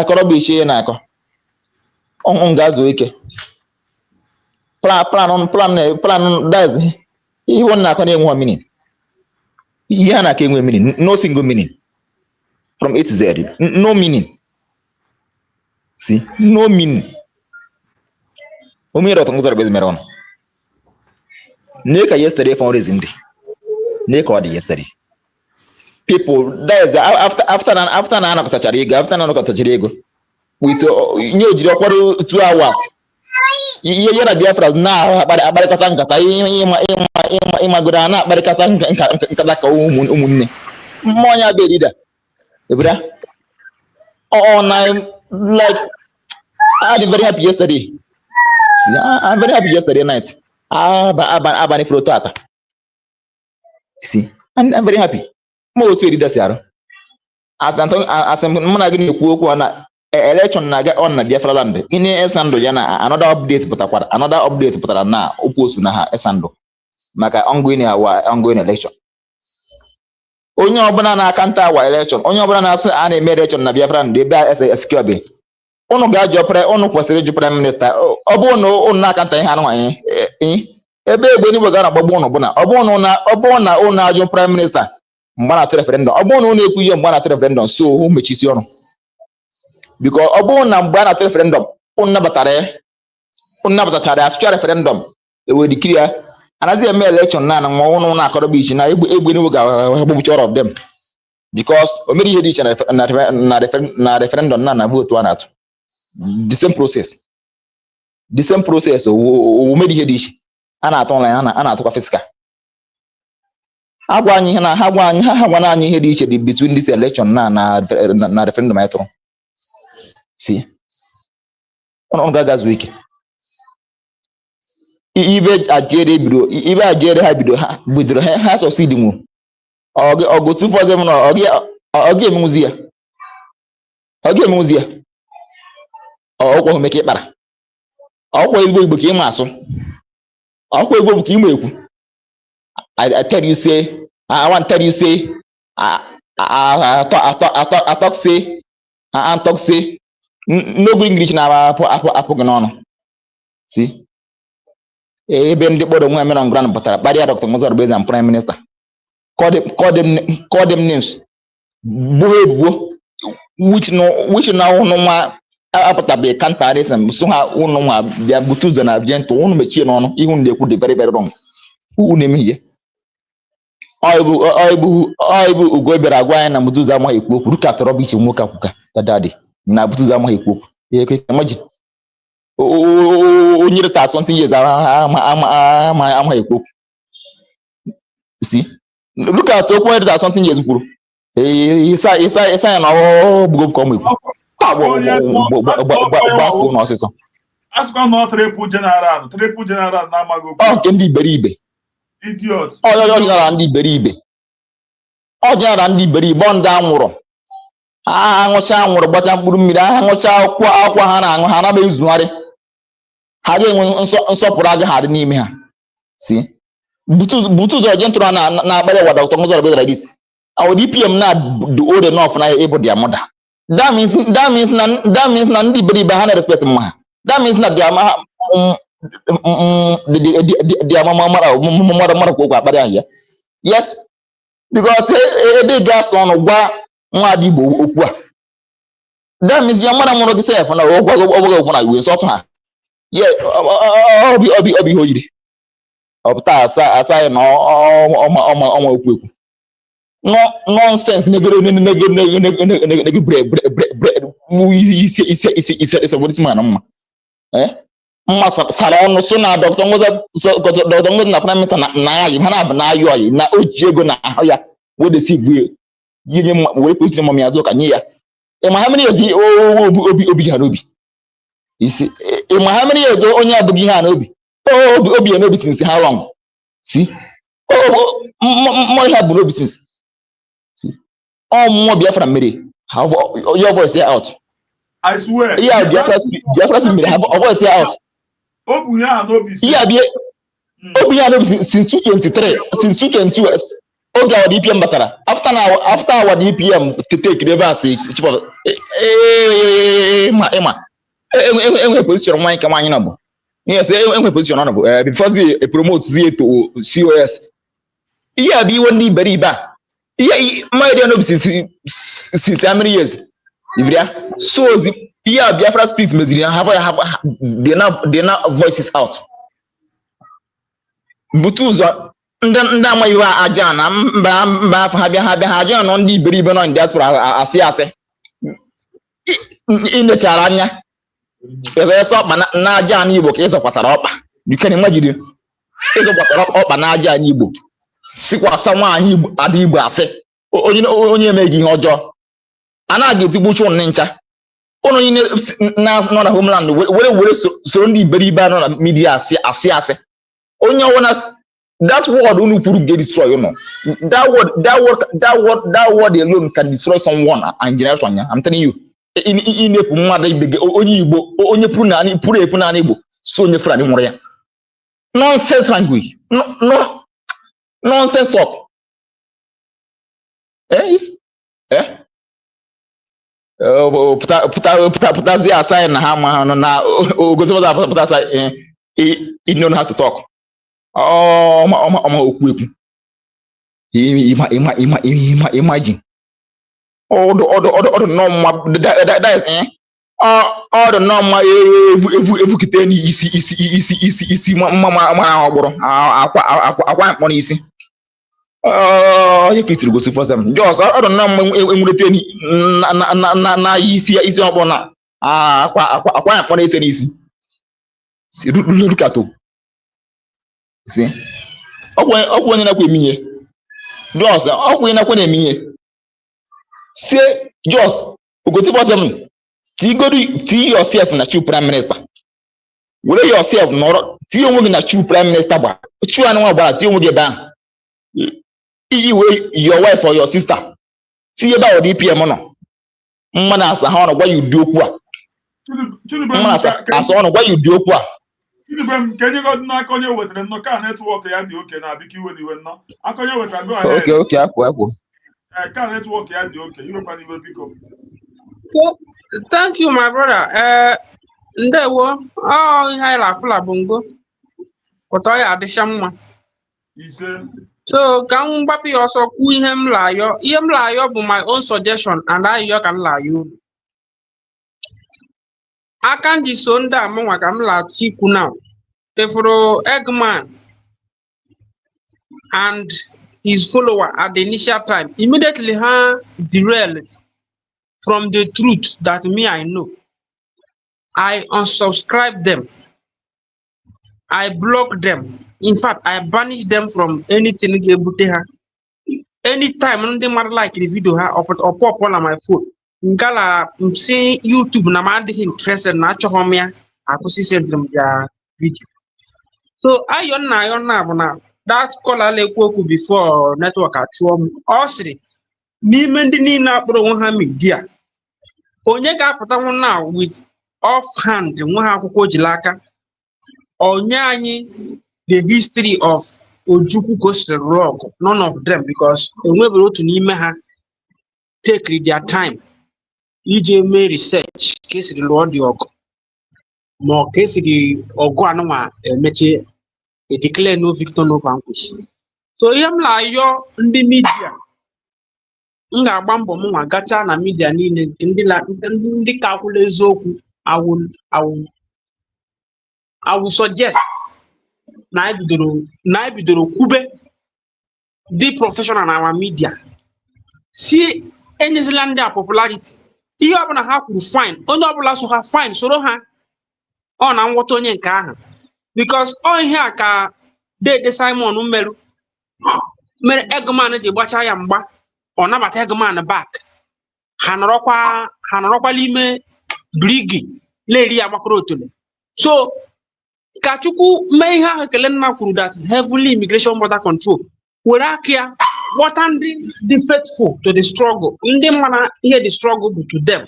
akọrọbishi na-akọ. Ngazu ike. Plan dazi. Even na akọ na-enwe meaning. Ihe a na-aka enwe meaning, no single meaning. From A to Z, no meaning. See, no meaning. Umiro Tongo Zara mere on. Neka yesterday fundraising day. Neka odi yesterday. People, that is after na anakọtachara ego. With nye ojiri ọkwarụ 2 hours. Ihe na Biafra na akparịkọta nkata ịmagoro na akparịkọta nkata ka ụmụnne. Mmụọ ya bụ leader. Ebra. Oh, like I'm very happy yesterday. See, I'm very happy yesterday night. Abani Frotata. See, I'm very happy. More to read this year. As I'm going to election na get on na Biafra land. Ini esando yana another update putara na oposu na ha esando. Maka ongoing election. Onye ọbụla na-akanta awa election, onye ọbụla na-asị a na-eme election na Biafra ndị ebe SQB. Unu ga-ajọ unu kwesịrị ịjụ prime minister. Ọ bụrụ na unu na-akanta ihe anụ anyị ebe egbe n'igwe ga-agbagbu unu bụna ọ bụrụ na unu ajụ prime minister mgbe na-atụ referendum. Ọ bụrụ na unu ekwu ihe mgbe na-atụ referendum so o mechisi ọrụ. Because ọ bụrụ na mgbe na-atụ referendum unu nabatachara atụcha referendum ewe dikiri ya anaghị eme election na nwa unu na-akọrọ bụ ichi na egbe n'igwe ga-agbagbucha all of them. Because o mere ihe dị iche na referendum na vote a na-atụ. The same process o mere ihe dị iche a na-atụ online a na-atụkwa physical. Ha gwa anyị ihe dị iche dị between this election na referendum anyị tụrụ. See, ọnụ gagas week ibe ajere ha bidoro ha succeed nwu ọgụ 247 na ọ ga-emenwuzi ya ọkwa omeke ịkpara ọkwa igbo ka ịma asụ ọkwa igbo ka ịma ekwu. I tell you say I want tell you say I talk say no good English na apụ gị n'ọnụ. See, ebe ndị kpọrọ onwe mere ngran pụtara kparịa Dr. Mozart Bezan prime minister call them names bụ ebubo which na ụnụ nwa apụtabeghị kantarism so ha ụnụ nwa bịa bute ụzọ na bịa ntụ ụnụ mechie n'ọnụ ihu na-ekwu dị very very wrong. Unu eme ihe ọ bụ ugo bịara agwa anyị na Mutuzo amaghị ekwu okwu ruka tọrọ bụ iche nwoke akwụka dadadị na Mutuzo amaghị ekwu okwu emaji onye reta something years amaghị ekwu okwu. See, look at okwu onye reta something years kwuru ịsa ya na ọ bụgo ka ọ ma ekwu gbafụ n'ọsịsọ. Asụkwa na triple general na-amaghị okwu. Ọ nke ndị iberibe. Idiot. Ọjọọ ndị iberibe. Ọjọọ ndị iberibe ndị anwụrụ. Ha aṅụcha anwụrụ gbacha mkpụrụ mmiri ha aṅụcha akwa ha na-aṅụ ha anaghị ezugharị. Ha ga-enwe nsọpụrụ agaghị adị n'ime ha. See, butu ụzọ je ntụrụ na-akpara wa Dr. Mozart Bezan like this. Our DPM na the old enough na able their mother. That means na ndị iberibe ha na-respect mma ha. That means na their mara okwu akparị ahụ ya. Yes, because ebe gas ọnụ gwa nwa Adigbo okwu a. That means ya mara mụrụ gị sef na ọgwaghị okwu na iwe sọtụ ha. Yeah, obi ihe o jiri. Ọ pụta asa ya na ọma okwu. Nonsense negere isi mana mma. Mma sara ọnụ so na Dr. Mozart na prime minister na ayị ha na-abụ na ayụ ọyị na o ji ego na ahụ ya wedesi bụ ihe were kwesịrị mma ya azụ ka nye ya. Ịma ha mere ezi obi ha n'obi. Isi ịma ha mere ezi onye abụghị ha n'obi. Obi ya n'obi since how long? See, mmụọ ha bụ n'obi since. See, mmụọ Biafra mere have your voice out. I swear. Yeah, Biafra mere have your voice out. Obi ya n'obi. Obi ya n'obi since 2023 since 2022 oge our DPM batara after our DPM to take reverse enwe position nwa nke nwaanyị na bụ Yes, a position on because they promote to COS. Yeah, be one day very bad. Yeah, my dear, no, since how many years? So the Biafra speaks Medina have they now voices out. Butuzo ndị amaghị aja na mba ha aja nọ ndị iberibe nọ diaspora asị asị inechara anya ịzọ ọkpa na aja n'Igbo ka ịzọkwasara ọkpa you imagine ịzọkwasara ọkpa na aja n'Igbo sikwasa nwaanyị Igbo ada Igbo asị onye emeghị ihe ọjọọ a na-aga etigbuchu ụnụ ncha ụnụ onye nọ na homeland were soro ndị iberibe nọ na media asị onye ọwụna that word unu puru get destroy, you know. That word alone can destroy someone and generation. I'm telling you. In a mother onye Igbo onye puru epu na Igbo so onye fra ni nwere ya. Nonsense language. No nonsense talk. Puta zia aside na ha ma na ogozo puta aside he know how to talk. Okwu ekwu. Imagine. All the normal that is all the normal evu kite ni isi mama ogboro akwa money isi. You fit go to for them. Just all the normal enwurete ni na isi ogboro na akwa money isi. Si look at it. See, onye na-ekwe emihe just onye na-ekwe emihe say just ogotibosem tii yourself na chief prime minister were yourself nọrọ tii onwe gị na chief prime minister gba chu anụ gbara tii onwe gị ebe ahụ your wife or your sister tii ebe ahụ DPM nọ mma na asa ha ọnụ gwa ya ụdị okwu a mma asa ọnụ gwa ya ụdị okwu a. Can you go na konye wetere no ka network ya dị oke na biki iwe niwe no akonye wetara go ahead. Okay akwa ka network ya dị oke iwe kwa niwe biko. Thank you my brother. Ndewo ihe anyị lafula bụ ngo pụta ya adịcha mma so ka m gbapụ ya ọsọ kwuo ihe m la-ayọ bụ my own suggestion and ayọ ka m la-ayọ uru aka ndị so ndị amụnwa ka m la-achikwu now efuru Eggman and his follower at the initial time immediately derailed from the truth that me I know. I unsubscribe them. I block them. In fact, I banish them from anything. Anytime they might like the video or pop on my phone. Ngala see YouTube na ma dey interested na chọhomia akwụsị send them their video. So ayon na bụ na that caller lekwu okwu before network achụọ m ọ sịrị n'ime ndị niile akpọrọ onwe ha media onye ga-apụtanwu now with offhand nwe ha akwụkwọ jiri aka onye anyị the history of Ojukwu gosiri rug none of them because enwebere otu n'ime ha take their time ije mee research ka esiri lụọ dị ọgụ ma ka esiri ọgụ anụnwa emechi declare no victor no vanquish. So ihe m na-ayọ ndị media m ga-agba mbọ m nwa gacha na media niile ndị ka akwụla eziokwu I will suggest na ebidoro kwube dị professional na our media si enyezila ndị a popularity ihe ọbụla ha kwuru fine onye ọbụla so ha fine soro ha ọ na nghọta onye nke ahụ because ọ ihe a ka Dede Simon mere Eggman ji gbacha ya mgba ọ nabata Eggman back ha nọrọkwa n'ime brigi leri ya gbakọrọ otule so ka Chukwu mee ihe ahụ ekele nna kwuru that heavily immigration border control were aka ya ghọta ndị faithful to the struggle ndị mana ihe the struggle bụ to them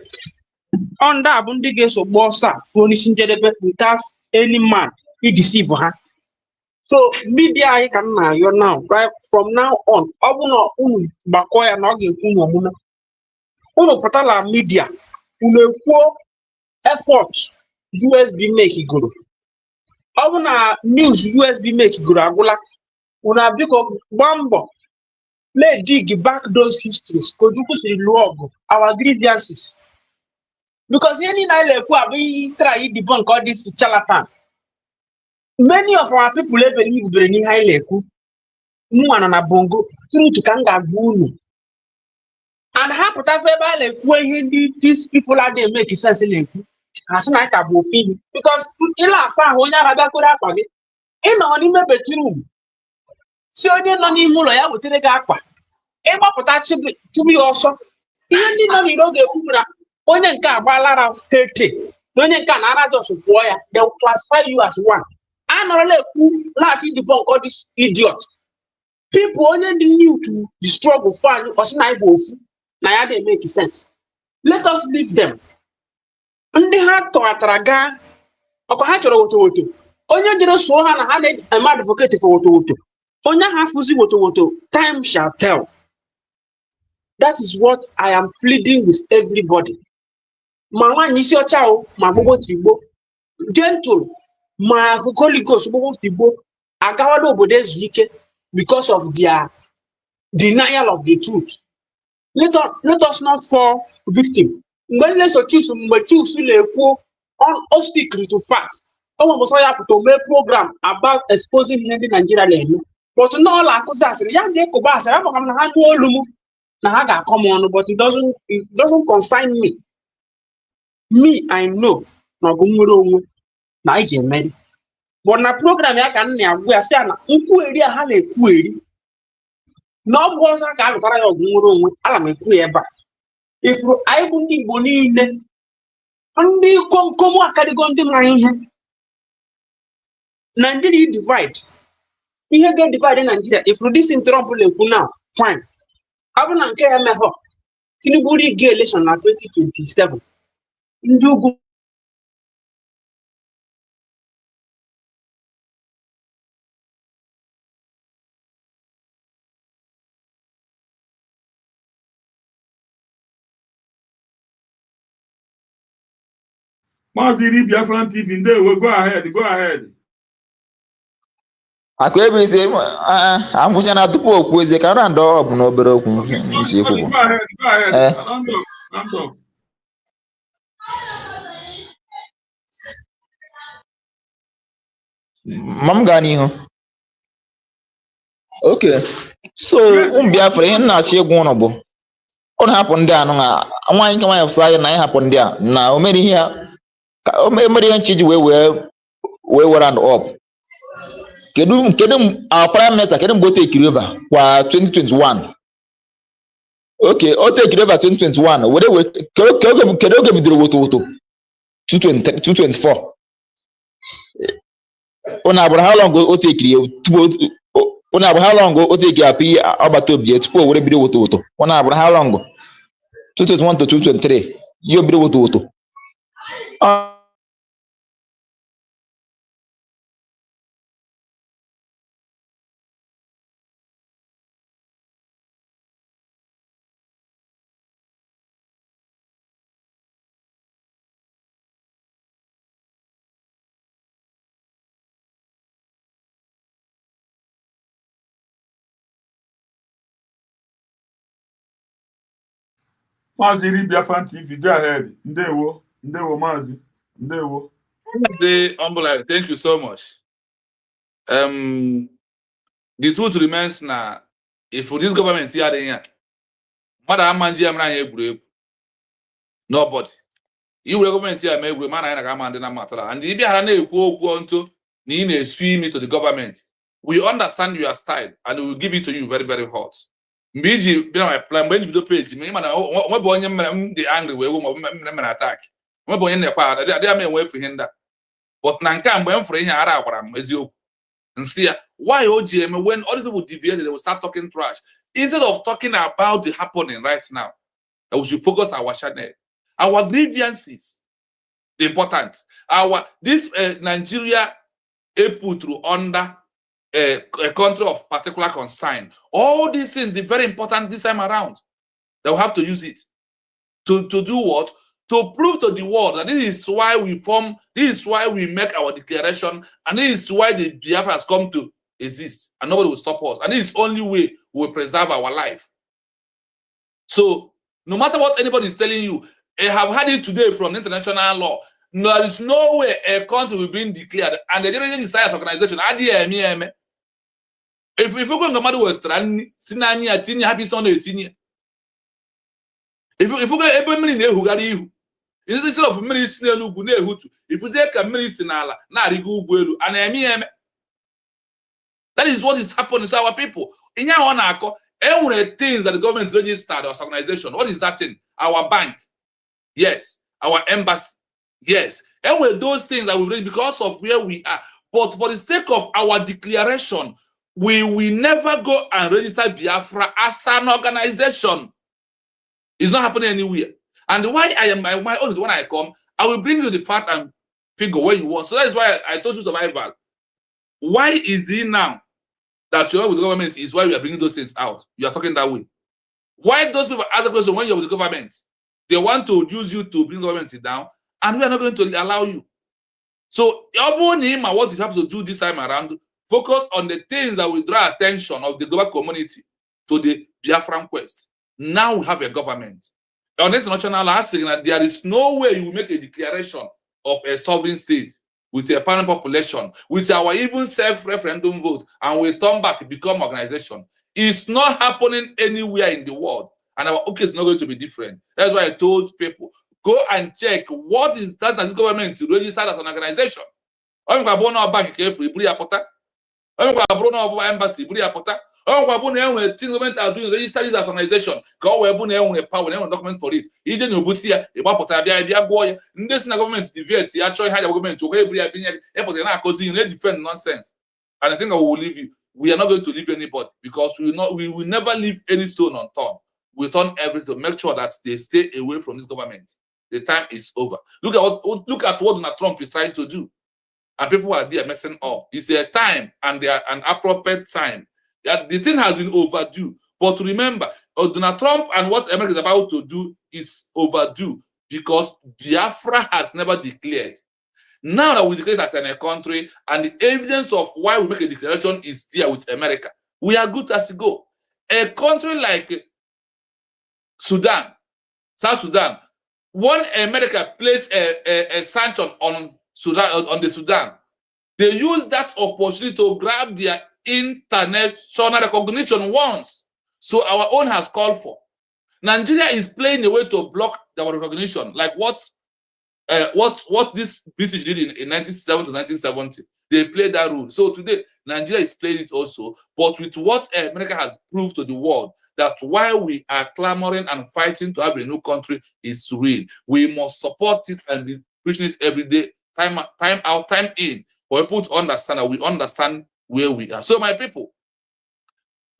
ndị a bụ ndị ga-eso gba ọsọ ruo n'isi njedebe without any man deceive ha. So media anyị ka m na-ayọ now right from now on ọ bụ na unu gbakọ ya na ọ ga-ekwu n'omume unu pụtala media unu ekwuo effort USB make igoro ọ bụ na news USB make gụrụ agwụla una biko gbaa mbọ let dig back those histories Ojukwu siri lụọ ọgụ our grievances because ihe niile anyị na-ekwu abụghị try debunk all this charlatan. Many of our people believe n'ihe anyị na-ekwu mụnwa nọ na bongo truth ka m ga-agwa unu and ha pụtafe ebe a na-ekwu ihe ndị these people adịghị make sense na-ekwu ha sị na anyị ka bụ ofu ihe because ịla asa ahụ onye ara bịakọrọ akpa gị ịnọ n'ime bedroom si onye nọ n'ime ụlọ ya wetere gị akwa ịgbapụta chụbụ ya ọsọ ihe ndị nọ n'iro ga-ekwu na onye nke agbalara tete na onye nke na ara jos pụọ ya they will classify you as one. Anọrọla ekwu lati debunk all this idiot people onye dị new to the struggle for anyị ọsị na anyị bụ ofu na ya dey make sense. Let us leave them. Ndị ha tọratara gaa ọkwa ha chọrọ wotowoto onye jere sụọ ha na ha na-eme advocate for wotowoto onye ha fụzi wotowoto time shall tell. That is what I am pleading with everybody. Ma nwaanyị isi ọcha o ma gbogbo tigbo gentle ma Holy Ghost gbogbo tigbo agawala obodo ezu ike because of their denial of the truth. Let us not fall victim. Mgbe nleso chiefs mgbe chiefs na-ekwu on stick to facts. Ọ nwere ya pụta mee program about exposing ihe ndị Nigeria na-eme. But n'ụlọ akụzi asịrị ya ga-ekoba asịrị agbaka m na ha nụ olu m na ha ga-akọ m ọnụ but it doesn't concern me. Me, I know na ọgụ nwere onwe na anyị ga-emeri. But na program ya ka m na-agwụ ya sị ya na nkwugheri a ha na-ekwugheri na ọ bụ ọzọ ka a lụtara ya ọgụ nwere onwe ala m ekwu ya ebe a. Ifuru anyị bụ ndị Igbo niile ndị komkom akarịgo ndị mara ihe. Nigeria divide. Ihe ga-divide Nigeria ifuru this Trump na-ekwu now fine. Ọ bụ na nke ya mehọ Tinubu rig election na 2027 ndị ugwu Maazị Biafran TV ndewo go ahead. Akụ ebe isi amụcha na tupu okwu eze ka rand ọ bụ n'obere okwu nji ekwu. Ma m gaa n'ihu. Okay. So Biafra ihe na-achị egwu ụnụ bụ ụnụ hapụ ndị anụ na nwaanyị nke nwaanyị fụsa anyị na anyị hapụ ndị a na o mere ihe nchi ji wee were and up. Kedu our prime minister kedu mgbe o take over kwa 2021? Okay, o take over 2021 kedu oge bidoro woto 224. Ụnụ abụrụ how long o take ụnụ abụrụ how long o take apụ ihe ọgbata obi tupu o were bido woto ụnụ abụrụ how long 221 to 223 ihe bido woto Maazị Biafran TV go ahead. Ndewo Maazị. Ndewo. Thank you so much. The truth remains na if this government here dey here, mmadụ ama nji amara anyị egwuregwu. Nobody. Iwere government here ma egwuregwu mana anyị na ama ndị na matara. And if you are na-ekwu okwu onto na ị na-esu imi to the government, we understand your style and we will give it to you very very hot. Mgbe iji bịa my plan mgbe iji bido page ma ịma na nwebụ onye mere m dị angry wee gwu ma mere attack. Nwebụ onye na-ekwa adịghị m enwe efu ihe nda. But na nke a mgbe m fụrụ ihe ara agwara m eziokwu. Nsị ya, why OGM when all these people deviate they will start talking trash instead of talking about the happening right now. We should focus our channel. Our grievances, the important. This Nigeria put through under a country of particular concern. All these things are very important this time around. They will have to use it to do what? to prove to the world that this is why we make our declaration, and this is why the Biafra has come to exist, and nobody will stop us. And this is the only way we will preserve our life. So, no matter what anybody is telling you, I have had it today from international law. There is no way a country will be declared, and the General Science Organization, if you go to matter with Sinani, Tini, happy Sunday, Tini. If you go every minute, who got you? Instead of minister, if you say a minister, na rigu buelu, and that is what is happening to our people. In our one, every things that the government registered as organization. What is that thing? Our bank, yes. Our embassy, yes. And with those things that we read because of where we are. But for the sake of our declaration, we will never go and register Biafra as an organization. It's not happening anywhere. And why I am my own is when I come, I will bring you the fact and figure where you want. So that is why I told you survival. Why is it now that you're with the government is why we are bringing those things out? You are talking that way. Why those people ask the question when you're with the government? They want to use you to bring the government down, and we are not going to allow you. So, what you have to do this time around, focus on the things that will draw attention of the global community to the Biafran quest. Now we have a government. On international asking that there is no way you will make a declaration of a sovereign state with a parent population, with our even self-referendum vote, and we turn back and become organization. It's not happening anywhere in the world. And our okay is not going to be different. That's why I told people, go and check what is that this government to register as an organization. I'm going to bank carefully, I'm going to embassy, government are doing register this as an organization. Go where power documents for it. Even you put here about this government deviates, you actually had a government to defend nonsense. And I think I will leave you. We are not going to leave anybody because we will never leave any stone unturned. We turn everything to make sure that they stay away from this government. The time is over. Look at what Donald Trump is trying to do. And people are there messing up. It's a time and they are an appropriate time. That the thing has been overdue. But remember, Donald Trump and what America is about to do is overdue because Biafra has never declared. Now that we declare as a country and the evidence of why we make a declaration is there with America, we are good as to go. A country like Sudan, South Sudan, when America placed a sanction on Sudan, on the Sudan, they used that opportunity to grab their international recognition once. So our own has called for. Nigeria is playing a way to block our recognition, like what this British did in 1970 to 1970. They played that rule. So today, Nigeria is playing it also, but with what America has proved to the world, that while we are clamoring and fighting to have a new country is real. We must support it and be preaching it every day, time out, time in, for people to understand that we understand where we are. So my people,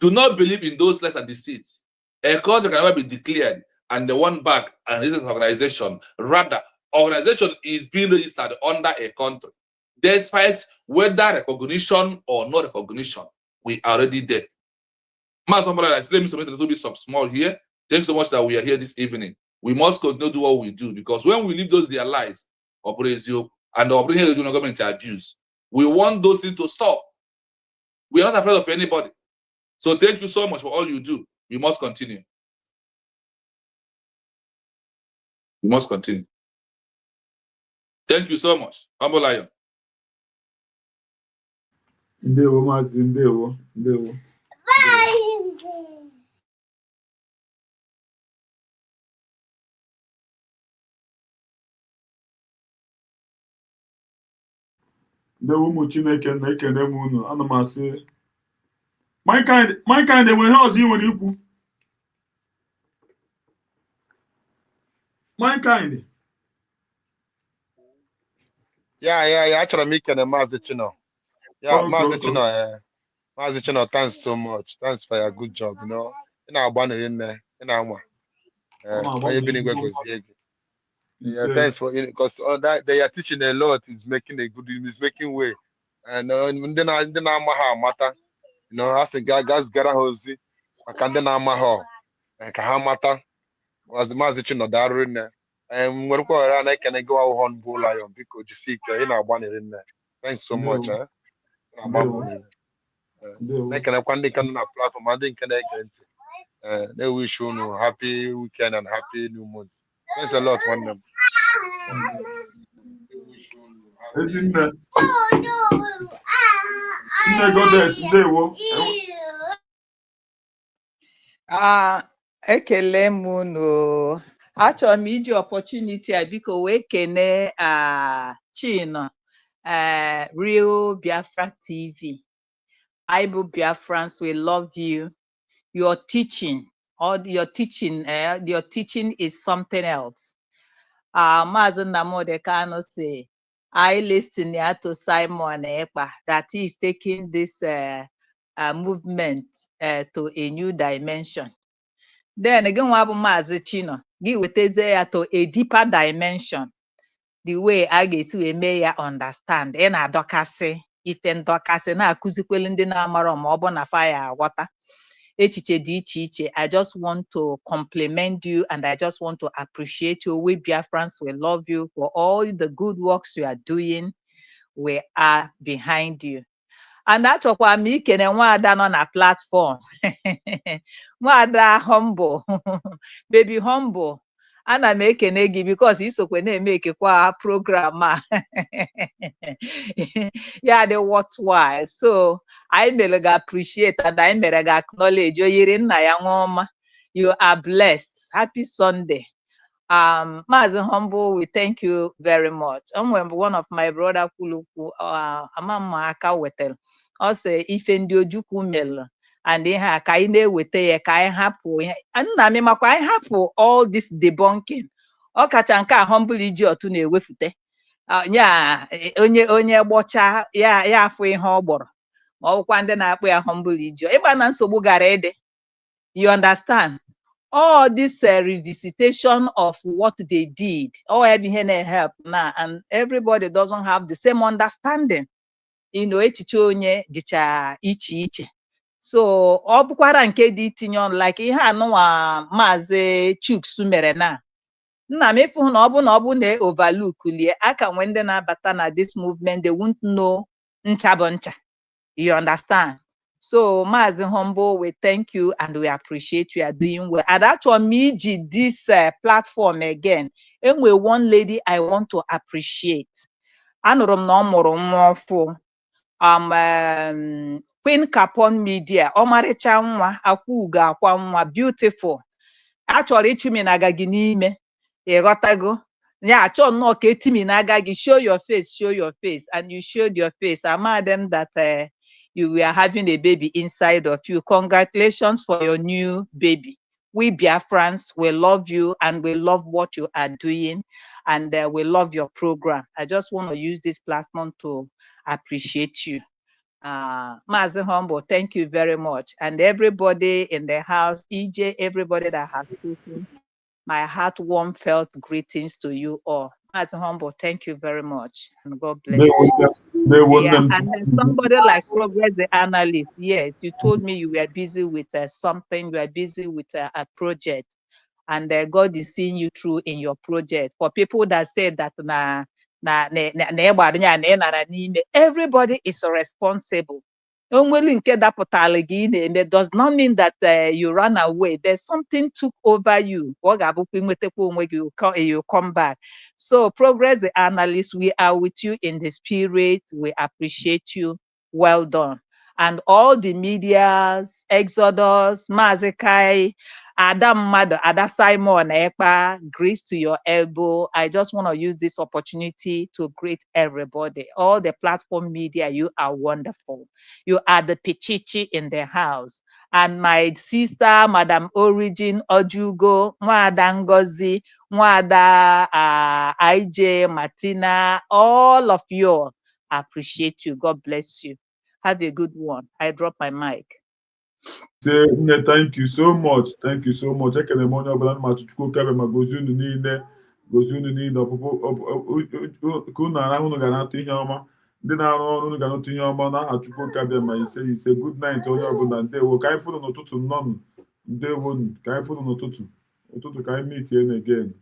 do not believe in those lies and deceits. A country can never be declared and the one back and this is an organization. Rather, organization is being registered under a country. Despite whether recognition or no recognition, we are already there. Let me submit a little bit small here. Thanks so much that we are here this evening. We must continue to do what we do because when we leave those their lies, operation and operation government abuse, we want those things to stop. We are not afraid of anybody. So thank you so much for all you do. We must continue. We must continue. Thank you so much. Humble Lion. Ndewo mazi, ndewo. Ndewo ụmụ Chineke na-ekene m unu. Ana m asị my kind enwere ihe ọzọ ị nwere ikwu. My kind. Yeah. Achọrọ m ikene Maazị Chino. Yeah, Maazị Chino, thanks so much. Thanks for your good job. Ị na-agba nne, ị na-anwa. Onye bi n'igwe gozie gị. Yeah, thanks for it because they are teaching a lot. Is making way, and ndị na-ama ha amata. Asị gas gara ha ozi maka ndị na-ama ha ka ha mata. Maazị Chino darụ nne. Nwere kwa ọra na-ekene gị ọhụhụ bụ ụlọ ya biko jisi ike ị na-agbanịrị nne. Thanks so much. Na-agba mbọ niile. Na-ekenekwa ndị nke nọ na platform ma ndị nke na-ege ntị. Na-wish unu happy weekend and happy new month. Thanks a lot, nwanne m. Ezinne. Nne Goddess, ndewo. Ekele m unu. Achọrọ m iji opportunity a biko wee kene Chino Real Biafra TV. Bible Biafrans, we love you. Your teaching is something else. Maazị Nnamdi Kanu say, I listen here to Simon Ekpa that he is taking this movement to a new dimension. Then again, Maazị Chino, give to a deeper dimension. The way I get to eme ya understand. Na adọkasị ife ndọkasị na-akụzikwele ndị na-amara ma ọ bụ na fire water. Echiche dị iche iche. I just want to compliment you and I just want to appreciate you. We Biafrans will love you for all the good works you are doing. We are behind you. And achọkwa m ikene nwaada nọ na platform. Nwaada humble. Baby humble. Ana m ekene gị because isokwe na-eme ekekwa program a. Ya dị worthwhile. So I mere gị appreciate and I mere gị acknowledge. Oyiri nna ya nwa. You are blessed. Happy Sunday. Maazị Humble, we thank you very much. One of my brother Kuluku, Amama aka wetel. Also, ife ndị Ojukwu mere and ihe a ka anyị na-eweta ya ka anyị hapụ ya. Nna m makwa anyị hapụ all this debunking. Ọ kacha nke a Humble iji otu na-ewefute. Ya onye gbọcha ya afụ ihe ọ gbọrọ. Ma ọ bụkwa ndị na-akpụ ya Humble iji. Ịgba na nsogbu gara ịdị. You understand? All this revisitation of what they did, all everything help now, and everybody doesn't have the same understanding. Echiche onye dịcha iche iche. So ọ bụkwara nke dị itinye ọnụ like ihe anụnwa Maazị Chuks mere na. Nna m ịfụ na ọ bụ na overlook lie aka nwe ndị na-abata na this movement, they won't know ncha bụ ncha. You understand? So, Maazị Humble, we thank you and we appreciate you are doing well. And actually, this platform again, and we one lady I want to appreciate. Anụrụ m na ọ mụrụ nwa ọfụ. Queen Capon Media, ọmarịcha nwa, akwa ugo akwa nwa, beautiful. Achọrọ ịchụmi na-aga gị n'ime, ịghọtago? Ya achọ nnọọ ka etimi na-aga gị, show your face, and you showed your face. Amadem that you were having a baby inside of you. Congratulations for your new baby. We Biafrans, we love you and we love what you are doing and we love your program. I just want to use this platform to appreciate you. Maazị Humble, thank you very much. And everybody in the house, EJ, everybody that has spoken, my heart-warm felt greetings to you all. Maazị Humble, thank you very much and God bless you. Yeah, and then somebody like Progress the Analyst, yes, you told me you were busy with something, you were busy with a project, and God is seeing you through in your project. For people that say that everybody is responsible. Does not mean that you run away. There's something took over you. You come back. So Progress the Analyst, we are with you in the spirit. We appreciate you. Well done. And all the medias, Exodus, Mazekai, Adam Mado, Ada Simon, Ekpa, Grace to your elbow. I just want to use this opportunity to greet everybody. All the platform media, you are wonderful. You are the Pichichi in the house. And my sister, Madam Origin, Ojugo, Mwada Ngozi, Mwada IJ, Martina, all of you, I appreciate you. God bless you. Have a good one. I drop my mic. Thank you so much. Thank you so much. Ekele m onye ọbụla ma Chukwu kebe ma gozie unu niile ọpụpụ ka unu arahụ unu ga na-atụ ihe ọma. Ndị na-arụ ọrụ unu ga na-atụ ihe ọma n'aha Chukwu kebe ma ise good night onye ọbụla ndewo ka anyị fụrụ n'ụtụtụ nnọnụ ndewo ka anyị fụrụ n'ụtụtụ ka anyị meet again.